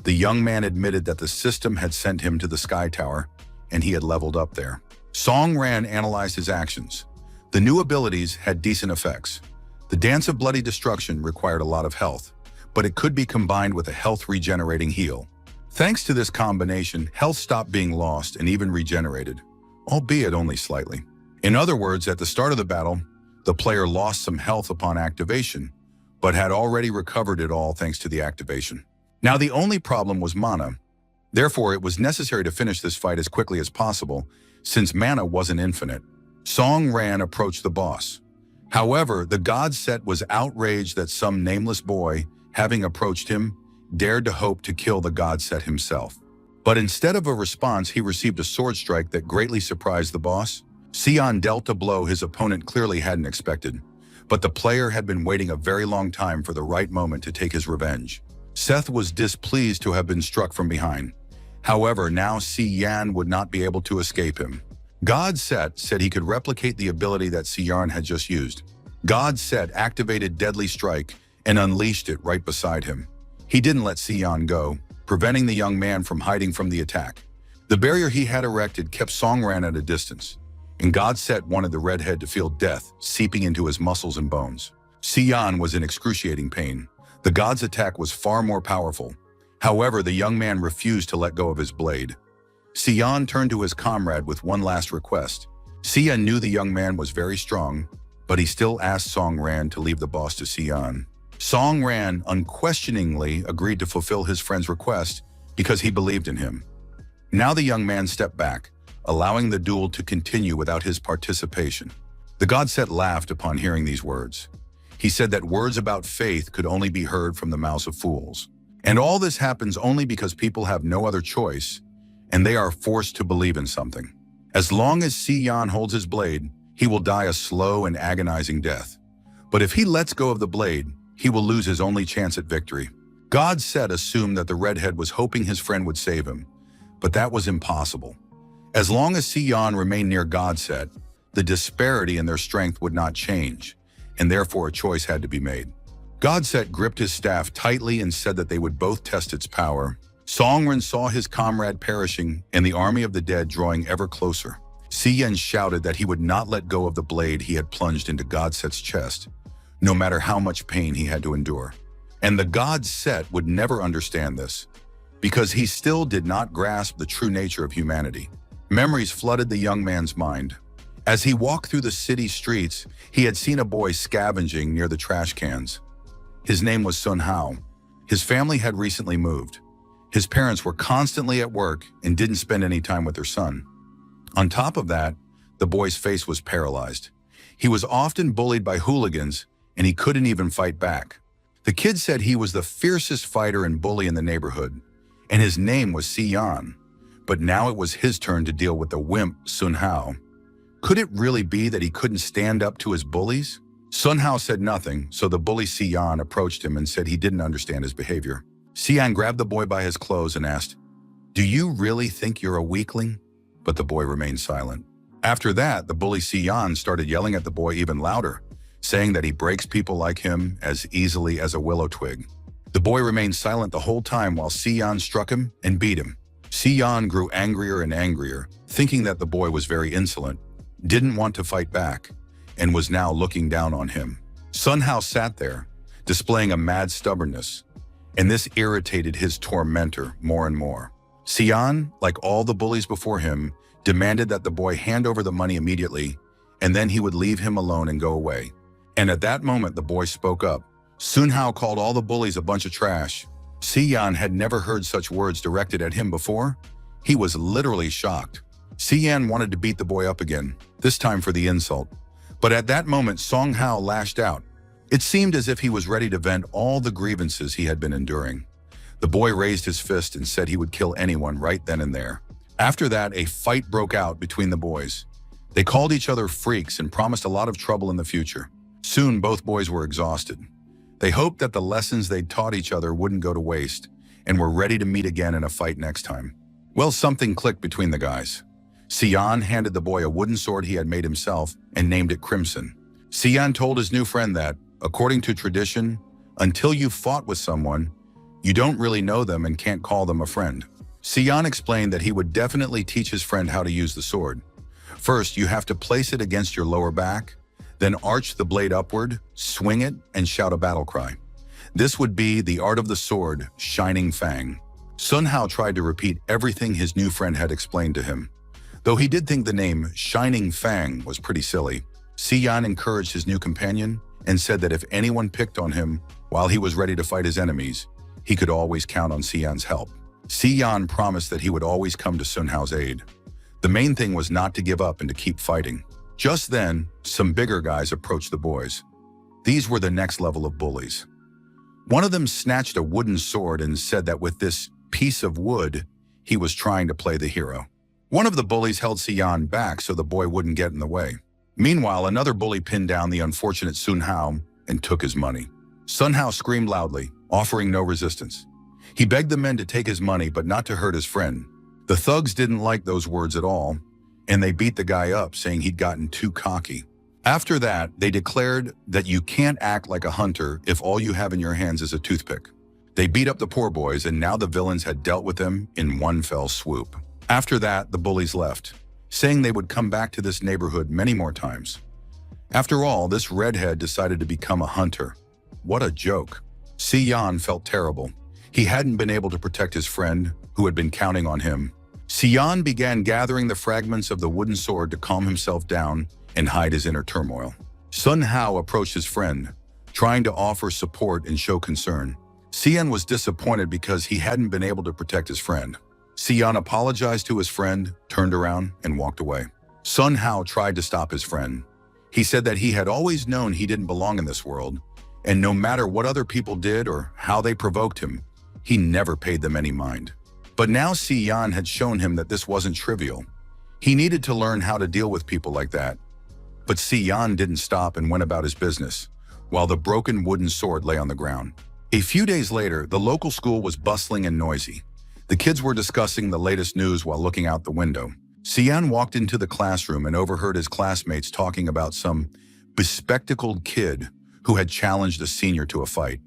The young man admitted that the system had sent him to the Sky Tower, and he had leveled up there. Song Ran analyzed his actions. The new abilities had decent effects. The Dance of Bloody Destruction required a lot of health, but it could be combined with a health-regenerating heal. Thanks to this combination, health stopped being lost and even regenerated, albeit only slightly. In other words, at the start of the battle, the player lost some health upon activation, but had already recovered it all thanks to the activation. Now the only problem was mana. Therefore, it was necessary to finish this fight as quickly as possible, since mana wasn't infinite. Song Ran approached the boss. However, the god set was outraged that some nameless boy, having approached him, dared to hope to kill the god set himself. But instead of a response, he received a sword strike that greatly surprised the boss. Sion dealt a blow his opponent clearly hadn't expected, but the player had been waiting a very long time for the right moment to take his revenge. Seth was displeased to have been struck from behind. However, now Sion would not be able to escape him. God Set said he could replicate the ability that Sion had just used. God Set activated Deadly Strike and unleashed it right beside him. He didn't let Sion go, preventing the young man from hiding from the attack. The barrier he had erected kept Songran at a distance, and God Set wanted the redhead to feel death seeping into his muscles and bones. Sion was in excruciating pain. The god's attack was far more powerful. However, the young man refused to let go of his blade. Sion turned to his comrade with one last request. Sion knew the young man was very strong, but he still asked Songran to leave the boss to Sion. Songran unquestioningly agreed to fulfill his friend's request because he believed in him. Now the young man stepped back, allowing the duel to continue without his participation. The god Set laughed upon hearing these words. He said that words about faith could only be heard from the mouths of fools. And all this happens only because people have no other choice, and they are forced to believe in something. As long as Sion holds his blade, he will die a slow and agonizing death. But if he lets go of the blade, he will lose his only chance at victory. God Set assumed that the redhead was hoping his friend would save him, but that was impossible. As long as Sion remained near God Set, the disparity in their strength would not change, and therefore a choice had to be made. God Set gripped his staff tightly and said that they would both test its power. Songren saw his comrade perishing and the army of the dead drawing ever closer. Sion shouted that he would not let go of the blade he had plunged into God Set's chest, no matter how much pain he had to endure. And the god Set would never understand this, because he still did not grasp the true nature of humanity. Memories flooded the young man's mind. As he walked through the city streets, he had seen a boy scavenging near the trash cans. His name was Sun Hao. His family had recently moved. His parents were constantly at work and didn't spend any time with their son. On top of that, the boy's face was paralyzed. He was often bullied by hooligans, and he couldn't even fight back. The kid said he was the fiercest fighter and bully in the neighborhood, and his name was Sion. But now it was his turn to deal with the wimp Sun Hao. Could it really be that he couldn't stand up to his bullies? Sun Hao said nothing, so the bully Sion approached him and said he didn't understand his behavior. Sion grabbed the boy by his clothes and asked, "Do you really think you're a weakling?" But the boy remained silent. After that, the bully Sion started yelling at the boy even louder, saying that he breaks people like him as easily as a willow twig. The boy remained silent the whole time while Sion struck him and beat him. Sion grew angrier and angrier, thinking that the boy was very insolent, didn't want to fight back, and was now looking down on him. Sun Hao sat there, displaying a mad stubbornness, and this irritated his tormentor more and more. Sion, like all the bullies before him, demanded that the boy hand over the money immediately, and then he would leave him alone and go away. And at that moment, the boy spoke up. Sun Hao called all the bullies a bunch of trash. Sion had never heard such words directed at him before. He was literally shocked. Sion wanted to beat the boy up again, this time for the insult. But at that moment, Song Hao lashed out. It seemed as if he was ready to vent all the grievances he had been enduring. The boy raised his fist and said he would kill anyone right then and there. After that, a fight broke out between the boys. They called each other freaks and promised a lot of trouble in the future. Soon, both boys were exhausted. They hoped that the lessons they'd taught each other wouldn't go to waste and were ready to meet again in a fight next time. Well, something clicked between the guys. Sion handed the boy a wooden sword he had made himself and named it Crimson. Sion told his new friend that, according to tradition, until you've fought with someone, you don't really know them and can't call them a friend. Sion explained that he would definitely teach his friend how to use the sword. First, you have to place it against your lower back, then arch the blade upward, swing it, and shout a battle cry. This would be the art of the sword, Shining Fang. Sun Hao tried to repeat everything his new friend had explained to him. Though he did think the name Shining Fang was pretty silly, Sion encouraged his new companion and said that if anyone picked on him while he was ready to fight his enemies, he could always count on Sion's help. Sion promised that he would always come to Sun Hao's aid. The main thing was not to give up and to keep fighting. Just then, some bigger guys approached the boys. These were the next level of bullies. One of them snatched a wooden sword and said that with this piece of wood, he was trying to play the hero. One of the bullies held Siyan back so the boy wouldn't get in the way. Meanwhile, another bully pinned down the unfortunate Sun Hao and took his money. Sun Hao screamed loudly, offering no resistance. He begged the men to take his money but not to hurt his friend. The thugs didn't like those words at all, and they beat the guy up, saying he'd gotten too cocky. After that, they declared that you can't act like a hunter if all you have in your hands is a toothpick. They beat up the poor boys, and now the villains had dealt with them in one fell swoop. After that, the bullies left, saying they would come back to this neighborhood many more times. After all, this redhead decided to become a hunter. What a joke. Siyan felt terrible. He hadn't been able to protect his friend, who had been counting on him. Siyan began gathering the fragments of the wooden sword to calm himself down and hide his inner turmoil. Sun Hao approached his friend, trying to offer support and show concern. Siyan was disappointed because he hadn't been able to protect his friend. Siyan apologized to his friend, turned around, and walked away. Sun Hao tried to stop his friend. He said that he had always known he didn't belong in this world, and no matter what other people did or how they provoked him, he never paid them any mind. But now Siyan had shown him that this wasn't trivial. He needed to learn how to deal with people like that. But Siyan didn't stop and went about his business, while the broken wooden sword lay on the ground. A few days later, the local school was bustling and noisy. The kids were discussing the latest news while looking out the window. Siyan walked into the classroom and overheard his classmates talking about some bespectacled kid who had challenged a senior to a fight.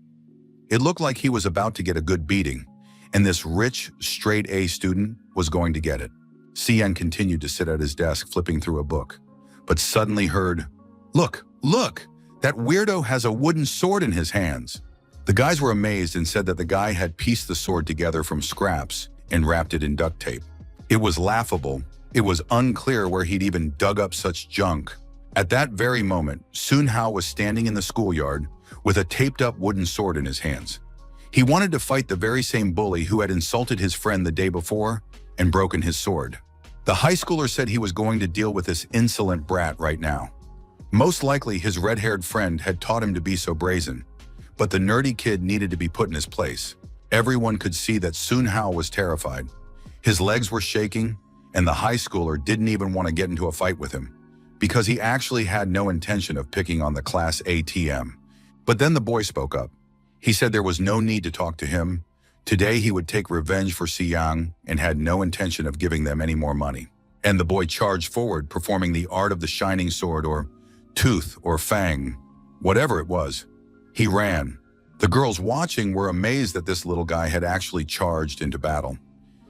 It looked like he was about to get a good beating, and this rich, straight-A student was going to get it. Siyan continued to sit at his desk flipping through a book, but suddenly heard, "Look, look! That weirdo has a wooden sword in his hands." The guys were amazed and said that the guy had pieced the sword together from scraps and wrapped it in duct tape. It was laughable. It was unclear where he'd even dug up such junk. At that very moment, Sun Hao was standing in the schoolyard with a taped-up wooden sword in his hands. He wanted to fight the very same bully who had insulted his friend the day before and broken his sword. The high schooler said he was going to deal with this insolent brat right now. Most likely his red-haired friend had taught him to be so brazen, but the nerdy kid needed to be put in his place. Everyone could see that Sun Hao was terrified. His legs were shaking, and the high schooler didn't even want to get into a fight with him, because he actually had no intention of picking on the class ATM. But then the boy spoke up. He said there was no need to talk to him. Today he would take revenge for Siyan and had no intention of giving them any more money. And the boy charged forward, performing the art of the shining sword or tooth or fang, whatever it was. He ran. The girls watching were amazed that this little guy had actually charged into battle.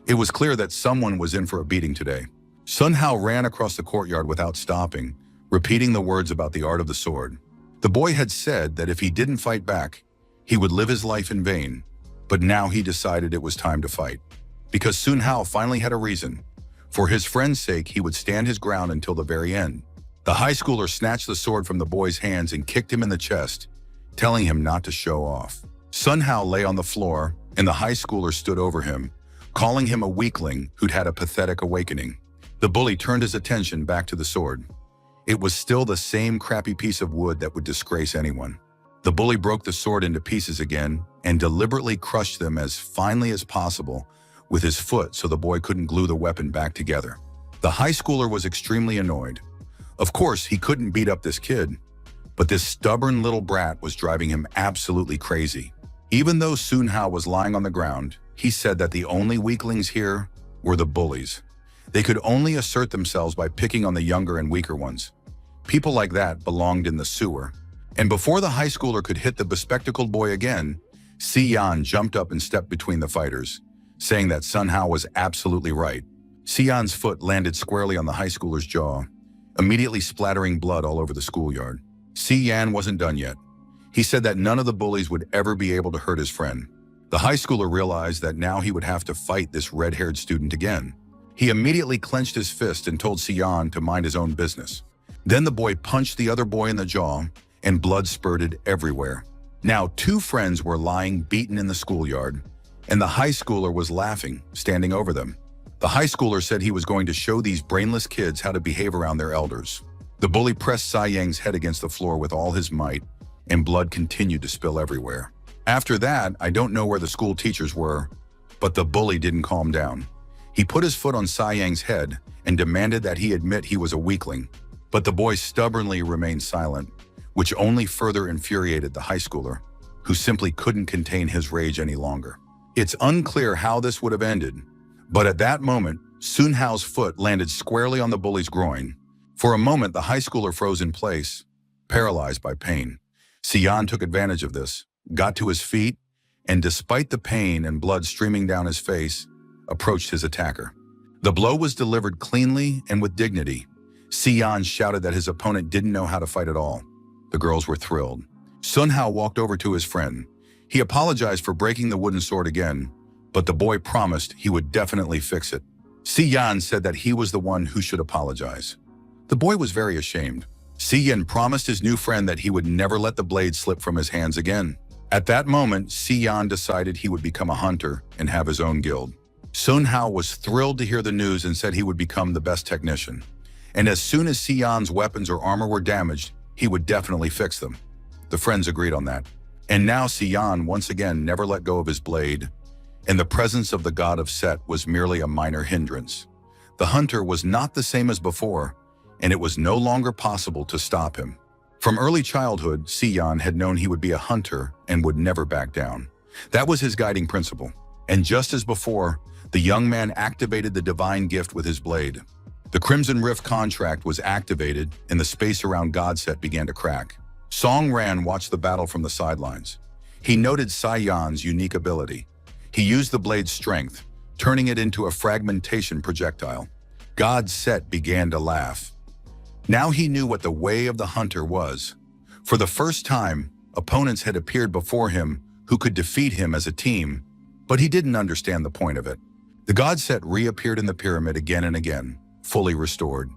It was clear that someone was in for a beating today. Sun Hao ran across the courtyard without stopping, repeating the words about the art of the sword. The boy had said that if he didn't fight back, he would live his life in vain, but now he decided it was time to fight. Because Sun Hao finally had a reason. For his friend's sake, he would stand his ground until the very end. The high schooler snatched the sword from the boy's hands and kicked him in the chest, telling him not to show off. Sun Hao lay on the floor, and the high schooler stood over him, calling him a weakling who'd had a pathetic awakening. The bully turned his attention back to the sword. It was still the same crappy piece of wood that would disgrace anyone. The bully broke the sword into pieces again and deliberately crushed them as finely as possible with his foot so the boy couldn't glue the weapon back together. The high schooler was extremely annoyed. Of course, he couldn't beat up this kid, but this stubborn little brat was driving him absolutely crazy. Even though Sun Hao was lying on the ground, he said that the only weaklings here were the bullies. They could only assert themselves by picking on the younger and weaker ones. People like that belonged in the sewer. And before the high schooler could hit the bespectacled boy again, Siyan jumped up and stepped between the fighters, saying that Sun Hao was absolutely right. Siyan's foot landed squarely on the high schooler's jaw, immediately splattering blood all over the schoolyard. Siyan wasn't done yet. He said that none of the bullies would ever be able to hurt his friend. The high schooler realized that now he would have to fight this red-haired student again. He immediately clenched his fist and told Siyan to mind his own business. Then the boy punched the other boy in the jaw, and blood spurted everywhere. Now 2 friends were lying beaten in the schoolyard, and the high schooler was laughing, standing over them. The high schooler said he was going to show these brainless kids how to behave around their elders. The bully pressed Siyan's head against the floor with all his might, and blood continued to spill everywhere. After that, I don't know where the school teachers were, but the bully didn't calm down. He put his foot on Sai Yang's head and demanded that he admit he was a weakling. But the boy stubbornly remained silent, which only further infuriated the high schooler, who simply couldn't contain his rage any longer. It's unclear how this would have ended, but at that moment, Sun Hao's foot landed squarely on the bully's groin. For a moment, the high schooler froze in place, paralyzed by pain. Xian took advantage of this, got to his feet, and despite the pain and blood streaming down his face, approached his attacker. The blow was delivered cleanly and with dignity. Xian shouted that his opponent didn't know how to fight at all. The girls were thrilled. Sun Hao walked over to his friend. He apologized for breaking the wooden sword again, but the boy promised he would definitely fix it. Xian said that he was the one who should apologize. The boy was very ashamed. Xian promised his new friend that he would never let the blade slip from his hands again. At that moment, Xian decided he would become a hunter and have his own guild. Sun Hao was thrilled to hear the news and said he would become the best technician. And as soon as Xian's weapons or armor were damaged, he would definitely fix them. The friends agreed on that. And now Xian once again never let go of his blade, and the presence of the god of Set was merely a minor hindrance. The hunter was not the same as before, and it was no longer possible to stop him. From early childhood, Xian had known he would be a hunter and would never back down. That was his guiding principle. And just as before, the young man activated the divine gift with his blade. The Crimson Rift contract was activated, and the space around Godset began to crack. Song Ran watched the battle from the sidelines. He noted Sai Yan's unique ability. He used the blade's strength, turning it into a fragmentation projectile. Godset began to laugh. Now he knew what the way of the hunter was. For the first time, opponents had appeared before him who could defeat him as a team, but he didn't understand the point of it. The Godset reappeared in the pyramid again and again, fully restored.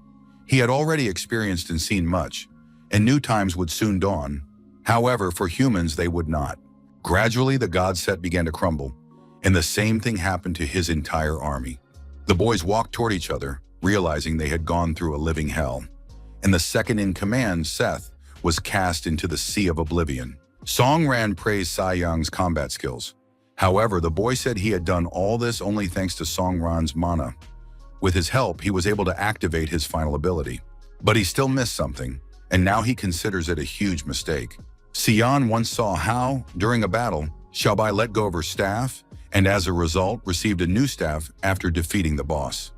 He had already experienced and seen much, and new times would soon dawn. However, for humans, they would not. Gradually, the Godset began to crumble, and the same thing happened to his entire army. The boys walked toward each other, realizing they had gone through a living hell. And the second in command, Seth, was cast into the Sea of Oblivion. Song Ran praised Sai Yang's combat skills. However, the boy said he had done all this only thanks to Song Ran's mana. With his help, he was able to activate his final ability. But he still missed something, and now he considers it a huge mistake. Xian once saw how, during a battle, Xiaobai let go of her staff, and as a result, received a new staff after defeating the boss.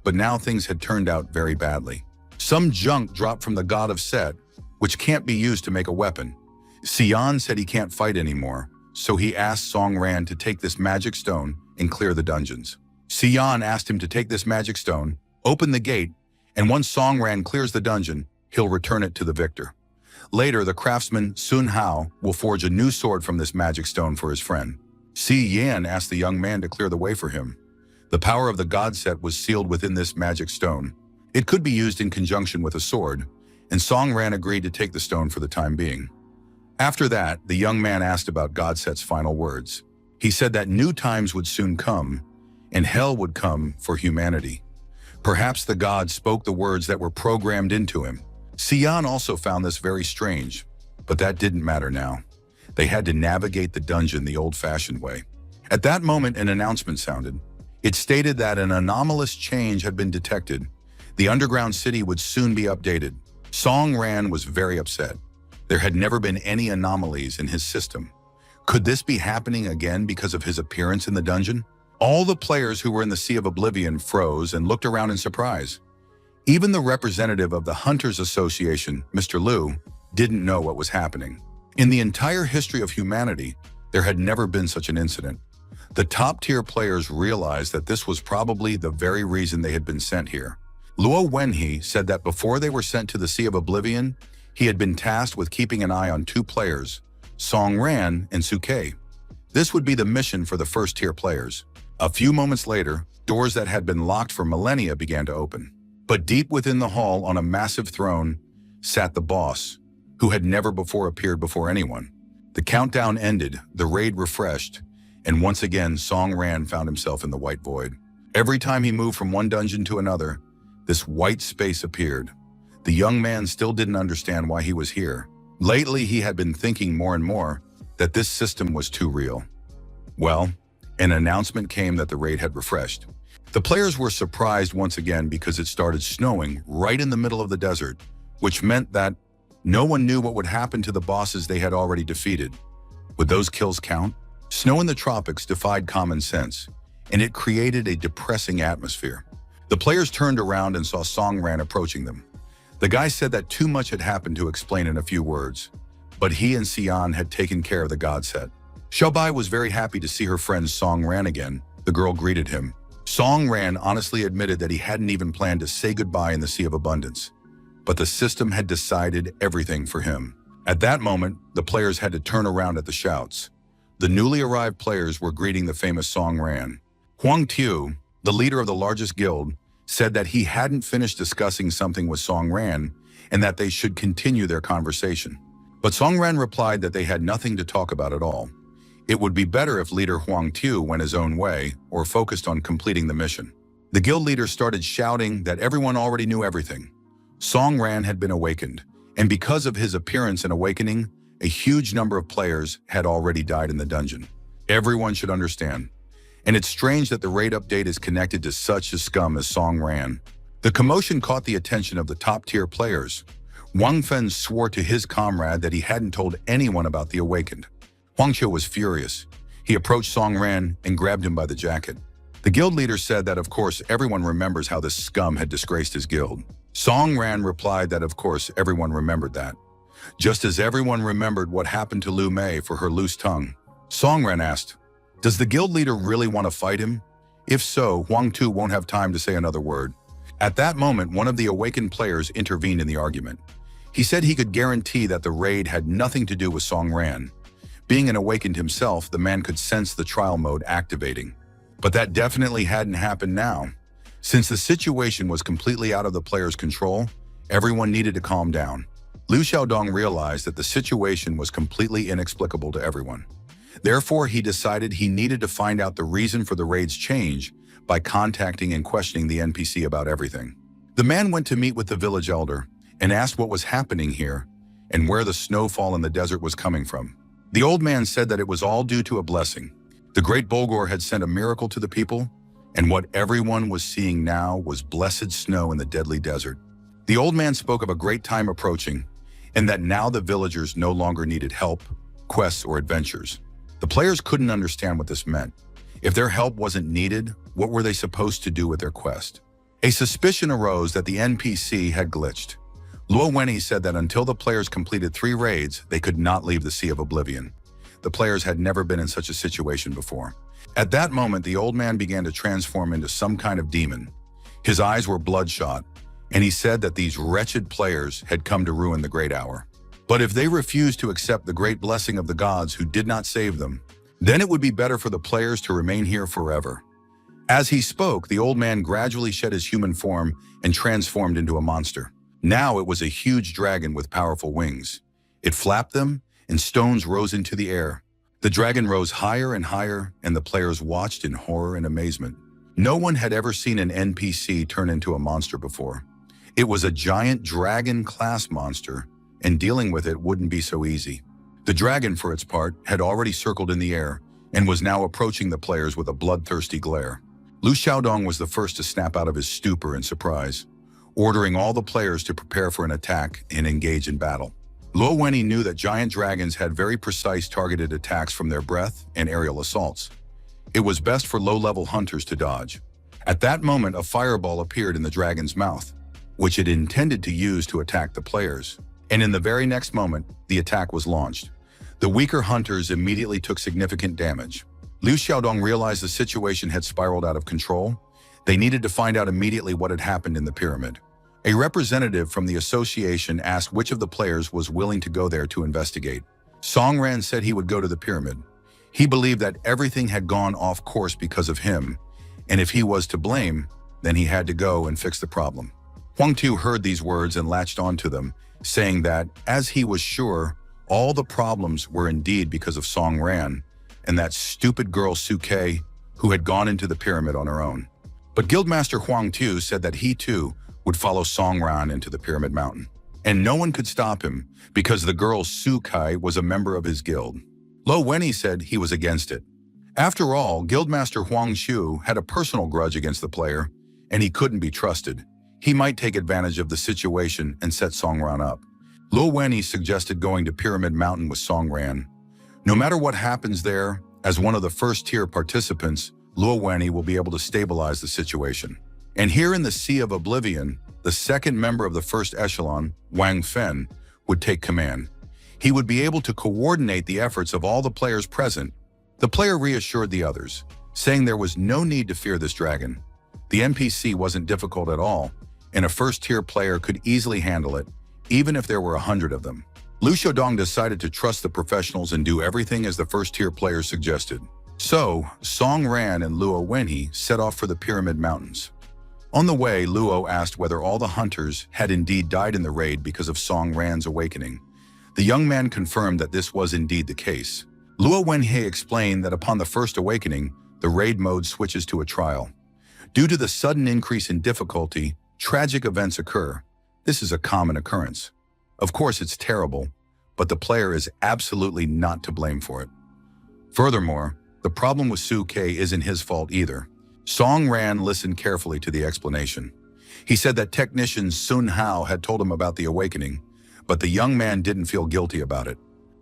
But now things had turned out very badly. Some junk dropped from the god of Set, which can't be used to make a weapon. Xian said he can't fight anymore, so he asked Song Ran to take this magic stone and clear the dungeons. Xian asked him to take this magic stone, open the gate, and once Song Ran clears the dungeon, he'll return it to the victor. Later, the craftsman Sun Hao will forge a new sword from this magic stone for his friend. Si Yan asked the young man to clear the way for him. The power of the Godset was sealed within this magic stone. It could be used in conjunction with a sword, and Song Ran agreed to take the stone for the time being. After that, the young man asked about Godset's final words. He said that new times would soon come, and hell would come for humanity. Perhaps the god spoke the words that were programmed into him. Xian also found this very strange, but that didn't matter now. They had to navigate the dungeon the old-fashioned way. At that moment, an announcement sounded. It stated that an anomalous change had been detected. The underground city would soon be updated. Song Ran was very upset. There had never been any anomalies in his system. Could this be happening again because of his appearance in the dungeon? All the players who were in the Sea of Oblivion froze and looked around in surprise. Even the representative of the Hunters Association, Mr. Liu, didn't know what was happening. In the entire history of humanity, there had never been such an incident. The top-tier players realized that this was probably the very reason they had been sent here. Luo Wenhe said that before they were sent to the Sea of Oblivion, he had been tasked with keeping an eye on two players, Song Ran and Suke. This would be the mission for the first-tier players. A few moments later, doors that had been locked for millennia began to open. But deep within the hall, on a massive throne, sat the boss, who had never before appeared before anyone. The countdown ended, the raid refreshed, and once again Song Ran found himself in the white void. Every time he moved from one dungeon to another, this white space appeared. The young man still didn't understand why he was here. Lately, he had been thinking more and more that this system was too real. Well, an announcement came that the raid had refreshed. The players were surprised once again because it started snowing right in the middle of the desert, which meant that no one knew what would happen to the bosses they had already defeated. Would those kills count? Snow in the tropics defied common sense, and it created a depressing atmosphere. The players turned around and saw Song Ran approaching them. The guy said that too much had happened to explain in a few words, but he and Xian had taken care of the god set. Xiaobai was very happy to see her friend Song Ran again. The girl greeted him. Song Ran honestly admitted that he hadn't even planned to say goodbye in the Sea of Abundance, but the system had decided everything for him. At that moment, the players had to turn around at the shouts. The newly arrived players were greeting the famous Song Ran. Huang Tiu, the leader of the largest guild, said that he hadn't finished discussing something with Song Ran and that they should continue their conversation. But Song Ran replied that they had nothing to talk about at all. It would be better if leader Huang Tiu went his own way or focused on completing the mission. The guild leader started shouting that everyone already knew everything. Song Ran had been awakened, and because of his appearance and awakening, a huge number of players had already died in the dungeon. Everyone should understand. And it's strange that the raid update is connected to such a scum as Song Ran. The commotion caught the attention of the top-tier players. Wang Fen swore to his comrade that he hadn't told anyone about the awakened. Huang Qiu was furious. He approached Song Ran and grabbed him by the jacket. The guild leader said that of course everyone remembers how this scum had disgraced his guild. Song Ran replied that of course everyone remembered that. Just as everyone remembered what happened to Lu Mei for her loose tongue. Song Ran asked, "Does the guild leader really want to fight him? If so, Huang Tu won't have time to say another word." At that moment, one of the awakened players intervened in the argument. He said he could guarantee that the raid had nothing to do with Song Ran. Being an awakened himself, the man could sense the trial mode activating. But that definitely hadn't happened now. Since the situation was completely out of the player's control, everyone needed to calm down. Liu Xiaodong realized that the situation was completely inexplicable to everyone. Therefore, he decided he needed to find out the reason for the raid's change by contacting and questioning the NPC about everything. The man went to meet with the village elder and asked what was happening here and where the snowfall in the desert was coming from. The old man said that it was all due to a blessing. The great Bulgur had sent a miracle to the people, and what everyone was seeing now was blessed snow in the deadly desert. The old man spoke of a great time approaching, and that now the villagers no longer needed help, quests, or adventures. The players couldn't understand what this meant. If their help wasn't needed, what were they supposed to do with their quest? A suspicion arose that the NPC had glitched. Luo Wenyi said that until the players completed 3 raids, they could not leave the Sea of Oblivion. The players had never been in such a situation before. At that moment, the old man began to transform into some kind of demon. His eyes were bloodshot, and he said that these wretched players had come to ruin the great hour. But if they refused to accept the great blessing of the gods who did not save them, then it would be better for the players to remain here forever. As he spoke, the old man gradually shed his human form and transformed into a monster. Now it was a huge dragon with powerful wings. It flapped them, and stones rose into the air. The dragon rose higher and higher, and the players watched in horror and amazement. No one had ever seen an NPC turn into a monster before. It was a giant dragon-class monster, and dealing with it wouldn't be so easy. The dragon, for its part, had already circled in the air and was now approaching the players with a bloodthirsty glare. Liu Xiaodong was the first to snap out of his stupor in surprise, ordering all the players to prepare for an attack and engage in battle. Luo Wenyi knew that giant dragons had very precise targeted attacks from their breath and aerial assaults. It was best for low-level hunters to dodge. At that moment, a fireball appeared in the dragon's mouth, which it intended to use to attack the players. And in the very next moment, the attack was launched. The weaker hunters immediately took significant damage. Liu Xiaodong realized the situation had spiraled out of control. They needed to find out immediately what had happened in the pyramid. A representative from the association asked which of the players was willing to go there to investigate. Song Ran said he would go to the pyramid. He believed that everything had gone off course because of him, and if he was to blame, then he had to go and fix the problem. Huang Tu heard these words and latched onto them, saying that, as he was sure, all the problems were indeed because of Song Ran and that stupid girl Suke, who had gone into the pyramid on her own. But Guildmaster Huang Tu said that he too would follow Song Ran into the Pyramid Mountain. And no one could stop him because the girl Su Kai was a member of his guild. Luo Wenyi said he was against it. After all, Guildmaster Huang Shu had a personal grudge against the player, and he couldn't be trusted. He might take advantage of the situation and set Songran up. Luo Wenyi suggested going to Pyramid Mountain with Songran. No matter what happens there, as one of the first-tier participants, Luo Wenyi will be able to stabilize the situation. And here in the Sea of Oblivion, the second member of the first echelon, Wang Fen, would take command. He would be able to coordinate the efforts of all the players present. The player reassured the others, saying there was no need to fear this dragon. The NPC wasn't difficult at all, and a first-tier player could easily handle it, even if there were 100 of them. Lu Xiaodong decided to trust the professionals and do everything as the first-tier players suggested. So, Song Ran and Luo Wenyi set off for the Pyramid Mountains. On the way, Luo asked whether all the hunters had indeed died in the raid because of Song Ran's awakening. The young man confirmed that this was indeed the case. Luo Wenyi explained that upon the first awakening, the raid mode switches to a trial. Due to the sudden increase in difficulty, tragic events occur. This is a common occurrence. Of course, it's terrible, but the player is absolutely not to blame for it. Furthermore, the problem with Su Ke isn't his fault either. Song Ran listened carefully to the explanation. He said that technician Sun Hao had told him about the awakening, but the young man didn't feel guilty about it.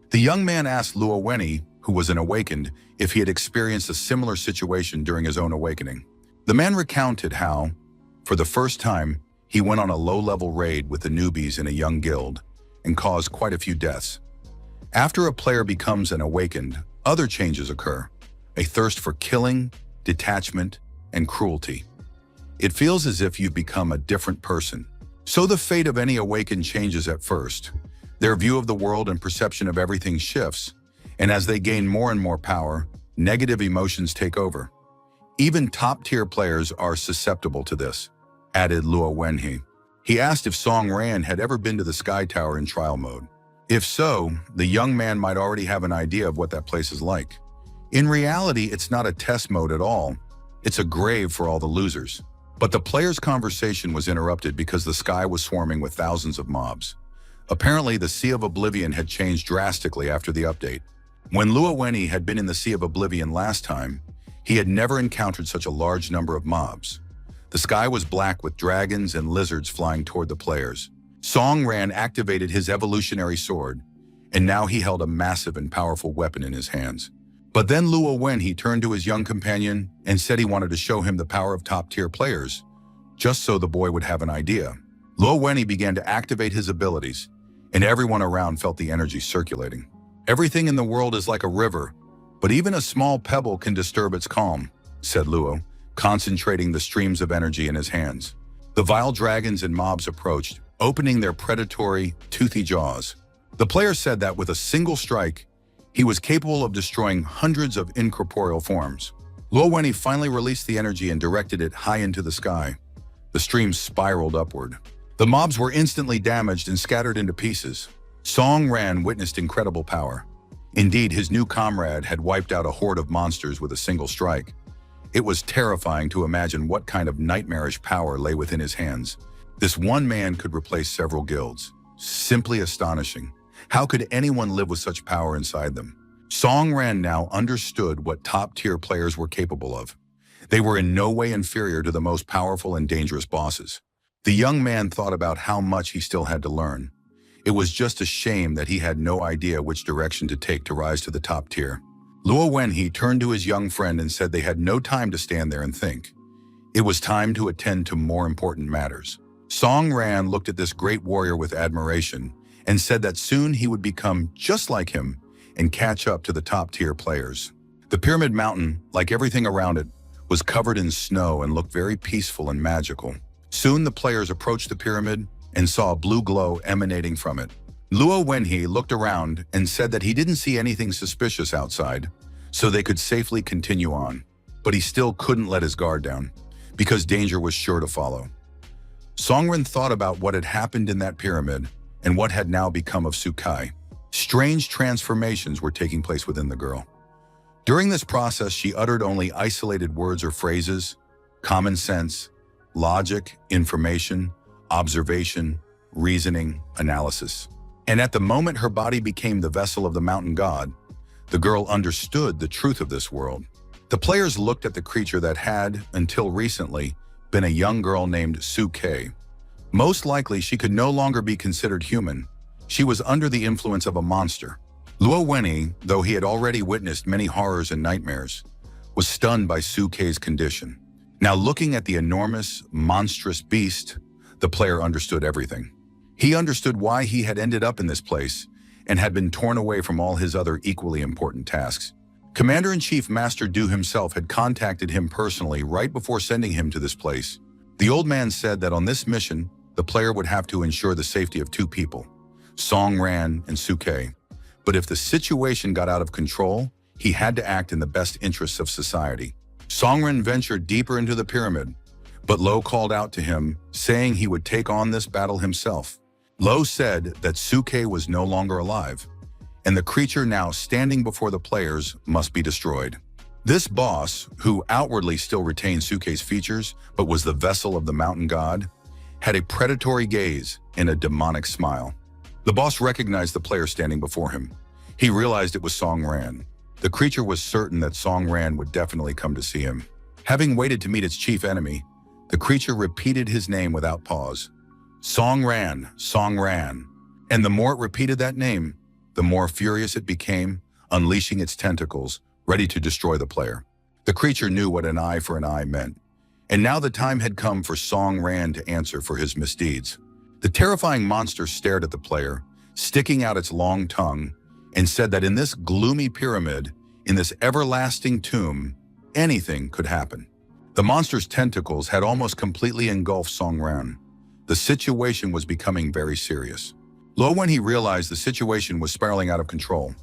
The young man asked Luo Wenyi, who was an awakened, if he had experienced a similar situation during his own awakening. The man recounted how, for the first time, he went on a low-level raid with the newbies in a young guild and caused quite a few deaths. After a player becomes an awakened, other changes occur. A thirst for killing, detachment, and cruelty. It feels as if you've become a different person. So the fate of any awakened changes at first. Their view of the world and perception of everything shifts, and as they gain more and more power, negative emotions take over. Even top-tier players are susceptible to this, added Luo Wenyi. He asked if Song Ran had ever been to the Sky Tower in trial mode. If so, the young man might already have an idea of what that place is like. In reality, it's not a test mode at all. It's a grave for all the losers. But the player's conversation was interrupted because the sky was swarming with thousands of mobs. Apparently, the Sea of Oblivion had changed drastically after the update. When Luo Wenyi had been in the Sea of Oblivion last time, he had never encountered such a large number of mobs. The sky was black with dragons and lizards flying toward the players. Song Ran activated his evolutionary sword, and now he held a massive and powerful weapon in his hands. But then Luo Wenyi turned to his young companion and said he wanted to show him the power of top-tier players, just so the boy would have an idea. Luo Wenyi began to activate his abilities, and everyone around felt the energy circulating. Everything in the world is like a river, but even a small pebble can disturb its calm, said Luo, concentrating the streams of energy in his hands. The vile dragons and mobs approached, opening their predatory, toothy jaws. The player said that with a single strike, he was capable of destroying hundreds of incorporeal forms. Luo Wenyi finally released the energy and directed it high into the sky. The stream spiraled upward. The mobs were instantly damaged and scattered into pieces. Song Ran witnessed incredible power. Indeed, his new comrade had wiped out a horde of monsters with a single strike. It was terrifying to imagine what kind of nightmarish power lay within his hands. This one man could replace several guilds. Simply astonishing. How could anyone live with such power inside them? Song Ran now understood what top-tier players were capable of. They were in no way inferior to the most powerful and dangerous bosses. The young man thought about how much he still had to learn. It was just a shame that he had no idea which direction to take to rise to the top tier. Luo Wenyi turned to his young friend and said they had no time to stand there and think. It was time to attend to more important matters. Song Ran looked at this great warrior with admiration and said that soon he would become just like him and catch up to the top-tier players. The Pyramid Mountain, like everything around it, was covered in snow and looked very peaceful and magical. Soon the players approached the pyramid and saw a blue glow emanating from it. Luo Wenyi looked around and said that he didn't see anything suspicious outside, so they could safely continue on. But he still couldn't let his guard down, because danger was sure to follow. Songren thought about what had happened in that pyramid and what had now become of Sukai. Strange transformations were taking place within the girl. During this process, she uttered only isolated words or phrases: common sense, logic, information, observation, reasoning, analysis. And at the moment her body became the vessel of the mountain god, the girl understood the truth of this world. The players looked at the creature that had, until recently, been a young girl named Suke. Most likely, she could no longer be considered human. She was under the influence of a monster. Luo Wenyi, though he had already witnessed many horrors and nightmares, was stunned by Suke's condition. Now looking at the enormous, monstrous beast, the player understood everything. He understood why he had ended up in this place and had been torn away from all his other equally important tasks. Commander-in-Chief Master Du himself had contacted him personally right before sending him to this place. The old man said that on this mission, the player would have to ensure the safety of two people, Song Ran and Suke. But if the situation got out of control, he had to act in the best interests of society. Song Ran ventured deeper into the pyramid, but Lo called out to him, saying he would take on this battle himself. Lo said that Suke was no longer alive, and the creature now standing before the players must be destroyed. This boss, who outwardly still retained Suke's features but was the vessel of the mountain god, had a predatory gaze and a demonic smile. The boss recognized the player standing before him. He realized it was Song Ran. The creature was certain that Song Ran would definitely come to see him. Having waited to meet its chief enemy, the creature repeated his name without pause. Song Ran, Song Ran. And the more it repeated that name, the more furious it became, unleashing its tentacles, ready to destroy the player. The creature knew what an eye for an eye meant, and now the time had come for Song Ran to answer for his misdeeds. The terrifying monster stared at the player, sticking out its long tongue, and said that in this gloomy pyramid, in this everlasting tomb, anything could happen. The monster's tentacles had almost completely engulfed Song Ran. The situation was becoming very serious. Lo, when he realized the situation was spiraling out of control,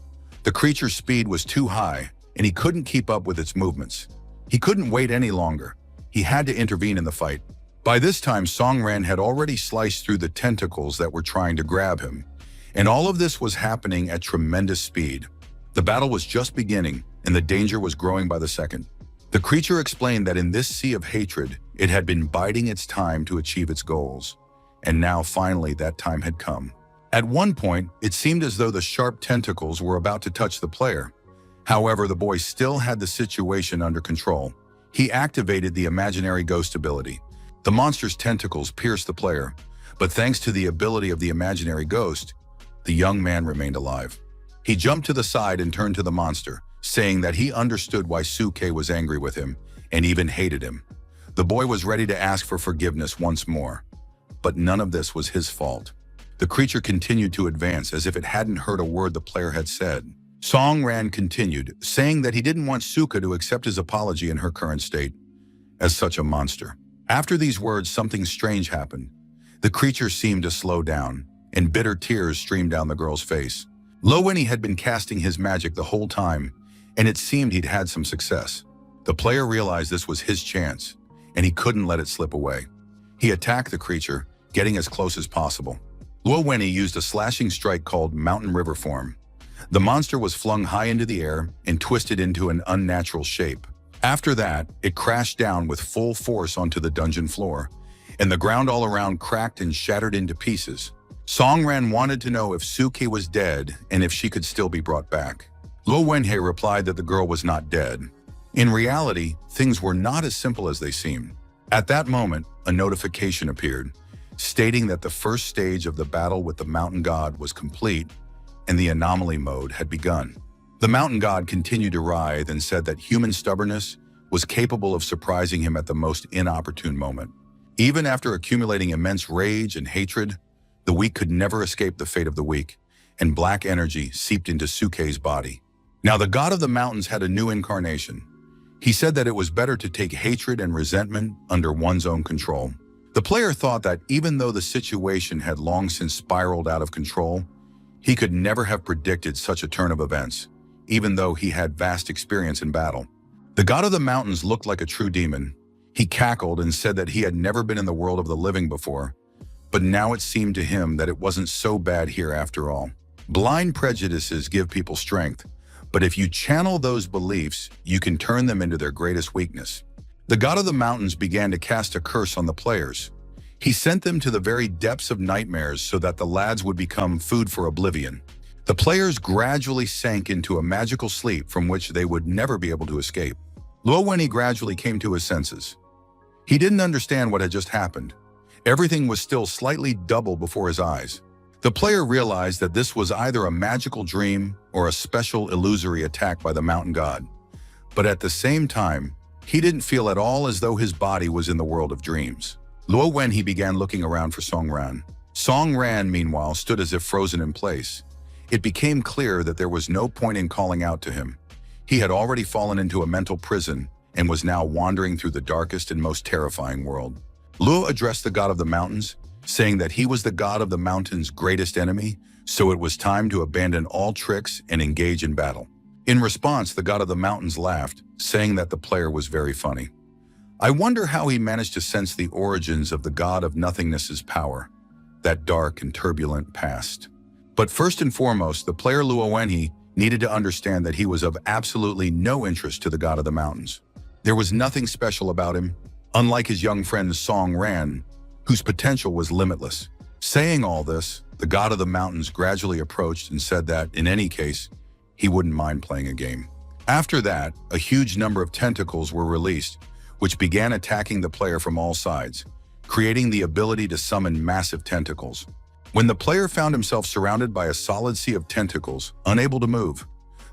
the creature's speed was too high, and he couldn't keep up with its movements. He couldn't wait any longer. He had to intervene in the fight. By this time, Song Ran had already sliced through the tentacles that were trying to grab him, and all of this was happening at tremendous speed. The battle was just beginning, and the danger was growing by the second. The creature explained that in this sea of hatred, it had been biding its time to achieve its goals, and now finally that time had come. At one point, it seemed as though the sharp tentacles were about to touch the player. However, the boy still had the situation under control. He activated the imaginary ghost ability. The monster's tentacles pierced the player, but thanks to the ability of the imaginary ghost, the young man remained alive. He jumped to the side and turned to the monster, saying that he understood why Suke was angry with him and even hated him. The boy was ready to ask for forgiveness once more, but none of this was his fault. The creature continued to advance as if it hadn't heard a word the player had said. Song Ran continued, saying that he didn't want Suke to accept his apology in her current state as such a monster. After these words, something strange happened. The creature seemed to slow down, and bitter tears streamed down the girl's face. Lo Wenyi had been casting his magic the whole time, and it seemed he'd had some success. The player realized this was his chance, and he couldn't let it slip away. He attacked the creature, getting as close as possible. Luo Wenyi used a slashing strike called Mountain River Form. The monster was flung high into the air and twisted into an unnatural shape. After that, it crashed down with full force onto the dungeon floor, and the ground all around cracked and shattered into pieces. Song Ran wanted to know if Suke was dead and if she could still be brought back. Luo Wenyi replied that the girl was not dead. In reality, things were not as simple as they seemed. At that moment, a notification appeared, stating that the first stage of the battle with the mountain god was complete and the anomaly mode had begun. The mountain god continued to writhe and said that human stubbornness was capable of surprising him at the most inopportune moment. Even after accumulating immense rage and hatred, the weak could never escape the fate of the weak, and black energy seeped into Suke's body. Now the god of the mountains had a new incarnation. He said that it was better to take hatred and resentment under one's own control. The player thought that even though the situation had long since spiraled out of control, he could never have predicted such a turn of events, even though he had vast experience in battle. The god of the mountains looked like a true demon. He cackled and said that he had never been in the world of the living before, but now it seemed to him that it wasn't so bad here after all. Blind prejudices give people strength, but if you channel those beliefs, you can turn them into their greatest weakness. The god of the mountains began to cast a curse on the players. He sent them to the very depths of nightmares so that the lads would become food for oblivion. The players gradually sank into a magical sleep from which they would never be able to escape. Luo Wenyi gradually came to his senses. He didn't understand what had just happened. Everything was still slightly double before his eyes. The player realized that this was either a magical dream or a special illusory attack by the mountain god. But at the same time, he didn't feel at all as though his body was in the world of dreams. Luo Wenyi began looking around for Song Ran. Song Ran, meanwhile, stood as if frozen in place. It became clear that there was no point in calling out to him. He had already fallen into a mental prison and was now wandering through the darkest and most terrifying world. Luo addressed the god of the mountains, saying that he was the god of the mountains' greatest enemy, so it was time to abandon all tricks and engage in battle. In response, the god of the mountains laughed, saying that the player was very funny. I wonder how he managed to sense the origins of the god of nothingness's power, that dark and turbulent past. But first and foremost, the player Luo Wenyi needed to understand that he was of absolutely no interest to the god of the mountains. There was nothing special about him, unlike his young friend Song Ran, whose potential was limitless. Saying all this, the god of the mountains gradually approached and said that, in any case, he wouldn't mind playing a game. After that, a huge number of tentacles were released, which began attacking the player from all sides, creating the ability to summon massive tentacles. When the player found himself surrounded by a solid sea of tentacles, unable to move,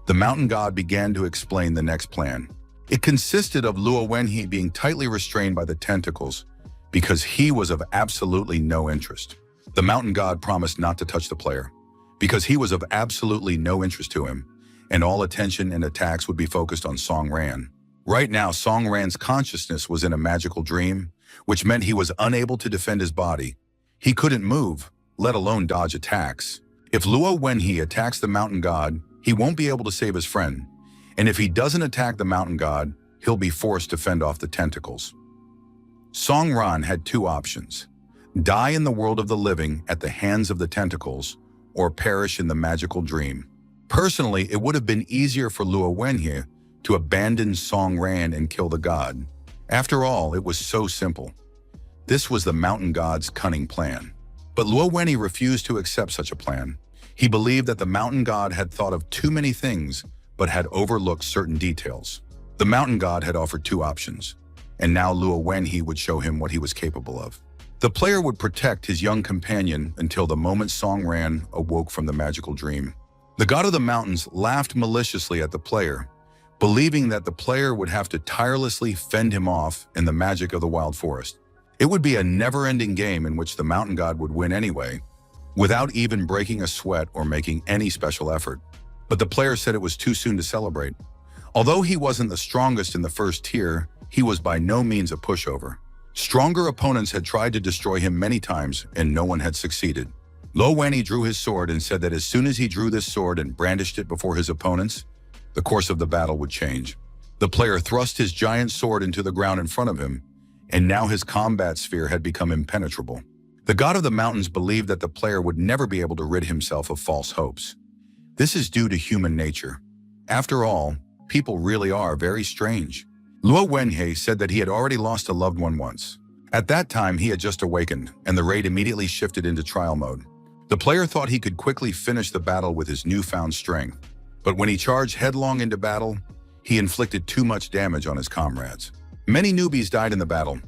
the mountain god began to explain the next plan. It consisted of Luo Wenyi being tightly restrained by the tentacles because he was of absolutely no interest. The mountain god promised not to touch the player because he was of absolutely no interest to him, and all attention and attacks would be focused on Song Ran. Right now, Song Ran's consciousness was in a magical dream, which meant he was unable to defend his body. He couldn't move, let alone dodge attacks. If Luo Wenyi attacks the mountain god, he won't be able to save his friend. And if he doesn't attack the mountain god, he'll be forced to fend off the tentacles. Song Ran had two options: die in the world of the living at the hands of the tentacles, or perish in the magical dream. Personally, it would have been easier for Luo Wenyi to abandon Song Ran and kill the god. After all, it was so simple. This was the mountain god's cunning plan. But Luo Wenyi refused to accept such a plan. He believed that the mountain god had thought of too many things, but had overlooked certain details. The mountain god had offered two options, and now Luo Wenyi would show him what he was capable of. The player would protect his young companion until the moment Song Ran awoke from the magical dream. The god of the mountains laughed maliciously at the player, believing that the player would have to tirelessly fend him off in the magic of the wild forest. It would be a never-ending game in which the mountain god would win anyway, without even breaking a sweat or making any special effort. But the player said it was too soon to celebrate. Although he wasn't the strongest in the first tier, he was by no means a pushover. Stronger opponents had tried to destroy him many times, and no one had succeeded. Luo Wenyi drew his sword and said that as soon as he drew this sword and brandished it before his opponents, the course of the battle would change. The player thrust his giant sword into the ground in front of him, and now his combat sphere had become impenetrable. The god of the mountains believed that the player would never be able to rid himself of false hopes. This is due to human nature. After all, people really are very strange. Luo Wenyi said that he had already lost a loved one once. At that time, he had just awakened, and the raid immediately shifted into trial mode. The player thought he could quickly finish the battle with his newfound strength, but when he charged headlong into battle, he inflicted too much damage on his comrades. Many newbies died in the battle.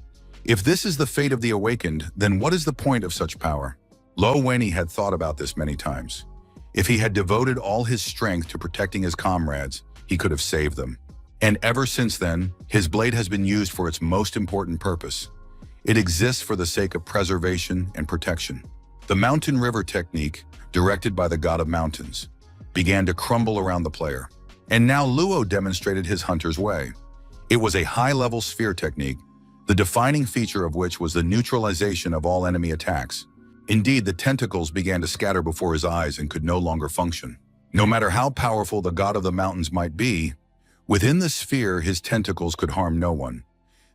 If this is the fate of the awakened, then what is the point of such power? Luo Wenyi had thought about this many times. If he had devoted all his strength to protecting his comrades, he could have saved them. And ever since then, his blade has been used for its most important purpose. It exists for the sake of preservation and protection. The mountain river technique, directed by the god of mountains, began to crumble around the player. And now Luo demonstrated his hunter's way. It was a high-level sphere technique, the defining feature of which was the neutralization of all enemy attacks. Indeed, the tentacles began to scatter before his eyes and could no longer function. No matter how powerful the god of the mountains might be, within the sphere his tentacles could harm no one.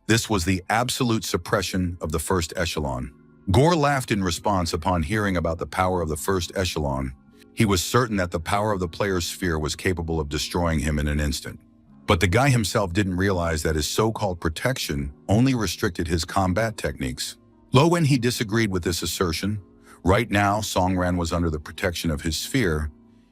This was the absolute suppression of the first echelon. Gore laughed in response upon hearing about the power of the first echelon. He was certain that the power of the player's sphere was capable of destroying him in an instant. But the guy himself didn't realize that his so-called protection only restricted his combat techniques. Luo Wenyi disagreed with this assertion. Right now, Song Ran was under the protection of his sphere,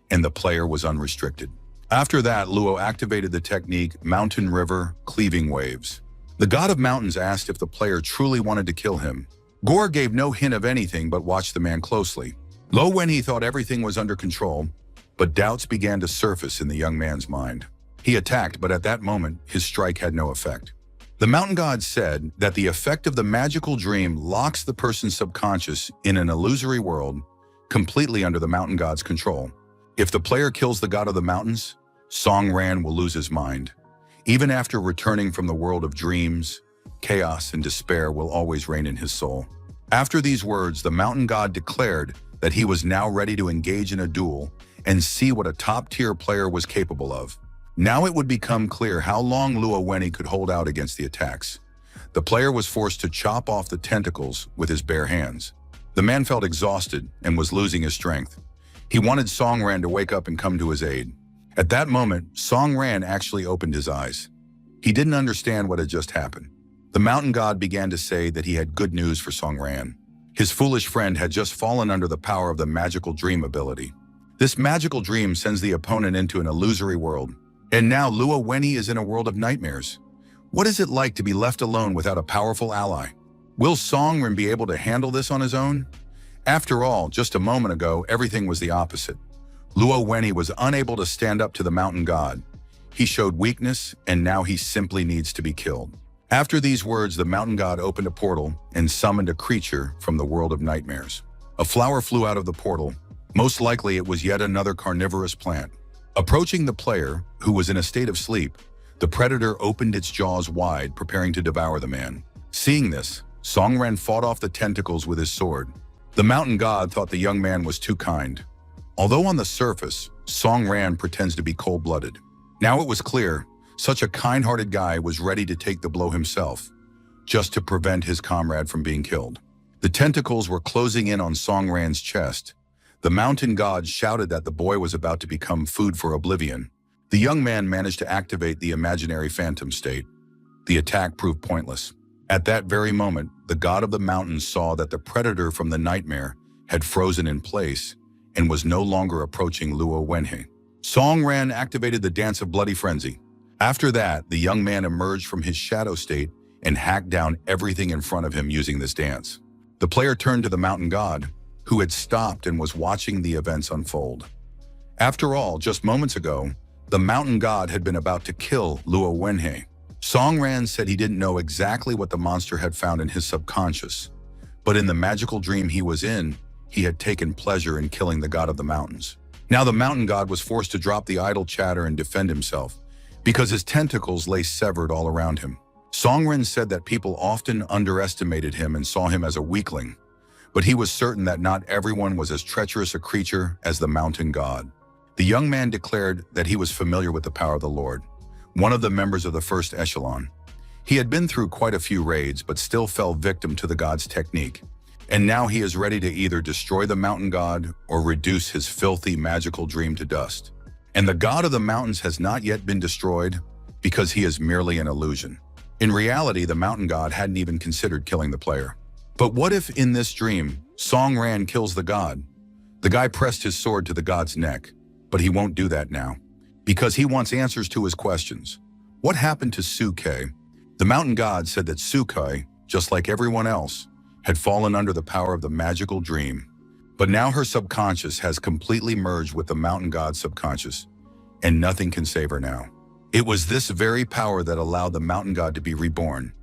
and the player was unrestricted. After that, Luo activated the technique Mountain River Cleaving Waves. The god of mountains asked if the player truly wanted to kill him. Gore gave no hint of anything but watched the man closely. Luo Wenhei thought everything was under control, but doubts began to surface in the young man's mind. He attacked, but at that moment, his strike had no effect. The mountain god said that the effect of the magical dream locks the person's subconscious in an illusory world completely under the mountain god's control. If the player kills the god of the mountains, Song Ran will lose his mind. Even after returning from the world of dreams, chaos and despair will always reign in his soul. After these words, the mountain god declared that he was now ready to engage in a duel and see what a top-tier player was capable of. Now it would become clear how long Luo Wenhei could hold out against the attacks. The player was forced to chop off the tentacles with his bare hands. The man felt exhausted and was losing his strength. He wanted Song Ran to wake up and come to his aid. At that moment, Song Ran actually opened his eyes. He didn't understand what had just happened. The mountain god began to say that he had good news for Song Ran. His foolish friend had just fallen under the power of the magical dream ability. This magical dream sends the opponent into an illusory world. And now Luo Wenhei is in a world of nightmares. What is it like to be left alone without a powerful ally? Will Song Ran be able to handle this on his own? After all, just a moment ago, everything was the opposite. Luo Wenhei was unable to stand up to the mountain god. He showed weakness, and now he simply needs to be killed. After these words, the mountain god opened a portal and summoned a creature from the world of nightmares. A flower flew out of the portal. Most likely it was yet another carnivorous plant. Approaching the player, who was in a state of sleep, the predator opened its jaws wide, preparing to devour the man. Seeing this, Song Ran fought off the tentacles with his sword. The mountain god thought the young man was too kind. Although on the surface, Song Ran pretends to be cold-blooded. Now it was clear, such a kind-hearted guy was ready to take the blow himself, just to prevent his comrade from being killed. The tentacles were closing in on Song Ran's chest. The mountain god shouted that the boy was about to become food for oblivion. The young man managed to activate the imaginary phantom state. The attack proved pointless. At that very moment, the god of the mountains saw that the predator from the nightmare had frozen in place and was no longer approaching Luo Wenhei. Song Ran activated the Dance of Bloody Frenzy. After that, the young man emerged from his shadow state and hacked down everything in front of him using this dance. The player turned to the mountain god, who had stopped and was watching the events unfold. After all, just moments ago, the mountain god had been about to kill Luo Wenhei. Song Ran said he didn't know exactly what the monster had found in his subconscious, but in the magical dream he was in, he had taken pleasure in killing the god of the mountains. Now the mountain god was forced to drop the idle chatter and defend himself, because his tentacles lay severed all around him. Song Ran said that people often underestimated him and saw him as a weakling, but he was certain that not everyone was as treacherous a creature as the mountain god. The young man declared that he was familiar with the power of the Lord, one of the members of the first echelon. He had been through quite a few raids, but still fell victim to the god's technique. And now he is ready to either destroy the mountain god or reduce his filthy magical dream to dust. And the god of the mountains has not yet been destroyed because he is merely an illusion. In reality, the mountain god hadn't even considered killing the player. But what if in this dream, Song Ran kills the god? The guy pressed his sword to the god's neck, but he won't do that now, because he wants answers to his questions. What happened to Suke? The mountain god said that Suke, just like everyone else, had fallen under the power of the magical dream. But now her subconscious has completely merged with the mountain god's subconscious, and nothing can save her now. It was this very power that allowed the mountain god to be reborn.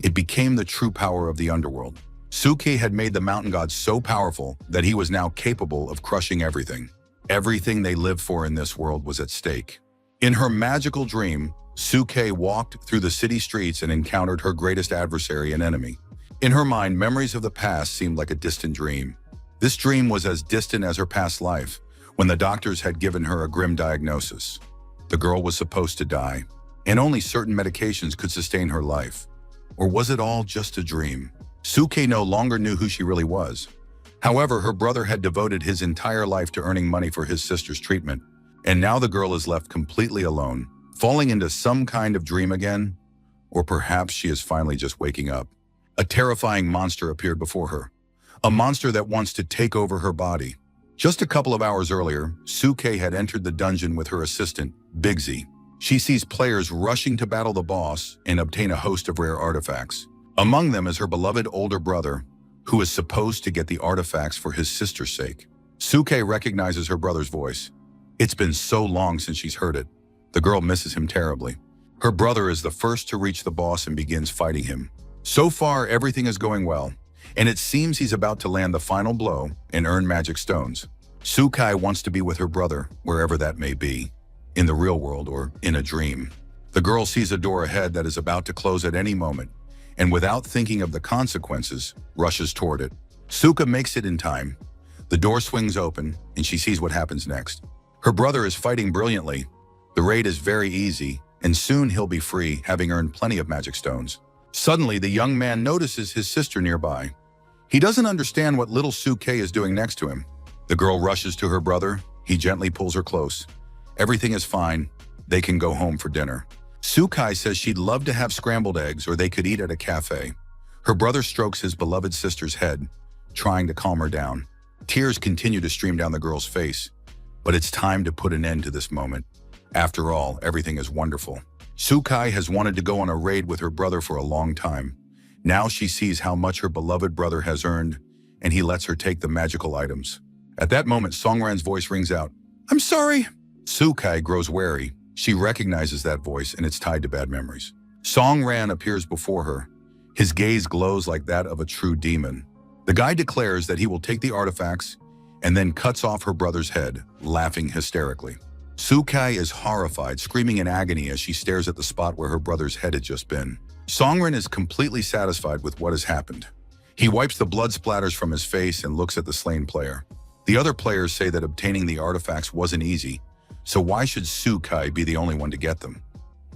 It became the true power of the underworld. Suke had made the mountain god so powerful that he was now capable of crushing everything. Everything they lived for in this world was at stake. In her magical dream, Suke walked through the city streets and encountered her greatest adversary and enemy. In her mind, memories of the past seemed like a distant dream. This dream was as distant as her past life, when the doctors had given her a grim diagnosis. The girl was supposed to die, and only certain medications could sustain her life. Or was it all just a dream? Suke no longer knew who she really was. However, her brother had devoted his entire life to earning money for his sister's treatment, and now the girl is left completely alone, falling into some kind of dream again, or perhaps she is finally just waking up. A terrifying monster appeared before her, a monster that wants to take over her body. Just a couple of hours earlier, Suke had entered the dungeon with her assistant, Bigsy. She sees players rushing to battle the boss and obtain a host of rare artifacts. Among them is her beloved older brother, who is supposed to get the artifacts for his sister's sake. Suke recognizes her brother's voice. It's been so long since she's heard it. The girl misses him terribly. Her brother is the first to reach the boss and begins fighting him. So far, everything is going well, and it seems he's about to land the final blow and earn magic stones. Sukai wants to be with her brother, wherever that may be, in the real world or in a dream. The girl sees a door ahead that is about to close at any moment, and without thinking of the consequences, rushes toward it. Suka makes it in time. The door swings open, and she sees what happens next. Her brother is fighting brilliantly. The raid is very easy, and soon he'll be free, having earned plenty of magic stones. Suddenly, the young man notices his sister nearby. He doesn't understand what little Suke is doing next to him. The girl rushes to her brother. He gently pulls her close. Everything is fine. They can go home for dinner. Sukai says she'd love to have scrambled eggs or they could eat at a cafe. Her brother strokes his beloved sister's head, trying to calm her down. Tears continue to stream down the girl's face, but it's time to put an end to this moment. After all, everything is wonderful. Sukai has wanted to go on a raid with her brother for a long time. Now she sees how much her beloved brother has earned, and he lets her take the magical items. At that moment, Songran's voice rings out. "I'm sorry." Sukai grows wary. She recognizes that voice, and it's tied to bad memories. Songran appears before her. His gaze glows like that of a true demon. The guy declares that he will take the artifacts and then cuts off her brother's head, laughing hysterically. Sukai is horrified, screaming in agony as she stares at the spot where her brother's head had just been. Songran is completely satisfied with what has happened. He wipes the blood splatters from his face and looks at the slain player. The other players say that obtaining the artifacts wasn't easy, so why should Sukai be the only one to get them?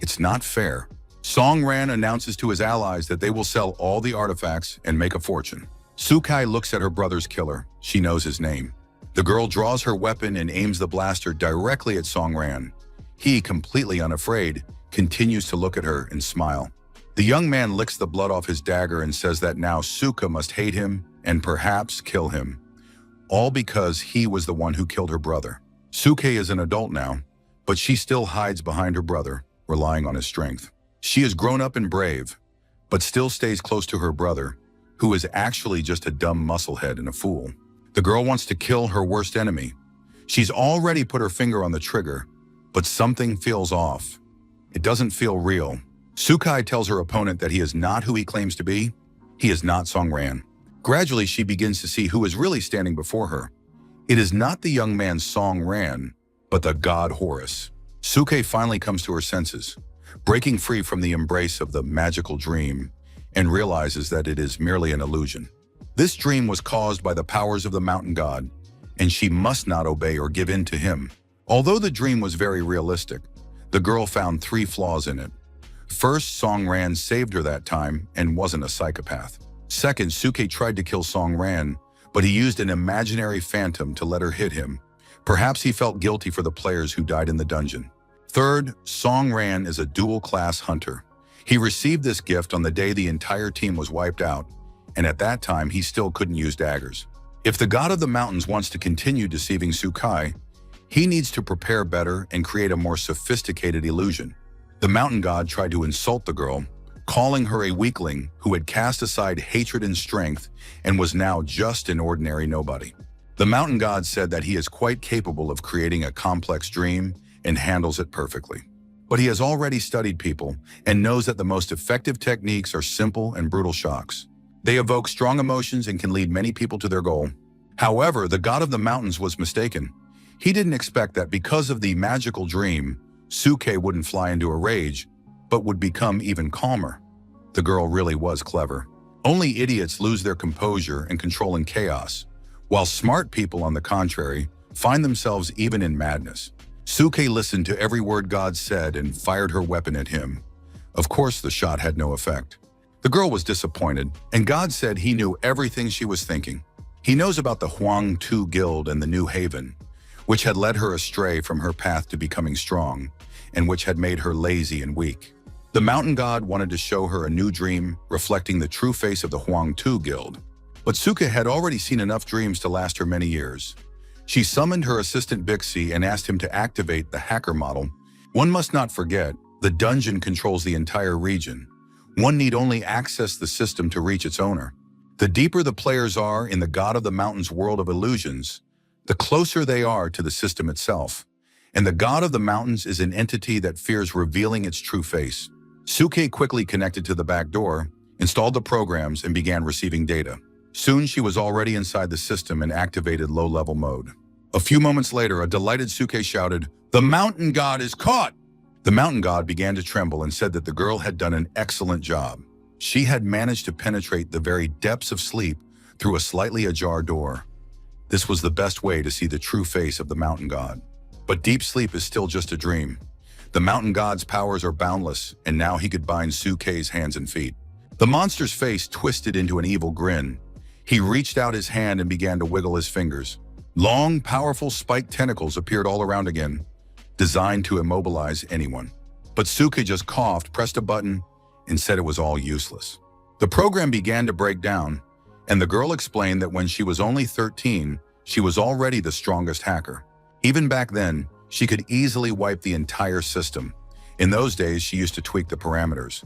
It's not fair. Songran announces to his allies that they will sell all the artifacts and make a fortune. Sukai looks at her brother's killer. She knows his name. The girl draws her weapon and aims the blaster directly at Songran. He, completely unafraid, continues to look at her and smile. The young man licks the blood off his dagger and says that now Suka must hate him and perhaps kill him. All because he was the one who killed her brother. Suke is an adult now, but she still hides behind her brother, relying on his strength. She is grown up and brave, but still stays close to her brother, who is actually just a dumb musclehead and a fool. The girl wants to kill her worst enemy. She's already put her finger on the trigger, but something feels off. It doesn't feel real. Sukai tells her opponent that he is not who he claims to be. He is not Songran. Gradually, she begins to see who is really standing before her. It is not the young man Songran, but the god Horus. Suke finally comes to her senses, breaking free from the embrace of the magical dream, and realizes that it is merely an illusion. This dream was caused by the powers of the mountain god, and she must not obey or give in to him. Although the dream was very realistic, the girl found 3 flaws in it. First, Songran saved her that time and wasn't a psychopath. Second, Suke tried to kill Songran, but he used an imaginary phantom to let her hit him. Perhaps he felt guilty for the players who died in the dungeon. Third, Songran is a dual-class hunter. He received this gift on the day the entire team was wiped out, and at that time he still couldn't use daggers. If the god of the mountains wants to continue deceiving Sukai, he needs to prepare better and create a more sophisticated illusion. The mountain god tried to insult the girl, calling her a weakling who had cast aside hatred and strength and was now just an ordinary nobody. The mountain god said that he is quite capable of creating a complex dream and handles it perfectly. But he has already studied people and knows that the most effective techniques are simple and brutal shocks. They evoke strong emotions and can lead many people to their goal. However, the god of the mountains was mistaken. He didn't expect that because of the magical dream, Suke wouldn't fly into a rage, but would become even calmer. The girl really was clever. Only idiots lose their composure and control in chaos, while smart people, on the contrary, find themselves even in madness. Suke listened to every word God said and fired her weapon at him. Of course, the shot had no effect. The girl was disappointed, and God said he knew everything she was thinking. He knows about the Huang Tu Guild and the New Haven, which had led her astray from her path to becoming strong, and which had made her lazy and weak. The mountain god wanted to show her a new dream reflecting the true face of the Huang Tu Guild. But Suka had already seen enough dreams to last her many years. She summoned her assistant Bixie and asked him to activate the hacker model. One must not forget, the dungeon controls the entire region. One need only access the system to reach its owner. The deeper the players are in the God of the Mountains world of illusions, the closer they are to the system itself. And the God of the Mountains is an entity that fears revealing its true face. Suke quickly connected to the back door, installed the programs, and began receiving data. Soon she was already inside the system and activated low-level mode. A few moments later, a delighted Suke shouted, "The Mountain God is caught!" The Mountain God began to tremble and said that the girl had done an excellent job. She had managed to penetrate the very depths of sleep through a slightly ajar door. This was the best way to see the true face of the Mountain God. But deep sleep is still just a dream. The Mountain God's powers are boundless, and now he could bind Suke's hands and feet. The monster's face twisted into an evil grin. He reached out his hand and began to wiggle his fingers. Long, powerful spiked tentacles appeared all around again, designed to immobilize anyone. But Suke just coughed, pressed a button, and said it was all useless. The program began to break down, and the girl explained that when she was only 13, she was already the strongest hacker. Even back then, she could easily wipe the entire system. In those days, she used to tweak the parameters.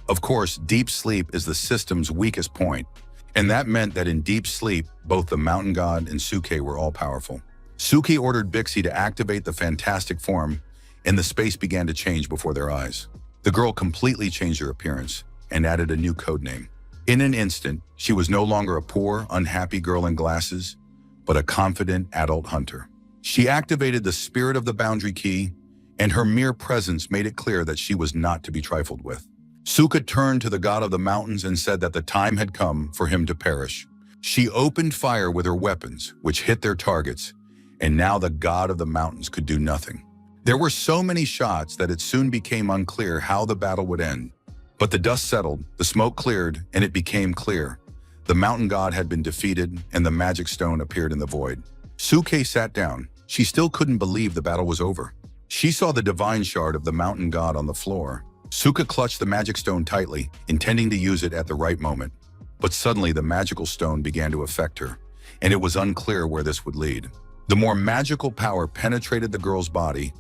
Of course, deep sleep is the system's weakest point, and that meant that in deep sleep, both the Mountain God and Suke were all-powerful. Suke ordered Bixie to activate the fantastic form, and the space began to change before their eyes. The girl completely changed her appearance and added a new codename. In an instant, she was no longer a poor, unhappy girl in glasses, but a confident adult hunter. She activated the spirit of the boundary key, and her mere presence made it clear that she was not to be trifled with. Suke turned to the God of the Mountains and said that the time had come for him to perish. She opened fire with her weapons, which hit their targets, and now the God of the Mountains could do nothing. There were so many shots that it soon became unclear how the battle would end. But the dust settled, the smoke cleared, and it became clear. The Mountain God had been defeated, and the magic stone appeared in the void. Suke sat down. She still couldn't believe the battle was over. She saw the divine shard of the Mountain God on the floor. Suke clutched the magic stone tightly, intending to use it at the right moment. But suddenly the magical stone began to affect her, and it was unclear where this would lead. The more magical power penetrated the girl's body,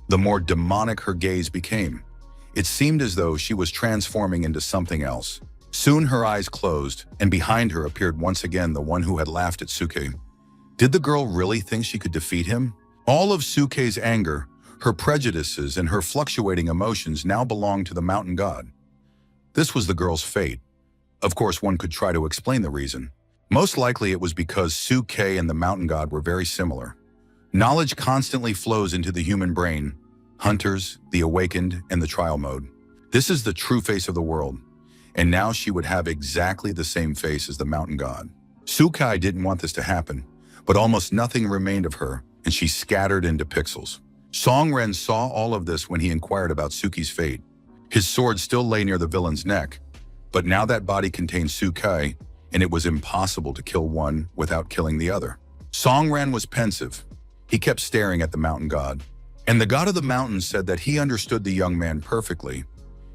the more demonic her gaze became. It seemed as though she was transforming into something else. Soon her eyes closed, and behind her appeared once again the one who had laughed at Suke. Did the girl really think she could defeat him? All of Suke's anger, her prejudices, and her fluctuating emotions now belonged to the Mountain God. This was the girl's fate. Of course, one could try to explain the reason. Most likely it was because Suke and the Mountain God were very similar. Knowledge constantly flows into the human brain, hunters, the awakened, and the trial mode. This is the true face of the world, and now she would have exactly the same face as the Mountain God. Suke didn't want this to happen, but almost nothing remained of her, and she scattered into pixels. Songren saw all of this when he inquired about Suke's fate. His sword still lay near the villain's neck, but now that body contained Suke, and it was impossible to kill one without killing the other. Songren was pensive. He kept staring at the Mountain God, and the God of the Mountains said that he understood the young man perfectly.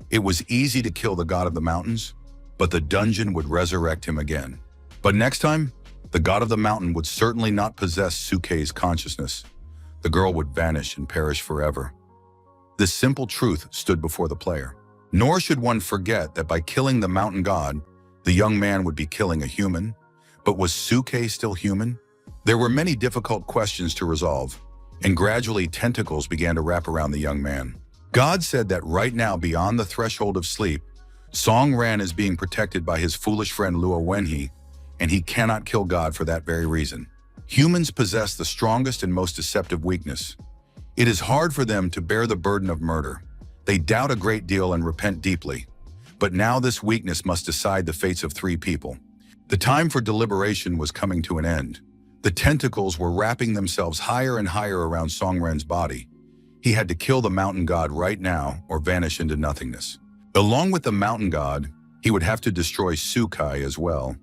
It was easy to kill the God of the Mountains, but the dungeon would resurrect him again. But next time, the God of the Mountain would certainly not possess Suke's consciousness. The girl would vanish and perish forever. This simple truth stood before the player. Nor should one forget that by killing the Mountain God, the young man would be killing a human. But was Suke still human? There were many difficult questions to resolve, and gradually tentacles began to wrap around the young man. God said that right now, beyond the threshold of sleep, Songren is being protected by his foolish friend Luo Wenhe, and he cannot kill God for that very reason. Humans possess the strongest and most deceptive weakness. It is hard for them to bear the burden of murder. They doubt a great deal and repent deeply. But now this weakness must decide the fates of 3 people. The time for deliberation was coming to an end. The tentacles were wrapping themselves higher and higher around Songren's body. He had to kill the Mountain God right now or vanish into nothingness. Along with the Mountain God, he would have to destroy Suke as well.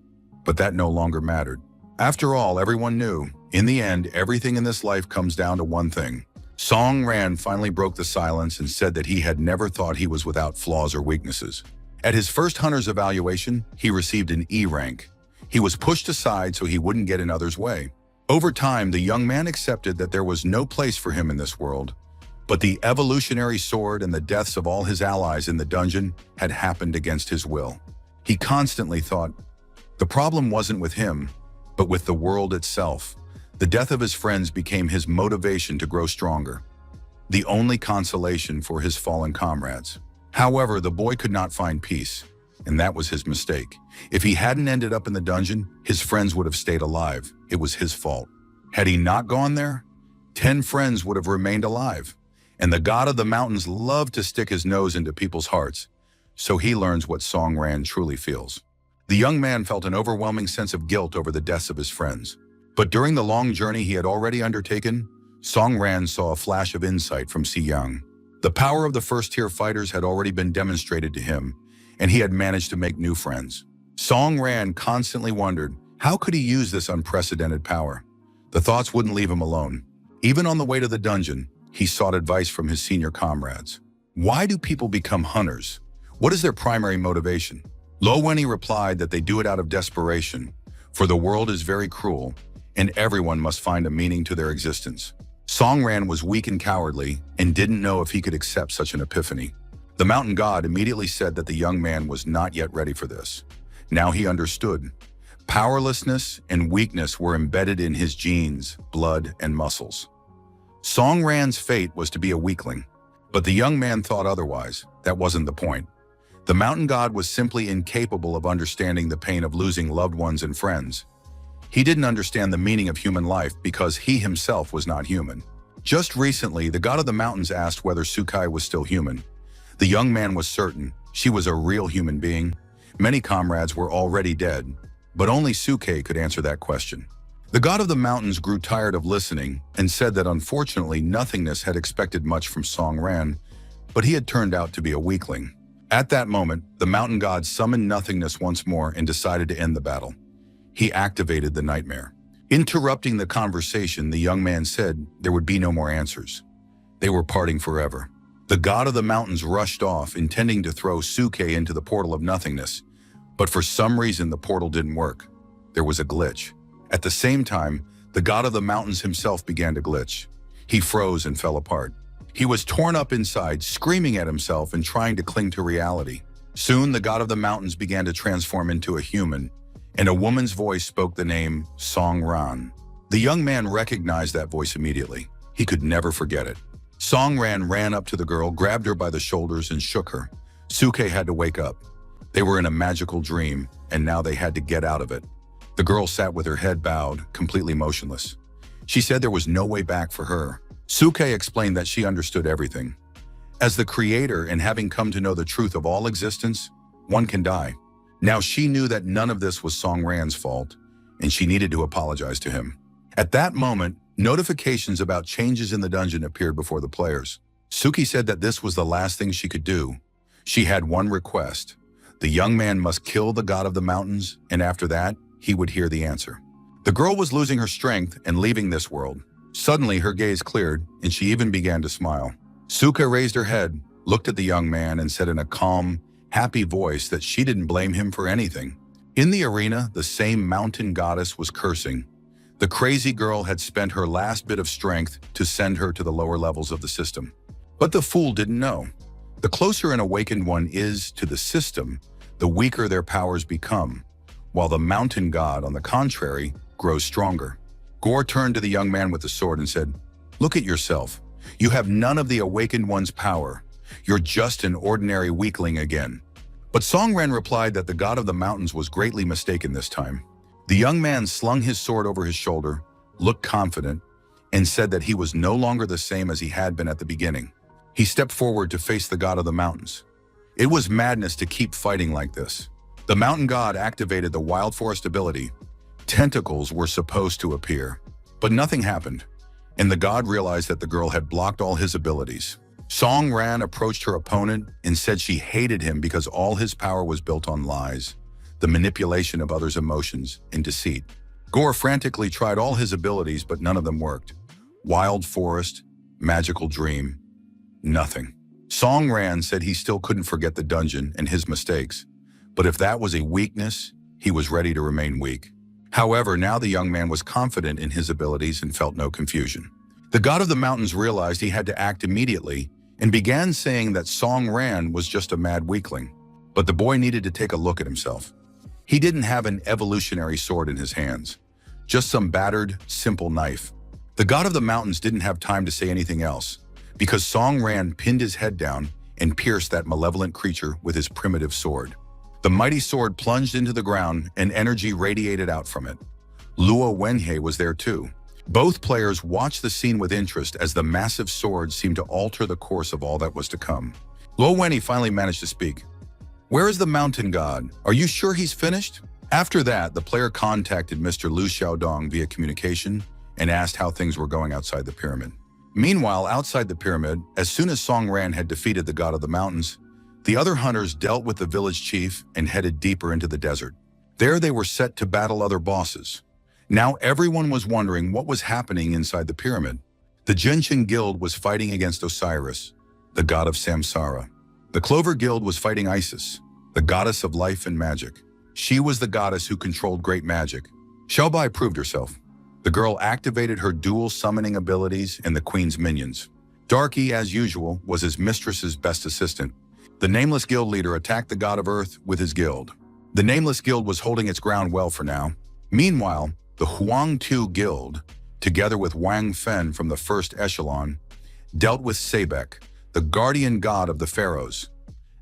But that no longer mattered. After all, everyone knew, in the end, everything in this life comes down to one thing. Songren finally broke the silence and said that he had never thought he was without flaws or weaknesses. At his first hunter's evaluation, he received an E rank. He was pushed aside so he wouldn't get in others' way. Over time, the young man accepted that there was no place for him in this world, but the evolutionary sword and the deaths of all his allies in the dungeon had happened against his will. He constantly thought, the problem wasn't with him, but with the world itself. The death of his friends became his motivation to grow stronger, the only consolation for his fallen comrades. However, the boy could not find peace, and that was his mistake. If he hadn't ended up in the dungeon, his friends would have stayed alive. It was his fault. Had he not gone there, 10 friends would have remained alive. And the god of the mountains loved to stick his nose into people's hearts, so he learns what Song Ran truly feels. The young man felt an overwhelming sense of guilt over the deaths of his friends. But during the long journey he had already undertaken, Song Ran saw a flash of insight from Si Yang. The power of the first-tier fighters had already been demonstrated to him, and he had managed to make new friends. Song Ran constantly wondered, how could he use this unprecedented power? The thoughts wouldn't leave him alone. Even on the way to the dungeon, he sought advice from his senior comrades. Why do people become hunters? What is their primary motivation? Lo Wenyi replied that they do it out of desperation, for the world is very cruel, and everyone must find a meaning to their existence. Song Ran was weak and cowardly and didn't know if he could accept such an epiphany. The mountain god immediately said that the young man was not yet ready for this. Now he understood. Powerlessness and weakness were embedded in his genes, blood, and muscles. Song Ran's fate was to be a weakling, but the young man thought otherwise. That wasn't the point. The mountain god was simply incapable of understanding the pain of losing loved ones and friends. He didn't understand the meaning of human life because he himself was not human. Just recently, the god of the mountains asked whether Sukai was still human. The young man was certain she was a real human being. Many comrades were already dead, but only Sukai could answer that question. The god of the mountains grew tired of listening and said that unfortunately nothingness had expected much from Song Ran, but he had turned out to be a weakling. At that moment, the mountain god summoned nothingness once more and decided to end the battle. He activated the nightmare. Interrupting the conversation, the young man said there would be no more answers. They were parting forever. The god of the mountains rushed off, intending to throw Sukai into the portal of nothingness, but for some reason the portal didn't work. There was a glitch. At the same time, the god of the mountains himself began to glitch. He froze and fell apart. He was torn up inside, screaming at himself and trying to cling to reality. Soon, the god of the mountains began to transform into a human, and a woman's voice spoke the name Song Ran. The young man recognized that voice immediately. He could never forget it. Song Ran ran up to the girl, grabbed her by the shoulders, and shook her. Sukai had to wake up. They were in a magical dream, and now they had to get out of it. The girl sat with her head bowed, completely motionless. She said there was no way back for her. Sukai explained that she understood everything. As the creator and having come to know the truth of all existence, one can die. Now she knew that none of this was Song Ran's fault, and she needed to apologize to him. At that moment, notifications about changes in the dungeon appeared before the players. Suki said that this was the last thing she could do. She had one request. The young man must kill the god of the mountains, and after that, he would hear the answer. The girl was losing her strength and leaving this world. Suddenly, her gaze cleared, and she even began to smile. Suka raised her head, looked at the young man, and said in a calm, happy voice that she didn't blame him for anything. In the arena, the same mountain goddess was cursing. The crazy girl had spent her last bit of strength to send her to the lower levels of the system. But the fool didn't know. The closer an awakened one is to the system, the weaker their powers become, while the mountain god, on the contrary, grows stronger. Gore turned to the young man with the sword and said, "Look at yourself. You have none of the awakened one's power. You're just an ordinary weakling again." But Song Ran replied that the god of the mountains was greatly mistaken this time. The young man slung his sword over his shoulder, looked confident, and said that he was no longer the same as he had been at the beginning. He stepped forward to face the god of the mountains. It was madness to keep fighting like this. The mountain god activated the wild forest ability. Tentacles were supposed to appear, but nothing happened, and the god realized that the girl had blocked all his abilities. Song Ran approached her opponent and said she hated him because all his power was built on lies, the manipulation of others' emotions, and deceit. Gore frantically tried all his abilities, but none of them worked. Wild forest, magical dream, nothing. Song Ran said he still couldn't forget the dungeon and his mistakes, but if that was a weakness, he was ready to remain weak. However, now the young man was confident in his abilities and felt no confusion. The god of the mountains realized he had to act immediately and began saying that Song Ran was just a mad weakling. But the boy needed to take a look at himself. He didn't have an evolutionary sword in his hands, just some battered, simple knife. The god of the mountains didn't have time to say anything else, because Song Ran pinned his head down and pierced that malevolent creature with his primitive sword. The mighty sword plunged into the ground and energy radiated out from it. Luo Wenhei was there too. Both players watched the scene with interest as the massive sword seemed to alter the course of all that was to come. Luo Wenhei finally managed to speak. "Where is the mountain god? Are you sure he's finished?" After that, the player contacted Mr. Lu Xiaodong via communication and asked how things were going outside the pyramid. Meanwhile, outside the pyramid, as soon as Song Ran had defeated the god of the mountains, the other hunters dealt with the village chief and headed deeper into the desert. There they were set to battle other bosses. Now everyone was wondering what was happening inside the pyramid. The Genshin Guild was fighting against Osiris, the god of Samsara. The Clover Guild was fighting Isis, the goddess of life and magic. She was the goddess who controlled great magic. Xiaobai proved herself. The girl activated her dual summoning abilities and the queen's minions. Darky, as usual, was his mistress's best assistant. The Nameless Guild leader attacked the god of Earth with his guild. The Nameless Guild was holding its ground well for now. Meanwhile, the Huang Tu Guild, together with Wang Fen from the first echelon, dealt with Sebek, the guardian god of the pharaohs.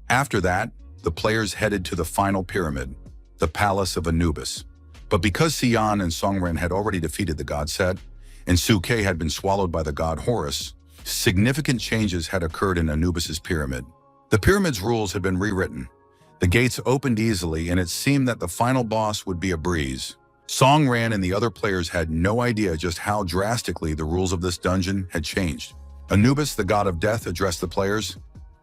After that, the players headed to the final pyramid, the Palace of Anubis. But because Xian and Songren had already defeated the god Set, and Suke had been swallowed by the god Horus, significant changes had occurred in Anubis's pyramid. The pyramid's rules had been rewritten. The gates opened easily, and it seemed that the final boss would be a breeze. Songran and the other players had no idea just how drastically the rules of this dungeon had changed. Anubis, the god of death, addressed the players.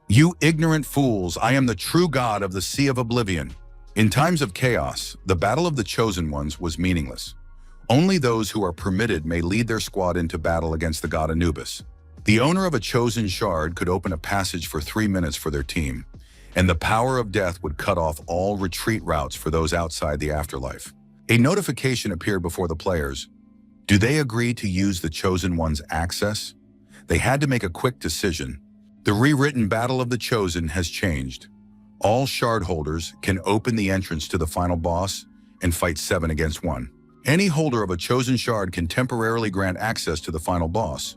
"You ignorant fools, I am the true god of the Sea of Oblivion." In times of chaos, the battle of the Chosen Ones was meaningless. Only those who are permitted may lead their squad into battle against the god Anubis. The owner of a chosen shard could open a passage for 3 minutes for their team, and the power of death would cut off all retreat routes for those outside the afterlife. A notification appeared before the players. Do they agree to use the Chosen One's access? They had to make a quick decision. The rewritten Battle of the Chosen has changed. All shard holders can open the entrance to the final boss and fight 7 against 1. Any holder of a chosen shard can temporarily grant access to the final boss,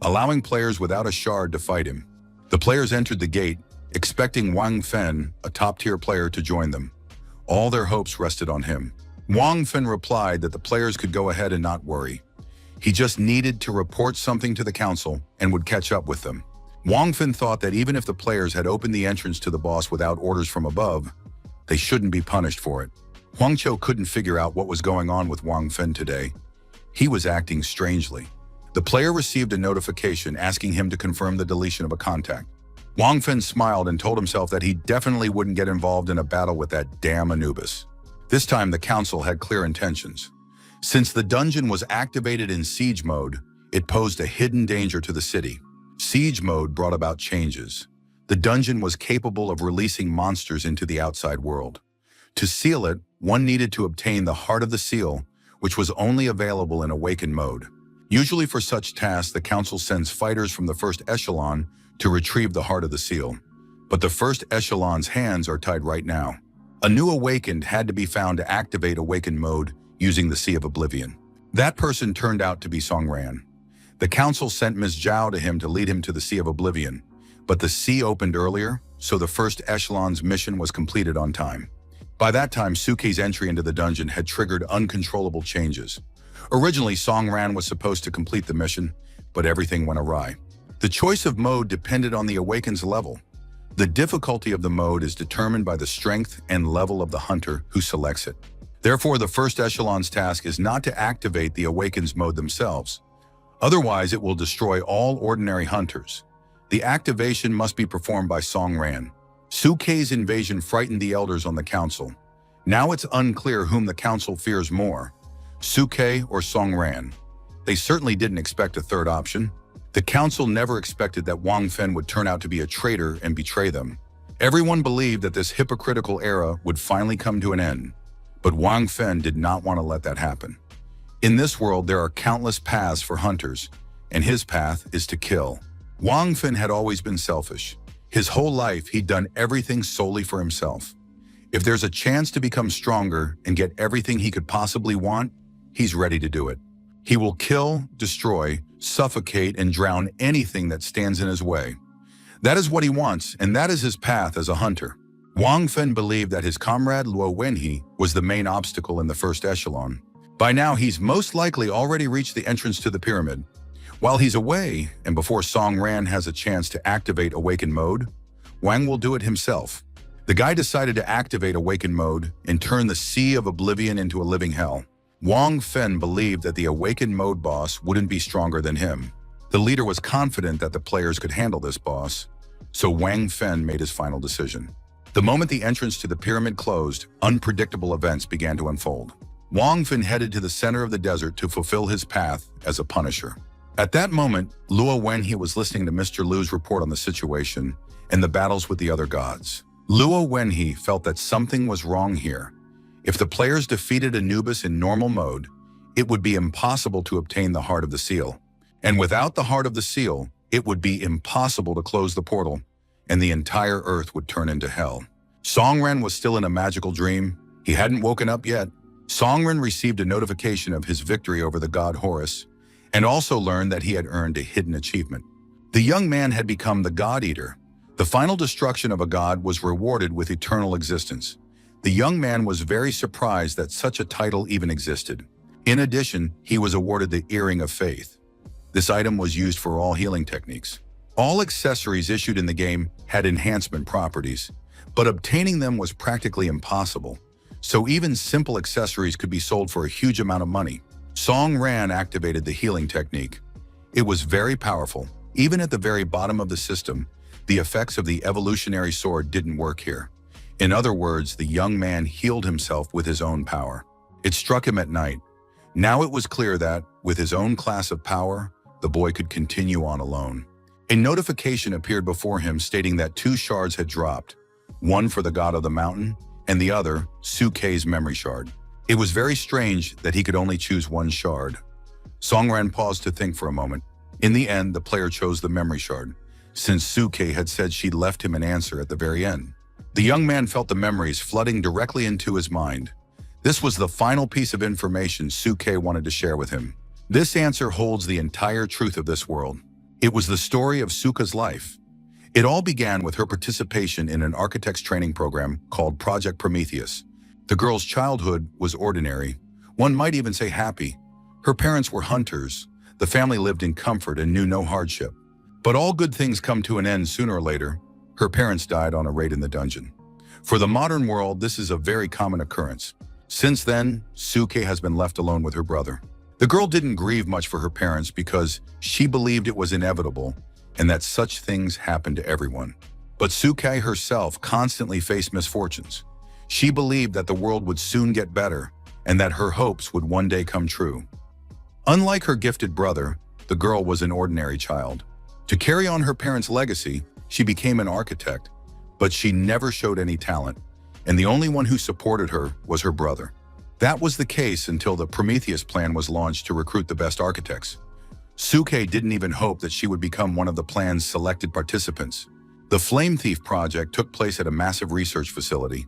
allowing players without a shard to fight him. The players entered the gate, expecting Wang Fen, a top-tier player, to join them. All their hopes rested on him. Wang Fen replied that the players could go ahead and not worry. He just needed to report something to the council and would catch up with them. Wang Fen thought that even if the players had opened the entrance to the boss without orders from above, they shouldn't be punished for it. Huang Qiu couldn't figure out what was going on with Wang Fen today. He was acting strangely. The player received a notification asking him to confirm the deletion of a contact. Wang Fen smiled and told himself that he definitely wouldn't get involved in a battle with that damn Anubis. This time the council had clear intentions. Since the dungeon was activated in siege mode, it posed a hidden danger to the city. Siege mode brought about changes. The dungeon was capable of releasing monsters into the outside world. To seal it, one needed to obtain the Heart of the Seal, which was only available in Awakened mode. Usually for such tasks, the council sends fighters from the first echelon to retrieve the Heart of the Seal. But the first echelon's hands are tied right now. A new Awakened had to be found to activate Awakened mode using the Sea of Oblivion. That person turned out to be Songran. The council sent Ms. Zhao to him to lead him to the Sea of Oblivion, but the sea opened earlier, so the first echelon's mission was completed on time. By that time, Suki's entry into the dungeon had triggered uncontrollable changes. Originally, Songran was supposed to complete the mission, but everything went awry. The choice of mode depended on the Awakened's level. The difficulty of the mode is determined by the strength and level of the hunter who selects it. Therefore, the first echelon's task is not to activate the Awakened's mode themselves. Otherwise, it will destroy all ordinary hunters. The activation must be performed by Songran. Suke's invasion frightened the elders on the council. Now it's unclear whom the council fears more, Suke or Songran. They certainly didn't expect a third option. The council never expected that Wang Fen would turn out to be a traitor and betray them. Everyone believed that this hypocritical era would finally come to an end. But Wang Fen did not want to let that happen. In this world, there are countless paths for hunters, and his path is to kill. Wang Fen had always been selfish. His whole life, he'd done everything solely for himself. If there's a chance to become stronger and get everything he could possibly want, he's ready to do it. He will kill, destroy, suffocate, and drown anything that stands in his way. That is what he wants, and that is his path as a hunter. Wang Fen believed that his comrade Luo Wenhe was the main obstacle in the first echelon. By now, he's most likely already reached the entrance to the pyramid. While he's away, and before Song Ran has a chance to activate Awaken Mode, Wang will do it himself. The guy decided to activate Awaken Mode and turn the Sea of Oblivion into a living hell. Wang Fen believed that the Awaken Mode boss wouldn't be stronger than him. The leader was confident that the players could handle this boss, so Wang Fen made his final decision. The moment the entrance to the pyramid closed, unpredictable events began to unfold. Wang Fen headed to the center of the desert to fulfill his path as a punisher. At that moment, Luo Wenhe was listening to Mr. Lu's report on the situation and the battles with the other gods. Luo Wenhe felt that something was wrong here. If the players defeated Anubis in normal mode, it would be impossible to obtain the Heart of the Seal. And without the Heart of the Seal, it would be impossible to close the portal, and the entire Earth would turn into hell. Songren was still in a magical dream. He hadn't woken up yet. Songren received a notification of his victory over the god Horus, and also learned that he had earned a hidden achievement. The young man had become the God Eater. The final destruction of a god was rewarded with eternal existence. The young man was very surprised that such a title even existed. In addition, he was awarded the Earring of Faith. This item was used for all healing techniques. All accessories issued in the game had enhancement properties, but obtaining them was practically impossible, so even simple accessories could be sold for a huge amount of money. Song Ran activated the healing technique. It was very powerful. Even at the very bottom of the system, the effects of the evolutionary sword didn't work here. In other words, the young man healed himself with his own power. It struck him at night. Now it was clear that, with his own class of power, the boy could continue on alone. A notification appeared before him stating that 2 shards had dropped, one for the god of the mountain, and the other, Sukei's memory shard. It was very strange that he could only choose 1 shard. Songran paused to think for a moment. In the end, the player chose the memory shard, since Sukei had said she'd left him an answer at the very end. The young man felt the memories flooding directly into his mind. This was the final piece of information Sukei wanted to share with him. This answer holds the entire truth of this world. It was the story of Suka's life. It all began with her participation in an architect's training program called Project Prometheus. The girl's childhood was ordinary. One might even say happy. Her parents were hunters. The family lived in comfort and knew no hardship. But all good things come to an end sooner or later. Her parents died on a raid in the dungeon. For the modern world, this is a very common occurrence. Since then, Sukei has been left alone with her brother. The girl didn't grieve much for her parents because she believed it was inevitable and that such things happen to everyone. But Sukei herself constantly faced misfortunes. She believed that the world would soon get better and that her hopes would one day come true. Unlike her gifted brother, the girl was an ordinary child. To carry on her parents' legacy, she became an architect, but she never showed any talent, and the only one who supported her was her brother. That was the case until the Prometheus plan was launched to recruit the best architects. Sukei didn't even hope that she would become one of the plan's selected participants. The Flame Thief project took place at a massive research facility.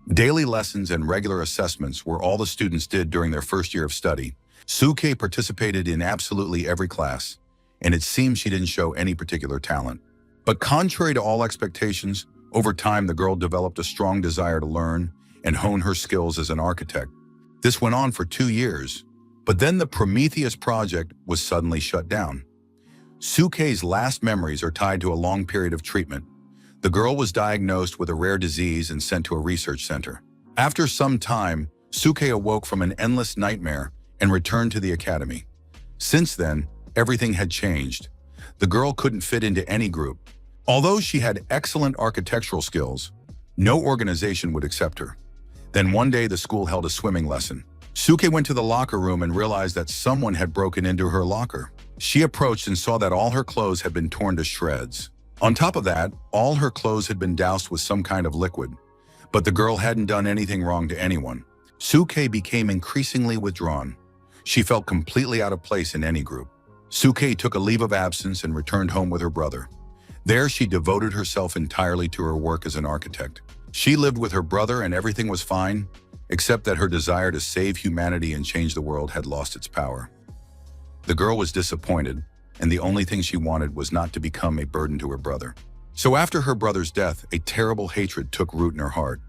Daily lessons and regular assessments were all the students did during their first year of study. Sukei participated in absolutely every class, and it seemed she didn't show any particular talent. But contrary to all expectations, over time the girl developed a strong desire to learn and hone her skills as an architect. This went on for 2 years, but then the Prometheus project was suddenly shut down. Sukei's last memories are tied to a long period of treatment. The girl was diagnosed with a rare disease and sent to a research center. After some time, Sukei awoke from an endless nightmare and returned to the academy. Since then, everything had changed. The girl couldn't fit into any group. Although she had excellent architectural skills, no organization would accept her. Then one day the school held a swimming lesson. Sukei went to the locker room and realized that someone had broken into her locker. She approached and saw that all her clothes had been torn to shreds. On top of that, all her clothes had been doused with some kind of liquid. But the girl hadn't done anything wrong to anyone. Suke became increasingly withdrawn. She felt completely out of place in any group. Suke took a leave of absence and returned home with her brother. There, she devoted herself entirely to her work as an architect. She lived with her brother and everything was fine, except that her desire to save humanity and change the world had lost its power. The girl was disappointed, and the only thing she wanted was not to become a burden to her brother. So after her brother's death, a terrible hatred took root in her heart.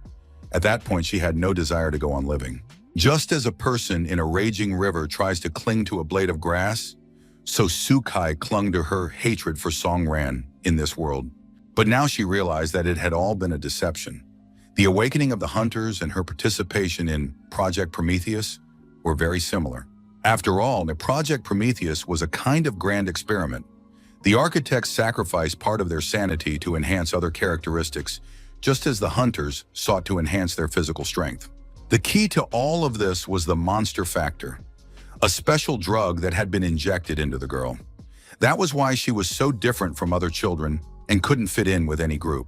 At that point, she had no desire to go on living. Just as a person in a raging river tries to cling to a blade of grass, so Sukai clung to her hatred for Songran in this world. But now she realized that it had all been a deception. The awakening of the hunters and her participation in Project Prometheus were very similar. After all, the Project Prometheus was a kind of grand experiment. The architects sacrificed part of their sanity to enhance other characteristics, just as the hunters sought to enhance their physical strength. The key to all of this was the monster factor, a special drug that had been injected into the girl. That was why she was so different from other children and couldn't fit in with any group.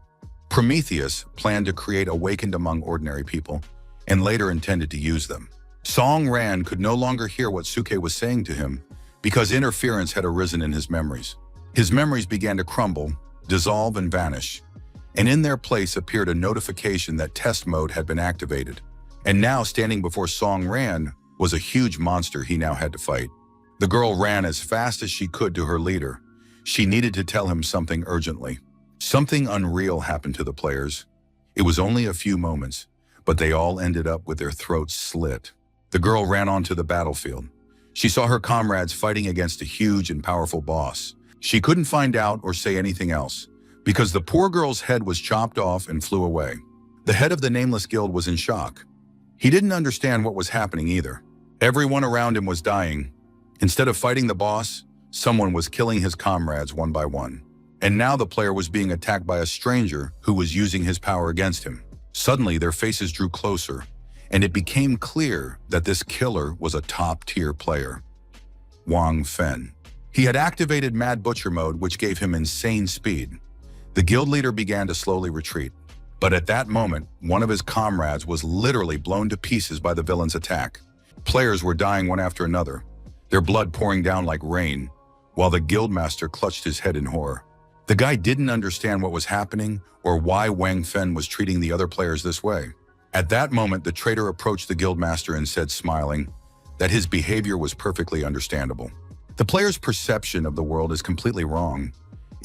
Prometheus planned to create Awakened among ordinary people and later intended to use them. Song Ran could no longer hear what Suke was saying to him because interference had arisen in his memories. His memories began to crumble, dissolve, and vanish, and in their place appeared a notification that test mode had been activated. And now, standing before Song Ran was a huge monster he now had to fight. The girl ran as fast as she could to her leader. She needed to tell him something urgently. Something unreal happened to the players. It was only a few moments, but they all ended up with their throats slit. The girl ran onto the battlefield. She saw her comrades fighting against a huge and powerful boss. She couldn't find out or say anything else, because the poor girl's head was chopped off and flew away. The head of the Nameless Guild was in shock. He didn't understand what was happening either. Everyone around him was dying. Instead of fighting the boss, someone was killing his comrades one by one. And now the player was being attacked by a stranger who was using his power against him. Suddenly, their faces drew closer, and it became clear that this killer was a top-tier player. Wang Fen. He had activated Mad Butcher mode, which gave him insane speed. The guild leader began to slowly retreat. But at that moment, one of his comrades was literally blown to pieces by the villain's attack. Players were dying one after another, their blood pouring down like rain, while the guildmaster clutched his head in horror. The guy didn't understand what was happening or why Wang Fen was treating the other players this way. At that moment, the traitor approached the guildmaster and said, smiling, that his behavior was perfectly understandable. The player's perception of the world is completely wrong.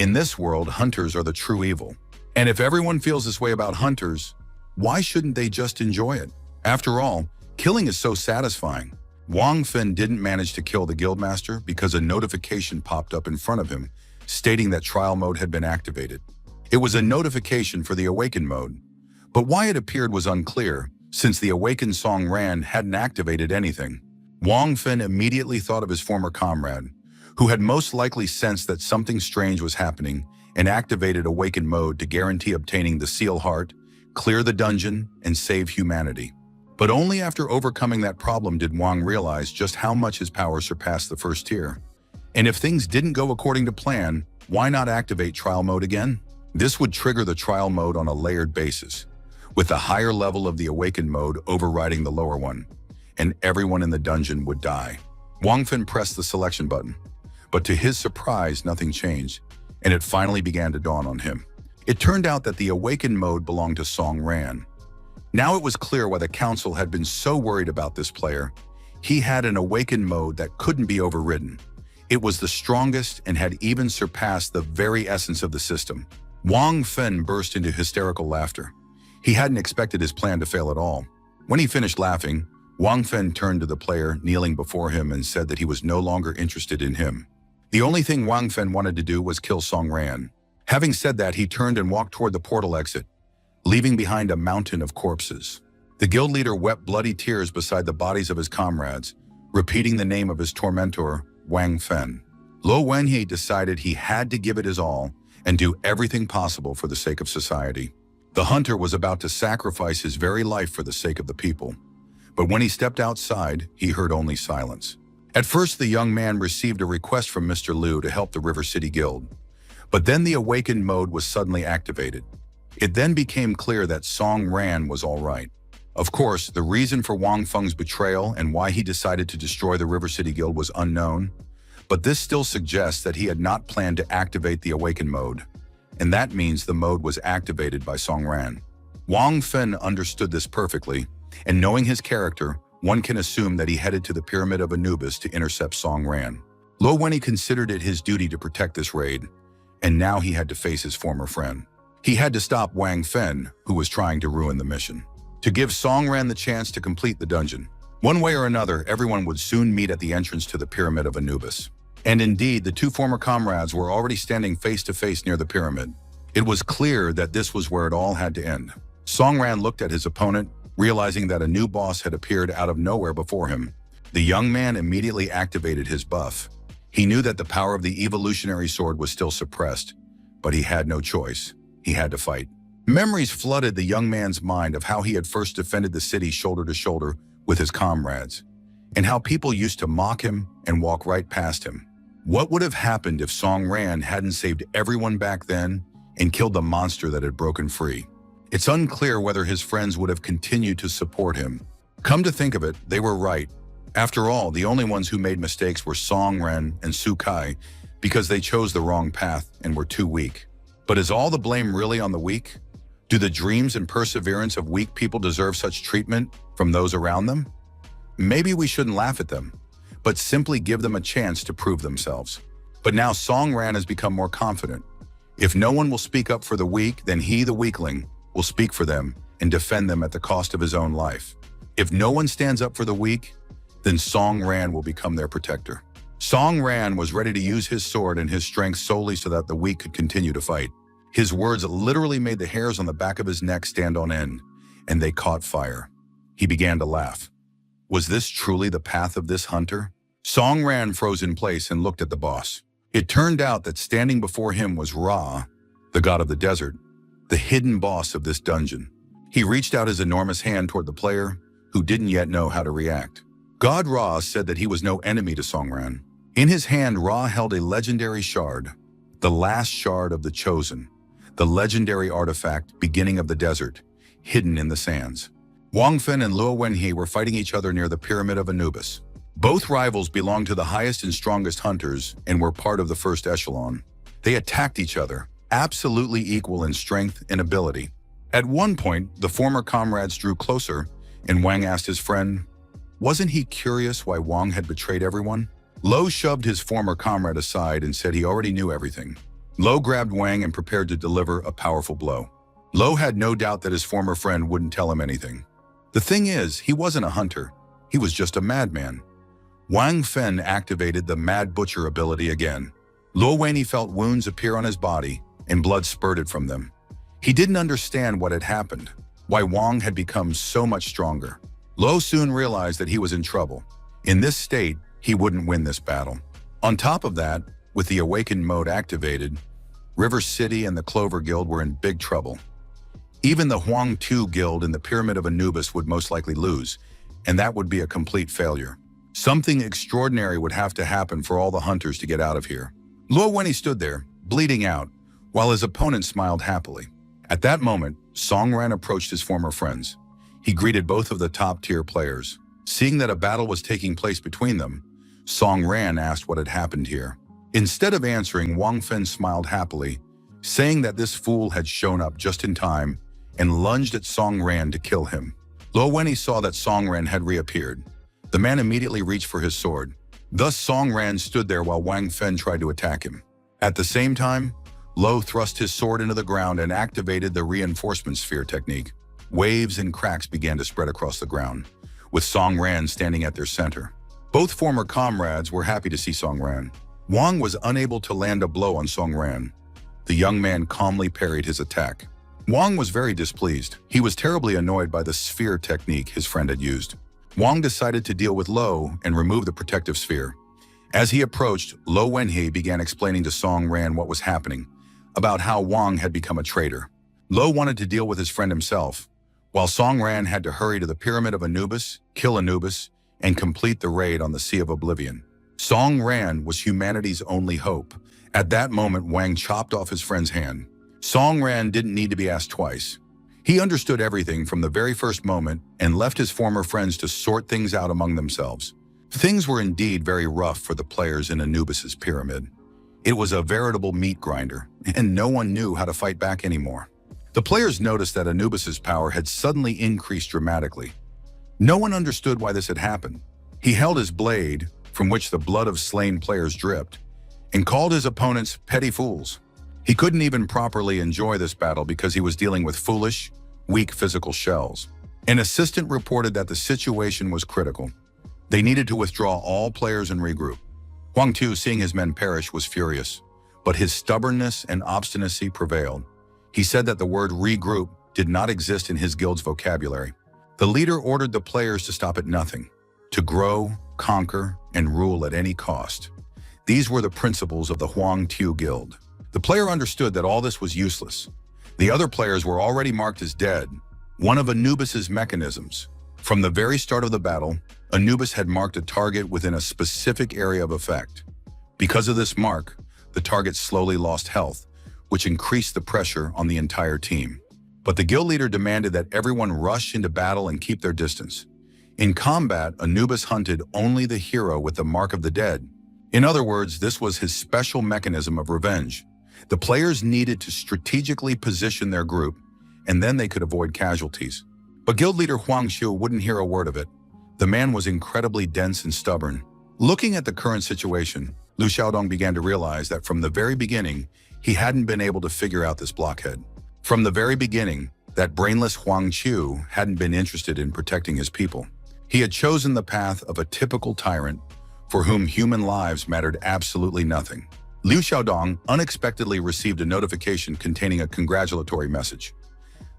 In this world, hunters are the true evil. And if everyone feels this way about hunters, why shouldn't they just enjoy it? After all, killing is so satisfying. Wang Fen didn't manage to kill the guildmaster because a notification popped up in front of him, stating that trial mode had been activated. It was a notification for the Awakened mode, but why it appeared was unclear, since the Awakened Song Ran hadn't activated anything. Wang Fen immediately thought of his former comrade, who had most likely sensed that something strange was happening and activated Awakened mode to guarantee obtaining the Seal Heart, clear the dungeon, and save humanity. But only after overcoming that problem did Wang realize just how much his power surpassed the first tier. And if things didn't go according to plan, why not activate trial mode again? This would trigger the trial mode on a layered basis, with the higher level of the Awakened mode overriding the lower one, and everyone in the dungeon would die. Wang Fen pressed the selection button, but to his surprise, nothing changed, and it finally began to dawn on him. It turned out that the Awakened mode belonged to Song Ran. Now it was clear why the council had been so worried about this player. He had an Awakened mode that couldn't be overridden. It was the strongest and had even surpassed the very essence of the system. Wang Fen burst into hysterical laughter. He hadn't expected his plan to fail at all. When he finished laughing, Wang Fen turned to the player kneeling before him and said that he was no longer interested in him. The only thing Wang Fen wanted to do was kill Song Ran. Having said that, he turned and walked toward the portal exit, leaving behind a mountain of corpses. The guild leader wept bloody tears beside the bodies of his comrades, repeating the name of his tormentor, Wang Fen. Lo Wenhe decided he had to give it his all and do everything possible for the sake of society. The hunter was about to sacrifice his very life for the sake of the people. But when he stepped outside, he heard only silence. At first, the young man received a request from Mr. Liu to help the River City Guild. But then the Awakened mode was suddenly activated. It then became clear that Song Ran was all right. Of course, the reason for Wang Feng's betrayal and why he decided to destroy the River City Guild was unknown, but this still suggests that he had not planned to activate the Awaken mode, and that means the mode was activated by Song Ran. Wang Fen understood this perfectly, and knowing his character, one can assume that he headed to the Pyramid of Anubis to intercept Song Ran. Lo Wenyi considered it his duty to protect this raid, and now he had to face his former friend. He had to stop Wang Fen, who was trying to ruin the mission, to give Song Ran the chance to complete the dungeon. One way or another, everyone would soon meet at the entrance to the Pyramid of Anubis. And indeed, the two former comrades were already standing face to face near the pyramid. It was clear that this was where it all had to end. Song Ran looked at his opponent, realizing that a new boss had appeared out of nowhere before him. The young man immediately activated his buff. He knew that the power of the evolutionary sword was still suppressed, but he had no choice. He had to fight. Memories flooded the young man's mind of how he had first defended the city shoulder to shoulder with his comrades, and how people used to mock him and walk right past him. What would have happened if Song Ran hadn't saved everyone back then and killed the monster that had broken free? It's unclear whether his friends would have continued to support him. Come to think of it, they were right. After all, the only ones who made mistakes were Song Ran and Su Kai because they chose the wrong path and were too weak. But is all the blame really on the weak? Do the dreams and perseverance of weak people deserve such treatment from those around them? Maybe we shouldn't laugh at them, but simply give them a chance to prove themselves. But now Song Ran has become more confident. If no one will speak up for the weak, then he, the weakling, will speak for them and defend them at the cost of his own life. If no one stands up for the weak, then Song Ran will become their protector. Song Ran was ready to use his sword and his strength solely so that the weak could continue to fight. His words literally made the hairs on the back of his neck stand on end, and they caught fire. He began to laugh. Was this truly the path of this hunter? Song Ran froze in place and looked at the boss. It turned out that standing before him was Ra, the god of the desert, the hidden boss of this dungeon. He reached out his enormous hand toward the player, who didn't yet know how to react. God Ra said that he was no enemy to Song Ran. In his hand, Ra held a legendary shard, the last shard of the Chosen, the legendary artifact, beginning of the desert, hidden in the sands. Wang Fen and Luo Wenyi were fighting each other near the Pyramid of Anubis. Both rivals belonged to the highest and strongest hunters and were part of the first echelon. They attacked each other, absolutely equal in strength and ability. At one point, the former comrades drew closer, and Wang asked his friend, wasn't he curious why Wang had betrayed everyone? Lo shoved his former comrade aside and said he already knew everything. Lo grabbed Wang and prepared to deliver a powerful blow. Lo had no doubt that his former friend wouldn't tell him anything. The thing is, he wasn't a hunter. He was just a madman. Wang Fen activated the Mad Butcher ability again. Luo Wenyi felt wounds appear on his body, and blood spurted from them. He didn't understand what had happened, why Wang had become so much stronger. Lo soon realized that he was in trouble. In this state, he wouldn't win this battle. On top of that, with the Awakened mode activated, River City and the Clover Guild were in big trouble. Even the Huang Tu Guild in the Pyramid of Anubis would most likely lose, and that would be a complete failure. Something extraordinary would have to happen for all the hunters to get out of here. Luo Wenyi stood there, bleeding out, while his opponent smiled happily. At that moment, Song Ran approached his former friends. He greeted both of the top-tier players. Seeing that a battle was taking place between them, Song Ran asked what had happened here. Instead of answering, Wang Fen smiled happily, saying that this fool had shown up just in time and lunged at Song Ran to kill him. Luo Wenyi saw that Song Ran had reappeared. The man immediately reached for his sword. Thus, Song Ran stood there while Wang Fen tried to attack him. At the same time, Lo thrust his sword into the ground and activated the reinforcement sphere technique. Waves and cracks began to spread across the ground, with Song Ran standing at their center. Both former comrades were happy to see Song Ran. Wang was unable to land a blow on Song Ran. The young man calmly parried his attack. Wang was very displeased. He was terribly annoyed by the sphere technique his friend had used. Wang decided to deal with Lo and remove the protective sphere. As he approached, Luo Wenyi began explaining to Song Ran what was happening, about how Wang had become a traitor. Lo wanted to deal with his friend himself, while Song Ran had to hurry to the Pyramid of Anubis, kill Anubis, and complete the raid on the Sea of Oblivion. Song Ran was humanity's only hope. At that moment, Wang chopped off his friend's hand. Song Ran didn't need to be asked twice. He understood everything from the very first moment and left his former friends to sort things out among themselves. Things were indeed very rough for the players in Anubis's pyramid. It was a veritable meat grinder, and no one knew how to fight back anymore. The players noticed that Anubis's power had suddenly increased dramatically. No one understood why this had happened. He held his blade, from which the blood of slain players dripped, and called his opponents petty fools. He couldn't even properly enjoy this battle because he was dealing with foolish, weak physical shells. An assistant reported that the situation was critical. They needed to withdraw all players and regroup. Huang Tu, seeing his men perish, was furious, but his stubbornness and obstinacy prevailed. He said that the word regroup did not exist in his guild's vocabulary. The leader ordered the players to stop at nothing, to grow, conquer, and rule at any cost. These were the principles of the Huang Tu Guild. The player understood that all this was useless. The other players were already marked as dead, one of Anubis's mechanisms. From the very start of the battle, Anubis had marked a target within a specific area of effect. Because of this mark, the target slowly lost health, which increased the pressure on the entire team. But the guild leader demanded that everyone rush into battle and keep their distance. In combat, Anubis hunted only the hero with the mark of the dead. In other words, this was his special mechanism of revenge. The players needed to strategically position their group, and then they could avoid casualties. But guild leader Huang Xiu wouldn't hear a word of it. The man was incredibly dense and stubborn. Looking at the current situation, Liu Xiaodong began to realize that from the very beginning, he hadn't been able to figure out this blockhead. From the very beginning, that brainless Huang Qiu hadn't been interested in protecting his people. He had chosen the path of a typical tyrant for whom human lives mattered absolutely nothing. Liu Xiaodong unexpectedly received a notification containing a congratulatory message.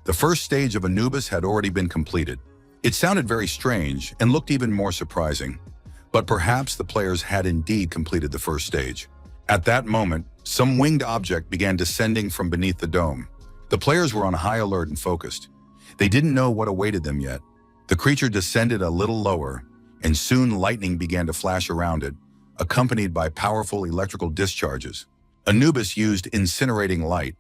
The first stage of Anubis had already been completed. It sounded very strange and looked even more surprising, but perhaps the players had indeed completed the first stage. At that moment, some winged object began descending from beneath the dome. The players were on high alert and focused. They didn't know what awaited them yet. The creature descended a little lower, and soon lightning began to flash around it, accompanied by powerful electrical discharges. Anubis used incinerating light,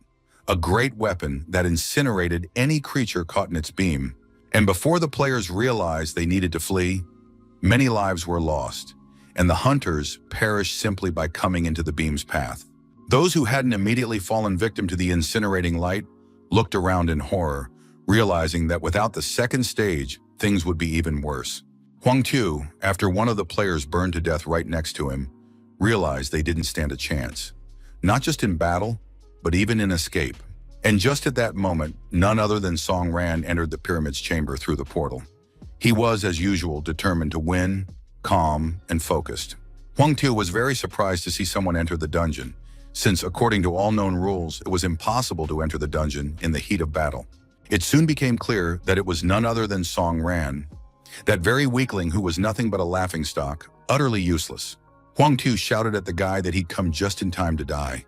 a great weapon that incinerated any creature caught in its beam. And before the players realized they needed to flee, many lives were lost, and the hunters perished simply by coming into the beam's path. Those who hadn't immediately fallen victim to the incinerating light looked around in horror, realizing that without the second stage, things would be even worse. Huang Tu, after one of the players burned to death right next to him, realized they didn't stand a chance, not just in battle, but even in escape. And just at that moment, none other than Song Ran entered the pyramid's chamber through the portal. He was, as usual, determined to win, calm, and focused. Huang Tu was very surprised to see someone enter the dungeon, since according to all known rules, it was impossible to enter the dungeon in the heat of battle. It soon became clear that it was none other than Song Ran, that very weakling who was nothing but a laughingstock, utterly useless. Huang Tu shouted at the guy that he'd come just in time to die.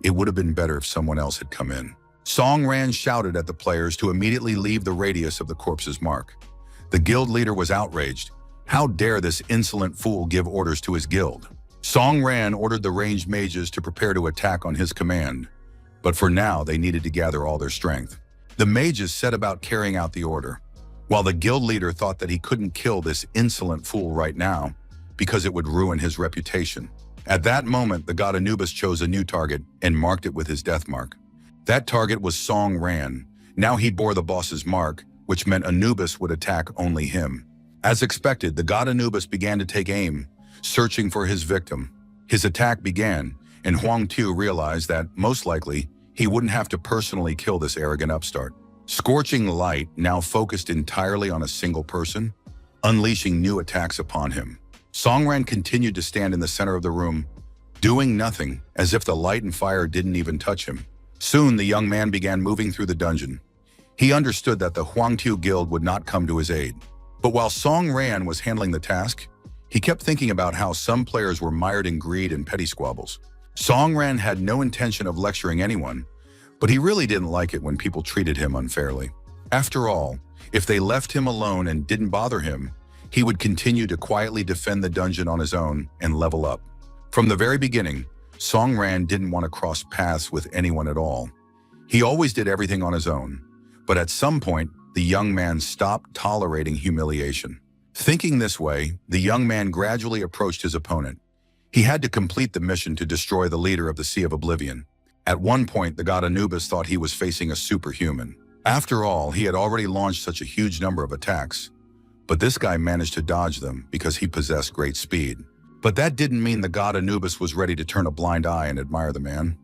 It would have been better if someone else had come in. Song Ran shouted at the players to immediately leave the radius of the corpse's mark. The guild leader was outraged. How dare this insolent fool give orders to his guild? Song Ran ordered the ranged mages to prepare to attack on his command, but for now they needed to gather all their strength. The mages set about carrying out the order, while the guild leader thought that he couldn't kill this insolent fool right now because it would ruin his reputation. At that moment, the god Anubis chose a new target and marked it with his death mark. That target was Song Ran. Now he bore the boss's mark, which meant Anubis would attack only him. As expected, the god Anubis began to take aim, searching for his victim. His attack began, and Huang Tu realized that, most likely, he wouldn't have to personally kill this arrogant upstart. Scorching light now focused entirely on a single person, unleashing new attacks upon him. Song Ran continued to stand in the center of the room, doing nothing, as if the light and fire didn't even touch him. Soon, the young man began moving through the dungeon. He understood that the Huang Tu Guild would not come to his aid. But while Song Ran was handling the task, he kept thinking about how some players were mired in greed and petty squabbles. Song Ran had no intention of lecturing anyone, but he really didn't like it when people treated him unfairly. After all, if they left him alone and didn't bother him, he would continue to quietly defend the dungeon on his own and level up. From the very beginning, Song Ran didn't want to cross paths with anyone at all. He always did everything on his own. But at some point, the young man stopped tolerating humiliation. Thinking this way, the young man gradually approached his opponent. He had to complete the mission to destroy the leader of the Sea of Oblivion. At one point, the god Anubis thought he was facing a superhuman. After all, he had already launched such a huge number of attacks. But this guy managed to dodge them because he possessed great speed. But that didn't mean the god Anubis was ready to turn a blind eye and admire the man.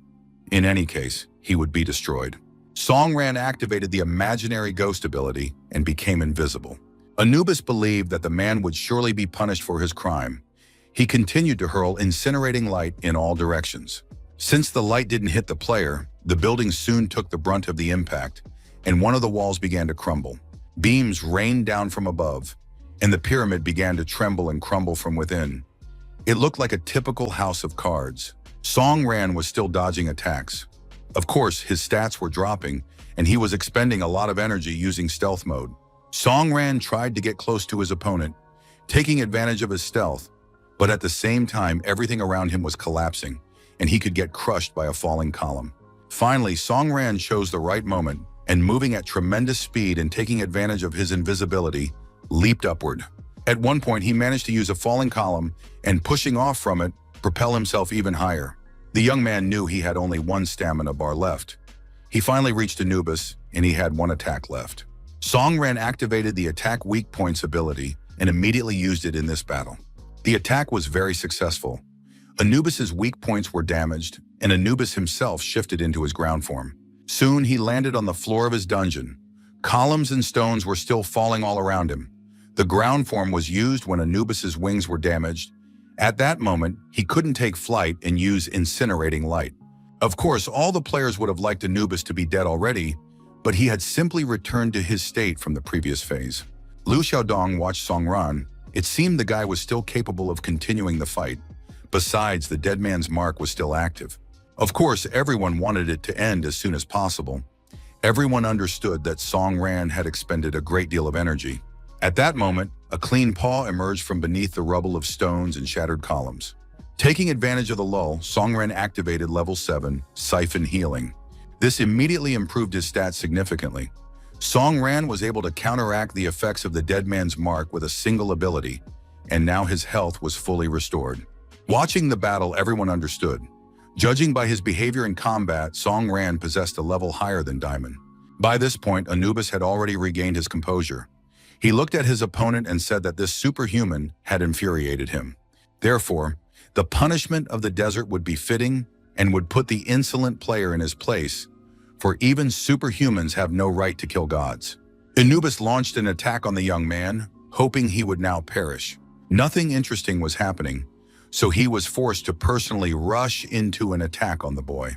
In any case, he would be destroyed. Songran activated the imaginary ghost ability and became invisible. Anubis believed that the man would surely be punished for his crime. He continued to hurl incinerating light in all directions. Since the light didn't hit the player, the building soon took the brunt of the impact, and one of the walls began to crumble. Beams rained down from above, and the pyramid began to tremble and crumble from within. It looked like a typical house of cards. Songran was still dodging attacks. Of course, his stats were dropping, and he was expending a lot of energy using stealth mode. Songran tried to get close to his opponent, taking advantage of his stealth, but at the same time, everything around him was collapsing, and he could get crushed by a falling column. Finally, Songran chose the right moment, and moving at tremendous speed and taking advantage of his invisibility, leaped upward. At one point, he managed to use a falling column and, pushing off from it, propel himself even higher. The young man knew he had only one stamina bar left. He finally reached Anubis, and he had one attack left. Songran activated the attack weak points ability and immediately used it in this battle. The attack was very successful. Anubis's weak points were damaged, and Anubis himself shifted into his ground form. Soon he landed on the floor of his dungeon. Columns and stones were still falling all around him. The ground form was used when Anubis's wings were damaged. At that moment, he couldn't take flight and use incinerating light. Of course, all the players would have liked Anubis to be dead already, but he had simply returned to his state from the previous phase. Liu Xiaodong watched Songran. It seemed the guy was still capable of continuing the fight. Besides, the dead man's mark was still active. Of course, everyone wanted it to end as soon as possible. Everyone understood that Songran had expended a great deal of energy. At that moment, a clean paw emerged from beneath the rubble of stones and shattered columns. Taking advantage of the lull, Songran activated level 7, Siphon Healing. This immediately improved his stats significantly. Songran was able to counteract the effects of the dead man's mark with a single ability, and now his health was fully restored. Watching the battle, everyone understood. Judging by his behavior in combat, Songran possessed a level higher than Diamond. By this point, Anubis had already regained his composure. He looked at his opponent and said that this superhuman had infuriated him. Therefore, the punishment of the desert would be fitting and would put the insolent player in his place, for even superhumans have no right to kill gods. Anubis launched an attack on the young man, hoping he would now perish. Nothing interesting was happening, so he was forced to personally rush into an attack on the boy.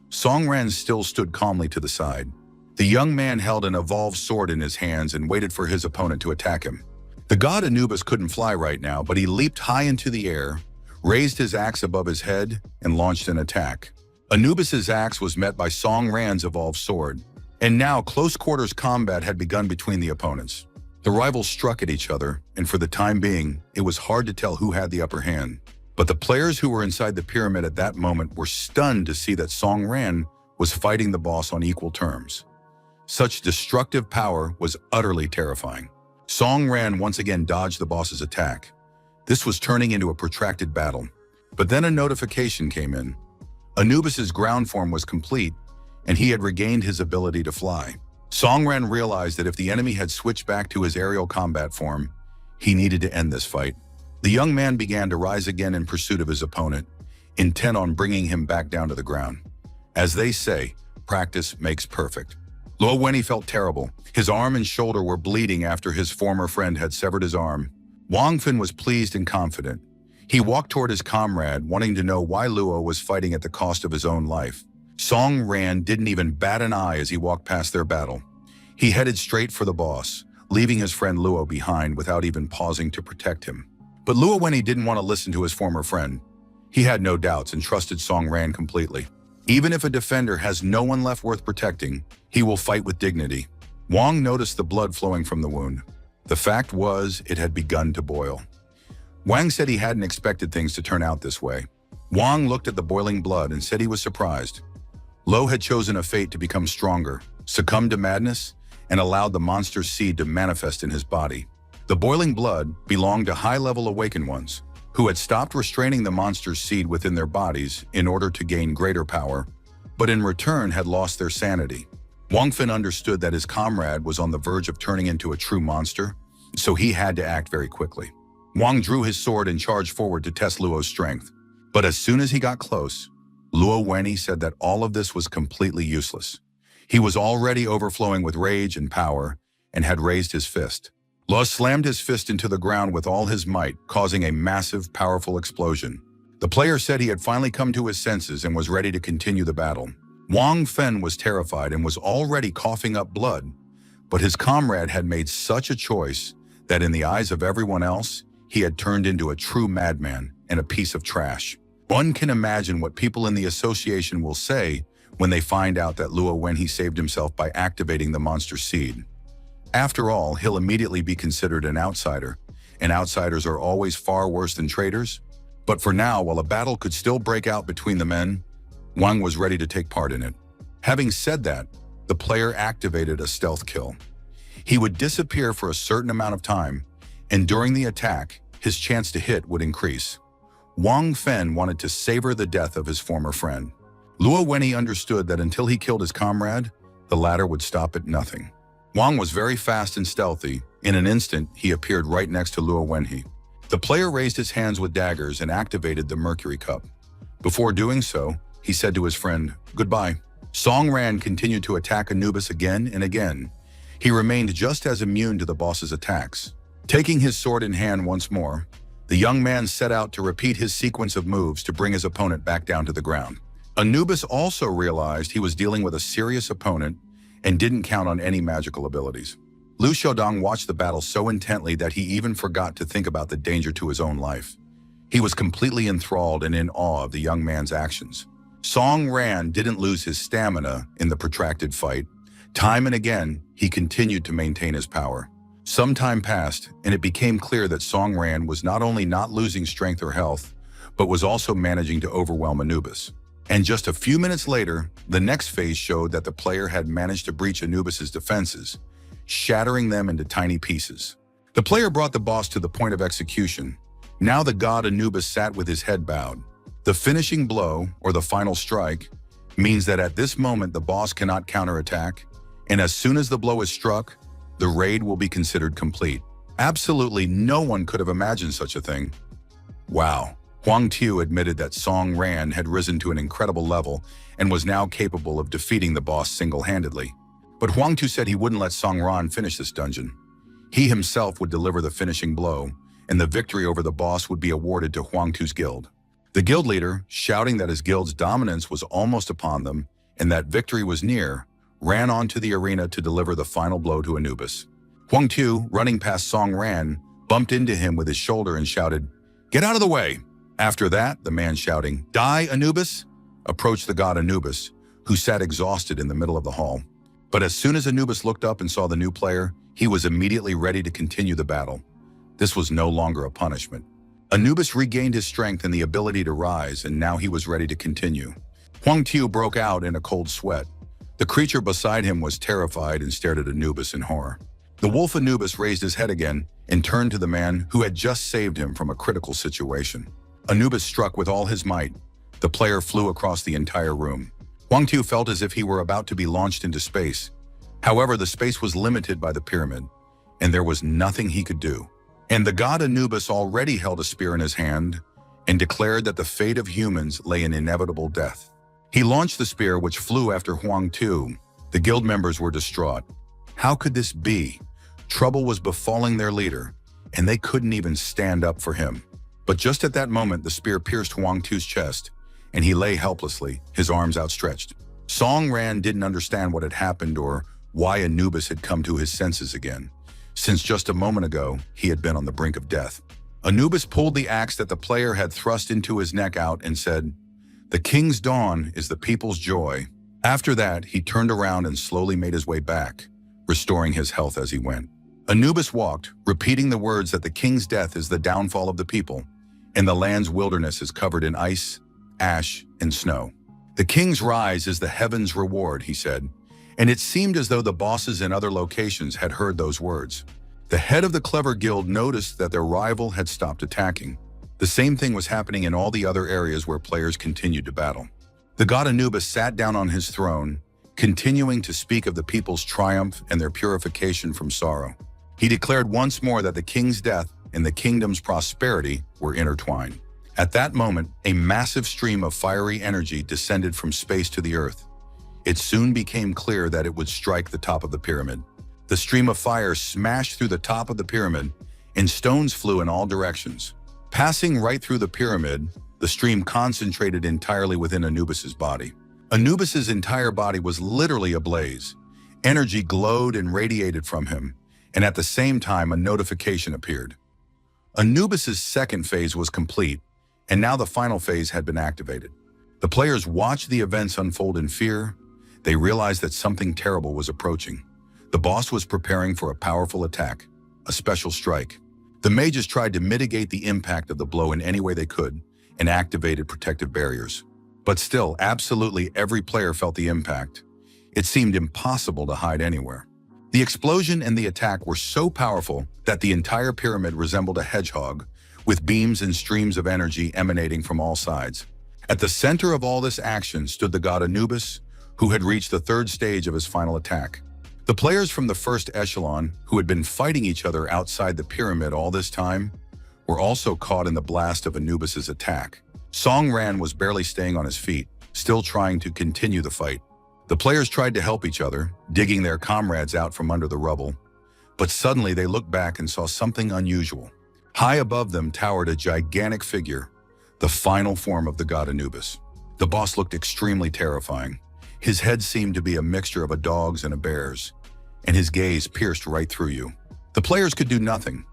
Songran still stood calmly to the side. The young man held an evolved sword in his hands and waited for his opponent to attack him. The god Anubis couldn't fly right now, but he leaped high into the air, raised his axe above his head, and launched an attack. Anubis's axe was met by Songran's evolved sword, and now close quarters combat had begun between the opponents. The rivals struck at each other, and for the time being, it was hard to tell who had the upper hand. But the players who were inside the pyramid at that moment were stunned to see that Songran was fighting the boss on equal terms. Such destructive power was utterly terrifying. Songran once again dodged the boss's attack. This was turning into a protracted battle. But then a notification came in. Anubis's ground form was complete, and he had regained his ability to fly. Songran realized that if the enemy had switched back to his aerial combat form, he needed to end this fight. The young man began to rise again in pursuit of his opponent, intent on bringing him back down to the ground. As they say, practice makes perfect. Luo Wenyi felt terrible. His arm and shoulder were bleeding after his former friend had severed his arm. Wang Fin was pleased and confident. He walked toward his comrade, wanting to know why Luo was fighting at the cost of his own life. Songran didn't even bat an eye as he walked past their battle. He headed straight for the boss, leaving his friend Luo behind without even pausing to protect him. But Luo Wenyi didn't want to listen to his former friend. He had no doubts and trusted Songran completely. Even if a defender has no one left worth protecting, he will fight with dignity. Wang noticed the blood flowing from the wound. The fact was, it had begun to boil. Wang said he hadn't expected things to turn out this way. Wang looked at the boiling blood and said he was surprised. Lo had chosen a fate to become stronger, succumbed to madness, and allowed the monster's seed to manifest in his body. The boiling blood belonged to high-level awakened ones, who had stopped restraining the monster's seed within their bodies in order to gain greater power, but in return had lost their sanity. Wang Fen understood that his comrade was on the verge of turning into a true monster, so he had to act very quickly. Wang drew his sword and charged forward to test Luo's strength. But as soon as he got close, Luo Wenyi said that all of this was completely useless. He was already overflowing with rage and power and had raised his fist. Luo slammed his fist into the ground with all his might, causing a massive, powerful explosion. The player said he had finally come to his senses and was ready to continue the battle. Wang Fen was terrified and was already coughing up blood, but his comrade had made such a choice that in the eyes of everyone else, he had turned into a true madman and a piece of trash. One can imagine what people in the association will say when they find out that Luo Wenyi saved himself by activating the monster seed. After all, he'll immediately be considered an outsider, and outsiders are always far worse than traitors. But for now, while a battle could still break out between the men, Wang was ready to take part in it. Having said that, the player activated a stealth kill. He would disappear for a certain amount of time, and during the attack, his chance to hit would increase. Wang Fen wanted to savor the death of his former friend. Luo Wenyi understood that until he killed his comrade, the latter would stop at nothing. Wang was very fast and stealthy. In an instant, he appeared right next to Luo Wenyi. The player raised his hands with daggers and activated the Mercury Cup. Before doing so, he said to his friend, "Goodbye." Song Ran continued to attack Anubis again and again. He remained just as immune to the boss's attacks. Taking his sword in hand once more, the young man set out to repeat his sequence of moves to bring his opponent back down to the ground. Anubis also realized he was dealing with a serious opponent and didn't count on any magical abilities. Lu Xiaodong watched the battle so intently that he even forgot to think about the danger to his own life. He was completely enthralled and in awe of the young man's actions. Song Ran didn't lose his stamina in the protracted fight. Time and again, he continued to maintain his power. Some time passed, and it became clear that Song Ran was not only not losing strength or health, but was also managing to overwhelm Anubis. And just a few minutes later, the next phase showed that the player had managed to breach Anubis's defenses, shattering them into tiny pieces. The player brought the boss to the point of execution. Now the god Anubis sat with his head bowed. The finishing blow, or the final strike, means that at this moment the boss cannot counterattack, and as soon as the blow is struck, the raid will be considered complete. Absolutely no one could have imagined such a thing. Wow. Huang Tu admitted that Song Ran had risen to an incredible level and was now capable of defeating the boss single-handedly. But Huang Tu said he wouldn't let Song Ran finish this dungeon. He himself would deliver the finishing blow, and the victory over the boss would be awarded to Huang Tu's guild. The guild leader, shouting that his guild's dominance was almost upon them and that victory was near, ran onto the arena to deliver the final blow to Anubis. Huang Tu, running past Song Ran, bumped into him with his shoulder and shouted, "Get out of the way!" After that, the man shouting, "Die, Anubis!" approached the god Anubis, who sat exhausted in the middle of the hall. But as soon as Anubis looked up and saw the new player, he was immediately ready to continue the battle. This was no longer a punishment. Anubis regained his strength and the ability to rise, and now he was ready to continue. Huang Tu broke out in a cold sweat. The creature beside him was terrified and stared at Anubis in horror. The wolf Anubis raised his head again and turned to the man who had just saved him from a critical situation. Anubis struck with all his might. The player flew across the entire room. Huang Tu felt as if he were about to be launched into space. However, the space was limited by the pyramid, and there was nothing he could do. And the god Anubis already held a spear in his hand and declared that the fate of humans lay in inevitable death. He launched the spear, which flew after Huang Tu. The guild members were distraught. How could this be? Trouble was befalling their leader, and they couldn't even stand up for him. But just at that moment, the spear pierced Huang Tu's chest, and he lay helplessly, his arms outstretched. Song Ran didn't understand what had happened or why Anubis had come to his senses again, since just a moment ago, he had been on the brink of death. Anubis pulled the axe that the player had thrust into his neck out and said, "The king's dawn is the people's joy." After that, he turned around and slowly made his way back, restoring his health as he went. Anubis walked, repeating the words that the king's death is the downfall of the people, and the land's wilderness is covered in ice, ash, and snow. "The king's rise is the heaven's reward," he said, and it seemed as though the bosses in other locations had heard those words. The head of the clever guild noticed that their rival had stopped attacking. The same thing was happening in all the other areas where players continued to battle. The god Anubis sat down on his throne, continuing to speak of the people's triumph and their purification from sorrow. He declared once more that the king's death and the kingdom's prosperity were intertwined. At that moment, a massive stream of fiery energy descended from space to the earth. It soon became clear that it would strike the top of the pyramid. The stream of fire smashed through the top of the pyramid, and stones flew in all directions. Passing right through the pyramid, the stream concentrated entirely within Anubis's body. Anubis's entire body was literally ablaze. Energy glowed and radiated from him, and at the same time a notification appeared. Anubis's second phase was complete, and now the final phase had been activated. The players watched the events unfold in fear. They realized that something terrible was approaching. The boss was preparing for a powerful attack, a special strike. The mages tried to mitigate the impact of the blow in any way they could and activated protective barriers. But still, absolutely every player felt the impact. It seemed impossible to hide anywhere. The explosion and the attack were so powerful that the entire pyramid resembled a hedgehog, with beams and streams of energy emanating from all sides. At the center of all this action stood the god Anubis, who had reached the third stage of his final attack. The players from the first echelon, who had been fighting each other outside the pyramid all this time, were also caught in the blast of Anubis's attack. Song Ran was barely staying on his feet, still trying to continue the fight. The players tried to help each other, digging their comrades out from under the rubble. But suddenly they looked back and saw something unusual. High above them towered a gigantic figure, the final form of the god Anubis. The boss looked extremely terrifying. His head seemed to be a mixture of a dog's and a bear's, and his gaze pierced right through you. The players could do nothing.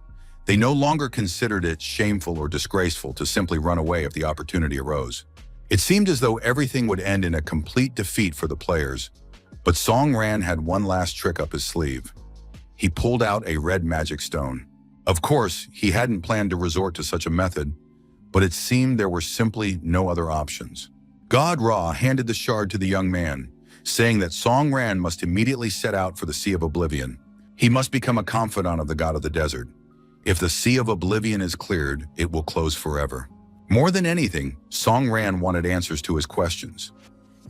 They no longer considered it shameful or disgraceful to simply run away if the opportunity arose. It seemed as though everything would end in a complete defeat for the players, but Song Ran had one last trick up his sleeve. He pulled out a red magic stone. Of course, he hadn't planned to resort to such a method, but it seemed there were simply no other options. God Ra handed the shard to the young man, saying that Song Ran must immediately set out for the Sea of Oblivion. He must become a confidant of the god of the desert. If the Sea of Oblivion is cleared, it will close forever. More than anything, Song Ran wanted answers to his questions.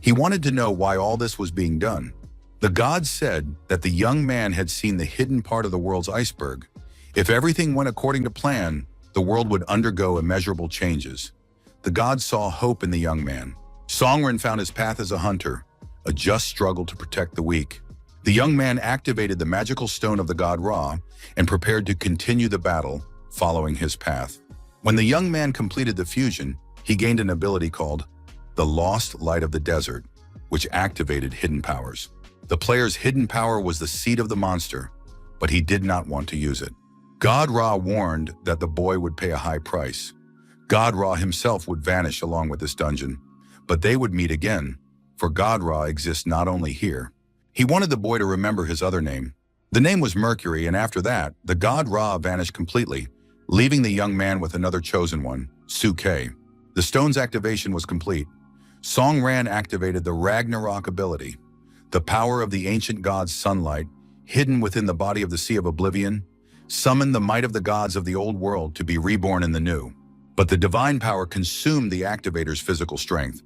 He wanted to know why all this was being done. The god said that the young man had seen the hidden part of the world's iceberg. If everything went according to plan, the world would undergo immeasurable changes. The god saw hope in the young man. Song Ran found his path as a hunter, a just struggle to protect the weak. The young man activated the magical stone of the god Ra and prepared to continue the battle, following his path. When the young man completed the fusion, he gained an ability called the Lost Light of the Desert, which activated hidden powers. The player's hidden power was the seed of the monster, but he did not want to use it. God Ra warned that the boy would pay a high price. God Ra himself would vanish along with this dungeon, but they would meet again, for God Ra exists not only here. He wanted the boy to remember his other name. The name was Mercury, and after that, the god Ra vanished completely, leaving the young man with another chosen one, Suke. The stone's activation was complete. Song Ran activated the Ragnarok ability, the power of the ancient god's sunlight, hidden within the body of the Sea of Oblivion, summoned the might of the gods of the old world to be reborn in the new. But the divine power consumed the activator's physical strength.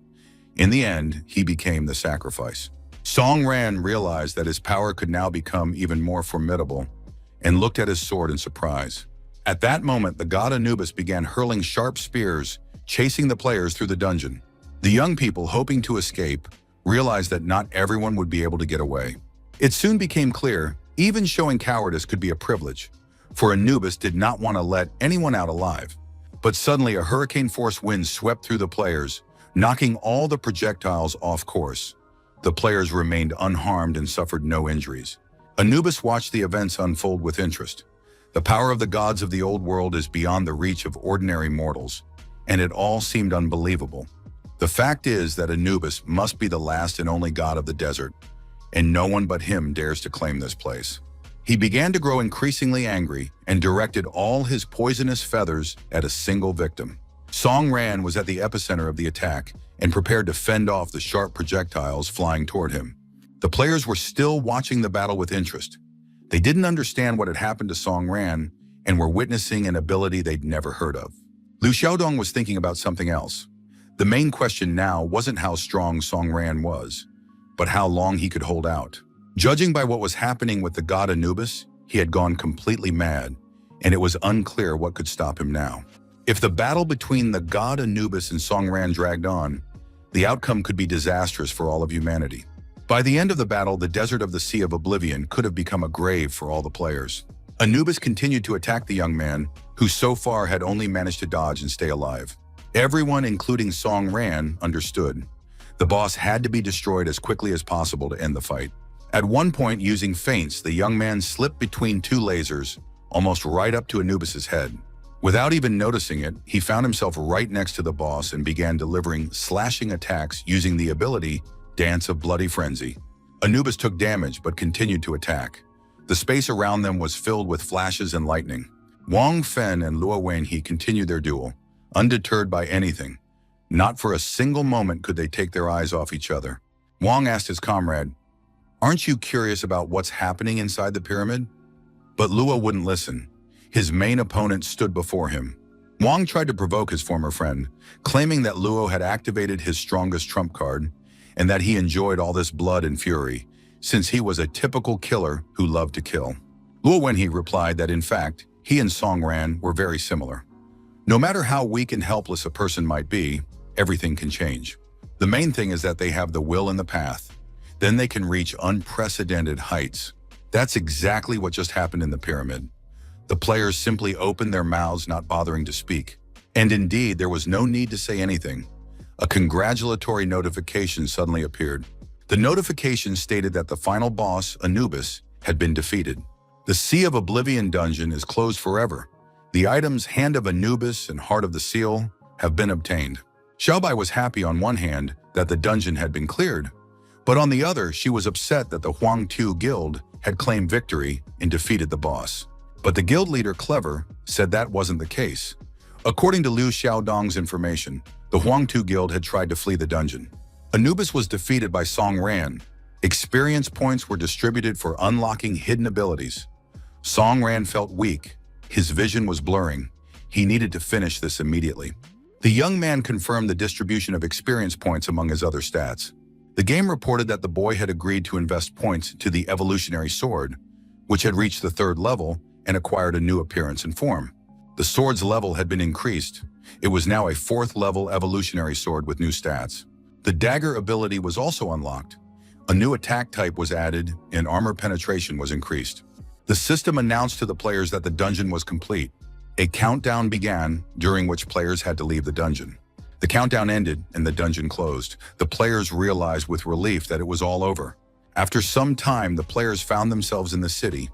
In the end, he became the sacrifice. Song Ran realized that his power could now become even more formidable and looked at his sword in surprise. At that moment, the god Anubis began hurling sharp spears, chasing the players through the dungeon. The young people, hoping to escape, realized that not everyone would be able to get away. It soon became clear, even showing cowardice could be a privilege, for Anubis did not want to let anyone out alive. But suddenly a hurricane-force wind swept through the players, knocking all the projectiles off course. The players remained unharmed and suffered no injuries. Anubis watched the events unfold with interest. The power of the gods of the old world is beyond the reach of ordinary mortals, and it all seemed unbelievable. The fact is that Anubis must be the last and only god of the desert, and no one but him dares to claim this place. He began to grow increasingly angry and directed all his poisonous feathers at a single victim. Song Ran was at the epicenter of the attack and prepared to fend off the sharp projectiles flying toward him. The players were still watching the battle with interest. They didn't understand what had happened to Song Ran and were witnessing an ability they'd never heard of. Liu Xiaodong was thinking about something else. The main question now wasn't how strong Song Ran was, but how long he could hold out. Judging by what was happening with the god Anubis, he had gone completely mad, and it was unclear what could stop him now. If the battle between the god Anubis and Song Ran dragged on, the outcome could be disastrous for all of humanity. By the end of the battle, the desert of the Sea of Oblivion could have become a grave for all the players. Anubis continued to attack the young man, who so far had only managed to dodge and stay alive. Everyone, including Song Ran, understood. The boss had to be destroyed as quickly as possible to end the fight. At one point, using feints, the young man slipped between two lasers, almost right up to Anubis's head. Without even noticing it, he found himself right next to the boss and began delivering slashing attacks using the ability Dance of Bloody Frenzy. Anubis took damage but continued to attack. The space around them was filled with flashes and lightning. Wang Fen and Luo Wenhe continued their duel, undeterred by anything. Not for a single moment could they take their eyes off each other. Wang asked his comrade, "Aren't you curious about what's happening inside the pyramid?" But Luo wouldn't listen. His main opponent stood before him. Wang tried to provoke his former friend, claiming that Luo had activated his strongest trump card and that he enjoyed all this blood and fury, since he was a typical killer who loved to kill. Luo Wenhe replied that in fact, he and Song Ran were very similar. No matter how weak and helpless a person might be, everything can change. The main thing is that they have the will and the path. Then they can reach unprecedented heights. That's exactly what just happened in the pyramid. The players simply opened their mouths, not bothering to speak. And indeed, there was no need to say anything. A congratulatory notification suddenly appeared. The notification stated that the final boss, Anubis, had been defeated. The Sea of Oblivion dungeon is closed forever. The items Hand of Anubis and Heart of the Seal have been obtained. Xiaobai was happy on one hand that the dungeon had been cleared, but on the other, she was upset that the Huangtu Guild had claimed victory and defeated the boss. But the guild leader, Clever, said that wasn't the case. According to Liu Xiaodong's information, the Huangtu Guild had tried to flee the dungeon. Anubis was defeated by Song Ran. Experience points were distributed for unlocking hidden abilities. Song Ran felt weak. His vision was blurring. He needed to finish this immediately. The young man confirmed the distribution of experience points among his other stats. The game reported that the boy had agreed to invest points to the evolutionary sword, which had reached the 3rd level and acquired a new appearance and form. The sword's level had been increased. It was now a 4th level evolutionary sword with new stats. The dagger ability was also unlocked. A new attack type was added and armor penetration was increased. The system announced to the players that the dungeon was complete. A countdown began, during which players had to leave the dungeon. The countdown ended and the dungeon closed. The players realized with relief that it was all over. After some time, the players found themselves in the city.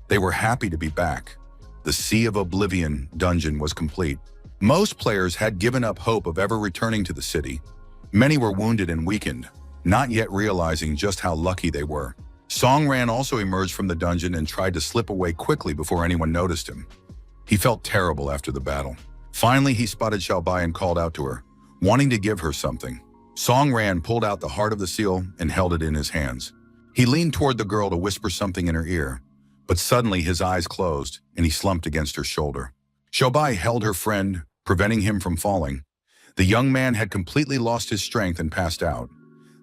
They were happy to be back. The Sea of Oblivion dungeon was complete. Most players had given up hope of ever returning to the city. Many were wounded and weakened, not yet realizing just how lucky they were. Song Ran also emerged from the dungeon and tried to slip away quickly before anyone noticed him. He felt terrible after the battle. Finally, he spotted Xiaobai and called out to her, wanting to give her something. Song Ran pulled out the Heart of the Seal and held it in his hands. He leaned toward the girl to whisper something in her ear, but suddenly his eyes closed and he slumped against her shoulder. Xiaobai held her friend, preventing him from falling. The young man had completely lost his strength and passed out.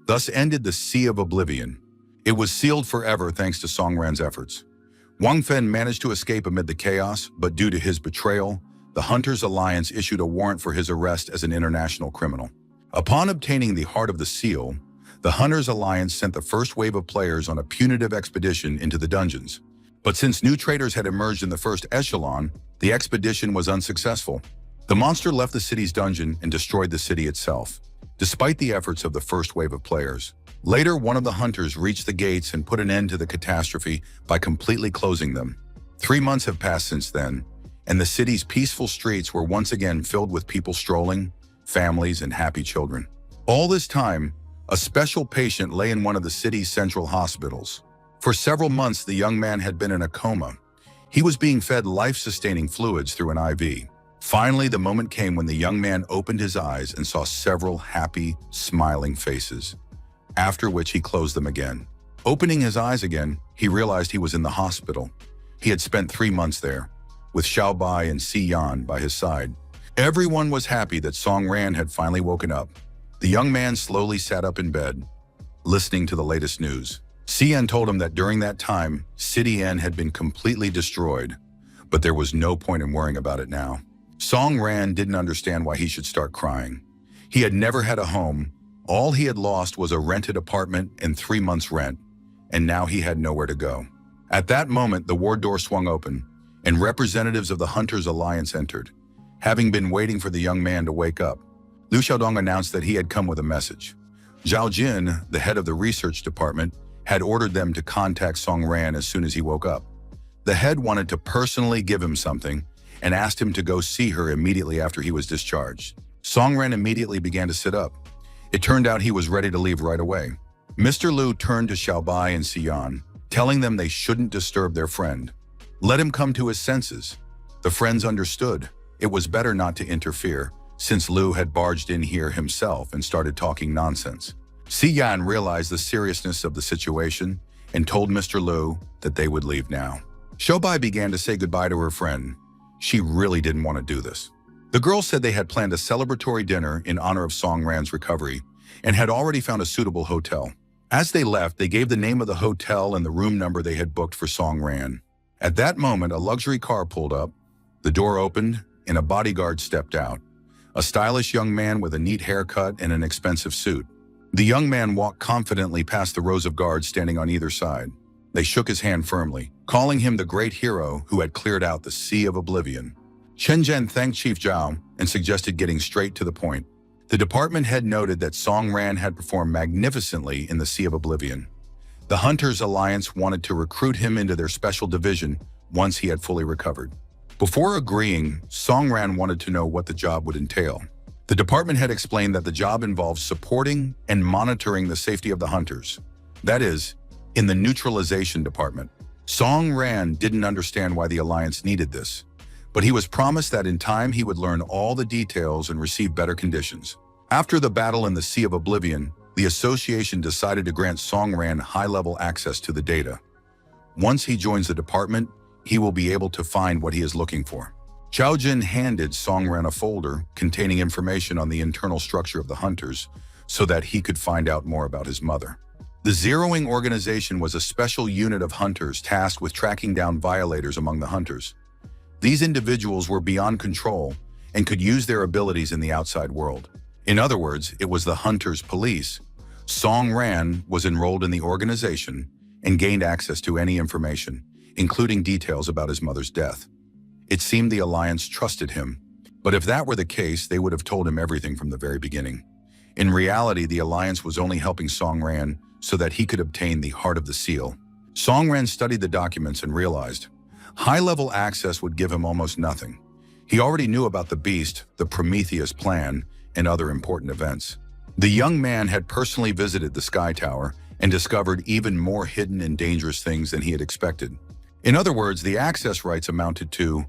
Thus ended the Sea of Oblivion. It was sealed forever thanks to Song Ran's efforts. Wang Fen managed to escape amid the chaos, but due to his betrayal, the Hunters Alliance issued a warrant for his arrest as an international criminal. Upon obtaining the Heart of the Seal, the Hunters Alliance sent the first wave of players on a punitive expedition into the dungeons. But since new traitors had emerged in the first echelon, the expedition was unsuccessful. The monster left the city's dungeon and destroyed the city itself, despite the efforts of the first wave of players. Later, one of the hunters reached the gates and put an end to the catastrophe by completely closing them. 3 months have passed since then, and the city's peaceful streets were once again filled with people strolling, families, and happy children. All this time, a special patient lay in one of the city's central hospitals. For several months, the young man had been in a coma. He was being fed life-sustaining fluids through an IV. Finally, the moment came when the young man opened his eyes and saw several happy, smiling faces, after which he closed them again. Opening his eyes again, he realized he was in the hospital. He had spent 3 months there, with Xiaobai and Si Yan by his side. Everyone was happy that Song Ran had finally woken up. The young man slowly sat up in bed, listening to the latest news. Si Yan told him that during that time, City N had been completely destroyed, but there was no point in worrying about it now. Song Ran didn't understand why he should start crying. He had never had a home. All he had lost was a rented apartment and 3 months' rent, and now he had nowhere to go. At that moment, the ward door swung open, and representatives of the Hunters Alliance entered. Having been waiting for the young man to wake up, Liu Xiaodong announced that he had come with a message. Zhao Jin, the head of the research department, had ordered them to contact Song Ran as soon as he woke up. The head wanted to personally give him something and asked him to go see her immediately after he was discharged. Song Ran immediately began to sit up. It turned out he was ready to leave right away. Mr. Liu turned to Xiaobai and Xian, telling them they shouldn't disturb their friend. Let him come to his senses. The friends understood. It was better not to interfere, since Liu had barged in here himself and started talking nonsense. Xian realized the seriousness of the situation and told Mr. Liu that they would leave now. Xiaobai began to say goodbye to her friend. She really didn't want to do this. The girls said they had planned a celebratory dinner in honor of Song Ran's recovery and had already found a suitable hotel. As they left, they gave the name of the hotel and the room number they had booked for Song Ran. At that moment, a luxury car pulled up, the door opened, and a bodyguard stepped out. A stylish young man with a neat haircut and an expensive suit. The young man walked confidently past the rows of guards standing on either side. They shook his hand firmly, calling him the great hero who had cleared out the Sea of Oblivion. Chen Zhen thanked Chief Zhao and suggested getting straight to the point. The department head noted that Song Ran had performed magnificently in the Sea of Oblivion. The Hunters Alliance wanted to recruit him into their special division once he had fully recovered. Before agreeing, Song Ran wanted to know what the job would entail. The department head explained that the job involves supporting and monitoring the safety of the hunters. That is, in the neutralization department. Song Ran didn't understand why the Alliance needed this, but he was promised that in time he would learn all the details and receive better conditions. After the battle in the Sea of Oblivion, the association decided to grant Song Ran high-level access to the data. Once he joins the department, he will be able to find what he is looking for. Zhao Jin handed Song Ran a folder containing information on the internal structure of the hunters so that he could find out more about his mother. The Zeroing Organization was a special unit of hunters tasked with tracking down violators among the hunters. These individuals were beyond control and could use their abilities in the outside world. In other words, it was the hunters' police. Song Ran was enrolled in the organization and gained access to any information, including details about his mother's death. It seemed the Alliance trusted him, but if that were the case, they would have told him everything from the very beginning. In reality, the Alliance was only helping Song Ran so that he could obtain the Heart of the Seal. Song Ran studied the documents and realized high-level access would give him almost nothing. He already knew about the Beast, the Prometheus Plan, and other important events. The young man had personally visited the Sky Tower and discovered even more hidden and dangerous things than he had expected. In other words, the access rights amounted to,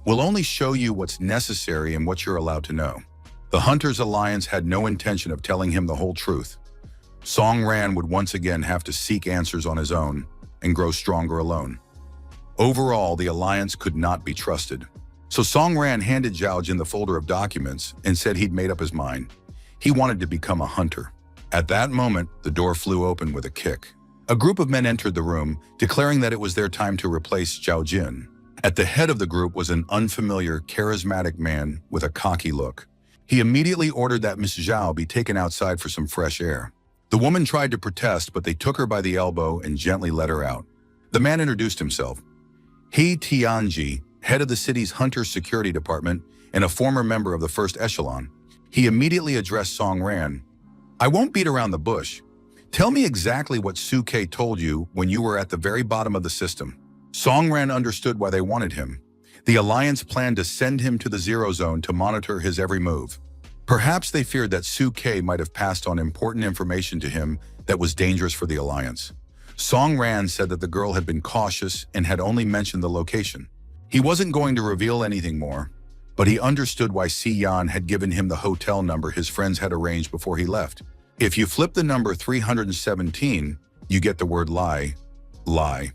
"We'll only show you what's necessary and what you're allowed to know." The Hunters Alliance had no intention of telling him the whole truth. Song Ran would once again have to seek answers on his own and grow stronger alone. Overall, the Alliance could not be trusted. So Song Ran handed Zhao Jin the folder of documents and said he'd made up his mind. He wanted to become a hunter. At that moment, the door flew open with a kick. A group of men entered the room, declaring that it was their time to replace Zhao Jin. At the head of the group was an unfamiliar, charismatic man with a cocky look. He immediately ordered that Miss Zhao be taken outside for some fresh air. The woman tried to protest, but they took her by the elbow and gently let her out. The man introduced himself. He Tianji, head of the city's Hunter Security Department and a former member of the First Echelon. He immediately addressed Song Ran. "I won't beat around the bush. Tell me exactly what Su-Ke told you when you were at the very bottom of the system." Song Ran understood why they wanted him. The Alliance planned to send him to the Zero Zone to monitor his every move. Perhaps they feared that Su-Ke might have passed on important information to him that was dangerous for the Alliance. Song Ran said that the girl had been cautious and had only mentioned the location. He wasn't going to reveal anything more, but he understood why Si Yan had given him the hotel number his friends had arranged before he left. If you flip the number 317, You get the word lie. Lie.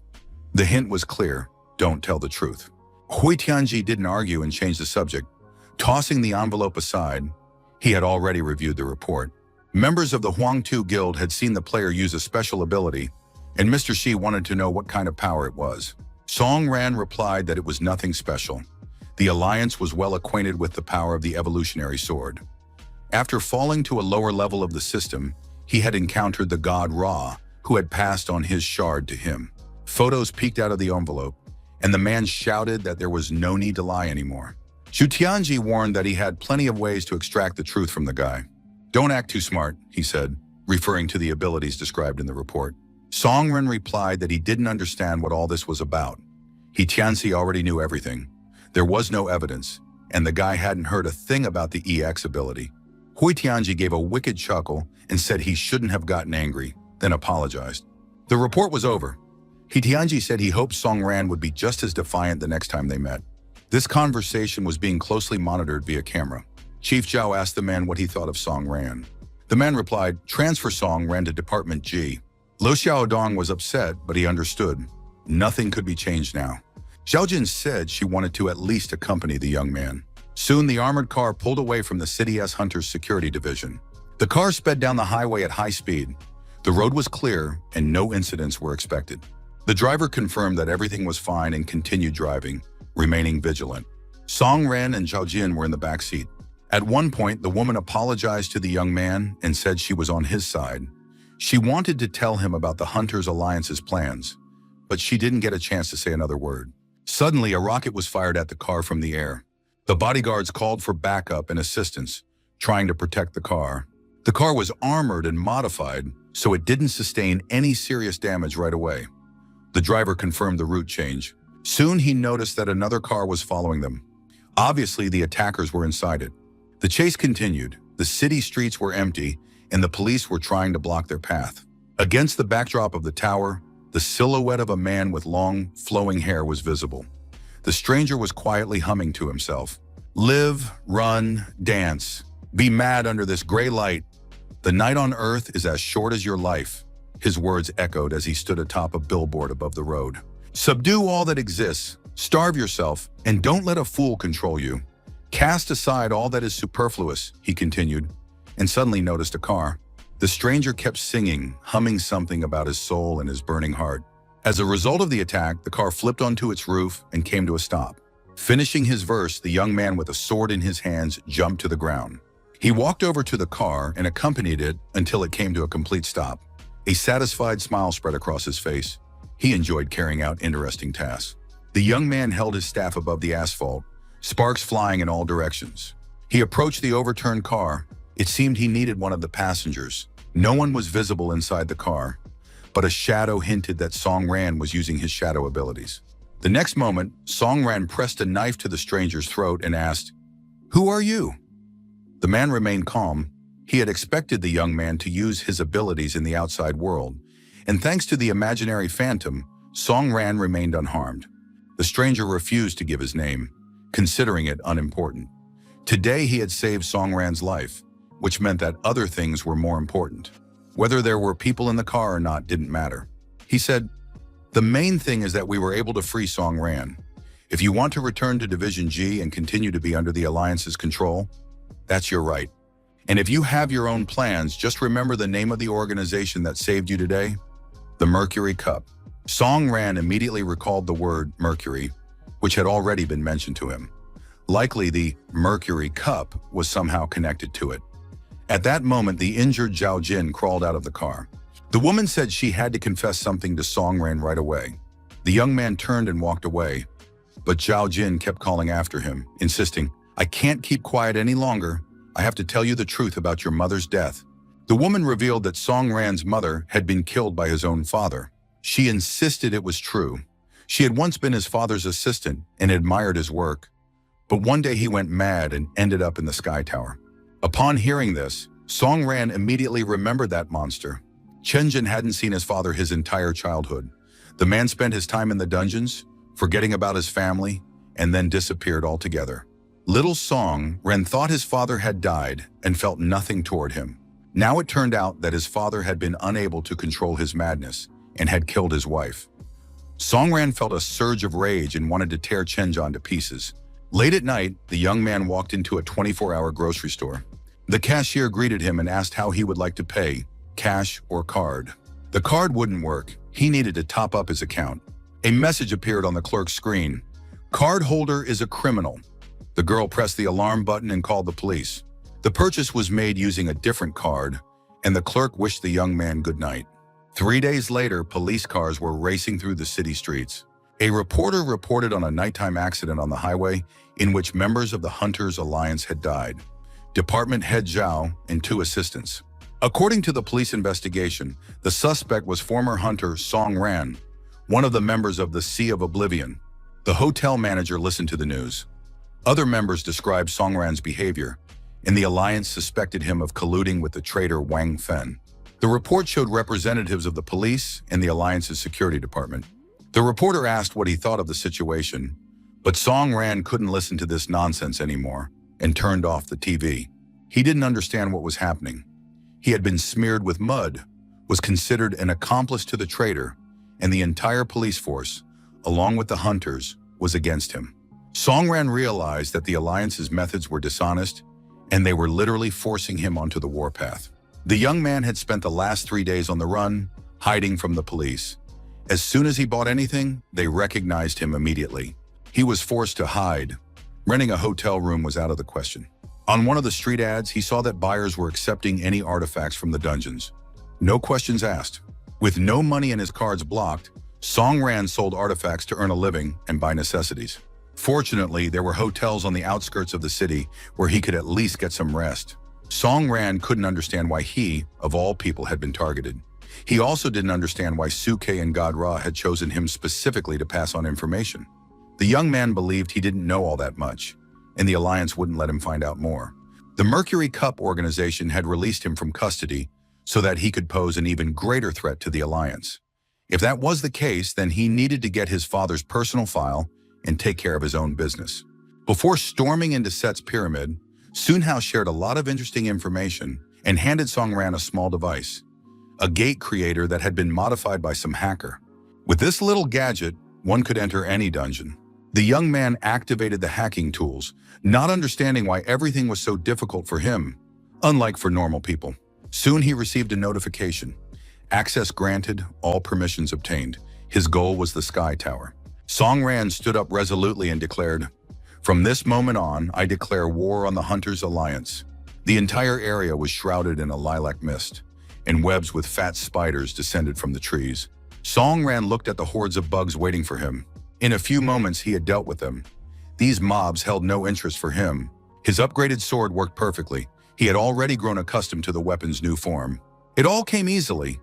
The hint was clear. Don't tell the truth. Hui Tianji didn't argue and changed the subject. Tossing the envelope aside, he had already reviewed the report. Members of the Huangtu Guild had seen the player use a special ability, and Mr. Shi wanted to know what kind of power it was. Song Ran replied that it was nothing special. The Alliance was well acquainted with the power of the evolutionary sword. After falling to a lower level of the system, he had encountered the god Ra, who had passed on his shard to him. Photos peeked out of the envelope, and the man shouted that there was no need to lie anymore. Zhu Tianji warned that he had plenty of ways to extract the truth from the guy. Don't act too smart, he said, referring to the abilities described in the report. Song Ren replied that he didn't understand what all this was about. He Tianzi already knew everything. There was no evidence, and the guy hadn't heard a thing about the EX ability. Hui Tianji gave a wicked chuckle and said he shouldn't have gotten angry, then apologized. The report was over. He Tianji said he hoped Song Ran would be just as defiant the next time they met. This conversation was being closely monitored via camera. Chief Zhao asked the man what he thought of Song Ran. The man replied, "Transfer Song Ran to Department G." Lo Xiaodong was upset, but he understood. Nothing could be changed now. Zhao Jin said she wanted to at least accompany the young man. Soon the armored car pulled away from the City S Hunters Security Division. The car sped down the highway at high speed. The road was clear and no incidents were expected. The driver confirmed that everything was fine and continued driving, remaining vigilant. Song Ran and Zhao Jin were in the back seat. At one point, the woman apologized to the young man and said she was on his side. She wanted to tell him about the Hunters Alliance's plans, but she didn't get a chance to say another word. Suddenly, a rocket was fired at the car from the air. The bodyguards called for backup and assistance, trying to protect the car. The car was armored and modified, so it didn't sustain any serious damage right away. The driver confirmed the route change. Soon he noticed that another car was following them. Obviously, the attackers were inside it. The chase continued. The city streets were empty, and the police were trying to block their path. Against the backdrop of the tower, the silhouette of a man with long, flowing hair was visible. The stranger was quietly humming to himself. "Live, run, dance. Be mad under this gray light. The night on earth is as short as your life." His words echoed as he stood atop a billboard above the road. "Subdue all that exists, starve yourself, and don't let a fool control you. Cast aside all that is superfluous," he continued, and suddenly noticed a car. The stranger kept singing, humming something about his soul and his burning heart. As a result of the attack, the car flipped onto its roof and came to a stop. Finishing his verse, the young man with a sword in his hands jumped to the ground. He walked over to the car and accompanied it until it came to a complete stop. A satisfied smile spread across his face. He enjoyed carrying out interesting tasks. The young man held his staff above the asphalt, sparks flying in all directions. He approached the overturned car. It seemed he needed one of the passengers. No one was visible inside the car, but a shadow hinted that Song Ran was using his shadow abilities. The next moment, Song Ran pressed a knife to the stranger's throat and asked, "Who are you?" The man remained calm. He had expected the young man to use his abilities in the outside world, and thanks to the imaginary phantom, Song Ran remained unharmed. The stranger refused to give his name, considering it unimportant. Today he had saved Song Ran's life, which meant that other things were more important. Whether there were people in the car or not didn't matter. He said, "The main thing is that we were able to free Song Ran. If you want to return to Division G and continue to be under the Alliance's control, that's your right. And if you have your own plans, just remember the name of the organization that saved you today: the Mercury Cup." Song Ran immediately recalled the word Mercury, which had already been mentioned to him. Likely the Mercury Cup was somehow connected to it. At that moment, the injured Zhao Jin crawled out of the car. The woman said she had to confess something to Song Ran right away. The young man turned and walked away, but Zhao Jin kept calling after him, insisting, "I can't keep quiet any longer. I have to tell you the truth about your mother's death." The woman revealed that Song Ran's mother had been killed by his own father. She insisted it was true. She had once been his father's assistant and admired his work. But one day he went mad and ended up in the Sky Tower. Upon hearing this, Song Ran immediately remembered that monster. Chen Jin hadn't seen his father his entire childhood. The man spent his time in the dungeons, forgetting about his family, and then disappeared altogether. Little Song Ran thought his father had died and felt nothing toward him. Now it turned out that his father had been unable to control his madness and had killed his wife. Songran felt a surge of rage and wanted to tear Chenjan to pieces. Late at night, the young man walked into a 24-hour grocery store. The cashier greeted him and asked how he would like to pay, cash or card. The card wouldn't work. He needed to top up his account. A message appeared on the clerk's screen. "Card holder is a criminal." The girl pressed the alarm button and called the police. The purchase was made using a different card, and the clerk wished the young man good night. 3 days later, police cars were racing through the city streets. A reporter reported on a nighttime accident on the highway in which members of the Hunters Alliance had died. Department head Zhao and 2 assistants. According to the police investigation, the suspect was former hunter Song Ran, one of the members of the Sea of Oblivion. The hotel manager listened to the news. Other members described Song Ran's behavior, and the alliance suspected him of colluding with the traitor Wang Fen. The report showed representatives of the police and the alliance's security department. The reporter asked what he thought of the situation, but Song Ran couldn't listen to this nonsense anymore and turned off the TV. He didn't understand what was happening. He had been smeared with mud, was considered an accomplice to the traitor, and the entire police force, along with the hunters, was against him. Song Ran realized that the alliance's methods were dishonest, and they were literally forcing him onto the warpath. The young man had spent the last 3 days on the run, hiding from the police. As soon as he bought anything, they recognized him immediately. He was forced to hide. Renting a hotel room was out of the question. On one of the street ads, he saw that buyers were accepting any artifacts from the dungeons. No questions asked. With no money and his cards blocked, Song Ran sold artifacts to earn a living and buy necessities. Fortunately, there were hotels on the outskirts of the city where he could at least get some rest. Song Ran couldn't understand why he, of all people, had been targeted. He also didn't understand why Suke and God Ra had chosen him specifically to pass on information. The young man believed he didn't know all that much, and the Alliance wouldn't let him find out more. The Mercury Cup organization had released him from custody so that he could pose an even greater threat to the Alliance. If that was the case, then he needed to get his father's personal file and take care of his own business. Before storming into Set's pyramid, Sun Hao shared a lot of interesting information and handed Song Ran a small device, a gate creator that had been modified by some hacker. With this little gadget, one could enter any dungeon. The young man activated the hacking tools, not understanding why everything was so difficult for him, unlike for normal people. Soon he received a notification. Access granted, all permissions obtained. His goal was the Sky Tower. Song Ran stood up resolutely and declared, "From this moment on, I declare war on the Hunters Alliance." The entire area was shrouded in a lilac mist, and webs with fat spiders descended from the trees. Song Ran looked at the hordes of bugs waiting for him. In a few moments, he had dealt with them. These mobs held no interest for him. His upgraded sword worked perfectly. He had already grown accustomed to the weapon's new form. It all came easily.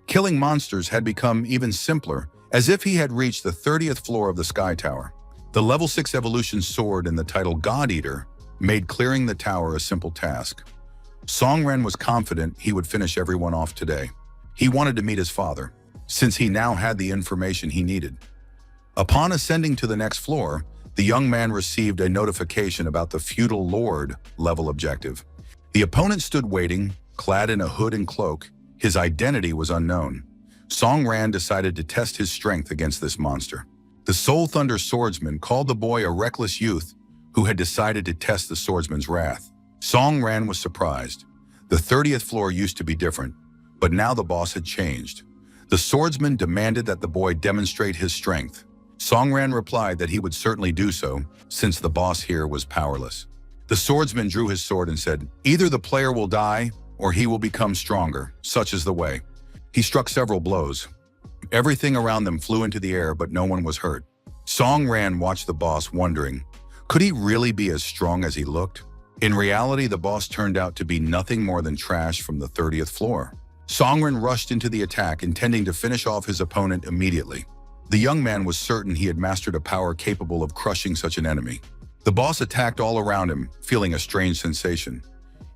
Killing monsters had become even simpler, as if he had reached the 30th floor of the Sky Tower. The level 6 evolution sword and the title God Eater made clearing the tower a simple task. Song Ran was confident he would finish everyone off today. He wanted to meet his father, since he now had the information he needed. Upon ascending to the next floor, the young man received a notification about the Feudal Lord level objective. The opponent stood waiting, clad in a hood and cloak. His identity was unknown. Song Ran decided to test his strength against this monster. The Soul Thunder swordsman called the boy a reckless youth who had decided to test the swordsman's wrath. Song Ran was surprised. The 30th floor used to be different, but now the boss had changed. The swordsman demanded that the boy demonstrate his strength. Song Ran replied that he would certainly do so, since the boss here was powerless. The swordsman drew his sword and said, "Either the player will die, or he will become stronger. Such is the way." He struck several blows. Everything around them flew into the air, but no one was hurt. Song Ran watched the boss, wondering, could he really be as strong as he looked? In reality, the boss turned out to be nothing more than trash from the 30th floor. Song Ran rushed into the attack, intending to finish off his opponent immediately. The young man was certain he had mastered a power capable of crushing such an enemy. The boss attacked all around him, feeling a strange sensation.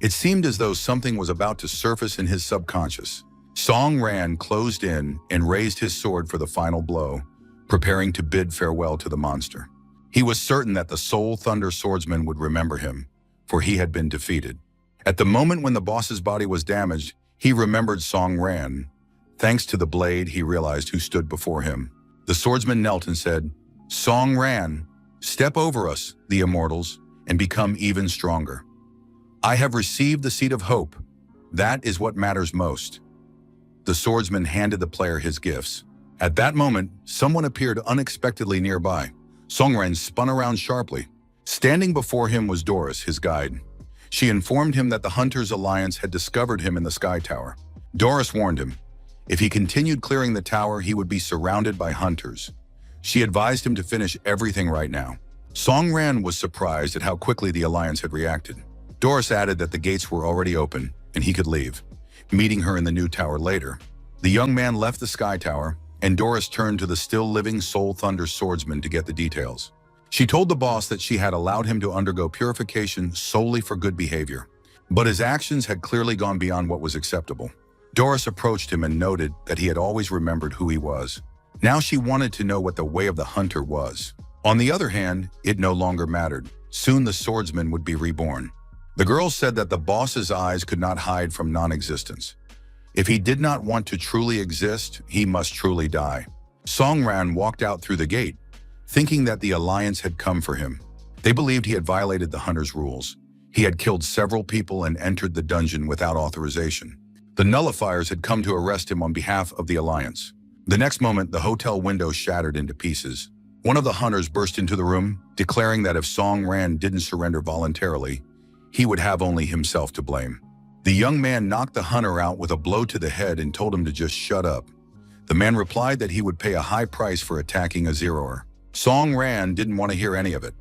It seemed as though something was about to surface in his subconscious. Song Ran closed in and raised his sword for the final blow, preparing to bid farewell to the monster. He was certain that the Soul Thunder swordsman would remember him, for he had been defeated. At the moment when the boss's body was damaged, he remembered Song Ran. Thanks to the blade, he realized who stood before him. The swordsman knelt and said, "Song Ran, step over us, the immortals, and become even stronger. I have received the seed of hope. That is what matters most." The swordsman handed the player his gifts. At that moment, someone appeared unexpectedly nearby. Song Ran spun around sharply. Standing before him was Doris, his guide. She informed him that the Hunters' Alliance had discovered him in the Sky Tower. Doris warned him. If he continued clearing the tower, he would be surrounded by hunters. She advised him to finish everything right now. Song Ran was surprised at how quickly the Alliance had reacted. Doris added that the gates were already open and he could leave, meeting her in the new tower later. The young man left the Sky Tower, and Doris turned to the still-living Soul Thunder swordsman to get the details. She told the boss that she had allowed him to undergo purification solely for good behavior, but his actions had clearly gone beyond what was acceptable. Doris approached him and noted that he had always remembered who he was. Now she wanted to know what the way of the hunter was. On the other hand, it no longer mattered. Soon the swordsman would be reborn. The girl said that the boss's eyes could not hide from non-existence. If he did not want to truly exist, he must truly die. Song Ran walked out through the gate, thinking that the Alliance had come for him. They believed he had violated the hunter's rules. He had killed several people and entered the dungeon without authorization. The nullifiers had come to arrest him on behalf of the Alliance. The next moment, the hotel window shattered into pieces. One of the hunters burst into the room, declaring that if Song Ran didn't surrender voluntarily, he would have only himself to blame. The young man knocked the hunter out with a blow to the head and told him to just shut up. The man replied that he would pay a high price for attacking a zeroer. Song Ran didn't want to hear any of it.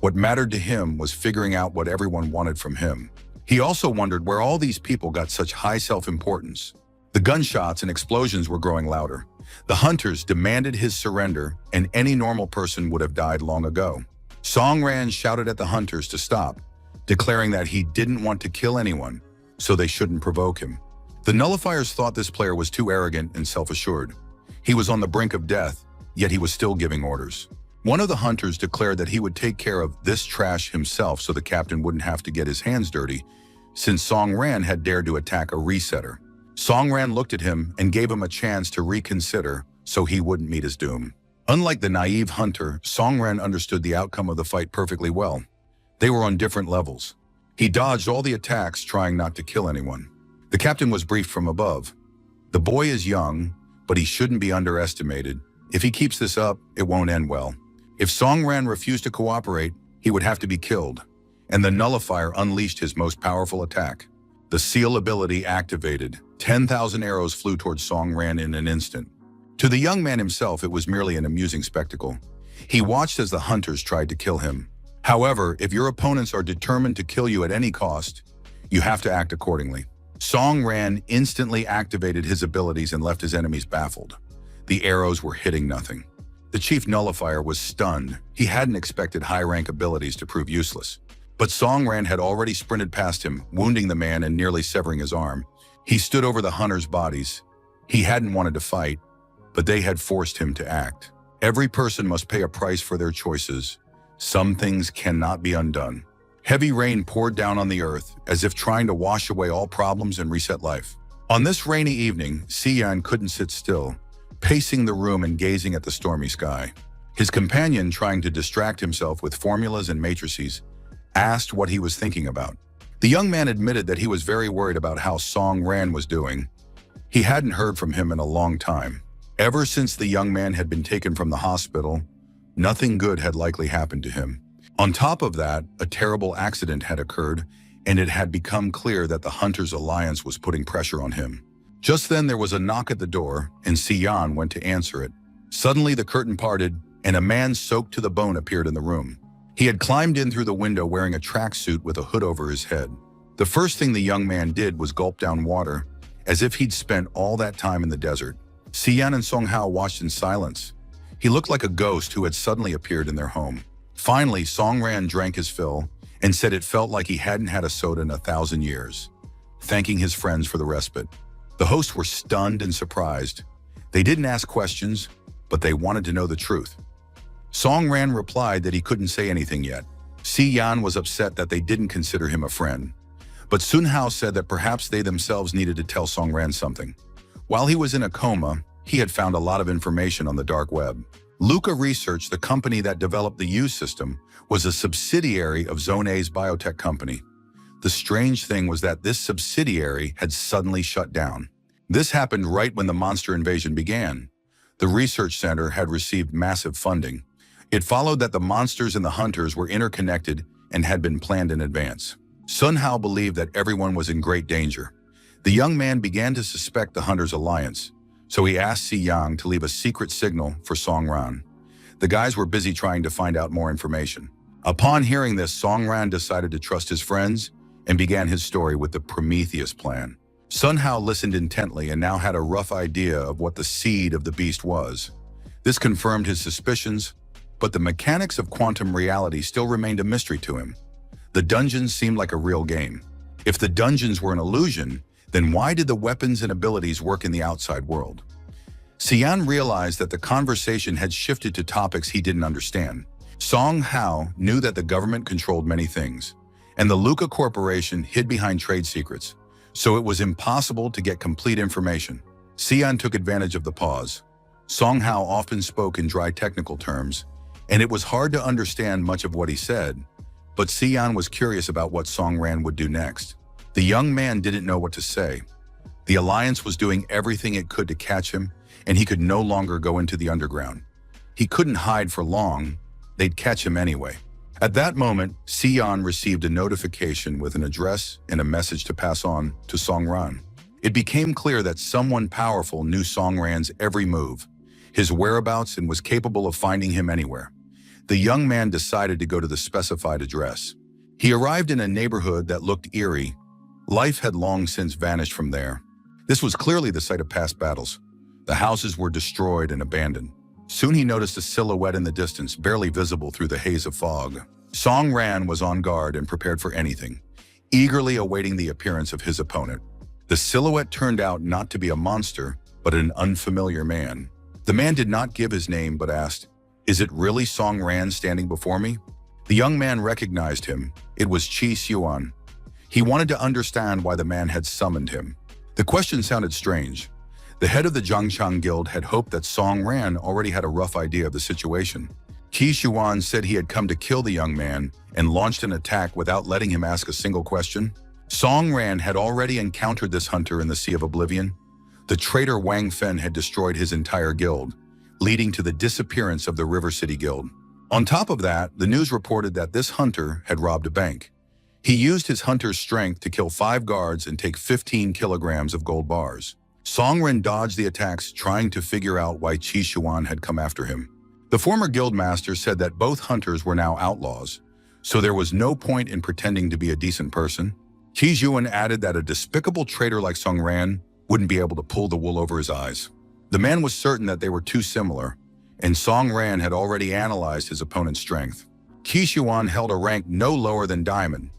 What mattered to him was figuring out what everyone wanted from him. He also wondered where all these people got such high self-importance. The gunshots and explosions were growing louder. The hunters demanded his surrender, and any normal person would have died long ago. Song Ran shouted at the hunters to stop, declaring that he didn't want to kill anyone, so they shouldn't provoke him. The nullifiers thought this player was too arrogant and self-assured. He was on the brink of death, yet he was still giving orders. One of the hunters declared that he would take care of this trash himself so the captain wouldn't have to get his hands dirty, since Song Ran had dared to attack a resetter. Song Ran looked at him and gave him a chance to reconsider so he wouldn't meet his doom. Unlike the naive hunter, Song Ran understood the outcome of the fight perfectly well. They were on different levels. He dodged all the attacks, trying not to kill anyone. The captain was briefed from above. The boy is young, but he shouldn't be underestimated. If he keeps this up, it won't end well. If Song Ran refused to cooperate, he would have to be killed, and the nullifier unleashed his most powerful attack. The seal ability activated. 10,000 arrows flew towards Song Ran in an instant. To the young man himself, it was merely an amusing spectacle. He watched as the hunters tried to kill him. However, if your opponents are determined to kill you at any cost, you have to act accordingly. Song Ran instantly activated his abilities and left his enemies baffled. The arrows were hitting nothing. The chief nullifier was stunned. He hadn't expected high-rank abilities to prove useless. But Song Ran had already sprinted past him, wounding the man and nearly severing his arm. He stood over the hunters' bodies. He hadn't wanted to fight, but they had forced him to act. Every person must pay a price for their choices. Some things cannot be undone. Heavy rain poured down on the earth, as if trying to wash away all problems and reset life. On this rainy evening, Siyan couldn't sit still, pacing the room and gazing at the stormy sky. His companion, trying to distract himself with formulas and matrices, asked what he was thinking about. The young man admitted that he was very worried about how Song Ran was doing. He hadn't heard from him in a long time. Ever since the young man had been taken from the hospital, nothing good had likely happened to him. On top of that, a terrible accident had occurred, and it had become clear that the Hunters' Alliance was putting pressure on him. Just then there was a knock at the door, and Siyan went to answer it. Suddenly the curtain parted, and a man soaked to the bone appeared in the room. He had climbed in through the window wearing a tracksuit with a hood over his head. The first thing the young man did was gulp down water, as if he'd spent all that time in the desert. Siyan and Song Hao watched in silence. He looked like a ghost who had suddenly appeared in their home. Finally, Song Ran drank his fill and said it felt like he hadn't had a soda in 1,000 years, thanking his friends for the respite. The hosts were stunned and surprised. They didn't ask questions, but they wanted to know the truth. Song Ran replied that he couldn't say anything yet. Siyan was upset that they didn't consider him a friend, But Sun Hao said that perhaps they themselves needed to tell Song Ran something. While he was in a coma, he had found a lot of information on the dark web. Luca Research, the company that developed the U system, was a subsidiary of Zone A's biotech company. The strange thing was that this subsidiary had suddenly shut down. This happened right when the monster invasion began. The research center had received massive funding. It followed that the monsters and the hunters were interconnected and had been planned in advance. Sun Hao believed that everyone was in great danger. The young man began to suspect the hunters' alliance, so he asked Si Yang to leave a secret signal for Song Ran. The guys were busy trying to find out more information. Upon hearing this, Song Ran decided to trust his friends and began his story with the Prometheus plan. Sun Hao listened intently and now had a rough idea of what the seed of the beast was. This confirmed his suspicions, but the mechanics of quantum reality still remained a mystery to him. The dungeons seemed like a real game. If the dungeons were an illusion, then why did the weapons and abilities work in the outside world? Xian realized that the conversation had shifted to topics he didn't understand. Song Hao knew that the government controlled many things, and the Luca Corporation hid behind trade secrets, so it was impossible to get complete information. Xian took advantage of the pause. Song Hao often spoke in dry technical terms, and it was hard to understand much of what he said, but Xian was curious about what Song Ran would do next. The young man didn't know what to say. The Alliance was doing everything it could to catch him, and he could no longer go into the underground. He couldn't hide for long. They'd catch him anyway. At that moment, Xian received a notification with an address and a message to pass on to Song Ran. It became clear that someone powerful knew Song Ran's every move, his whereabouts, and was capable of finding him anywhere. The young man decided to go to the specified address. He arrived in a neighborhood that looked eerie. Life had long since vanished from there. This was clearly the site of past battles. The houses were destroyed and abandoned. Soon he noticed a silhouette in the distance, barely visible through the haze of fog. Song Ran was on guard and prepared for anything, eagerly awaiting the appearance of his opponent. The silhouette turned out not to be a monster, but an unfamiliar man. The man did not give his name, but asked, "Is it really Song Ran standing before me?" The young man recognized him. It was Qi Xuan. He wanted to understand why the man had summoned him. The question sounded strange. The head of the Zhangchang Guild had hoped that Song Ran already had a rough idea of the situation. Qi Xuan said he had come to kill the young man and launched an attack without letting him ask a single question. Song Ran had already encountered this hunter in the Sea of Oblivion. The traitor Wang Fen had destroyed his entire guild, leading to the disappearance of the River City Guild. On top of that, the news reported that this hunter had robbed a bank. He used his hunter's strength to kill 5 guards and take 15 kilograms of gold bars. Song Ran dodged the attacks, trying to figure out why Qi Xuan had come after him. The former guildmaster said that both hunters were now outlaws, so there was no point in pretending to be a decent person. Qi Xuan added that a despicable traitor like Song Ran wouldn't be able to pull the wool over his eyes. The man was certain that they were too similar, and Song Ran had already analyzed his opponent's strength. Qi Xuan held a rank no lower than Diamond,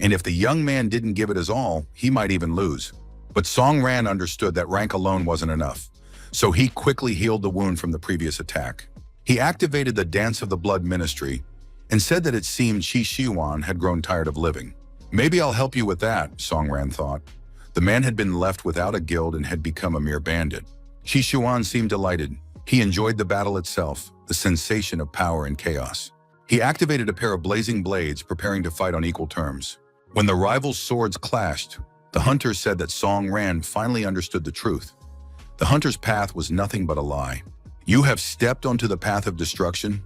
and if the young man didn't give it his all, he might even lose. But Song Ran understood that rank alone wasn't enough, so he quickly healed the wound from the previous attack. He activated the Dance of the Blood Ministry and said that it seemed Qi Xuan had grown tired of living. "Maybe I'll help you with that," Song Ran thought. The man had been left without a guild and had become a mere bandit. Qi Xuan seemed delighted. He enjoyed the battle itself, the sensation of power and chaos. He activated a pair of blazing blades, preparing to fight on equal terms. When the rivals' swords clashed, the hunter said that Song Ran finally understood the truth. The hunter's path was nothing but a lie. "You have stepped onto the path of destruction,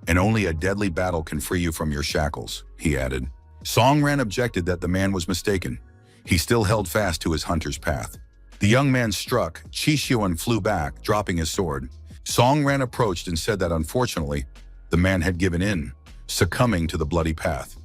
and only a deadly battle can free you from your shackles," he added. Song Ran objected that the man was mistaken. He still held fast to his hunter's path. The young man struck. Qi Xuan flew back, dropping his sword. Song Ran approached and said that unfortunately, the man had given in, succumbing to the bloody path.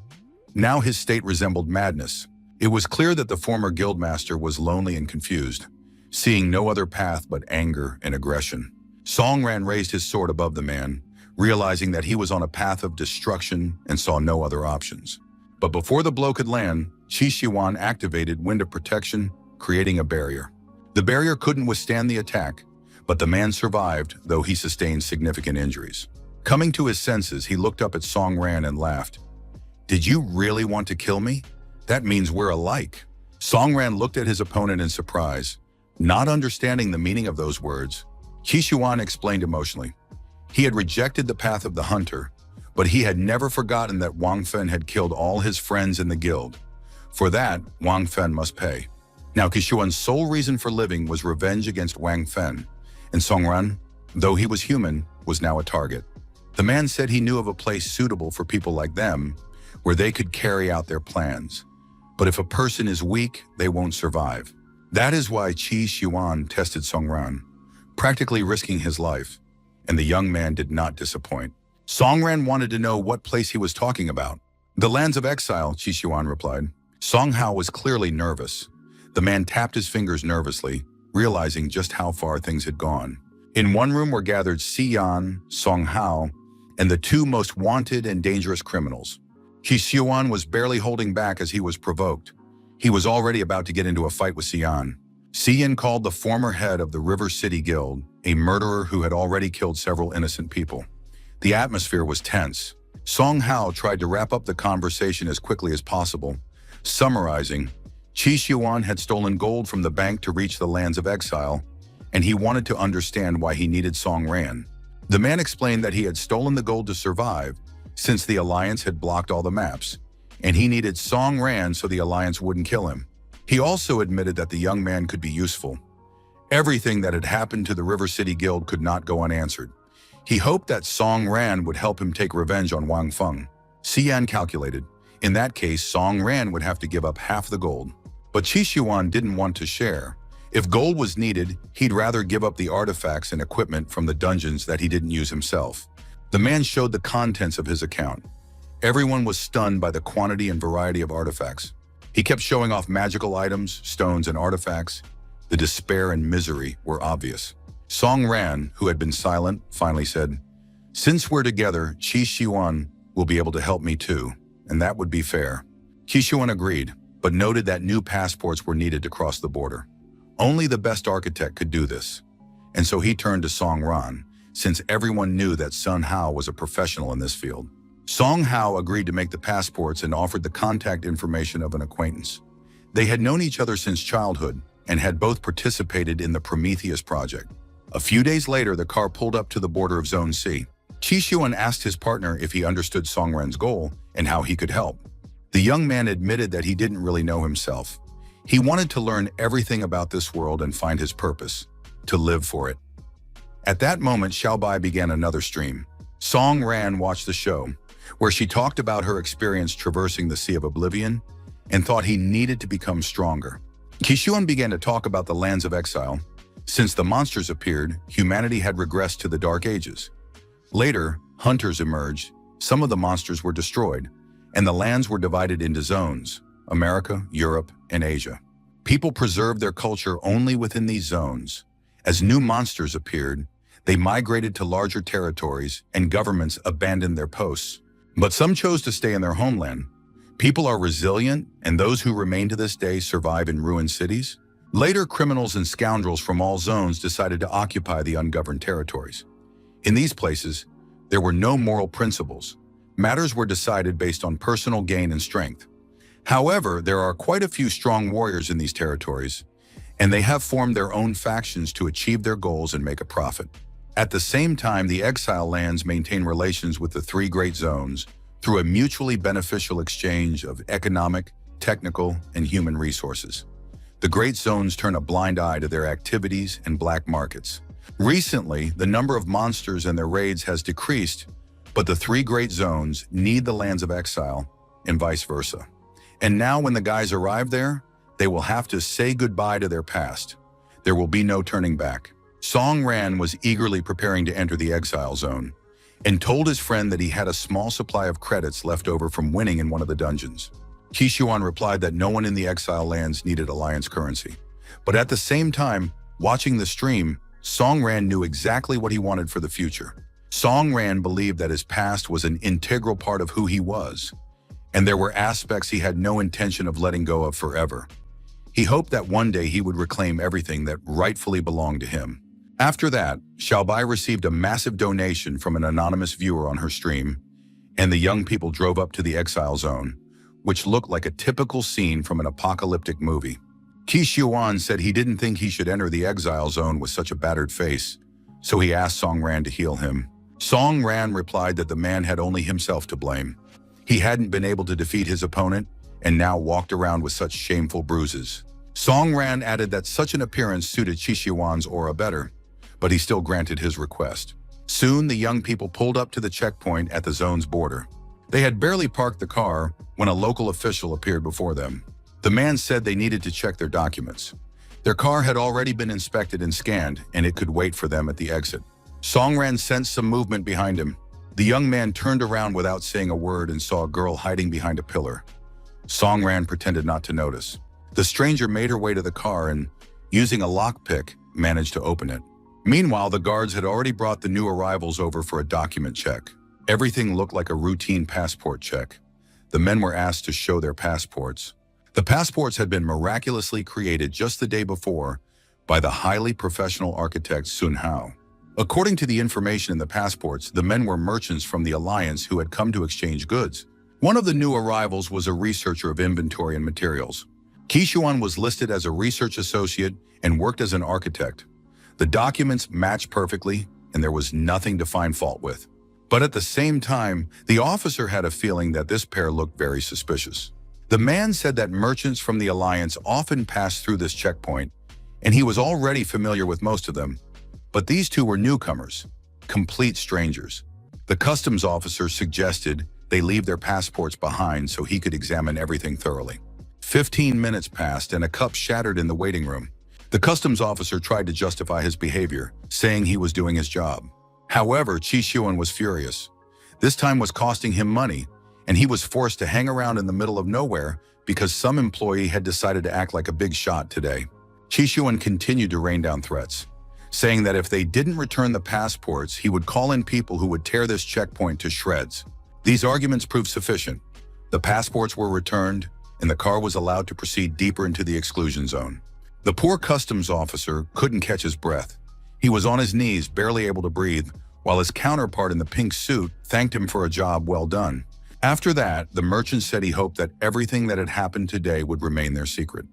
Now his state resembled madness. It was clear that the former guildmaster was lonely and confused, seeing no other path but anger and aggression. Song Ran raised his sword above the man, realizing that he was on a path of destruction and saw no other options. But before the blow could land, Qi Xuan activated Wind of Protection, creating a barrier. The barrier couldn't withstand the attack, but the man survived, though he sustained significant injuries. Coming to his senses, he looked up at Song Ran and laughed. "Did you really want to kill me? That means we're alike." Song Ran looked at his opponent in surprise, not understanding the meaning of those words. Qi Xuan explained emotionally. He had rejected the path of the hunter, but he had never forgotten that Wang Fen had killed all his friends in the guild. For that, Wang Fen must pay. Now, Qi Xuan's sole reason for living was revenge against Wang Fen, and Song Ran, though he was human, was now a target. The man said he knew of a place suitable for people like them, where they could carry out their plans. But if a person is weak, they won't survive. That is why Qi Xuan tested Song Ran, practically risking his life, and the young man did not disappoint. Song Ran wanted to know what place he was talking about. The lands of exile, Qi Xuan replied. Song Hao was clearly nervous. The man tapped his fingers nervously, realizing just how far things had gone. In one room were gathered Si Yan, Song Hao, and the two most wanted and dangerous criminals. Qi Xuan was barely holding back as he was provoked. He was already about to get into a fight with Si Yan. Si Yan called the former head of the River City Guild, a murderer who had already killed several innocent people. The atmosphere was tense. Song Hao tried to wrap up the conversation as quickly as possible, summarizing, Qi Xuan had stolen gold from the bank to reach the lands of exile, and he wanted to understand why he needed Song Ran. The man explained that he had stolen the gold to survive, since the Alliance had blocked all the maps, and he needed Song Ran so the Alliance wouldn't kill him. He also admitted that the young man could be useful. Everything that had happened to the River City Guild could not go unanswered. He hoped that Song Ran would help him take revenge on Wang Feng. Si Yan calculated. In that case, Song Ran would have to give up half the gold. But Qi Xuan didn't want to share. If gold was needed, he'd rather give up the artifacts and equipment from the dungeons that he didn't use himself. The man showed the contents of his account. Everyone was stunned by the quantity and variety of artifacts. He kept showing off magical items, stones, and artifacts. The despair and misery were obvious. Song Ran, who had been silent, finally said, "Since we're together, Qi Xuan will be able to help me too, and that would be fair." Qi Xuan agreed, but noted that new passports were needed to cross the border. Only the best architect could do this. And so he turned to Song Ran, since everyone knew that Sun Hao was a professional in this field. Song Hao agreed to make the passports and offered the contact information of an acquaintance. They had known each other since childhood and had both participated in the Prometheus project. A few days later, the car pulled up to the border of Zone C. Qi Xuan asked his partner if he understood Song Ran's goal and how he could help. The young man admitted that he didn't really know himself. He wanted to learn everything about this world and find his purpose, to live for it. At that moment, Xiaobai began another stream. Song Ran watched the show, where she talked about her experience traversing the Sea of Oblivion and thought he needed to become stronger. Qi Xuan began to talk about the lands of exile. Since the monsters appeared, humanity had regressed to the Dark Ages. Later, hunters emerged, some of the monsters were destroyed, and the lands were divided into zones: America, Europe, and Asia. People preserved their culture only within these zones. As new monsters appeared, they migrated to larger territories and governments abandoned their posts. But some chose to stay in their homeland. People are resilient, and those who remain to this day survive in ruined cities. Later, criminals and scoundrels from all zones decided to occupy the ungoverned territories. In these places, there were no moral principles. Matters were decided based on personal gain and strength. However, there are quite a few strong warriors in these territories, and they have formed their own factions to achieve their goals and make a profit. At the same time, the exile lands maintain relations with the three great zones through a mutually beneficial exchange of economic, technical, and human resources. The great zones turn a blind eye to their activities and black markets. Recently, the number of monsters and their raids has decreased, but the three great zones need the lands of exile, and vice versa. And now when the guys arrive there, they will have to say goodbye to their past. There will be no turning back. Song Ran was eagerly preparing to enter the exile zone and told his friend that he had a small supply of credits left over from winning in one of the dungeons. Qi Xuan replied that no one in the exile lands needed alliance currency. But at the same time, watching the stream, Song Ran knew exactly what he wanted for the future. Song Ran believed that his past was an integral part of who he was, and there were aspects he had no intention of letting go of forever. He hoped that one day he would reclaim everything that rightfully belonged to him. After that, Xiaobai received a massive donation from an anonymous viewer on her stream, and the young people drove up to the exile zone, which looked like a typical scene from an apocalyptic movie. Qi Xiuan said he didn't think he should enter the exile zone with such a battered face, so he asked Song Ran to heal him. Song Ran replied that the man had only himself to blame. He hadn't been able to defeat his opponent and now walked around with such shameful bruises. Song Ran added that such an appearance suited Qi Xiuan's aura better, but he still granted his request. Soon, the young people pulled up to the checkpoint at the zone's border. They had barely parked the car when a local official appeared before them. The man said they needed to check their documents. Their car had already been inspected and scanned, and it could wait for them at the exit. Song Ran sensed some movement behind him. The young man turned around without saying a word and saw a girl hiding behind a pillar. Song Ran pretended not to notice. The stranger made her way to the car and, using a lockpick, managed to open it. Meanwhile, the guards had already brought the new arrivals over for a document check. Everything looked like a routine passport check. The men were asked to show their passports. The passports had been miraculously created just the day before by the highly professional architect Sun Hao. According to the information in the passports, the men were merchants from the Alliance who had come to exchange goods. One of the new arrivals was a researcher of inventory and materials. Qi Xiuan was listed as a research associate and worked as an architect. The documents matched perfectly, and there was nothing to find fault with. But at the same time, the officer had a feeling that this pair looked very suspicious. The man said that merchants from the Alliance often passed through this checkpoint, and he was already familiar with most of them. But these two were newcomers, complete strangers. The customs officer suggested they leave their passports behind so he could examine everything thoroughly. 15 minutes passed and a cup shattered in the waiting room. The customs officer tried to justify his behavior, saying he was doing his job. However, Qi Xiuan was furious. This time was costing him money, and he was forced to hang around in the middle of nowhere because some employee had decided to act like a big shot today. Qi Xiuan continued to rain down threats, saying that if they didn't return the passports, he would call in people who would tear this checkpoint to shreds. These arguments proved sufficient. The passports were returned, and the car was allowed to proceed deeper into the exclusion zone. The poor customs officer couldn't catch his breath. He was on his knees, barely able to breathe, while his counterpart in the pink suit thanked him for a job well done. After that, the merchant said he hoped that everything that had happened today would remain their secret.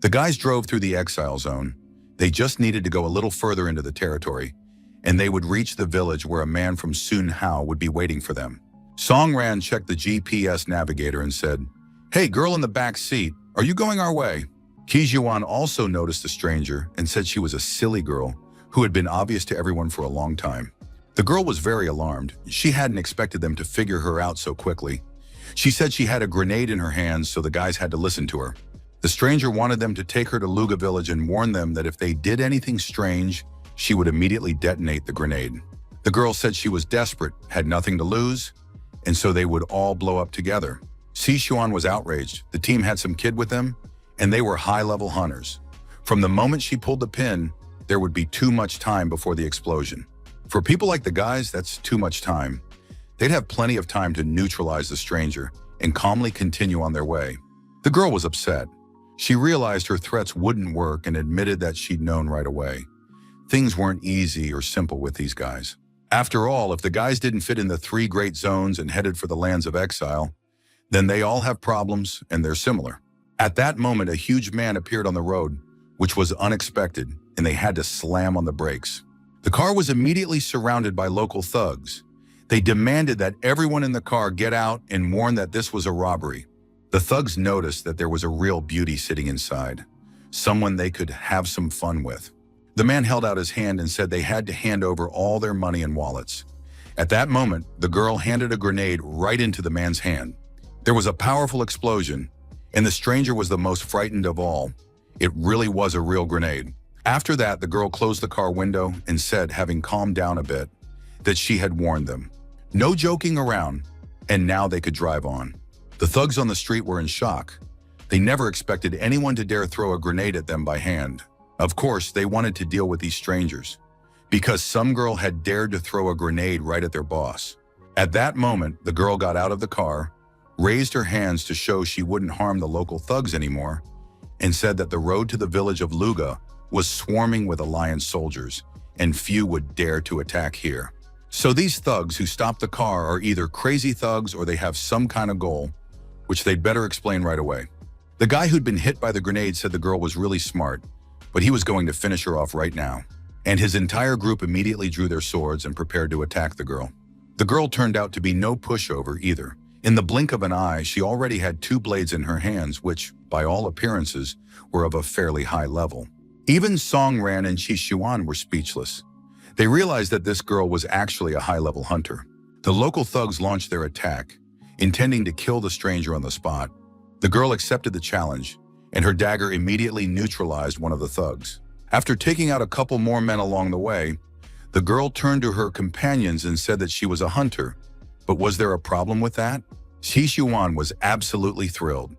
The guys drove through the exile zone. They just needed to go a little further into the territory, and they would reach the village where a man from Sun Hao would be waiting for them. Song Ran checked the GPS navigator and said, "Hey, girl in the back seat, are you going our way?" Qi Xiuan also noticed the stranger and said she was a silly girl who had been obvious to everyone for a long time. The girl was very alarmed. She hadn't expected them to figure her out so quickly. She said she had a grenade in her hands, so the guys had to listen to her. The stranger wanted them to take her to Luga village and warn them that if they did anything strange, she would immediately detonate the grenade. The girl said she was desperate, had nothing to lose, and so they would all blow up together. Qi Xiuan was outraged. The team had some kid with them, and they were high-level hunters. From the moment she pulled the pin, there would be too much time before the explosion. For people like the guys, that's too much time. They'd have plenty of time to neutralize the stranger and calmly continue on their way. The girl was upset. She realized her threats wouldn't work and admitted that she'd known right away. Things weren't easy or simple with these guys. After all, if the guys didn't fit in the 3 great zones and headed for the lands of exile, then they all have problems and they're similar. At that moment, a huge man appeared on the road, which was unexpected, and they had to slam on the brakes. The car was immediately surrounded by local thugs. They demanded that everyone in the car get out and warned that this was a robbery. The thugs noticed that there was a real beauty sitting inside, someone they could have some fun with. The man held out his hand and said they had to hand over all their money and wallets. At that moment, the girl handed a grenade right into the man's hand. There was a powerful explosion, and the stranger was the most frightened of all. It really was a real grenade. After that, the girl closed the car window and said, having calmed down a bit, that she had warned them. No joking around, and now they could drive on. The thugs on the street were in shock. They never expected anyone to dare throw a grenade at them by hand. Of course, they wanted to deal with these strangers, because some girl had dared to throw a grenade right at their boss. At that moment, the girl got out of the car, raised her hands to show she wouldn't harm the local thugs anymore, and said that the road to the village of Luga was swarming with Alliance soldiers, and few would dare to attack here. So these thugs who stopped the car are either crazy thugs or they have some kind of goal, which they'd better explain right away. The guy who'd been hit by the grenade said the girl was really smart, but he was going to finish her off right now. And his entire group immediately drew their swords and prepared to attack the girl. The girl turned out to be no pushover either. In the blink of an eye, she already had 2 blades in her hands, which, by all appearances, were of a fairly high level. Even Song Ran and Chi Xuan were speechless. They realized that this girl was actually a high-level hunter. The local thugs launched their attack, intending to kill the stranger on the spot. The girl accepted the challenge, and her dagger immediately neutralized one of the thugs. After taking out a couple more men along the way, the girl turned to her companions and said that she was a hunter. But was there a problem with that? Chi Xuan was absolutely thrilled.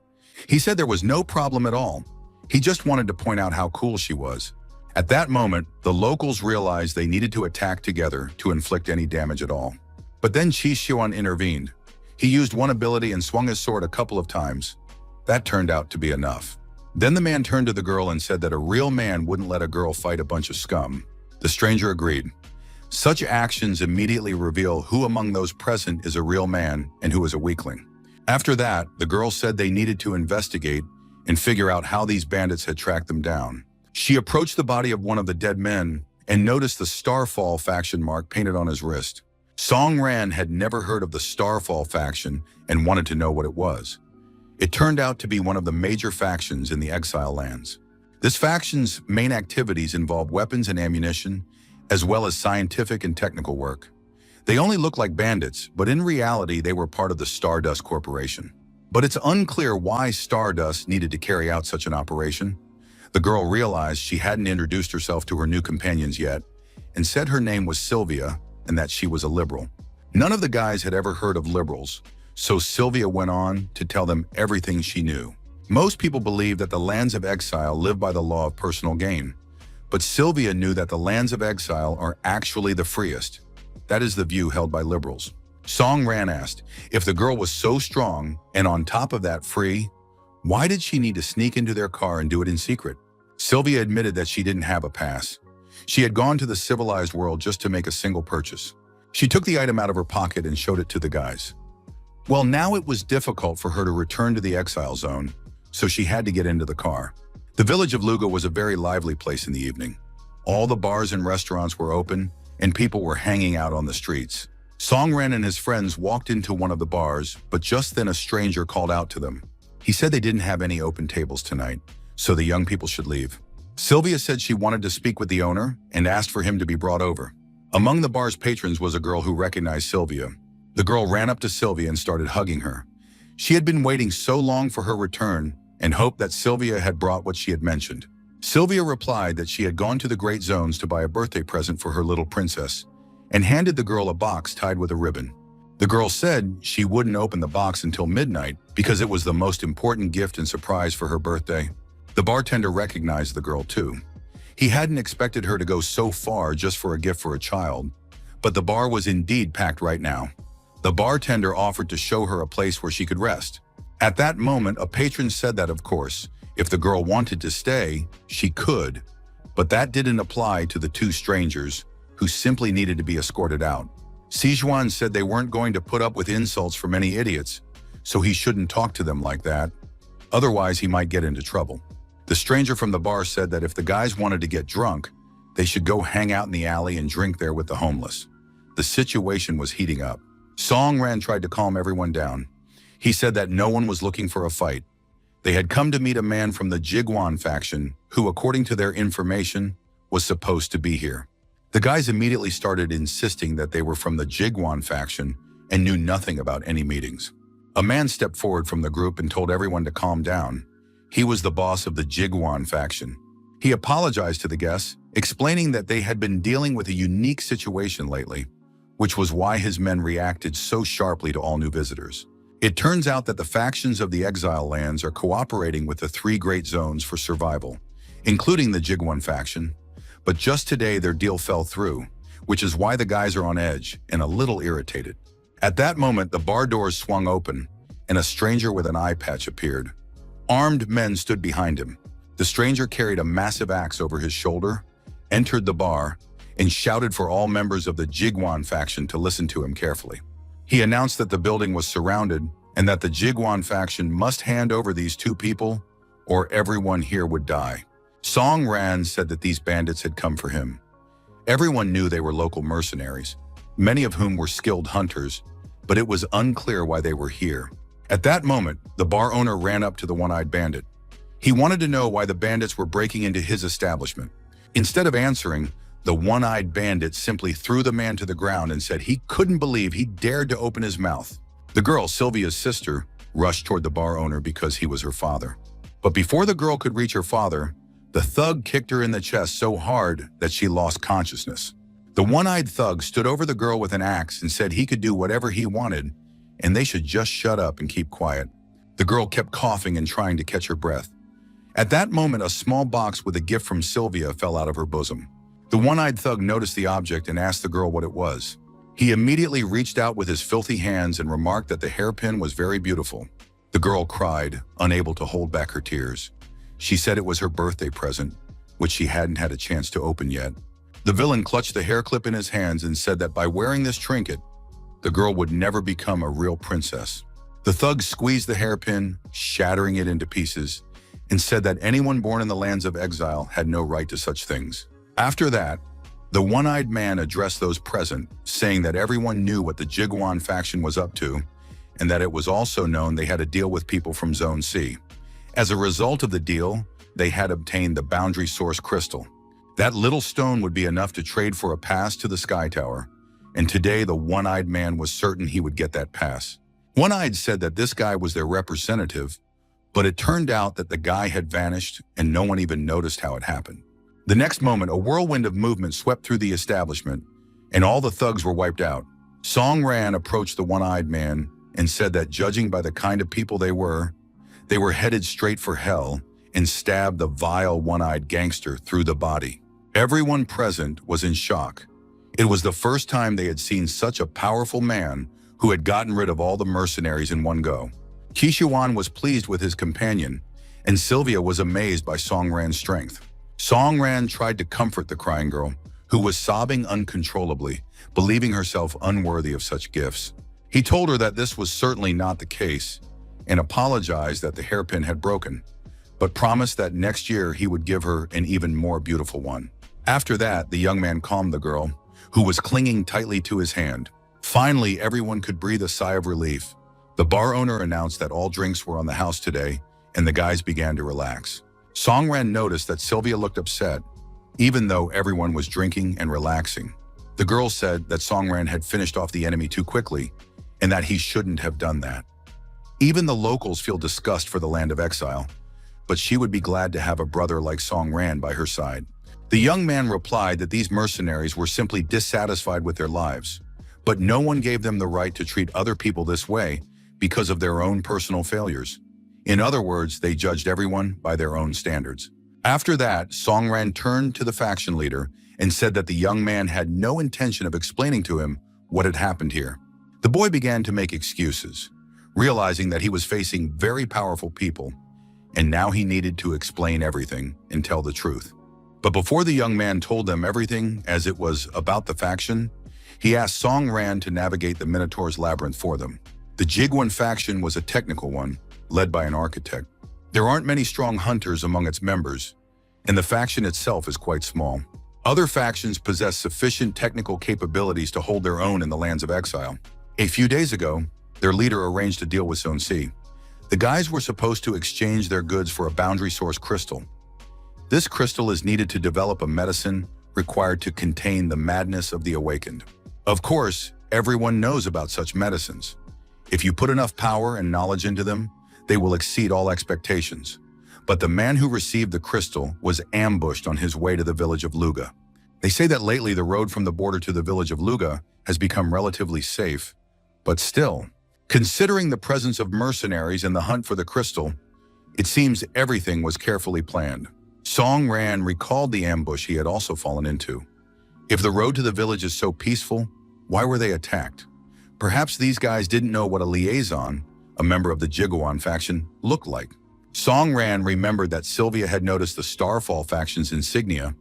He said there was no problem at all. He just wanted to point out how cool she was. At that moment, the locals realized they needed to attack together to inflict any damage at all. But then Chi Xuan intervened. He used one ability and swung his sword a couple of times. That turned out to be enough. Then the man turned to the girl and said that a real man wouldn't let a girl fight a bunch of scum. The stranger agreed. Such actions immediately reveal who among those present is a real man and who is a weakling. After that, the girl said they needed to investigate and figure out how these bandits had tracked them down. She approached the body of one of the dead men and noticed the Starfall faction mark painted on his wrist. Song Ran had never heard of the Starfall faction and wanted to know what it was. It turned out to be one of the major factions in the exile lands. This faction's main activities involve weapons and ammunition, as well as scientific and technical work. They only look like bandits, but in reality they were part of the Stardust Corporation. But it's unclear why Stardust needed to carry out such an operation. The girl realized she hadn't introduced herself to her new companions yet, and said her name was Sylvia and that she was a liberal. None of the guys had ever heard of liberals, so Sylvia went on to tell them everything she knew. Most people believe that the lands of exile live by the law of personal gain, but Sylvia knew that the lands of exile are actually the freest. That is the view held by liberals. Song Ran asked, if the girl was so strong and on top of that free, why did she need to sneak into their car and do it in secret? Sylvia admitted that she didn't have a pass. She had gone to the civilized world just to make a single purchase. She took the item out of her pocket and showed it to the guys. Well, now it was difficult for her to return to the exile zone, so she had to get into the car. The village of Luga was a very lively place in the evening. All the bars and restaurants were open, and people were hanging out on the streets. Song Ran and his friends walked into one of the bars, but just then a stranger called out to them. He said they didn't have any open tables tonight, so the young people should leave. Sylvia said she wanted to speak with the owner and asked for him to be brought over. Among the bar's patrons was a girl who recognized Sylvia. The girl ran up to Sylvia and started hugging her. She had been waiting so long for her return and hoped that Sylvia had brought what she had mentioned. Sylvia replied that she had gone to the Great Zones to buy a birthday present for her little princess and handed the girl a box tied with a ribbon. The girl said she wouldn't open the box until midnight because it was the most important gift and surprise for her birthday. The bartender recognized the girl too. He hadn't expected her to go so far just for a gift for a child, but the bar was indeed packed right now. The bartender offered to show her a place where she could rest. At that moment, a patron said that, of course, if the girl wanted to stay, she could, but that didn't apply to the 2 strangers who simply needed to be escorted out. Sijuan said they weren't going to put up with insults from any idiots, so he shouldn't talk to them like that. Otherwise, he might get into trouble. The stranger from the bar said that if the guys wanted to get drunk, they should go hang out in the alley and drink there with the homeless. The situation was heating up. Song Ran tried to calm everyone down. He said that no one was looking for a fight. They had come to meet a man from the Jiguan faction who, according to their information, was supposed to be here. The guys immediately started insisting that they were from the Jiguan faction and knew nothing about any meetings. A man stepped forward from the group and told everyone to calm down. He was the boss of the Jiguan faction. He apologized to the guests, explaining that they had been dealing with a unique situation lately, which was why his men reacted so sharply to all new visitors. It turns out that the factions of the exile lands are cooperating with the 3 great zones for survival, including the Jiguan faction. But just today their deal fell through, which is why the guys are on edge and a little irritated. At that moment, the bar doors swung open and a stranger with an eye patch appeared. Armed men stood behind him. The stranger carried a massive axe over his shoulder, entered the bar, and shouted for all members of the Jiguan faction to listen to him carefully. He announced that the building was surrounded and that the Jiguan faction must hand over these two people or everyone here would die. Song Ran said that these bandits had come for him. Everyone knew they were local mercenaries, many of whom were skilled hunters, but it was unclear why they were here. At that moment, the bar owner ran up to the one-eyed bandit. He wanted to know why the bandits were breaking into his establishment. Instead of answering, the one-eyed bandit simply threw the man to the ground and said he couldn't believe he dared to open his mouth. The girl, Sylvia's sister, rushed toward the bar owner because he was her father. But before the girl could reach her father, the thug kicked her in the chest so hard that she lost consciousness. The one-eyed thug stood over the girl with an axe and said he could do whatever he wanted, and they should just shut up and keep quiet. The girl kept coughing and trying to catch her breath. At that moment, a small box with a gift from Sylvia fell out of her bosom. The one-eyed thug noticed the object and asked the girl what it was. He immediately reached out with his filthy hands and remarked that the hairpin was very beautiful. The girl cried, unable to hold back her tears. She said it was her birthday present, which she hadn't had a chance to open yet. The villain clutched the hair clip in his hands and said that by wearing this trinket, the girl would never become a real princess. The thug squeezed the hairpin, shattering it into pieces, and said that anyone born in the lands of exile had no right to such things. After that, the one-eyed man addressed those present, saying that everyone knew what the Jiguan faction was up to, and that it was also known they had a deal with people from Zone C. As a result of the deal, they had obtained the boundary source crystal. That little stone would be enough to trade for a pass to the Sky Tower, and today the one-eyed man was certain he would get that pass. One-eyed said that this guy was their representative, but it turned out that the guy had vanished and no one even noticed how it happened. The next moment, a whirlwind of movement swept through the establishment, and all the thugs were wiped out. Song Ran approached the one-eyed man and said that judging by the kind of people they were headed straight for hell, and stabbed the vile one-eyed gangster through the body. Everyone present was in shock. It was the first time they had seen such a powerful man who had gotten rid of all the mercenaries in one go. Kishuan was pleased with his companion, and Sylvia was amazed by Song Ran's strength. Song Ran tried to comfort the crying girl, who was sobbing uncontrollably, believing herself unworthy of such gifts. He told her that this was certainly not the case, and apologized that the hairpin had broken, but promised that next year he would give her an even more beautiful one. After that, the young man calmed the girl, who was clinging tightly to his hand. Finally, everyone could breathe a sigh of relief. The bar owner announced that all drinks were on the house today, and the guys began to relax. Song Ran noticed that Sylvia looked upset, even though everyone was drinking and relaxing. The girl said that Song Ran had finished off the enemy too quickly, and that he shouldn't have done that. Even the locals feel disgust for the land of exile, but she would be glad to have a brother like Song Ran by her side. The young man replied that these mercenaries were simply dissatisfied with their lives, but no one gave them the right to treat other people this way because of their own personal failures. In other words, they judged everyone by their own standards. After that, Song Ran turned to the faction leader and said that the young man had no intention of explaining to him what had happened here. The boy began to make excuses, realizing that he was facing very powerful people, and now he needed to explain everything and tell the truth. But before the young man told them everything as it was about the faction, he asked Song Ran to navigate the Minotaur's labyrinth for them. The Jiguan faction was a technical one, led by an architect. There aren't many strong hunters among its members, and the faction itself is quite small. Other factions possess sufficient technical capabilities to hold their own in the lands of exile. A few days ago, their leader arranged a deal with Zone C. The guys were supposed to exchange their goods for a boundary source crystal. This crystal is needed to develop a medicine required to contain the madness of the awakened. Of course, everyone knows about such medicines. If you put enough power and knowledge into them, they will exceed all expectations. But the man who received the crystal was ambushed on his way to the village of Luga. They say that lately the road from the border to the village of Luga has become relatively safe, but still, considering the presence of mercenaries and the hunt for the crystal, it seems everything was carefully planned. Song Ran recalled the ambush he had also fallen into. If the road to the village is so peaceful, why were they attacked? Perhaps these guys didn't know what a liaison, a member of the Jiguan faction, looked like. Song Ran remembered that Sylvia had noticed the Starfall faction's insignia,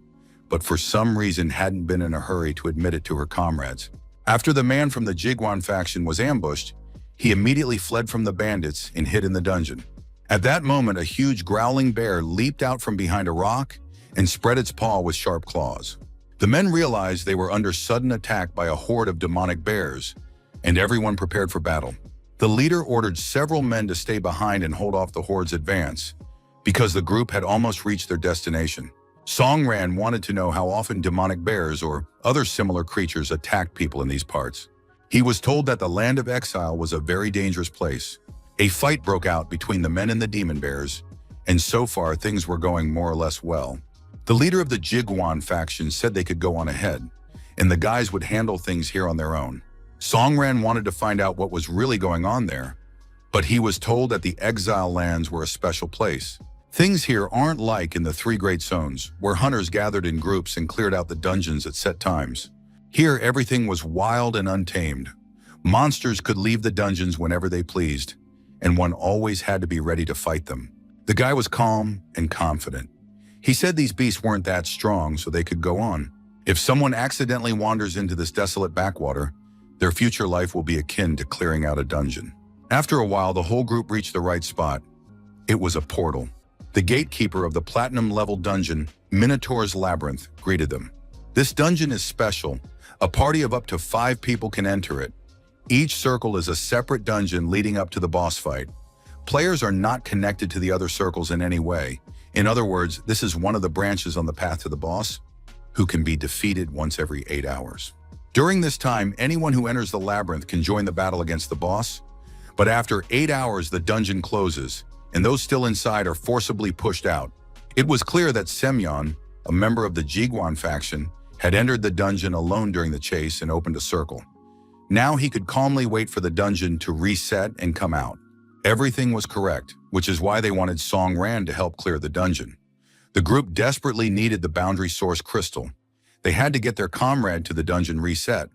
but for some reason hadn't been in a hurry to admit it to her comrades. After the man from the Jiguan faction was ambushed, He immediately fled from the bandits and hid in the dungeon. At that moment, a huge growling bear leaped out from behind a rock and spread its paw with sharp claws. The men realized they were under sudden attack by a horde of demonic bears, and everyone prepared for battle. The leader ordered several men to stay behind and hold off the horde's advance, because the group had almost reached their destination. Songran wanted to know how often demonic bears or other similar creatures attacked people in these parts. He was told that the land of exile was a very dangerous place. A fight broke out between the men and the demon bears, and so far things were going more or less well. The leader of the Jiguan faction said they could go on ahead, and the guys would handle things here on their own. Songran wanted to find out what was really going on there, but he was told that the exile lands were a special place. Things here aren't like in the three great zones, where hunters gathered in groups and cleared out the dungeons at set times. Here, everything was wild and untamed. Monsters could leave the dungeons whenever they pleased, and one always had to be ready to fight them. The guy was calm and confident. He said these beasts weren't that strong, so they could go on. If someone accidentally wanders into this desolate backwater, their future life will be akin to clearing out a dungeon. After a while, the whole group reached the right spot. It was a portal. The gatekeeper of the platinum-level dungeon, Minotaur's Labyrinth, greeted them. This dungeon is special. A party of up to 5 people can enter it. Each circle is a separate dungeon leading up to the boss fight. Players are not connected to the other circles in any way. In other words, this is one of the branches on the path to the boss, who can be defeated once every 8 hours. During this time, anyone who enters the labyrinth can join the battle against the boss, but after 8 hours the dungeon closes, and those still inside are forcibly pushed out. It was clear that Semyon, a member of the Jiguan faction, had entered the dungeon alone during the chase and opened a circle. Now he could calmly wait for the dungeon to reset and come out. Everything was correct, which is why they wanted Songran to help clear the dungeon. The group desperately needed the boundary source crystal. They had to get their comrade to the dungeon reset,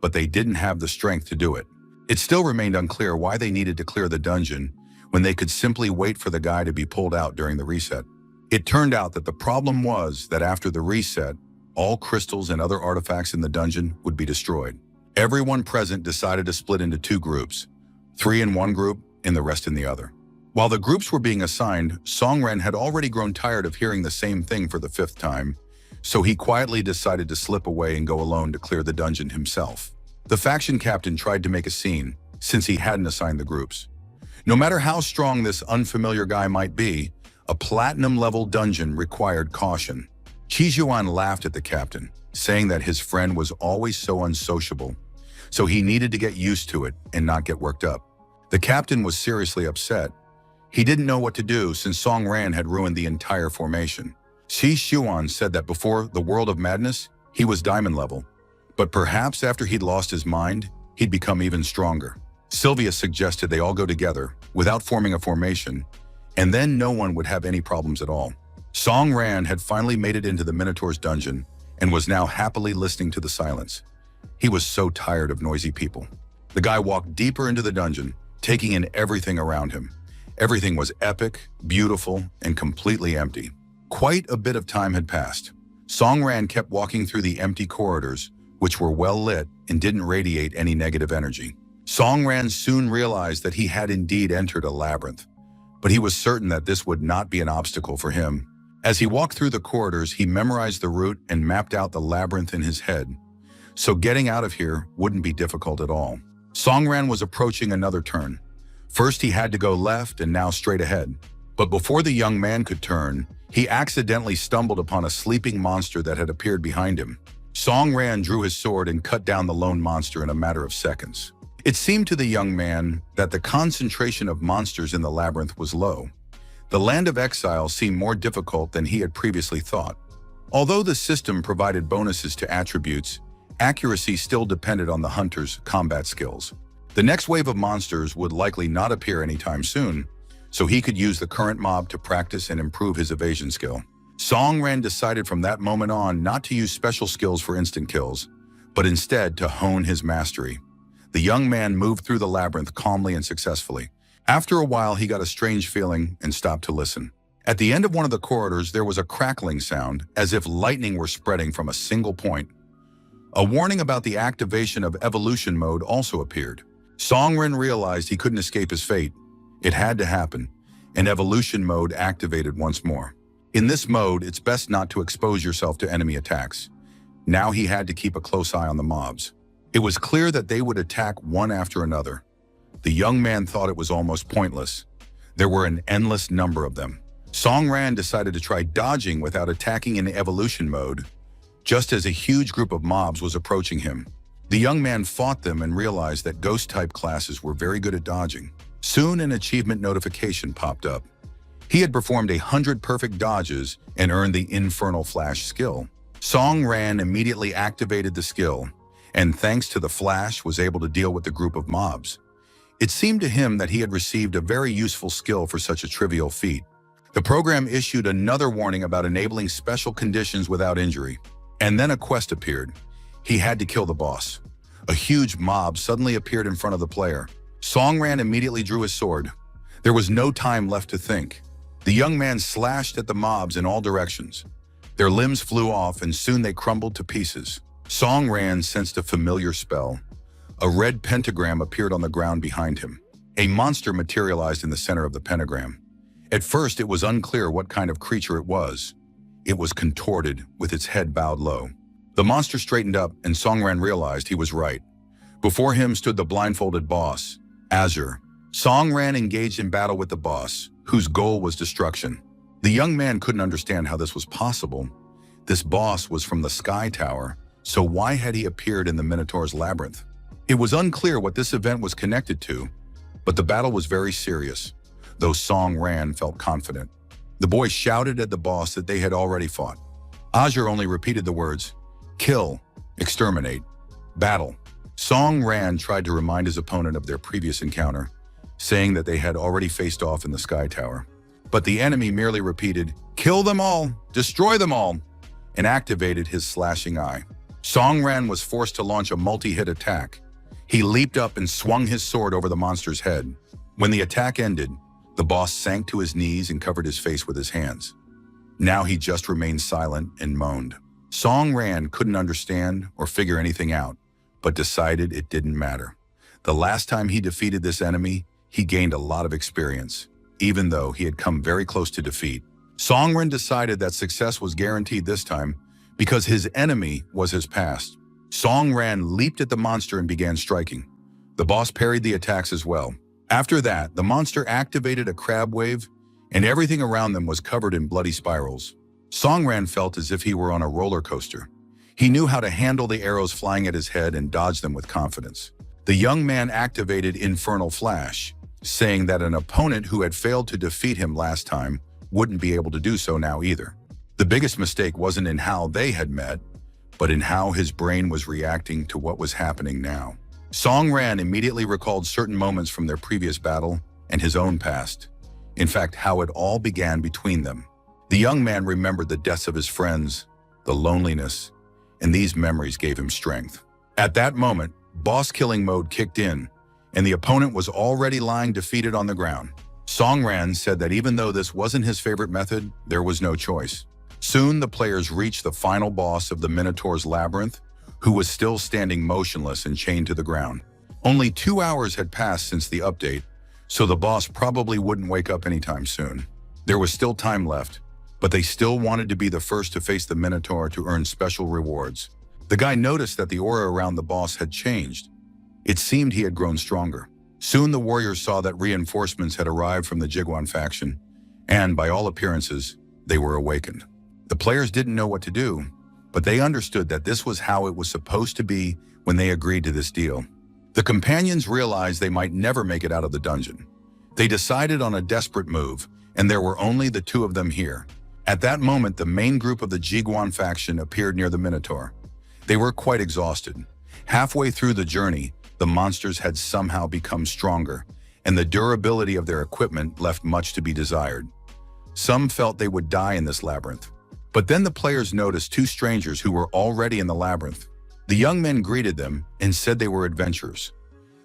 but they didn't have the strength to do it. It still remained unclear why they needed to clear the dungeon when they could simply wait for the guy to be pulled out during the reset. It turned out that the problem was that after the reset, all crystals and other artifacts in the dungeon would be destroyed. Everyone present decided to split into 2 groups, 3 in one group and the rest in the other. While the groups were being assigned, Songren had already grown tired of hearing the same thing for the 5th time, so he quietly decided to slip away and go alone to clear the dungeon himself. The faction captain tried to make a scene, since he hadn't assigned the groups. No matter how strong this unfamiliar guy might be, a platinum-level dungeon required caution. Qijuan laughed at the captain, saying that his friend was always so unsociable, so he needed to get used to it and not get worked up. The captain was seriously upset. He didn't know what to do since Songran had ruined the entire formation. Shi Xuan said that before the World of Madness, he was diamond level, but perhaps after he'd lost his mind, he'd become even stronger. Sylvia suggested they all go together, without forming a formation, and then no one would have any problems at all. Songran had finally made it into the Minotaur's dungeon and was now happily listening to the silence. He was so tired of noisy people. The guy walked deeper into the dungeon, taking in everything around him. Everything was epic, beautiful, and completely empty. Quite a bit of time had passed. Songran kept walking through the empty corridors, which were well lit and didn't radiate any negative energy. Songran soon realized that he had indeed entered a labyrinth, but he was certain that this would not be an obstacle for him. As he walked through the corridors, he memorized the route and mapped out the labyrinth in his head, so getting out of here wouldn't be difficult at all. Songran was approaching another turn. First he had to go left and now straight ahead. But before the young man could turn, he accidentally stumbled upon a sleeping monster that had appeared behind him. Songran drew his sword and cut down the lone monster in a matter of seconds. It seemed to the young man that the concentration of monsters in the labyrinth was low. The land of exile seemed more difficult than he had previously thought. Although the system provided bonuses to attributes, accuracy still depended on the hunter's combat skills. The next wave of monsters would likely not appear anytime soon, so he could use the current mob to practice and improve his evasion skill. Songran decided from that moment on not to use special skills for instant kills, but instead to hone his mastery. The young man moved through the labyrinth calmly and successfully. After a while, he got a strange feeling and stopped to listen. At the end of one of the corridors, there was a crackling sound, as if lightning were spreading from a single point. A warning about the activation of evolution mode also appeared. Songren realized he couldn't escape his fate. It had to happen, and evolution mode activated once more. In this mode, it's best not to expose yourself to enemy attacks. Now he had to keep a close eye on the mobs. It was clear that they would attack one after another. The young man thought it was almost pointless. There were an endless number of them. Songran decided to try dodging without attacking in evolution mode, just as a huge group of mobs was approaching him. The young man fought them and realized that ghost-type classes were very good at dodging. Soon an achievement notification popped up. He had performed 100 perfect dodges and earned the Infernal Flash skill. Songran immediately activated the skill, and thanks to the flash was able to deal with the group of mobs. It seemed to him that he had received a very useful skill for such a trivial feat. The program issued another warning about enabling special conditions without injury. And then a quest appeared. He had to kill the boss. A huge mob suddenly appeared in front of the player. Songran immediately drew his sword. There was no time left to think. The young man slashed at the mobs in all directions. Their limbs flew off and soon they crumbled to pieces. Songran sensed a familiar spell. A red pentagram appeared on the ground behind him. A monster materialized in the center of the pentagram. At first, it was unclear what kind of creature it was. It was contorted, with its head bowed low. The monster straightened up, and Songran realized he was right. Before him stood the blindfolded boss, Azure. Songran engaged in battle with the boss, whose goal was destruction. The young man couldn't understand how this was possible. This boss was from the Sky Tower, so why had he appeared in the Minotaur's labyrinth? It was unclear what this event was connected to, but the battle was very serious, though Songran felt confident. The boy shouted at the boss that they had already fought. Azure only repeated the words, kill, exterminate, battle. Songran tried to remind his opponent of their previous encounter, saying that they had already faced off in the Sky Tower. But the enemy merely repeated, kill them all, destroy them all, and activated his slashing eye. Songran was forced to launch a multi-hit attack. He leaped up and swung his sword over the monster's head. When the attack ended, the boss sank to his knees and covered his face with his hands. Now he just remained silent and moaned. Songran couldn't understand or figure anything out, but decided it didn't matter. The last time he defeated this enemy, he gained a lot of experience, even though he had come very close to defeat. Songran decided that success was guaranteed this time because his enemy was his past. Songran leaped at the monster and began striking. The boss parried the attacks as well. After that, the monster activated a crab wave, and everything around them was covered in bloody spirals. Songran felt as if he were on a roller coaster. He knew how to handle the arrows flying at his head and dodge them with confidence. The young man activated Infernal Flash, saying that an opponent who had failed to defeat him last time wouldn't be able to do so now either. The biggest mistake wasn't in how they had met, but in how his brain was reacting to what was happening now. Songran immediately recalled certain moments from their previous battle and his own past. In fact, how it all began between them. The young man remembered the deaths of his friends, the loneliness, and these memories gave him strength. At that moment, boss killing mode kicked in, and the opponent was already lying defeated on the ground. Songran said that even though this wasn't his favorite method, there was no choice. Soon the players reached the final boss of the Minotaur's labyrinth, who was still standing motionless and chained to the ground. Only 2 hours had passed since the update, so the boss probably wouldn't wake up anytime soon. There was still time left, but they still wanted to be the first to face the Minotaur to earn special rewards. The guy noticed that the aura around the boss had changed. It seemed he had grown stronger. Soon the warriors saw that reinforcements had arrived from the Jiguan faction, and by all appearances, they were awakened. The players didn't know what to do, but they understood that this was how it was supposed to be when they agreed to this deal. The companions realized they might never make it out of the dungeon. They decided on a desperate move, and there were only the two of them here. At that moment, the main group of the Jiguan faction appeared near the Minotaur. They were quite exhausted. Halfway through the journey, the monsters had somehow become stronger, and the durability of their equipment left much to be desired. Some felt they would die in this labyrinth. But then the players noticed two strangers who were already in the labyrinth. The young men greeted them and said they were adventurers.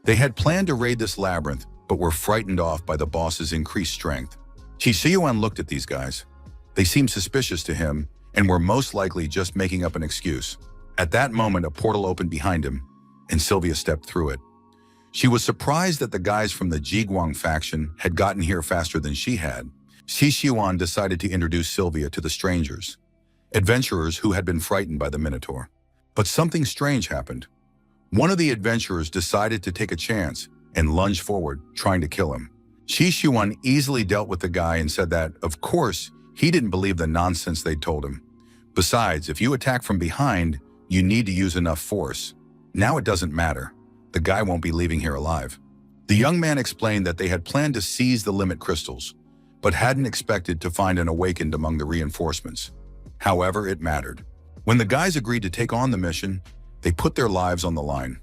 They had planned to raid this labyrinth, but were frightened off by the boss's increased strength. Qixiyuan looked at these guys. They seemed suspicious to him and were most likely just making up an excuse. At that moment, a portal opened behind him, and Sylvia stepped through it. She was surprised that the guys from the Jiguang faction had gotten here faster than she had. Xi Xiuan decided to introduce Sylvia to the strangers, adventurers who had been frightened by the Minotaur. But something strange happened. One of the adventurers decided to take a chance and lunge forward, trying to kill him. Xi Xiuan easily dealt with the guy and said that, of course, he didn't believe the nonsense they'd told him. Besides, if you attack from behind, you need to use enough force. Now it doesn't matter. The guy won't be leaving here alive. The young man explained that they had planned to seize the limit crystals, but hadn't expected to find an awakened among the reinforcements. However, it mattered. When the guys agreed to take on the mission, they put their lives on the line.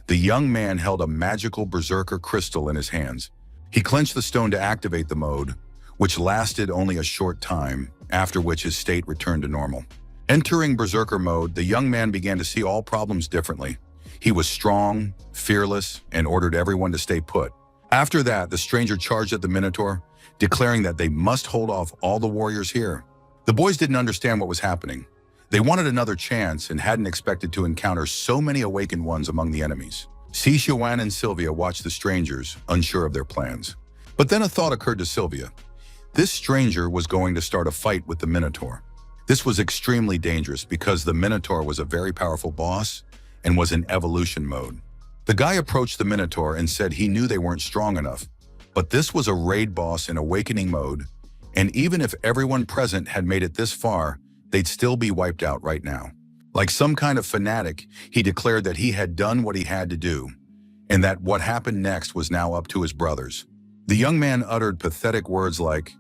The young man held a magical berserker crystal in his hands. He clenched the stone to activate the mode, which lasted only a short time, after which his state returned to normal. Entering berserker mode, the young man began to see all problems differently. He was strong, fearless, and ordered everyone to stay put. After that, the stranger charged at the Minotaur, declaring that they must hold off all the warriors here. The boys didn't understand what was happening. They wanted another chance and hadn't expected to encounter so many awakened ones among the enemies. Xi Xiuan and Sylvia watched the strangers, unsure of their plans. But then a thought occurred to Sylvia. This stranger was going to start a fight with the Minotaur. This was extremely dangerous because the Minotaur was a very powerful boss and was in evolution mode. The guy approached the Minotaur and said he knew they weren't strong enough, but this was a raid boss in awakening mode, and even if everyone present had made it this far, they'd still be wiped out right now. Like some kind of fanatic, he declared that he had done what he had to do, and that what happened next was now up to his brothers. The young man uttered pathetic words like,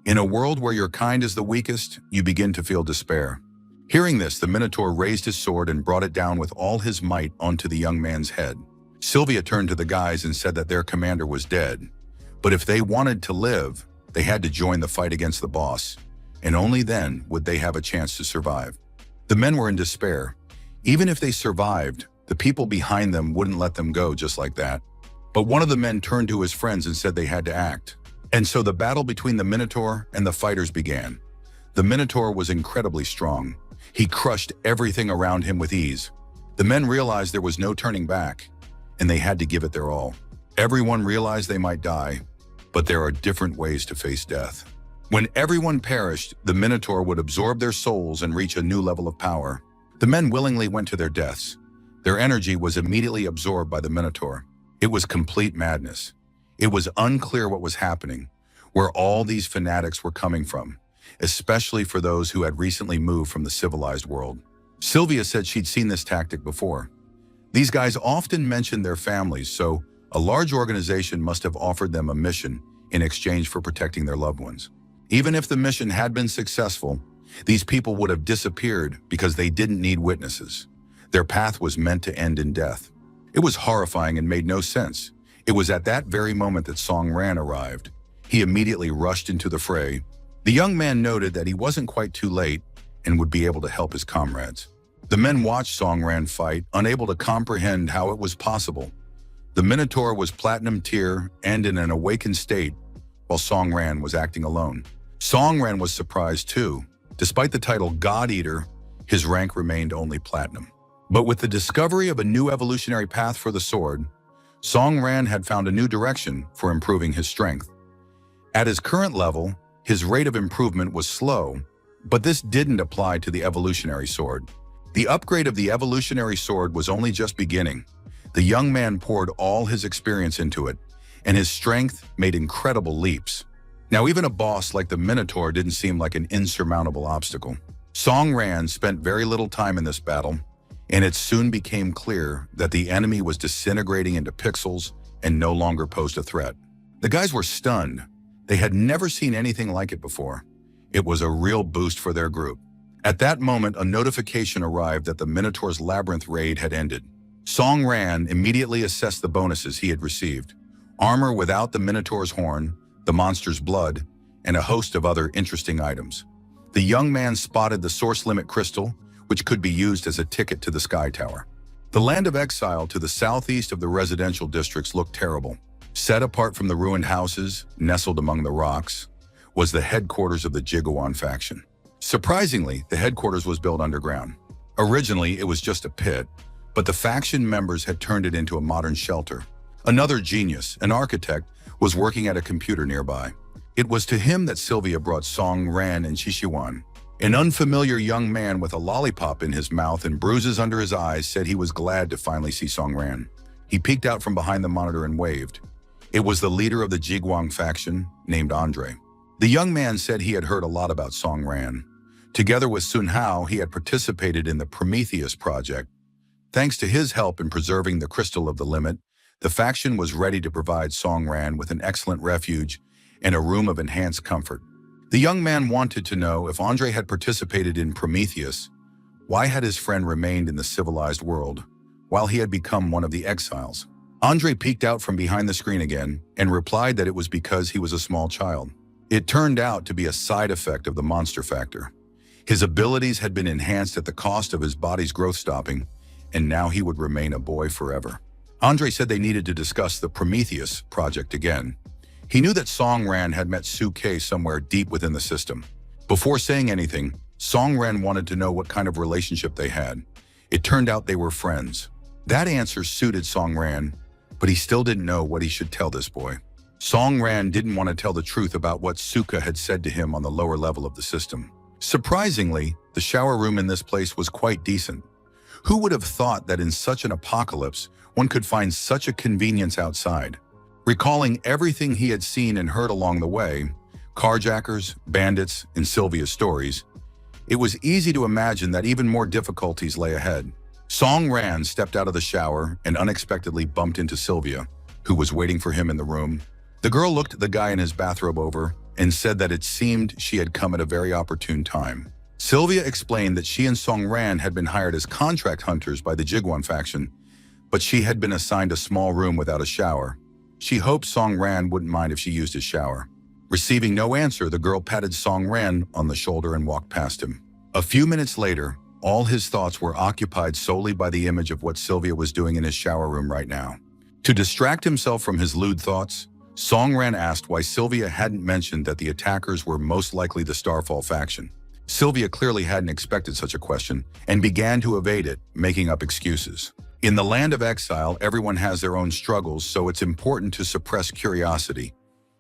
"In a world where your kind is the weakest, you begin to feel despair." Hearing this, the Minotaur raised his sword and brought it down with all his might onto the young man's head. Sylvia turned to the guys and said that their commander was dead, but if they wanted to live, they had to join the fight against the boss, and only then would they have a chance to survive. The men were in despair. Even if they survived, the people behind them wouldn't let them go just like that. But one of the men turned to his friends and said they had to act. And so the battle between the Minotaur and the fighters began. The Minotaur was incredibly strong. He crushed everything around him with ease. The men realized there was no turning back, and they had to give it their all. Everyone realized they might die, but there are different ways to face death. When everyone perished, the Minotaur would absorb their souls and reach a new level of power. The men willingly went to their deaths. Their energy was immediately absorbed by the Minotaur. It was complete madness. It was unclear what was happening, where all these fanatics were coming from, especially for those who had recently moved from the civilized world. Sylvia said she'd seen this tactic before. These guys often mentioned their families, so a large organization must have offered them a mission in exchange for protecting their loved ones. Even if the mission had been successful, these people would have disappeared because they didn't need witnesses. Their path was meant to end in death. It was horrifying and made no sense. It was at that very moment that Song Ran arrived. He immediately rushed into the fray. The young man noted that he wasn't quite too late and would be able to help his comrades. The men watched Song Ran fight, unable to comprehend how it was possible. The Minotaur was platinum tier and in an awakened state, while Song Ran was acting alone. Song Ran was surprised too. Despite the title God Eater, his rank remained only platinum. But with the discovery of a new evolutionary path for the sword, Song Ran had found a new direction for improving his strength. At his current level, his rate of improvement was slow, but this didn't apply to the evolutionary sword. The upgrade of the evolutionary sword was only just beginning. The young man poured all his experience into it, and his strength made incredible leaps. Now even a boss like the Minotaur didn't seem like an insurmountable obstacle. Song Ran spent very little time in this battle, and it soon became clear that the enemy was disintegrating into pixels and no longer posed a threat. The guys were stunned. They had never seen anything like it before. It was a real boost for their group. At that moment, a notification arrived that the Minotaur's labyrinth raid had ended. Song Ran immediately assessed the bonuses he had received: armor without the Minotaur's horn, the monster's blood, and a host of other interesting items. The young man spotted the source limit crystal, which could be used as a ticket to the Sky Tower. The land of exile to the southeast of the residential districts looked terrible. Set apart from the ruined houses, nestled among the rocks, was the headquarters of the Jiguan faction. Surprisingly, the headquarters was built underground. Originally, it was just a pit, but the faction members had turned it into a modern shelter. Another genius, an architect, was working at a computer nearby. It was to him that Sylvia brought Song Ran and Shishiwan. An unfamiliar young man with a lollipop in his mouth and bruises under his eyes said he was glad to finally see Song Ran. He peeked out from behind the monitor and waved. It was the leader of the Jiguang faction, named Andre. The young man said he had heard a lot about Song Ran. Together with Sun Hao, he had participated in the Prometheus project. Thanks to his help in preserving the Crystal of the Limit, the faction was ready to provide Song Ran with an excellent refuge and a room of enhanced comfort. The young man wanted to know if Andre had participated in Prometheus, why had his friend remained in the civilized world, while he had become one of the exiles? Andre peeked out from behind the screen again and replied that it was because he was a small child. It turned out to be a side effect of the monster factor. His abilities had been enhanced at the cost of his body's growth stopping, and now he would remain a boy forever. Andre said they needed to discuss the Prometheus project again. He knew that Song Ran had met Su Ke somewhere deep within the system. Before saying anything, Song Ran wanted to know what kind of relationship they had. It turned out they were friends. That answer suited Song Ran, but he still didn't know what he should tell this boy. Song Ran didn't want to tell the truth about what Suka had said to him on the lower level of the system. Surprisingly, the shower room in this place was quite decent. Who would have thought that in such an apocalypse, one could find such a convenience outside? Recalling everything he had seen and heard along the way, carjackers, bandits, and Sylvia's stories, it was easy to imagine that even more difficulties lay ahead. Song Ran stepped out of the shower and unexpectedly bumped into Sylvia, who was waiting for him in the room. The girl looked the guy in his bathrobe over and said that it seemed she had come at a very opportune time. Sylvia explained that she and Song Ran had been hired as contract hunters by the Jiguan faction, but she had been assigned a small room without a shower. She hoped Song Ran wouldn't mind if she used his shower. Receiving no answer, the girl patted Song Ran on the shoulder and walked past him. A few minutes later, all his thoughts were occupied solely by the image of what Sylvia was doing in his shower room right now. To distract himself from his lewd thoughts, Song Ran asked why Sylvia hadn't mentioned that the attackers were most likely the Starfall faction. Sylvia clearly hadn't expected such a question and began to evade it, making up excuses. In the land of exile, everyone has their own struggles, so it's important to suppress curiosity.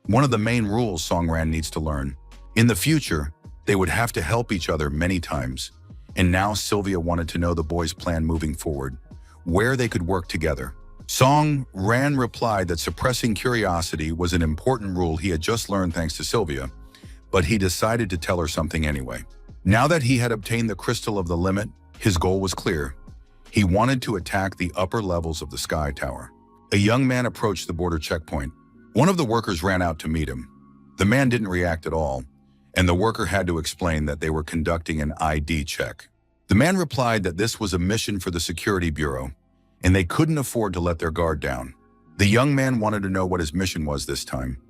One of the main rules Song Ran needs to learn. In the future, they would have to help each other many times, and now Sylvia wanted to know the boys' plan moving forward, where they could work together. Song Ran replied that suppressing curiosity was an important rule he had just learned thanks to Sylvia, but he decided to tell her something anyway. Now that he had obtained the Crystal of the Limit, his goal was clear. He wanted to attack the upper levels of the Sky Tower. A young man approached the border checkpoint. One of the workers ran out to meet him. The man didn't react at all, and the worker had to explain that they were conducting an ID check. The man replied that this was a mission for the Security Bureau, and they couldn't afford to let their guard down. The young man wanted to know what his mission was this time.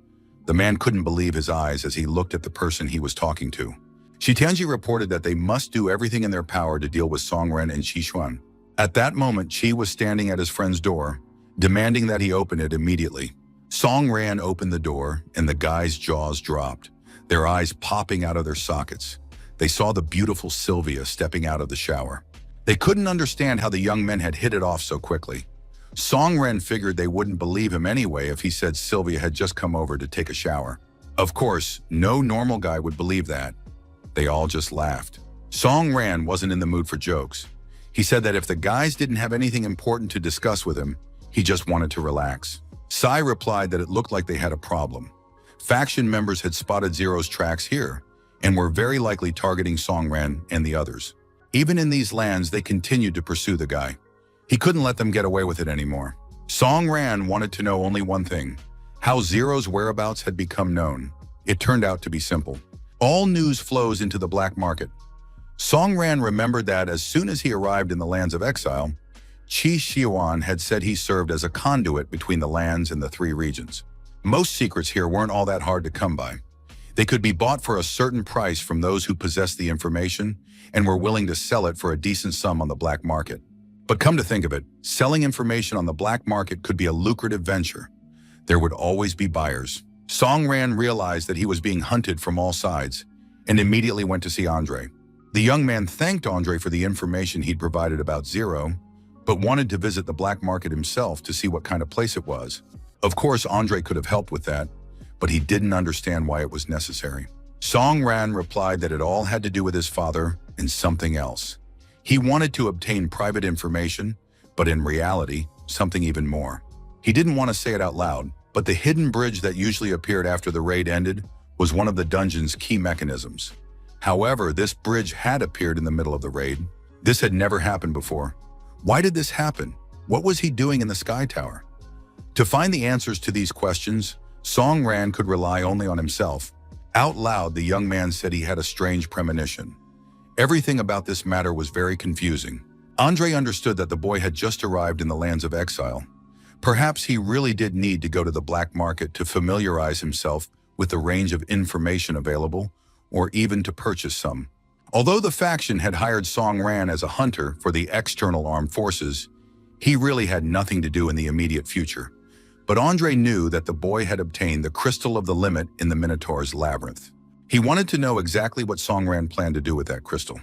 The man couldn't believe his eyes as he looked at the person he was talking to. Shitianji reported that they must do everything in their power to deal with Song Ran and Xishuan. At that moment, Qi was standing at his friend's door, demanding that he open it immediately. Song Ran opened the door, and the guy's jaws dropped, their eyes popping out of their sockets. They saw the beautiful Sylvia stepping out of the shower. They couldn't understand how the young men had hit it off so quickly. Song Ran figured they wouldn't believe him anyway if he said Sylvia had just come over to take a shower. Of course, no normal guy would believe that. They all just laughed. Song Ran wasn't in the mood for jokes. He said that if the guys didn't have anything important to discuss with him, he just wanted to relax. Sai replied that it looked like they had a problem. Faction members had spotted Zero's tracks here and were very likely targeting Song Ran and the others. Even in these lands, they continued to pursue the guy. He couldn't let them get away with it anymore. Song Ran wanted to know only one thing: how Zero's whereabouts had become known. It turned out to be simple. All news flows into the black market. Song Ran remembered that as soon as he arrived in the lands of exile, Qi Xiuan had said he served as a conduit between the lands and the three regions. Most secrets here weren't all that hard to come by. They could be bought for a certain price from those who possessed the information and were willing to sell it for a decent sum on the black market. But come to think of it, selling information on the black market could be a lucrative venture. There would always be buyers. Song Ran realized that he was being hunted from all sides and immediately went to see Andre. The young man thanked Andre for the information he'd provided about Zero, but wanted to visit the black market himself to see what kind of place it was. Of course, Andre could have helped with that, but he didn't understand why it was necessary. Song Ran replied that it all had to do with his father and something else. He wanted to obtain private information, but in reality, something even more. He didn't want to say it out loud, but the hidden bridge that usually appeared after the raid ended was one of the dungeon's key mechanisms. However, this bridge had appeared in the middle of the raid. This had never happened before. Why did this happen? What was he doing in the Sky Tower? To find the answers to these questions, Song Ran could rely only on himself. Out loud, the young man said he had a strange premonition. Everything about this matter was very confusing. Andre understood that the boy had just arrived in the lands of exile. Perhaps he really did need to go to the black market to familiarize himself with the range of information available, or even to purchase some. Although the faction had hired Song Ran as a hunter for the external armed forces, he really had nothing to do in the immediate future. But Andre knew that the boy had obtained the crystal of the limit in the Minotaur's labyrinth. He wanted to know exactly what Song Ran planned to do with that crystal.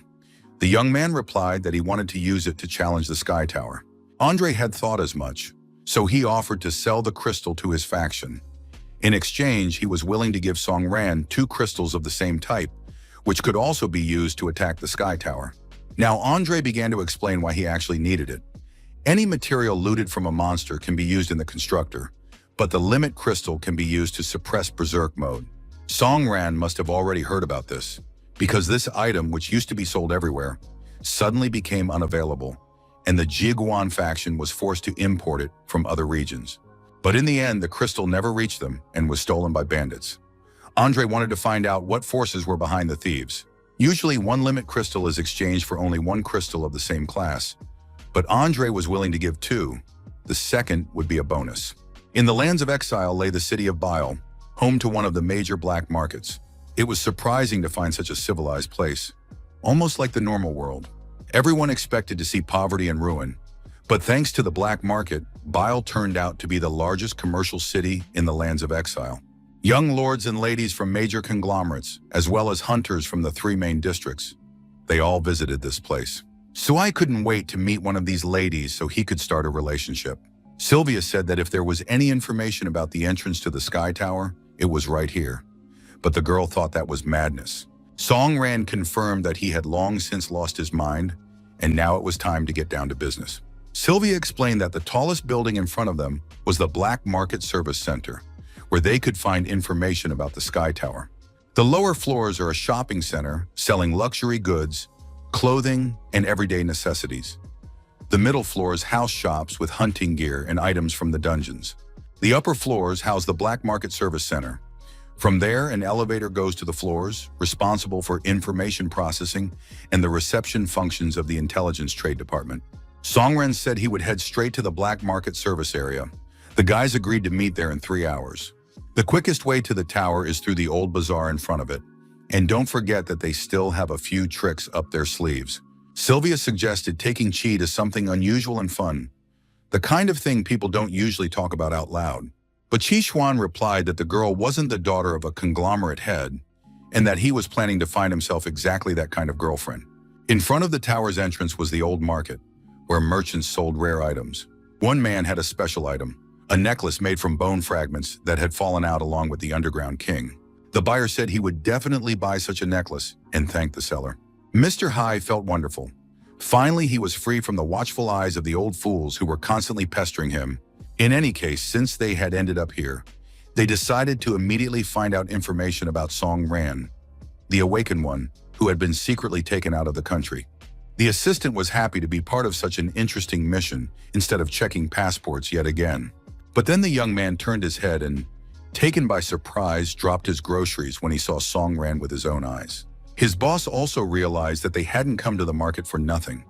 The young man replied that he wanted to use it to challenge the Sky Tower. Andre had thought as much, so he offered to sell the crystal to his faction. In exchange, he was willing to give Song Ran 2 crystals of the same type, which could also be used to attack the Sky Tower. Now Andre began to explain why he actually needed it. Any material looted from a monster can be used in the constructor, but the limit crystal can be used to suppress berserk mode. Song Ran must have already heard about this, because this item, which used to be sold everywhere, suddenly became unavailable, and the Jiaguan faction was forced to import it from other regions. But in the end, the crystal never reached them and was stolen by bandits. Andre wanted to find out what forces were behind the thieves. Usually, 1 limit crystal is exchanged for only 1 crystal of the same class, but Andre was willing to give 2. The second would be a bonus. In the lands of exile lay the city of Bile, home to one of the major black markets. It was surprising to find such a civilized place, almost like the normal world. Everyone expected to see poverty and ruin, but thanks to the black market, Bile turned out to be the largest commercial city in the lands of exile. Young lords and ladies from major conglomerates, as well as hunters from the 3 main districts, they all visited this place. Suai couldn't wait to meet one of these ladies so he could start a relationship. Sylvia said that if there was any information about the entrance to the Sky Tower, it was right here. But the girl thought that was madness. Song Ran confirmed that he had long since lost his mind, and now it was time to get down to business. Sylvia explained that the tallest building in front of them was the Black Market Service Center, where they could find information about the Sky Tower. The lower floors are a shopping center selling luxury goods, clothing, and everyday necessities. The middle floors house shops with hunting gear and items from the dungeons. The upper floors house the Black Market Service Center. From there, an elevator goes to the floors, responsible for information processing and the reception functions of the Intelligence Trade Department. Song Ran said he would head straight to the Black Market Service area. The guys agreed to meet there in 3 hours. The quickest way to the tower is through the old bazaar in front of it. And don't forget that they still have a few tricks up their sleeves. Sylvia suggested taking Chi to something unusual and fun, the kind of thing people don't usually talk about out loud. But Chi Xuan replied that the girl wasn't the daughter of a conglomerate head, and that he was planning to find himself exactly that kind of girlfriend. In front of the tower's entrance was the old market, where merchants sold rare items. One man had a special item, a necklace made from bone fragments that had fallen out along with the underground king. The buyer said he would definitely buy such a necklace and thanked the seller. Mr. Hai felt wonderful. Finally, he was free from the watchful eyes of the old fools who were constantly pestering him. In any case, since they had ended up here, they decided to immediately find out information about Song Ran, the Awakened One, who had been secretly taken out of the country. The assistant was happy to be part of such an interesting mission instead of checking passports yet again. But then the young man turned his head and, taken by surprise, dropped his groceries when he saw Song Ran with his own eyes. His boss also realized that they hadn't come to the market for nothing.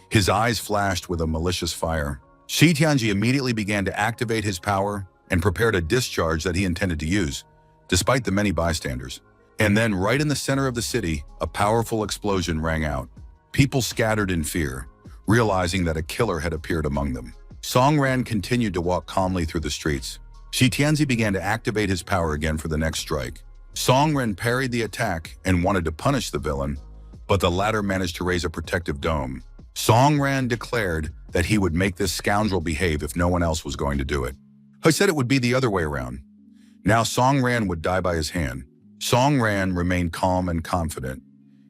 His eyes flashed with a malicious fire. Shi Tianji immediately began to activate his power and prepared a discharge that he intended to use, despite the many bystanders. And then, right in the center of the city, a powerful explosion rang out. People scattered in fear, realizing that a killer had appeared among them. Song Ran continued to walk calmly through the streets. Shi Tianzi began to activate his power again for the next strike. Song Ran parried the attack and wanted to punish the villain, but the latter managed to raise a protective dome, Song Ran declared that he would make this scoundrel behave if no one else was going to do it. I said it would be the other way around. Now Song Ran would die by his hand. Song Ran remained calm and confident.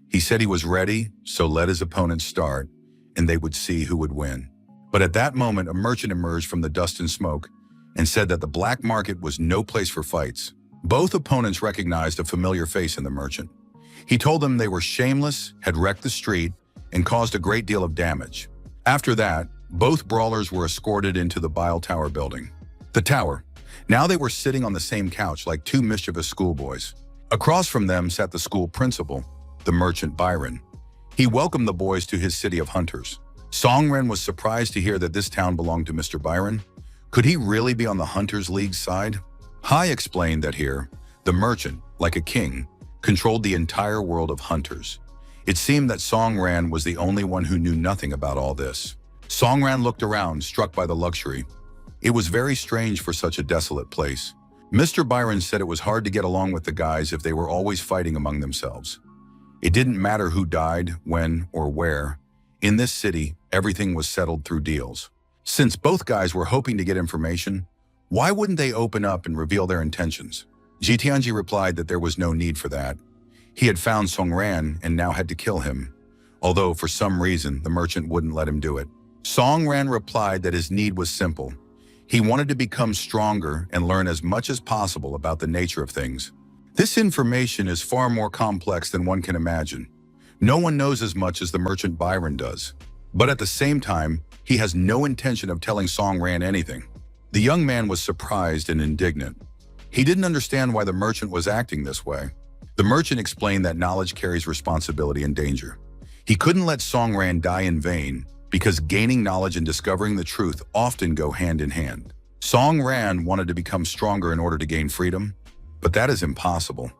He said he was ready, so let his opponents start, and they would see who would win. But at that moment, a merchant emerged from the dust and smoke and said that the black market was no place for fights. Both opponents recognized a familiar face in the merchant. He told them they were shameless, had wrecked the street, and caused a great deal of damage. After that, both brawlers were escorted into the Bile Tower building. The tower. Now they were sitting on the same couch like two mischievous schoolboys. Across from them sat the school principal, the merchant Byron. He welcomed the boys to his city of hunters. Song Ran was surprised to hear that this town belonged to Mr. Byron. Could he really be on the Hunters League's side? Hai explained that here, the merchant, like a king, controlled the entire world of hunters. It seemed that Song Ran was the only one who knew nothing about all this. Song Ran looked around, struck by the luxury. It was very strange for such a desolate place. Mr. Byron said it was hard to get along with the guys if they were always fighting among themselves. It didn't matter who died, when, or where. In this city, everything was settled through deals. Since both guys were hoping to get information, why wouldn't they open up and reveal their intentions? Jitianji replied that there was no need for that. He had found Song Ran and now had to kill him, although for some reason the merchant wouldn't let him do it. Song Ran replied that his need was simple. He wanted to become stronger and learn as much as possible about the nature of things. This information is far more complex than one can imagine. No one knows as much as the merchant Byron does. But at the same time, he has no intention of telling Song Ran anything. The young man was surprised and indignant. He didn't understand why the merchant was acting this way. The merchant explained that knowledge carries responsibility and danger. He couldn't let Song Ran die in vain because gaining knowledge and discovering the truth often go hand in hand. Song Ran wanted to become stronger in order to gain freedom, but that is impossible.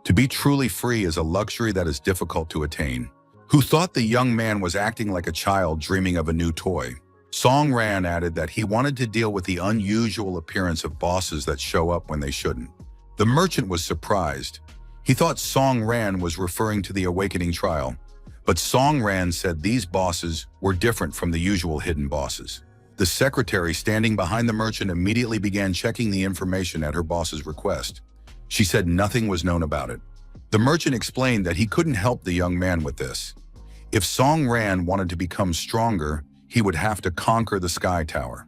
To be truly free is a luxury that is difficult to attain. Who thought the young man was acting like a child dreaming of a new toy? Song Ran added that he wanted to deal with the unusual appearance of bosses that show up when they shouldn't. The merchant was surprised. He thought Song Ran was referring to the awakening trial, but Song Ran said these bosses were different from the usual hidden bosses. The secretary standing behind the merchant immediately began checking the information at her boss's request. She said nothing was known about it. The merchant explained that he couldn't help the young man with this. If Song Ran wanted to become stronger, he would have to conquer the Sky Tower.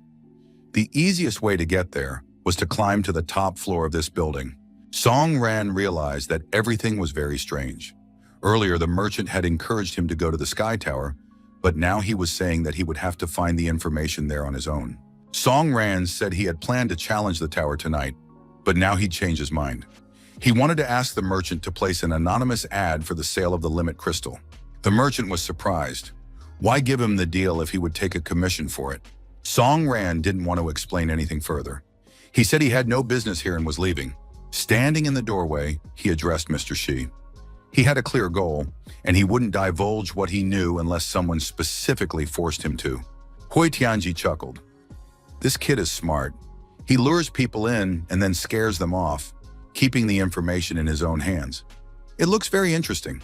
The easiest way to get there was to climb to the top floor of this building. Song Ran realized that everything was very strange. Earlier, the merchant had encouraged him to go to the Sky Tower, but now he was saying that he would have to find the information there on his own. Song Ran said he had planned to challenge the tower tonight, but now he'd changed his mind. He wanted to ask the merchant to place an anonymous ad for the sale of the limit crystal. The merchant was surprised. Why give him the deal if he would take a commission for it? Song Ran didn't want to explain anything further. He said he had no business here and was leaving. Standing in the doorway, he addressed Mr. Shi. He had a clear goal, and he wouldn't divulge what he knew unless someone specifically forced him to. Hui Tianji chuckled. This kid is smart. He lures people in and then scares them off, keeping the information in his own hands. It looks very interesting.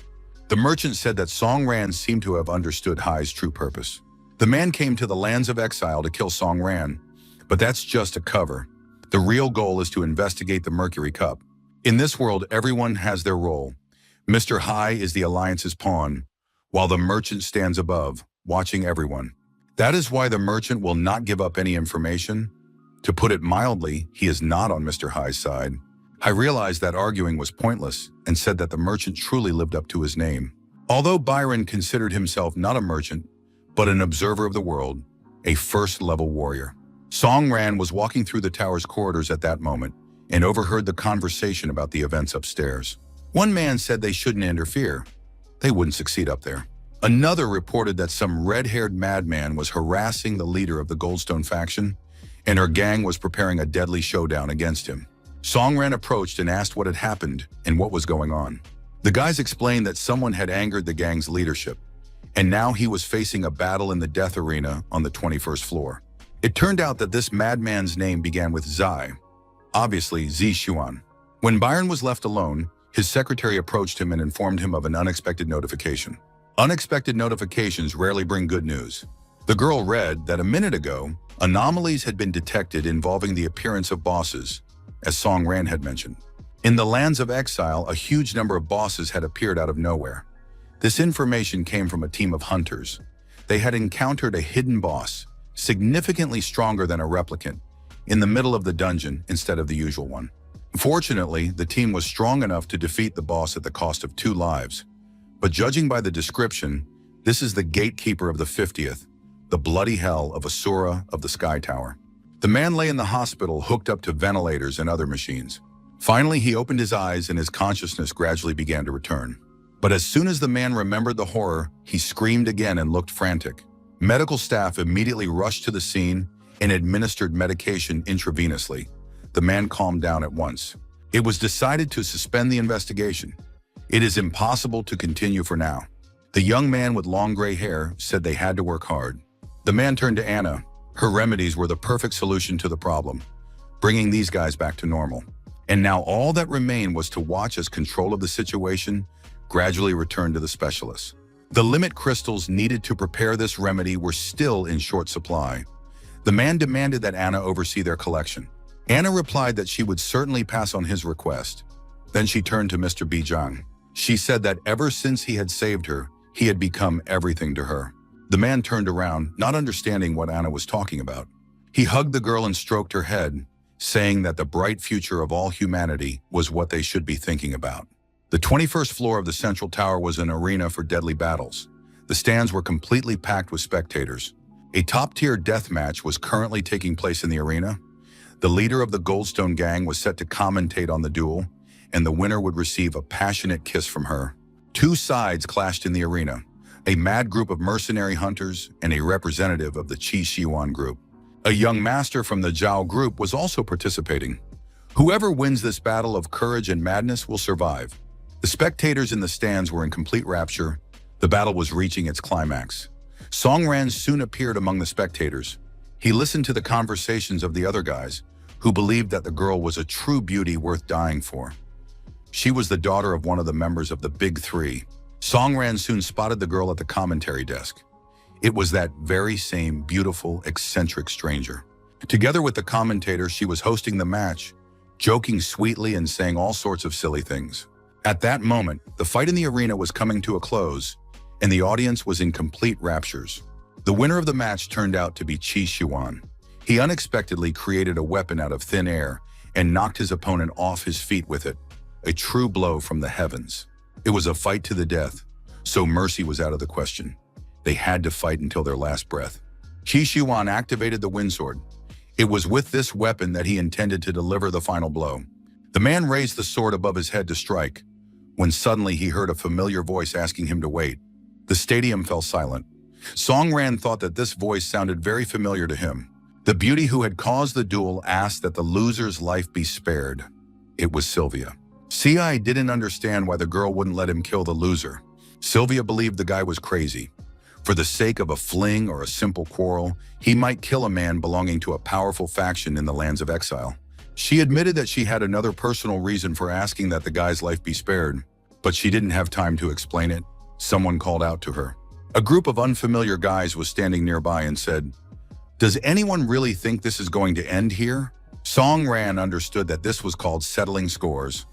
The merchant said that Song Ran seemed to have understood Hai's true purpose. The man came to the lands of exile to kill Song Ran, but that's just a cover. The real goal is to investigate the Mercury Cup. In this world, everyone has their role. Mr. Hai is the Alliance's pawn, while the merchant stands above, watching everyone. That is why the merchant will not give up any information. To put it mildly, he is not on Mr. Hai's side. I realized that arguing was pointless and said that the merchant truly lived up to his name. Although Byron considered himself not a merchant, but an observer of the world, a first-level warrior. Song Ran was walking through the tower's corridors at that moment and overheard the conversation about the events upstairs. One man said they shouldn't interfere. They wouldn't succeed up there. Another reported that some red-haired madman was harassing the leader of the Goldstone faction, and her gang was preparing a deadly showdown against him. Song Ran approached and asked what had happened and what was going on. The guys explained that someone had angered the gang's leadership, and now he was facing a battle in the death arena on the 21st floor. It turned out that this madman's name began with Zai, obviously Zi Xuan. When Byron was left alone, his secretary approached him and informed him of an unexpected notification. Unexpected notifications rarely bring good news. The girl read that a minute ago, anomalies had been detected involving the appearance of bosses, as Song Ran had mentioned. In the lands of exile, a huge number of bosses had appeared out of nowhere. This information came from a team of hunters. They had encountered a hidden boss, significantly stronger than a replicant, in the middle of the dungeon instead of the usual one. Fortunately, the team was strong enough to defeat the boss at the cost of 2 lives. But judging by the description, this is the gatekeeper of the 50th, the bloody hell of Asura of the Sky Tower. The man lay in the hospital hooked up to ventilators and other machines. Finally, he opened his eyes and his consciousness gradually began to return. But as soon as the man remembered the horror, he screamed again and looked frantic. Medical staff immediately rushed to the scene and administered medication intravenously. The man calmed down at once. It was decided to suspend the investigation. It is impossible to continue for now. The young man with long gray hair said they had to work hard. The man turned to Anna. Her remedies were the perfect solution to the problem, bringing these guys back to normal. And now all that remained was to watch as control of the situation gradually returned to the specialists. The limit crystals needed to prepare this remedy were still in short supply. The man demanded that Anna oversee their collection. Anna replied that she would certainly pass on his request. Then she turned to Mr. Bijang. She said that ever since he had saved her, he had become everything to her. The man turned around, not understanding what Anna was talking about. He hugged the girl and stroked her head, saying that the bright future of all humanity was what they should be thinking about. The 21st floor of the central tower was an arena for deadly battles. The stands were completely packed with spectators. A top-tier death match was currently taking place in the arena. The leader of the Goldstone gang was set to commentate on the duel, and the winner would receive a passionate kiss from her. 2 sides clashed in the arena, a mad group of mercenary hunters and a representative of the Qi Shiwan group. A young master from the Zhao group was also participating. Whoever wins this battle of courage and madness will survive. The spectators in the stands were in complete rapture. The battle was reaching its climax. Song Ran soon appeared among the spectators. He listened to the conversations of the other guys, who believed that the girl was a true beauty worth dying for. She was the daughter of one of the members of the Big Three. Song Ran soon spotted the girl at the commentary desk. It was that very same beautiful, eccentric stranger. Together with the commentator, she was hosting the match, joking sweetly and saying all sorts of silly things. At that moment, the fight in the arena was coming to a close, and the audience was in complete raptures. The winner of the match turned out to be Qi Shiwan. He unexpectedly created a weapon out of thin air and knocked his opponent off his feet with it, a true blow from the heavens. It was a fight to the death, so mercy was out of the question. They had to fight until their last breath. Qi Shiwan activated the windsword. It was with this weapon that he intended to deliver the final blow. The man raised the sword above his head to strike, when suddenly he heard a familiar voice asking him to wait. The stadium fell silent. Song Ran thought that this voice sounded very familiar to him. The beauty who had caused the duel asked that the loser's life be spared. It was Sylvia. CI didn't understand why the girl wouldn't let him kill the loser. Sylvia believed the guy was crazy. For the sake of a fling or a simple quarrel, he might kill a man belonging to a powerful faction in the lands of exile. She admitted that she had another personal reason for asking that the guy's life be spared, but she didn't have time to explain it. Someone called out to her. A group of unfamiliar guys was standing nearby and said, "Does anyone really think this is going to end here?" Song Ran understood that this was called settling scores.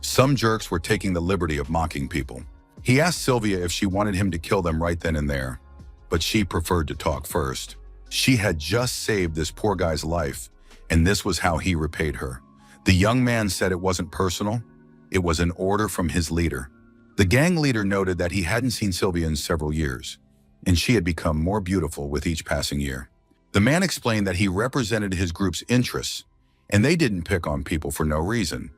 Some jerks were taking the liberty of mocking people. He asked Sylvia if she wanted him to kill them right then and there, but she preferred to talk first. She had just saved this poor guy's life, and this was how he repaid her. The young man said it wasn't personal. It was an order from his leader. The gang leader noted that he hadn't seen Sylvia in several years, and she had become more beautiful with each passing year. The man explained that he represented his group's interests, and they didn't pick on people for no reason.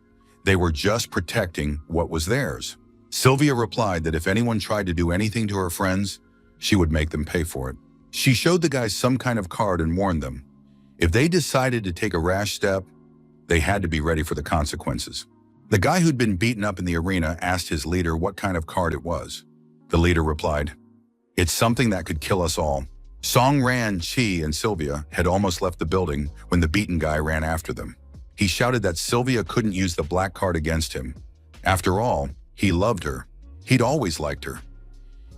They were just protecting what was theirs. Sylvia replied that if anyone tried to do anything to her friends, she would make them pay for it. She showed the guys some kind of card and warned them. If they decided to take a rash step, they had to be ready for the consequences. The guy who'd been beaten up in the arena asked his leader what kind of card it was. The leader replied, "It's something that could kill us all." Song Ran, Qi, and Sylvia had almost left the building when the beaten guy ran after them. He shouted that Sylvia couldn't use the black card against him. After all, he loved her. He'd always liked her.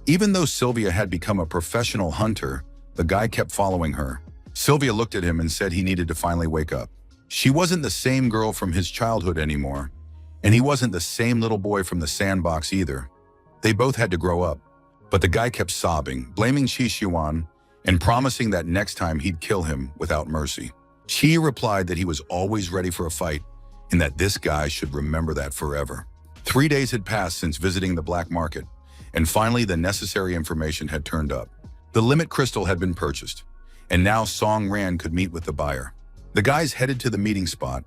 Even though Sylvia had become a professional hunter, the guy kept following her. Sylvia looked at him and said he needed to finally wake up. She wasn't the same girl from his childhood anymore, and he wasn't the same little boy from the sandbox either. They both had to grow up. But the guy kept sobbing, blaming Qi Xuan, and promising that next time he'd kill him without mercy. Qi replied that he was always ready for a fight, and that this guy should remember that forever. 3 days had passed since visiting the black market, and finally the necessary information had turned up. The limit crystal had been purchased, and now Song Ran could meet with the buyer. The guys headed to the meeting spot.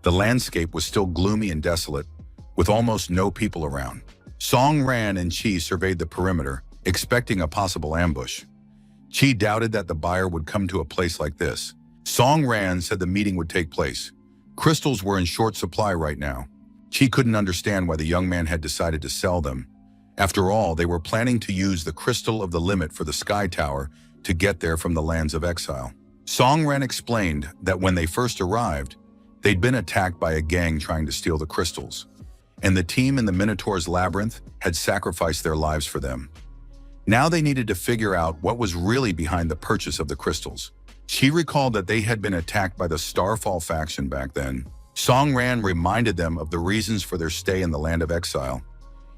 The landscape was still gloomy and desolate, with almost no people around. Song Ran and Qi surveyed the perimeter, expecting a possible ambush. Qi doubted that the buyer would come to a place like this. Song Ran said the meeting would take place. Crystals were in short supply right now. Qi couldn't understand why the young man had decided to sell them. After all, they were planning to use the crystal of the limit for the Sky Tower to get there from the lands of exile. Song Ran explained that when they first arrived, they'd been attacked by a gang trying to steal the crystals, and the team in the Minotaur's labyrinth had sacrificed their lives for them. Now they needed to figure out what was really behind the purchase of the crystals. She recalled that they had been attacked by the Starfall faction back then. Song Ran reminded them of the reasons for their stay in the land of exile.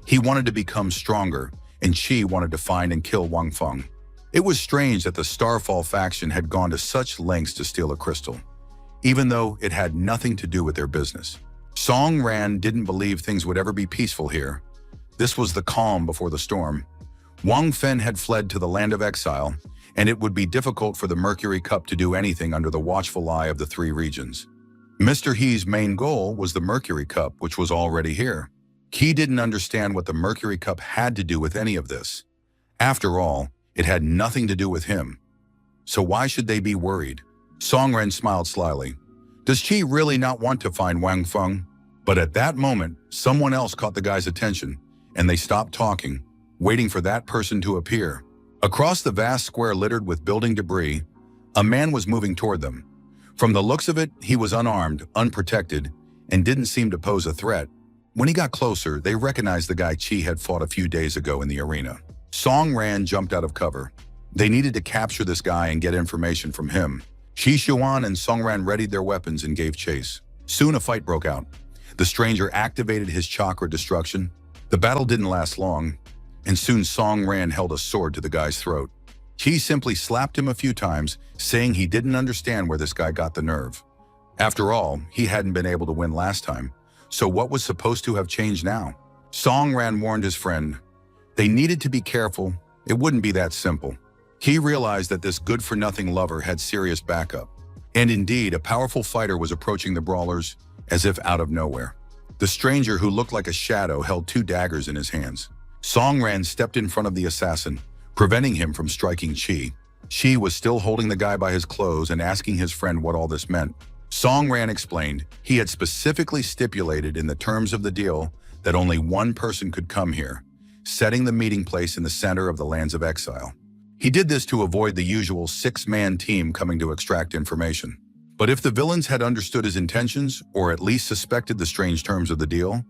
He wanted to become stronger, and Qi wanted to find and kill Wang Feng. It was strange that the Starfall faction had gone to such lengths to steal a crystal, even though it had nothing to do with their business. Song Ran didn't believe things would ever be peaceful here. This was the calm before the storm. Wang Feng had fled to the land of exile, and it would be difficult for the Mercury Cup to do anything under the watchful eye of the three regions. Mr. He's main goal was the Mercury Cup, which was already here. Qi didn't understand what the Mercury Cup had to do with any of this. After all, it had nothing to do with him. So why should they be worried? Song Ran smiled slyly. Does Qi really not want to find Wang Feng? But at that moment, someone else caught the guy's attention, and they stopped talking, waiting for that person to appear. Across the vast square littered with building debris, a man was moving toward them. From the looks of it, he was unarmed, unprotected, and didn't seem to pose a threat. When he got closer, they recognized the guy Qi had fought a few days ago in the arena. Song Ran jumped out of cover. They needed to capture this guy and get information from him. Qi Xuan and Song Ran readied their weapons and gave chase. Soon a fight broke out. The stranger activated his chakra destruction. The battle didn't last long, and soon Song Ran held a sword to the guy's throat. Qi simply slapped him a few times, saying he didn't understand where this guy got the nerve. After all, he hadn't been able to win last time, so what was supposed to have changed now? Song Ran warned his friend. They needed to be careful. It wouldn't be that simple. Qi realized that this good-for-nothing lover had serious backup. And indeed, a powerful fighter was approaching the brawlers as if out of nowhere. The stranger, who looked like a shadow, held 2 daggers in his hands. Song Ran stepped in front of the assassin, preventing him from striking Qi. Qi was still holding the guy by his clothes and asking his friend what all this meant. Song Ran explained he had specifically stipulated in the terms of the deal that only one person could come here, setting the meeting place in the center of the lands of exile. He did this to avoid the usual 6-man team coming to extract information. But if the villains had understood his intentions, or at least suspected the strange terms of the deal,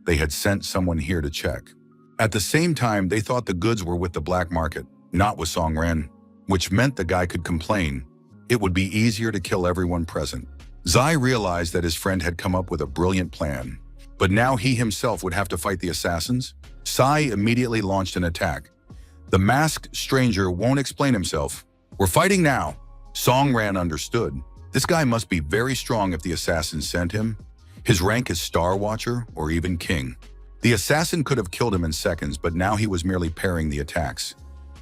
they had sent someone here to check. At the same time, they thought the goods were with the black market, not with Song Ran, which meant the guy could complain. It would be easier to kill everyone present. Zai realized that his friend had come up with a brilliant plan, but now he himself would have to fight the assassins. Sai immediately launched an attack. The masked stranger won't explain himself. We're fighting now. Song Ran understood. This guy must be very strong if the assassin sent him. His rank is Star Watcher or even King. The assassin could have killed him in seconds, but now he was merely parrying the attacks,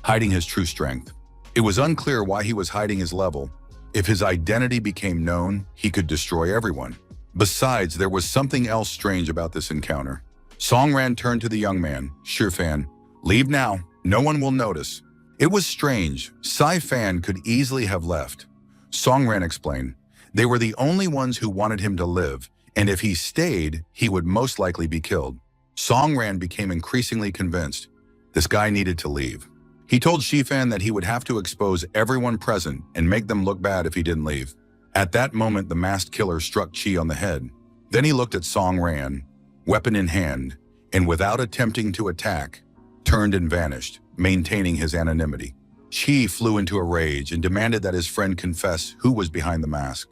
hiding his true strength. It was unclear why he was hiding his level. If his identity became known, he could destroy everyone. Besides, there was something else strange about this encounter. Song Ran turned to the young man, Shifan. Leave now. No one will notice. It was strange. Sai Fan could easily have left. Song Ran explained. They were the only ones who wanted him to live, and if he stayed, he would most likely be killed. Song Ran became increasingly convinced. This guy needed to leave. He told Shifan that he would have to expose everyone present and make them look bad if he didn't leave. At that moment, the masked killer struck Qi on the head. Then he looked at Song Ran, weapon in hand, and without attempting to attack, turned and vanished. maintaining his anonymity. Chi flew into a rage and demanded that his friend confess who was behind the mask.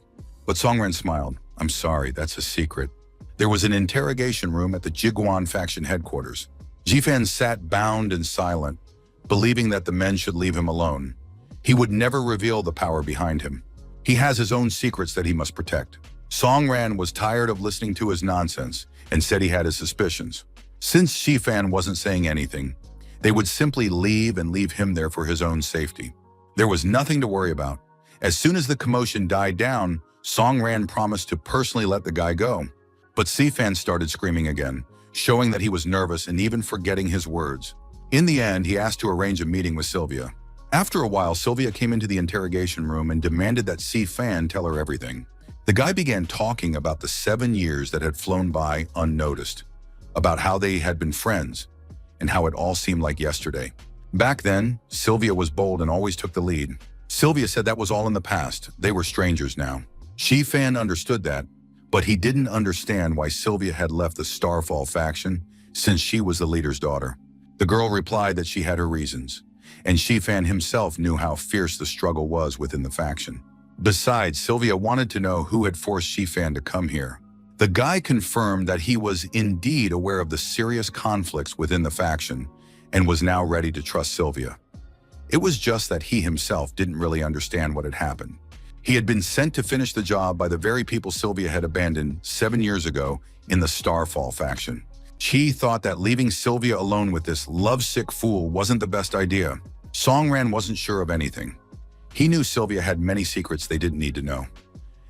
But Songran smiled. "I'm sorry, that's a secret." There was an interrogation room at the Jiguan faction headquarters. Jifan sat bound and silent, believing that the men should leave him alone. He would never reveal the power behind him. He has his own secrets that he must protect. Songran was tired of listening to his nonsense and said he had his suspicions. Since Shifan wasn't saying anything, they would simply leave and leave him there for his own safety. There was nothing to worry about. As soon as the commotion died down, Songran promised to personally let the guy go. But Sifan started screaming again, showing that he was nervous and even forgetting his words. In the end, he asked to arrange a meeting with Sylvia. After a while, Sylvia came into the interrogation room and demanded that Sifan tell her everything. The guy began talking about the 7 years that had flown by unnoticed, about how they had been friends, and how it all seemed like yesterday. Back then, Sylvia was bold and always took the lead. Sylvia said that was all in the past. They were strangers now. Shifan understood that, but he didn't understand why Sylvia had left the Starfall faction since she was the leader's daughter. The girl replied that she had her reasons, and Shifan himself knew how fierce the struggle was within the faction. Besides, Sylvia wanted to know who had forced Shifan to come here. The guy confirmed that he was indeed aware of the serious conflicts within the faction and was now ready to trust Sylvia. It was just that he himself didn't really understand what had happened. He had been sent to finish the job by the very people Sylvia had abandoned 7 years ago in the Starfall faction. Chi thought that leaving Sylvia alone with this lovesick fool wasn't the best idea. Songran wasn't sure of anything. He knew Sylvia had many secrets they didn't need to know.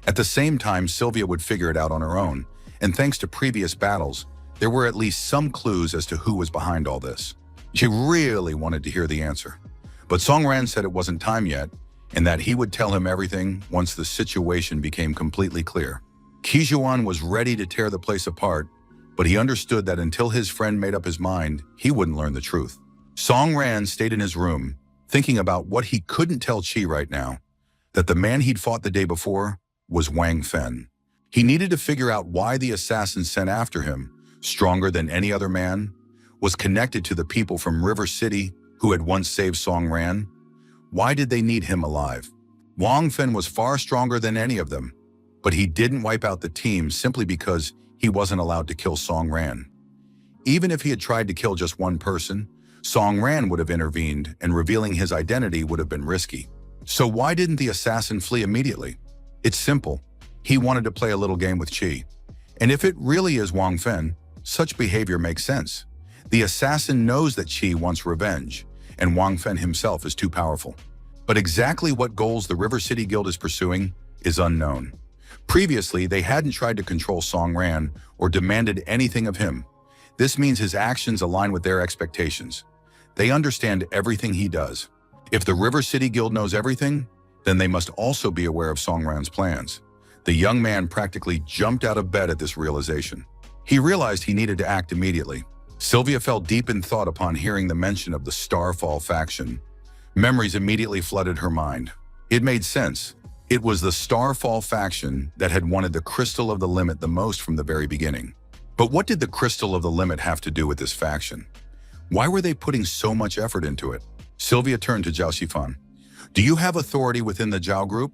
At the same time, Sylvia would figure it out on her own, and thanks to previous battles, there were at least some clues as to who was behind all this. She really wanted to hear the answer. But Songran said it wasn't time yet, and that he would tell him everything once the situation became completely clear. Qijuan was ready to tear the place apart, but he understood that until his friend made up his mind, he wouldn't learn the truth. Songran stayed in his room, thinking about what he couldn't tell Qi right now, that the man he'd fought the day before was Wang Fen. He needed to figure out why the assassin sent after him, stronger than any other man, was connected to the people from River City who had once saved Songran. Why did they need him alive? Wang Fen was far stronger than any of them, but he didn't wipe out the team simply because he wasn't allowed to kill Songran. Even if he had tried to kill just one person, Songran would have intervened, and revealing his identity would have been risky. So why didn't the assassin flee immediately? It's simple. He wanted to play a little game with Qi. And if it really is Wang Fen, such behavior makes sense. The assassin knows that Qi wants revenge, and Wang Fen himself is too powerful. But exactly what goals the River City Guild is pursuing is unknown. Previously, they hadn't tried to control Songran or demanded anything of him. This means his actions align with their expectations. They understand everything he does. If the River City Guild knows everything, then they must also be aware of Songran's plans. The young man practically jumped out of bed at this realization. He realized he needed to act immediately. Sylvia fell deep in thought upon hearing the mention of the Starfall faction. Memories immediately flooded her mind. It made sense. It was the Starfall faction that had wanted the Crystal of the Limit the most from the very beginning. But what did the Crystal of the Limit have to do with this faction? Why were they putting so much effort into it? Sylvia turned to Zhao Xifan. "Do you have authority within the Zhao group?"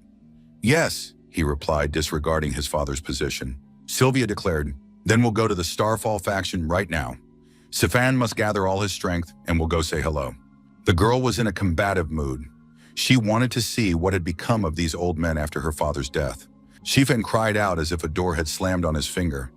"Yes," he replied, disregarding his father's position. Sylvia declared, "Then we'll go to the Starfall faction right now. Sifan must gather all his strength, and we'll go say hello." The girl was in a combative mood. She wanted to see what had become of these old men after her father's death. Shifan cried out as if a door had slammed on his finger.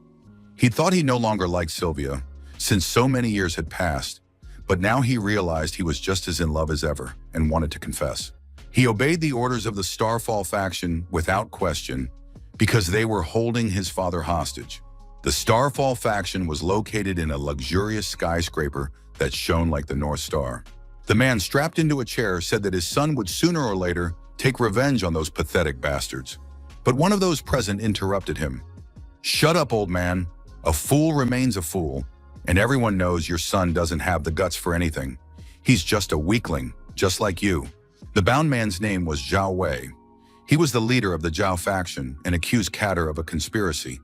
He thought he no longer liked Sylvia, since so many years had passed, but now he realized he was just as in love as ever and wanted to confess. He obeyed the orders of the Starfall faction without question because they were holding his father hostage. The Starfall faction was located in a luxurious skyscraper that shone like the North Star. The man strapped into a chair said that his son would sooner or later take revenge on those pathetic bastards. But one of those present interrupted him. "Shut up, old man. A fool remains a fool, and everyone knows your son doesn't have the guts for anything. He's just a weakling, just like you." The bound man's name was Zhao Wei. He was the leader of the Zhao faction and accused Katter of a conspiracy,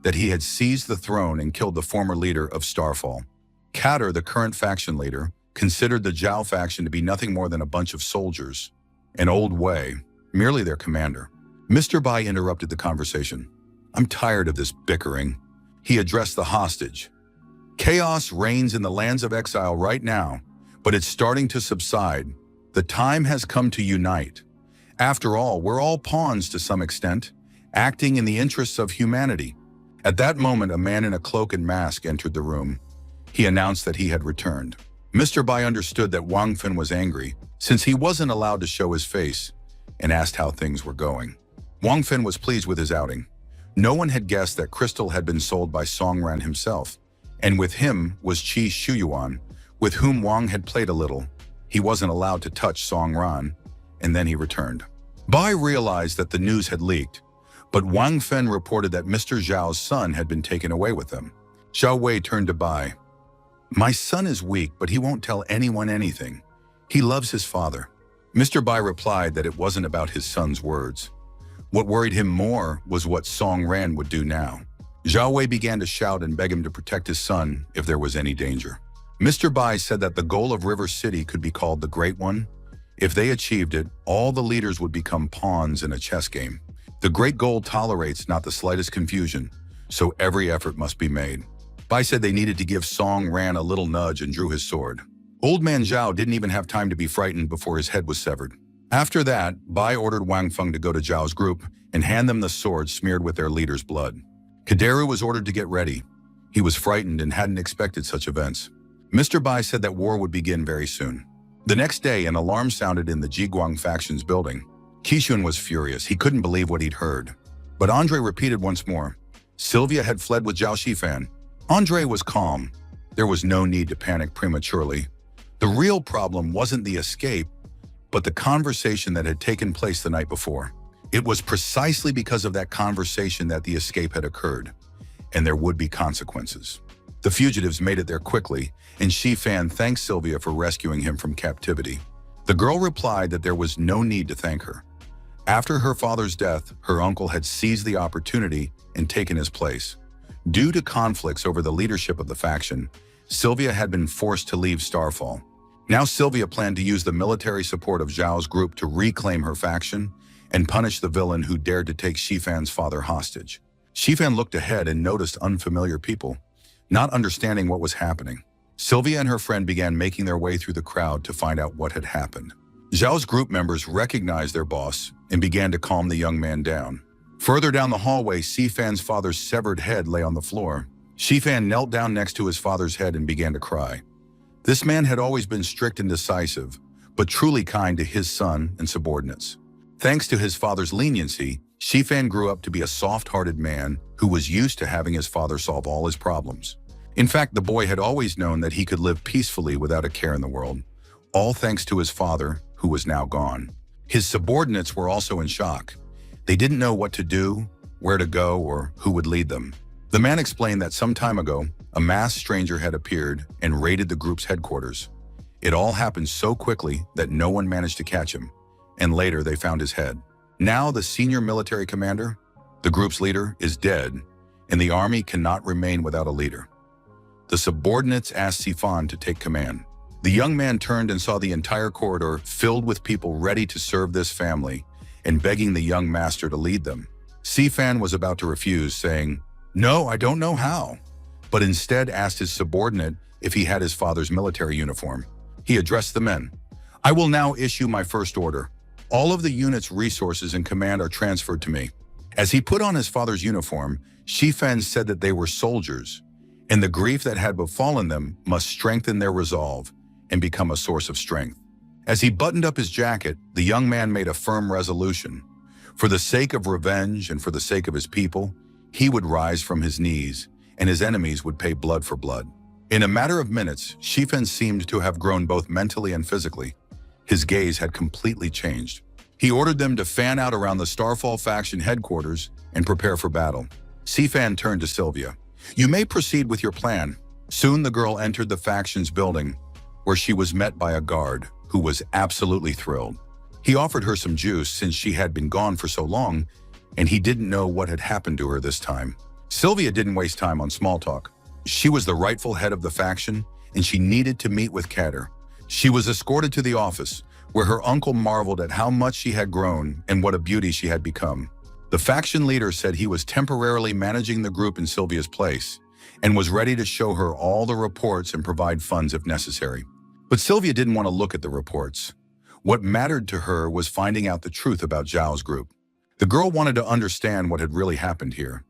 that he had seized the throne and killed the former leader of Starfall. Katter, the current faction leader, considered the Zhao faction to be nothing more than a bunch of soldiers, and Old Wei, merely their commander. Mr. Bai interrupted the conversation. "I'm tired of this bickering." He addressed the hostage. "Chaos reigns in the lands of exile right now, but it's starting to subside. The time has come to unite. After all, we're all pawns to some extent, acting in the interests of humanity." At that moment, a man in a cloak and mask entered the room. He announced that he had returned. Mr. Bai understood that Wang Fen was angry, since he wasn't allowed to show his face, and asked how things were going. Wang Fen was pleased with his outing. No one had guessed that crystal had been sold by Song Ran himself, and with him was Qi Shuyuan, with whom Wang had played a little. He wasn't allowed to touch Song Ran, and then he returned. Bai realized that the news had leaked, but Wang Fen reported that Mr. Zhao's son had been taken away with them. Zhao Wei turned to Bai. "My son is weak, but he won't tell anyone anything. He loves his father." Mr. Bai replied that it wasn't about his son's words. What worried him more was what Song Ran would do now. Zhao Wei began to shout and beg him to protect his son if there was any danger. Mr. Bai said that the goal of River City could be called the Great One. If they achieved it, all the leaders would become pawns in a chess game. The great goal tolerates not the slightest confusion, so every effort must be made. Bai said they needed to give Song Ran a little nudge and drew his sword. Old man Zhao didn't even have time to be frightened before his head was severed. After that, Bai ordered Wang Feng to go to Zhao's group and hand them the sword smeared with their leader's blood. Kaderu was ordered to get ready. He was frightened and hadn't expected such events. Mr. Bai said that war would begin very soon. The next day, an alarm sounded in the Jiguang faction's building. Qishun was furious. He couldn't believe what he'd heard. But Andre repeated once more. Sylvia had fled with Zhao Shifan. Andre was calm. There was no need to panic prematurely. The real problem wasn't the escape, but the conversation that had taken place the night before. It was precisely because of that conversation that the escape had occurred, and there would be consequences. The fugitives made it there quickly, and Shifan thanked Sylvia for rescuing him from captivity. The girl replied that there was no need to thank her. After her father's death, her uncle had seized the opportunity and taken his place. Due to conflicts over the leadership of the faction, Sylvia had been forced to leave Starfall. Now Sylvia planned to use the military support of Zhao's group to reclaim her faction and punish the villain who dared to take Shifan's father hostage. Shifan looked ahead and noticed unfamiliar people, not understanding what was happening. Sylvia and her friend began making their way through the crowd to find out what had happened. Zhao's group members recognized their boss and began to calm the young man down. Further down the hallway, Shifan's father's severed head lay on the floor. Shifan knelt down next to his father's head and began to cry. This man had always been strict and decisive, but truly kind to his son and subordinates. Thanks to his father's leniency, Shifan grew up to be a soft-hearted man who was used to having his father solve all his problems. In fact, the boy had always known that he could live peacefully without a care in the world, all thanks to his father, who was now gone. His subordinates were also in shock. They didn't know what to do, where to go, or who would lead them. The man explained that some time ago, a masked stranger had appeared and raided the group's headquarters. It all happened so quickly that no one managed to catch him, and later they found his head. Now the senior military commander, the group's leader, is dead, and the army cannot remain without a leader. The subordinates asked Sifan to take command. The young man turned and saw the entire corridor filled with people ready to serve this family and begging the young master to lead them. Sifan was about to refuse, saying, "No, I don't know how," but instead asked his subordinate if he had his father's military uniform. He addressed the men. "I will now issue my first order. All of the unit's resources and command are transferred to me." As he put on his father's uniform, Shifan said that they were soldiers, and the grief that had befallen them must strengthen their resolve and become a source of strength. As he buttoned up his jacket, the young man made a firm resolution. For the sake of revenge and for the sake of his people, he would rise from his knees, and his enemies would pay blood for blood. In a matter of minutes, Shifan seemed to have grown both mentally and physically. His gaze had completely changed. He ordered them to fan out around the Starfall faction headquarters and prepare for battle. Sifan turned to Sylvia. "You may proceed with your plan." Soon the girl entered the faction's building, where she was met by a guard who was absolutely thrilled. He offered her some juice since she had been gone for so long, and he didn't know what had happened to her this time. Sylvia didn't waste time on small talk. She was the rightful head of the faction, and she needed to meet with Kader. She was escorted to the office, where her uncle marveled at how much she had grown and what a beauty she had become. The faction leader said he was temporarily managing the group in Sylvia's place and was ready to show her all the reports and provide funds if necessary. But Sylvia didn't want to look at the reports. What mattered to her was finding out the truth about Zhao's group. The girl wanted to understand what had really happened here.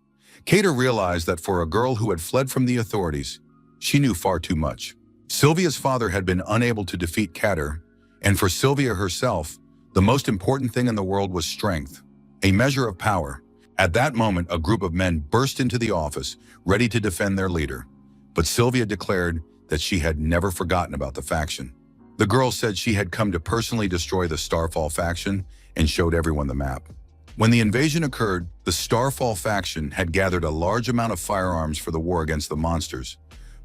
Kater realized that for a girl who had fled from the authorities, she knew far too much. Sylvia's father had been unable to defeat Kater, and for Sylvia herself, the most important thing in the world was strength, a measure of power. At that moment, a group of men burst into the office, ready to defend their leader. But Sylvia declared that she had never forgotten about the faction. The girl said she had come to personally destroy the Starfall faction and showed everyone the map. When the invasion occurred, the Starfall faction had gathered a large amount of firearms for the war against the monsters.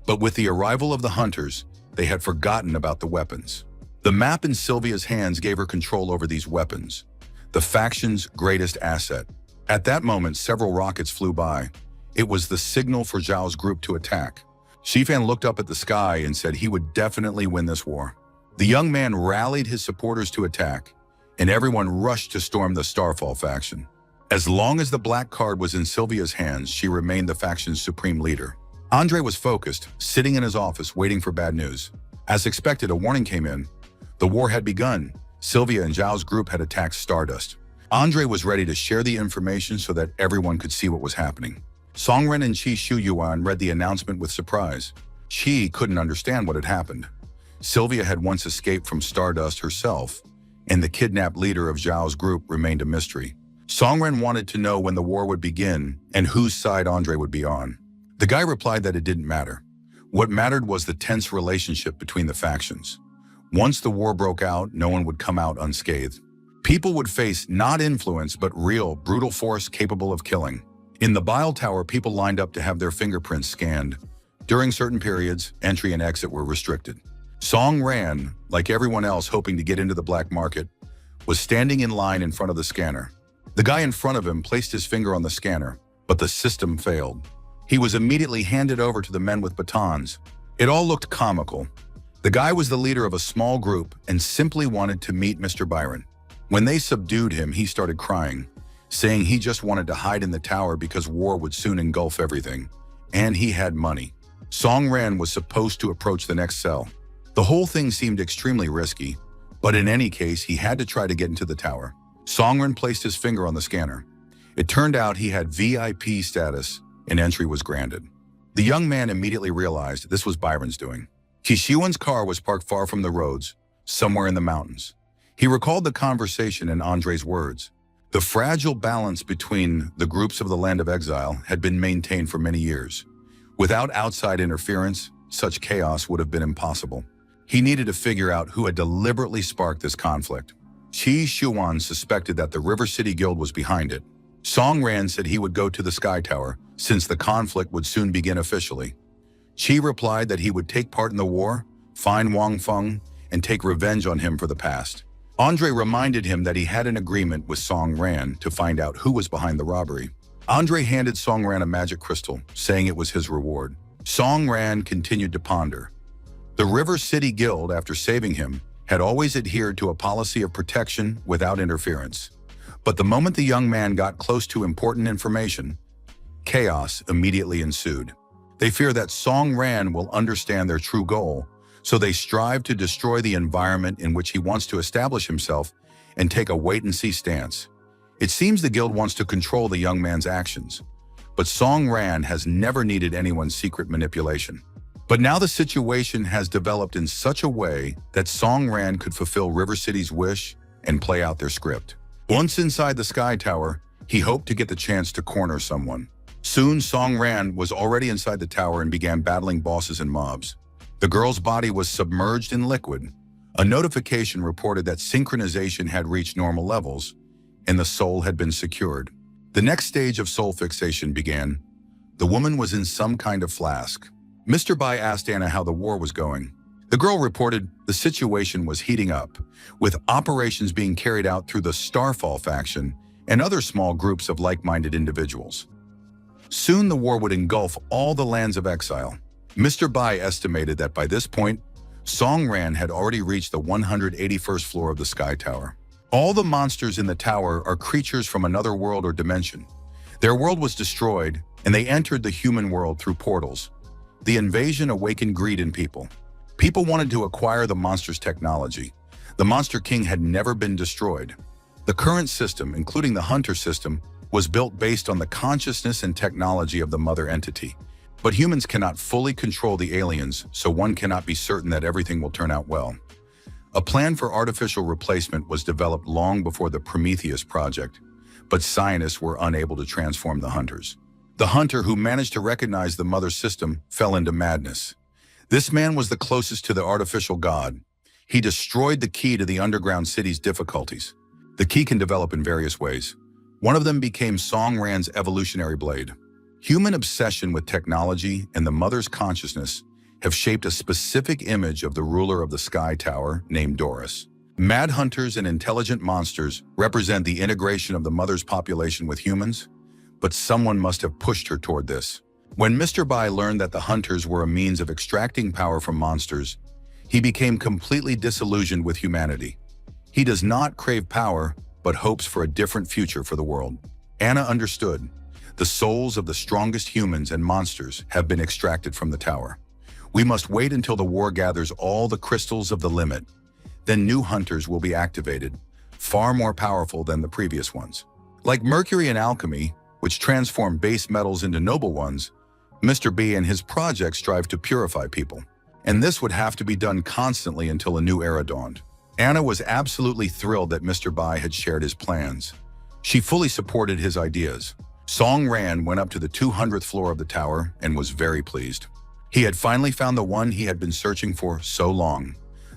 But with the arrival of the hunters, they had forgotten about the weapons. The map in Sylvia's hands gave her control over these weapons, the faction's greatest asset. At that moment, several rockets flew by. It was the signal for Zhao's group to attack. Shifan looked up at the sky and said he would definitely win this war. The young man rallied his supporters to attack, and everyone rushed to storm the Starfall faction. As long as the black card was in Sylvia's hands, she remained the faction's supreme leader. Andre was focused, sitting in his office waiting for bad news. As expected, a warning came in. The war had begun. Sylvia and Zhao's group had attacked Stardust. Andre was ready to share the information so that everyone could see what was happening. Songren and Qi Shuyuan read the announcement with surprise. Qi couldn't understand what had happened. Sylvia had once escaped from Stardust herself, and the kidnapped leader of Zhao's group remained a mystery. Songren wanted to know when the war would begin and whose side Andre would be on. The guy replied that it didn't matter. What mattered was the tense relationship between the factions. Once the war broke out, no one would come out unscathed. People would face not influence, but real, brutal force capable of killing. In the Bile Tower, people lined up to have their fingerprints scanned. During certain periods, entry and exit were restricted. Song Ran, like everyone else hoping to get into the black market, was standing in line in front of the scanner. The guy in front of him placed his finger on the scanner, but the system failed. He was immediately handed over to the men with batons. It all looked comical. The guy was the leader of a small group and simply wanted to meet Mr. Byron. When they subdued him, he started crying, saying he just wanted to hide in the tower because war would soon engulf everything, and he had money. Song Ran was supposed to approach the next cell. The whole thing seemed extremely risky, but in any case, he had to try to get into the tower. Song Ran placed his finger on the scanner. It turned out he had VIP status, and entry was granted. The young man immediately realized this was Byron's doing. Kishiwan's car was parked far from the roads, somewhere in the mountains. He recalled the conversation and Andre's words. The fragile balance between the groups of the land of exile had been maintained for many years. Without outside interference, such chaos would have been impossible. He needed to figure out who had deliberately sparked this conflict. Qi Shuan suspected that the River City Guild was behind it. Song Ran said he would go to the Sky Tower, since the conflict would soon begin officially. Qi replied that he would take part in the war, find Wang Feng, and take revenge on him for the past. Andre reminded him that he had an agreement with Song Ran to find out who was behind the robbery. Andre handed Song Ran a magic crystal, saying it was his reward. Song Ran continued to ponder. The River City Guild, after saving him, had always adhered to a policy of protection without interference. But the moment the young man got close to important information, chaos immediately ensued. They fear that Song Ran will understand their true goal, so they strive to destroy the environment in which he wants to establish himself and take a wait-and-see stance. It seems the guild wants to control the young man's actions, but Song Ran has never needed anyone's secret manipulation. But now the situation has developed in such a way that Song Ran could fulfill River City's wish and play out their script. Once inside the Sky Tower, he hoped to get the chance to corner someone. Soon, Song Ran was already inside the tower and began battling bosses and mobs. The girl's body was submerged in liquid. A notification reported that synchronization had reached normal levels, and the soul had been secured. The next stage of soul fixation began. The woman was in some kind of flask. Mr. Bai asked Anna how the war was going. The girl reported the situation was heating up, with operations being carried out through the Starfall faction and other small groups of like-minded individuals. Soon the war would engulf all the lands of exile. Mr. Bai estimated that by this point, Song Ran had already reached the 181st floor of the Sky Tower. All the monsters in the tower are creatures from another world or dimension. Their world was destroyed, and they entered the human world through portals. The invasion awakened greed in people. People wanted to acquire the monster's technology. The Monster King had never been destroyed. The current system, including the Hunter system, was built based on the consciousness and technology of the mother entity. But humans cannot fully control the aliens, so one cannot be certain that everything will turn out well. A plan for artificial replacement was developed long before the Prometheus project, but scientists were unable to transform the hunters. The hunter who managed to recognize the mother system fell into madness. This man was the closest to the artificial god. He destroyed the key to the underground city's difficulties. The key can develop in various ways. One of them became Song Ran's evolutionary blade. Human obsession with technology and the mother's consciousness have shaped a specific image of the ruler of the Sky Tower named Doris. Mad hunters and intelligent monsters represent the integration of the mother's population with humans, but someone must have pushed her toward this. When Mr. Bai learned that the hunters were a means of extracting power from monsters, he became completely disillusioned with humanity. He does not crave power, but hopes for a different future for the world. Anna understood. The souls of the strongest humans and monsters have been extracted from the tower. We must wait until the war gathers all the crystals of the limit. Then new hunters will be activated, far more powerful than the previous ones. Like mercury in alchemy, which transform base metals into noble ones, Mr. B and his project strive to purify people. And this would have to be done constantly until a new era dawned. Anna was absolutely thrilled that Mr. Bai had shared his plans. She fully supported his ideas. Song Ran went up to the 200th floor of the tower and was very pleased. He had finally found the one he had been searching for so long.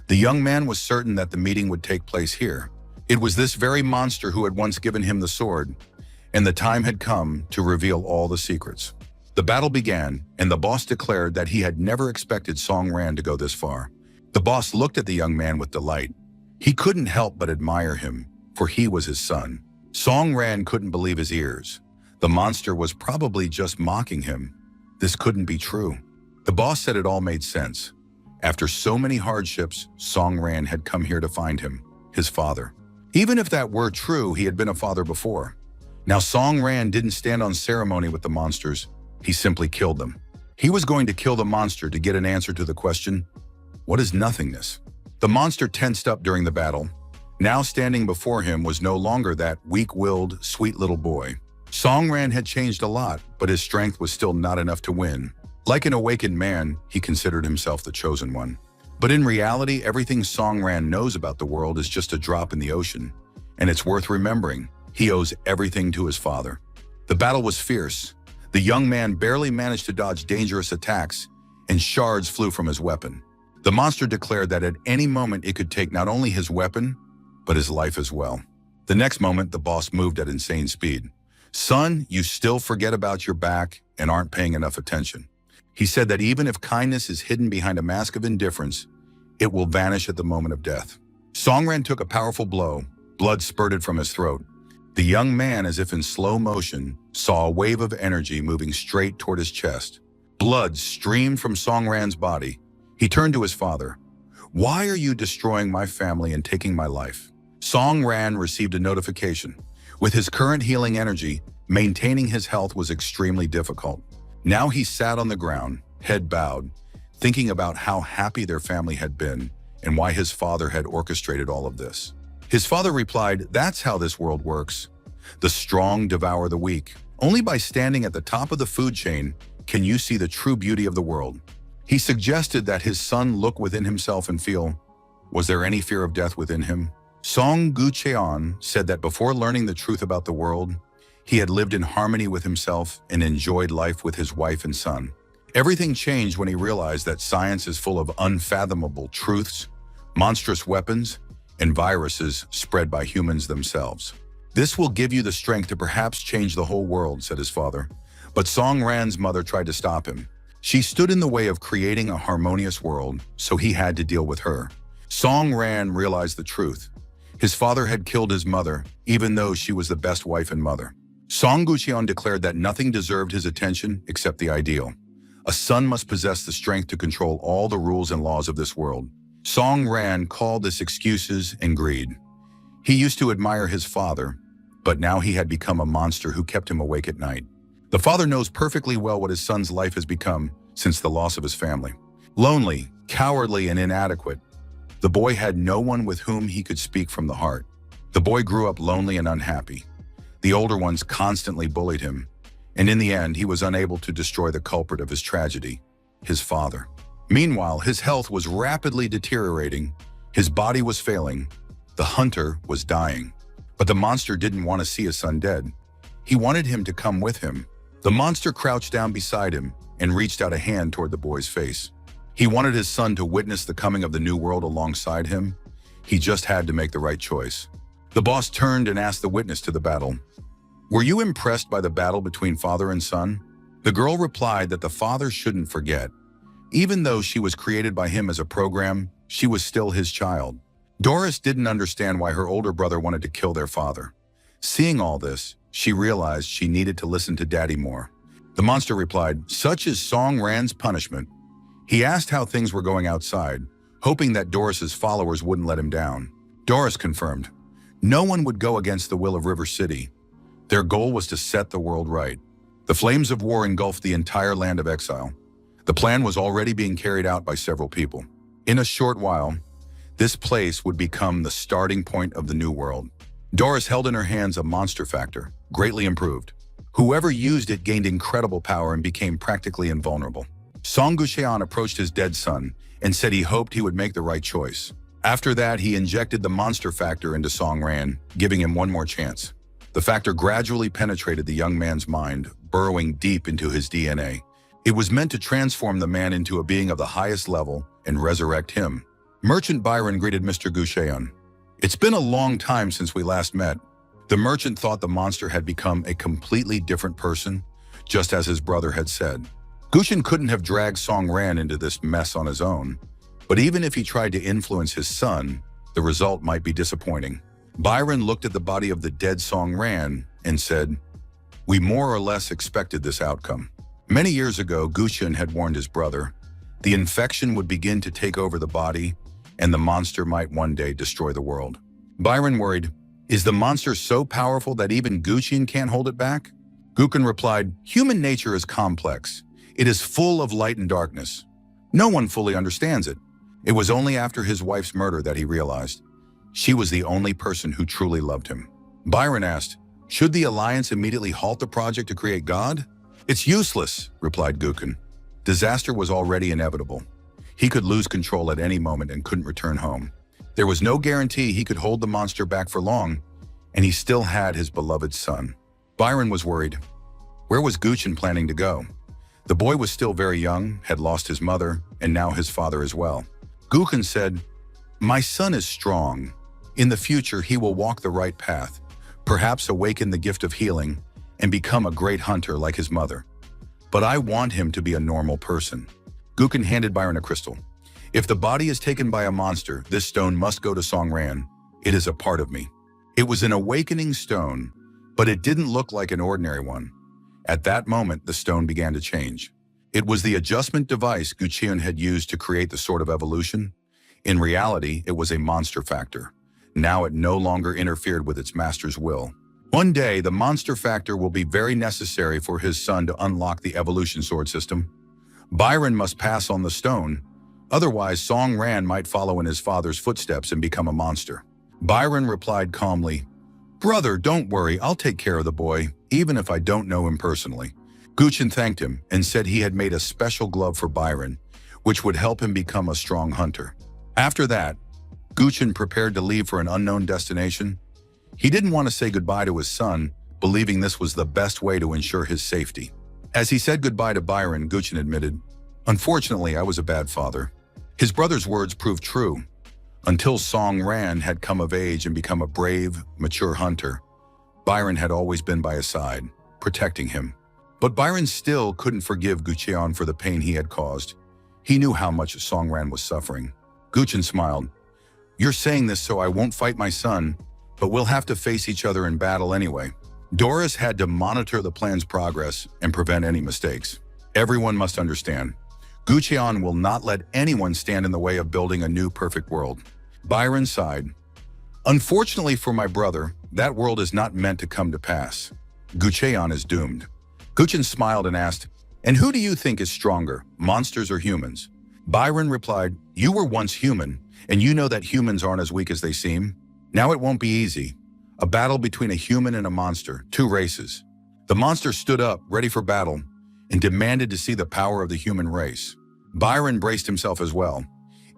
The young man was certain that the meeting would take place here. It was this very monster who had once given him the sword, and the time had come to reveal all the secrets. The battle began, and the boss declared that he had never expected Song Ran to go this far. The boss looked at the young man with delight. He couldn't help but admire him, for he was his son. Song Ran couldn't believe his ears. The monster was probably just mocking him. This couldn't be true. The boss said it all made sense. After so many hardships, Song Ran had come here to find him, his father. Even if that were true, he had been a father before. Now Song Ran didn't stand on ceremony with the monsters. He simply killed them. He was going to kill the monster to get an answer to the question, what is nothingness? The monster tensed up during the battle. Now standing before him was no longer that weak-willed, sweet little boy. Song Ran had changed a lot, but his strength was still not enough to win. Like an awakened man, he considered himself the chosen one. But in reality, everything Song Ran knows about the world is just a drop in the ocean. And it's worth remembering, he owes everything to his father. The battle was fierce. The young man barely managed to dodge dangerous attacks, and shards flew from his weapon. The monster declared that at any moment it could take not only his weapon, but his life as well. The next moment, the boss moved at insane speed. Son, you still forget about your back and aren't paying enough attention. He said that even if kindness is hidden behind a mask of indifference, it will vanish at the moment of death. Song Ran took a powerful blow. Blood spurted from his throat. The young man, as if in slow motion, saw a wave of energy moving straight toward his chest. Blood streamed from Song Ran's body. He turned to his father. Why are you destroying my family and taking my life? Song Ran received a notification. With his current healing energy, maintaining his health was extremely difficult. Now he sat on the ground, head bowed, thinking about how happy their family had been and why his father had orchestrated all of this. His father replied, that's how this world works. The strong devour the weak. Only by standing at the top of the food chain can you see the true beauty of the world. He suggested that his son look within himself and feel, was there any fear of death within him? Song Gucheon said that before learning the truth about the world, he had lived in harmony with himself and enjoyed life with his wife and son. Everything changed when he realized that science is full of unfathomable truths, monstrous weapons, and viruses spread by humans themselves. This will give you the strength to perhaps change the whole world, said his father. But Song Ran's mother tried to stop him. She stood in the way of creating a harmonious world, so he had to deal with her. Song Ran realized the truth. His father had killed his mother, even though she was the best wife and mother. Song Gucheon declared that nothing deserved his attention except the ideal. A son must possess the strength to control all the rules and laws of this world. Song Ran called this excuses and greed. He used to admire his father, but now he had become a monster who kept him awake at night. The father knows perfectly well what his son's life has become since the loss of his family. Lonely, cowardly, and inadequate, the boy had no one with whom he could speak from the heart. The boy grew up lonely and unhappy. The older ones constantly bullied him, and in the end, he was unable to destroy the culprit of his tragedy, his father. Meanwhile, his health was rapidly deteriorating, his body was failing, the hunter was dying. But the monster didn't want to see his son dead. He wanted him to come with him. The monster crouched down beside him and reached out a hand toward the boy's face. He wanted his son to witness the coming of the new world alongside him. He just had to make the right choice. The boss turned and asked the witness to the battle, "Were you impressed by the battle between father and son?" The girl replied that the father shouldn't forget. Even though she was created by him as a program, she was still his child. Doris didn't understand why her older brother wanted to kill their father. Seeing all this, she realized she needed to listen to Daddy more. The monster replied, "Such is Song Ran's punishment." He asked how things were going outside, hoping that Doris's followers wouldn't let him down. Doris confirmed, no one would go against the will of River City. Their goal was to set the world right. The flames of war engulfed the entire land of exile. The plan was already being carried out by several people. In a short while, this place would become the starting point of the new world. Doris held in her hands a monster factor, greatly improved. Whoever used it gained incredible power and became practically invulnerable. Song Gucheon approached his dead son and said he hoped he would make the right choice. After that, he injected the monster factor into Song Ran, giving him one more chance. The factor gradually penetrated the young man's mind, burrowing deep into his DNA. It was meant to transform the man into a being of the highest level and resurrect him. Merchant Byron greeted Mr. Gucheon. "It's been a long time since we last met." The merchant thought the monster had become a completely different person, just as his brother had said. Gucheon couldn't have dragged Song Ran into this mess on his own, but even if he tried to influence his son, the result might be disappointing. Byron looked at the body of the dead Song Ran and said, "We more or less expected this outcome." Many years ago, Gucheon had warned his brother, the infection would begin to take over the body, and the monster might one day destroy the world. Byron worried, "Is the monster so powerful that even Gucheon can't hold it back?" Gucheon replied, "Human nature is complex. It is full of light and darkness. No one fully understands it." It was only after his wife's murder that he realized she was the only person who truly loved him. Byron asked, "Should the Alliance immediately halt the project to create God?" "It's useless," replied Gucheon. Disaster was already inevitable. He could lose control at any moment and couldn't return home. There was no guarantee he could hold the monster back for long, and he still had his beloved son. Byron was worried. Where was Gucheon planning to go? The boy was still very young, had lost his mother, and now his father as well. Gucheon said, "My son is strong. In the future, he will walk the right path, perhaps awaken the gift of healing, and become a great hunter like his mother. But I want him to be a normal person." Gucheon handed Byron a crystal. "If the body is taken by a monster, this stone must go to Song Ran. It is a part of me." It was an awakening stone, but it didn't look like an ordinary one. At that moment, the stone began to change. It was the adjustment device Gucheon had used to create the Sword of Evolution. In reality, it was a monster factor. Now it no longer interfered with its master's will. One day, the monster factor will be very necessary for his son to unlock the evolution sword system. Byron must pass on the stone, otherwise Song Ran might follow in his father's footsteps and become a monster. Byron replied calmly, "Brother, don't worry, I'll take care of the boy, even if I don't know him personally." Gucheon thanked him and said he had made a special glove for Byron, which would help him become a strong hunter. After that, Gucheon prepared to leave for an unknown destination. He didn't want to say goodbye to his son, believing this was the best way to ensure his safety. As he said goodbye to Byron, Gucheon admitted, "Unfortunately, I was a bad father." His brother's words proved true. Until Song Ran had come of age and become a brave, mature hunter, Byron had always been by his side, protecting him. But Byron still couldn't forgive Gucheon for the pain he had caused. He knew how much Song Ran was suffering. Gucheon smiled. "You're saying this so I won't fight my son, but we'll have to face each other in battle anyway." Doris had to monitor the plan's progress and prevent any mistakes. Everyone must understand. Gucheon will not let anyone stand in the way of building a new perfect world. Byron sighed. Unfortunately for my brother, that world is not meant to come to pass. Gucheon is doomed. Guchen smiled and asked, and who do you think is stronger, monsters or humans? Byron replied, you were once human, and you know that humans aren't as weak as they seem. Now it won't be easy. A battle between a human and a monster, two races. The monster stood up, ready for battle, and demanded to see the power of the human race. Byron braced himself as well.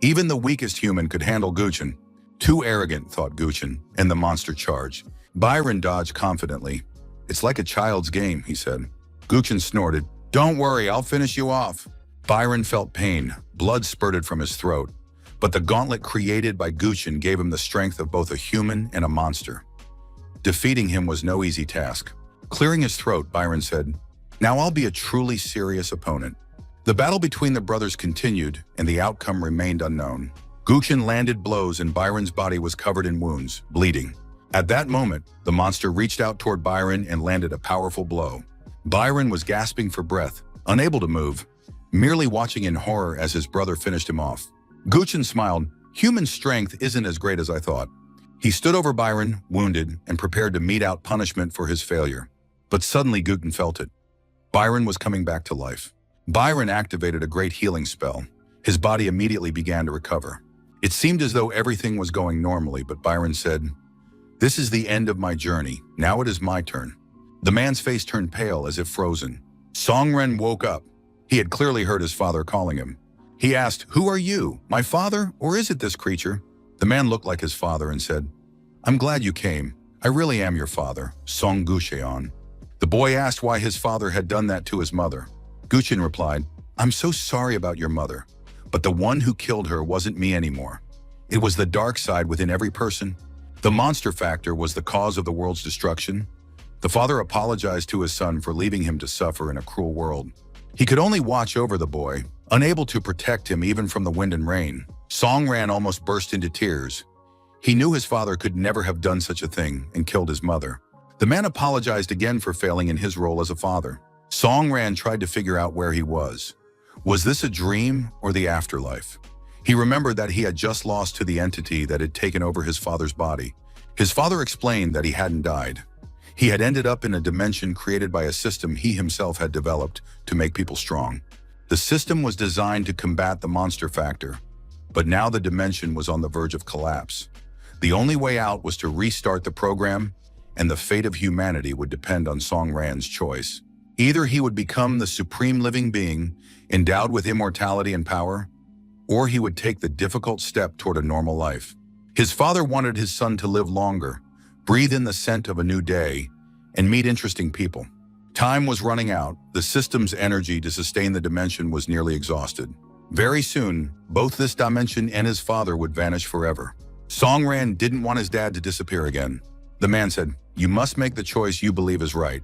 Even the weakest human could handle Guchen. Too arrogant, thought Guchen, and the monster charged. Byron dodged confidently. It's like a child's game, he said. Guchen snorted. Don't worry, I'll finish you off. Byron felt pain. Blood spurted from his throat. But the gauntlet created by Guchen gave him the strength of both a human and a monster. Defeating him was no easy task. Clearing his throat, Byron said, now I'll be a truly serious opponent. The battle between the brothers continued, and the outcome remained unknown. Guchen landed blows and Byron's body was covered in wounds, bleeding. At that moment, the monster reached out toward Byron and landed a powerful blow. Byron was gasping for breath, unable to move, merely watching in horror as his brother finished him off. Guchen smiled. Human strength isn't as great as I thought. He stood over Byron, wounded, and prepared to mete out punishment for his failure. But suddenly Guchen felt it. Byron was coming back to life. Byron activated a great healing spell. His body immediately began to recover. It seemed as though everything was going normally, but Byron said, this is the end of my journey. Now it is my turn. The man's face turned pale as if frozen. Songren woke up. He had clearly heard his father calling him. He asked, who are you, my father, or is it this creature? The man looked like his father and said, I'm glad you came. I really am your father, Song Gucheon. The boy asked why his father had done that to his mother. Guchen replied, I'm so sorry about your mother, but the one who killed her wasn't me anymore. It was the dark side within every person. The monster factor was the cause of the world's destruction. The father apologized to his son for leaving him to suffer in a cruel world. He could only watch over the boy, unable to protect him even from the wind and rain. Songran almost burst into tears. He knew his father could never have done such a thing and killed his mother. The man apologized again for failing in his role as a father. Songran tried to figure out where he was. Was this a dream or the afterlife? He remembered that he had just lost to the entity that had taken over his father's body. His father explained that he hadn't died. He had ended up in a dimension created by a system he himself had developed to make people strong. The system was designed to combat the monster factor, but now the dimension was on the verge of collapse. The only way out was to restart the program, and the fate of humanity would depend on Songran's choice. Either he would become the supreme living being, endowed with immortality and power, or he would take the difficult step toward a normal life. His father wanted his son to live longer, breathe in the scent of a new day, and meet interesting people. Time was running out. The system's energy to sustain the dimension was nearly exhausted. Very soon, both this dimension and his father would vanish forever. Songran didn't want his dad to disappear again. The man said, you must make the choice you believe is right.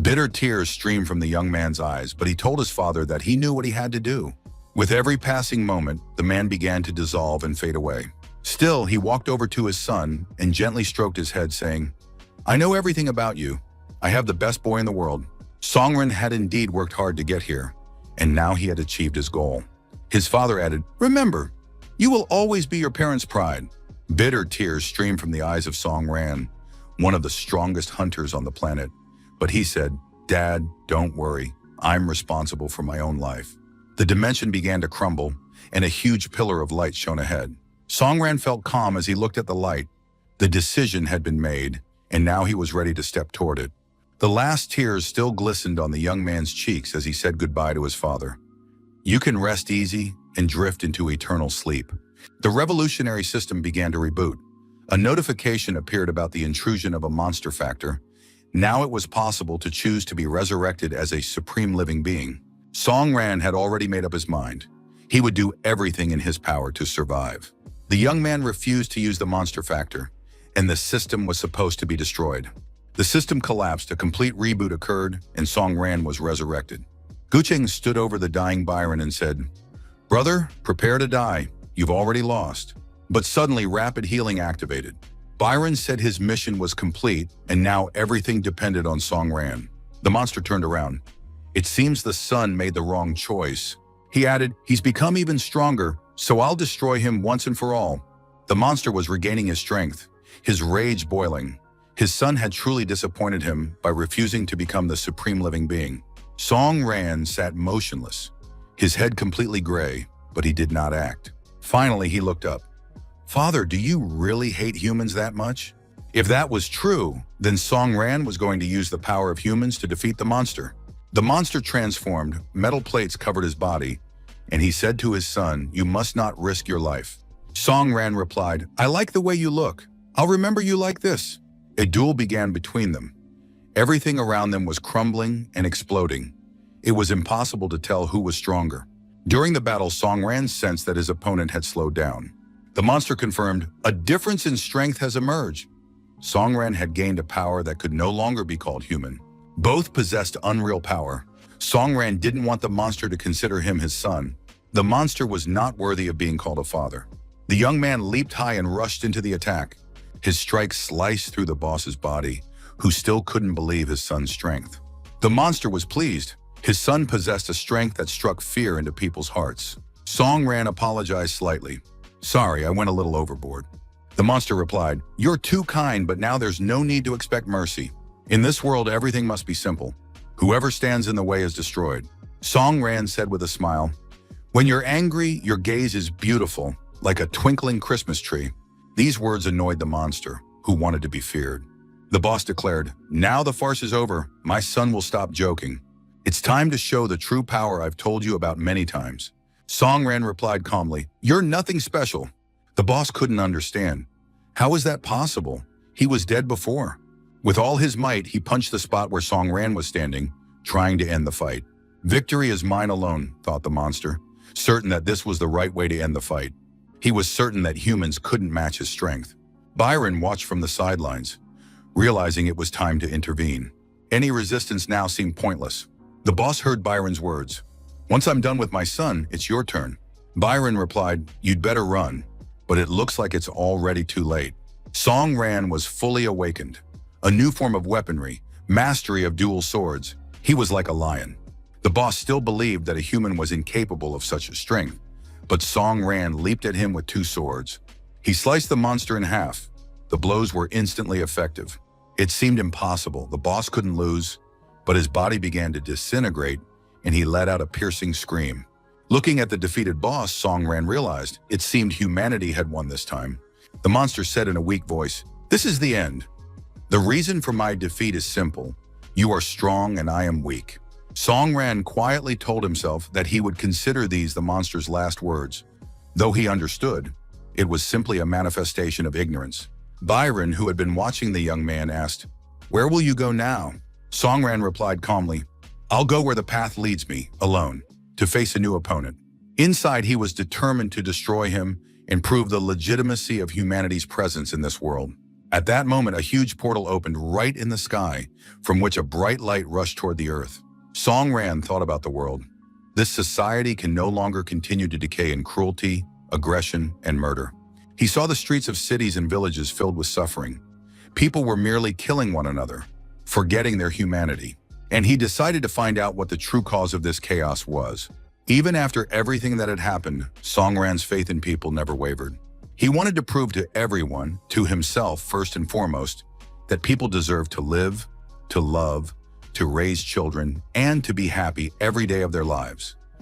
Bitter tears streamed from the young man's eyes, but he told his father that he knew what he had to do. With every passing moment, the man began to dissolve and fade away. Still, he walked over to his son and gently stroked his head, saying, I know everything about you. I have the best boy in the world. Songren had indeed worked hard to get here, and now he had achieved his goal. His father added, remember, you will always be your parents' pride. Bitter tears streamed from the eyes of Songran, one of the strongest hunters on the planet. But he said, Dad, don't worry. I'm responsible for my own life. The dimension began to crumble, and a huge pillar of light shone ahead. Songran felt calm as he looked at the light. The decision had been made, and now he was ready to step toward it. The last tears still glistened on the young man's cheeks as he said goodbye to his father. You can rest easy and drift into eternal sleep. The revolutionary system began to reboot. A notification appeared about the intrusion of a monster factor. Now it was possible to choose to be resurrected as a supreme living being. Songran had already made up his mind. He would do everything in his power to survive. The young man refused to use the monster factor, and the system was supposed to be destroyed. The system collapsed, a complete reboot occurred, and Songran was resurrected. Gucheng stood over the dying Byron and said, Brother, prepare to die. You've already lost. But suddenly rapid healing activated. Byron said his mission was complete, and now everything depended on Songran. The monster turned around. It seems the son made the wrong choice. He added, "He's become even stronger, so I'll destroy him once and for all." The monster was regaining his strength, his rage boiling. His son had truly disappointed him by refusing to become the supreme living being. Song Ran sat motionless, his head completely gray, but he did not act. Finally, he looked up. "Father, do you really hate humans that much?" If that was true, then Song Ran was going to use the power of humans to defeat the monster. The monster transformed, metal plates covered his body, and he said to his son, "You must not risk your life." Song Ran replied, "I like the way you look. I'll remember you like this." A duel began between them. Everything around them was crumbling and exploding. It was impossible to tell who was stronger. During the battle, Song Ran sensed that his opponent had slowed down. The monster confirmed, "A difference in strength has emerged." Song Ran had gained a power that could no longer be called human. Both possessed unreal power. Song Ran didn't want the monster to consider him his son. The monster was not worthy of being called a father. The young man leaped high and rushed into the attack. His strike sliced through the boss's body, who still couldn't believe his son's strength. The monster was pleased. His son possessed a strength that struck fear into people's hearts. Song Ran apologized slightly. "Sorry, I went a little overboard." The monster replied, "You're too kind, but now there's no need to expect mercy. In this world, everything must be simple. Whoever stands in the way is destroyed." Song Ran said with a smile, "When you're angry, your gaze is beautiful, like a twinkling Christmas tree." These words annoyed the monster, who wanted to be feared. The boss declared, "Now the farce is over. My son will stop joking. It's time to show the true power I've told you about many times." Song Ran replied calmly, "You're nothing special." The boss couldn't understand. How was that possible? He was dead before. With all his might, he punched the spot where Song Ran was standing, trying to end the fight. "Victory is mine alone," thought the monster, certain that this was the right way to end the fight. He was certain that humans couldn't match his strength. Byron watched from the sidelines, realizing it was time to intervene. Any resistance now seemed pointless. The boss heard Byron's words. "Once I'm done with my son, it's your turn." Byron replied, "You'd better run, but it looks like it's already too late." Song Ran was fully awakened. A new form of weaponry, mastery of dual swords. He was like a lion. The boss still believed that a human was incapable of such a strength, but Song Ran leaped at him with two swords. He sliced the monster in half. The blows were instantly effective. It seemed impossible. The boss couldn't lose, but his body began to disintegrate, and he let out a piercing scream. Looking at the defeated boss, Song Ran realized it seemed humanity had won this time. The monster said in a weak voice, "This is the end. The reason for my defeat is simple. You are strong and I am weak." Song Ran quietly told himself that he would consider these the monster's last words. Though he understood, it was simply a manifestation of ignorance. Byron, who had been watching the young man, asked, "Where will you go now?" Song Ran replied calmly, "I'll go where the path leads me, alone, to face a new opponent." Inside, he was determined to destroy him and prove the legitimacy of humanity's presence in this world. At that moment, a huge portal opened right in the sky, from which a bright light rushed toward the earth. Song Ran thought about the world. This society can no longer continue to decay in cruelty, aggression, and murder. He saw the streets of cities and villages filled with suffering. People were merely killing one another, forgetting their humanity. And he decided to find out what the true cause of this chaos was. Even after everything that had happened, Song Ran's faith in people never wavered. He wanted to prove to everyone, to himself first and foremost, that people deserve to live, to love, to raise children, and to be happy every day of their lives.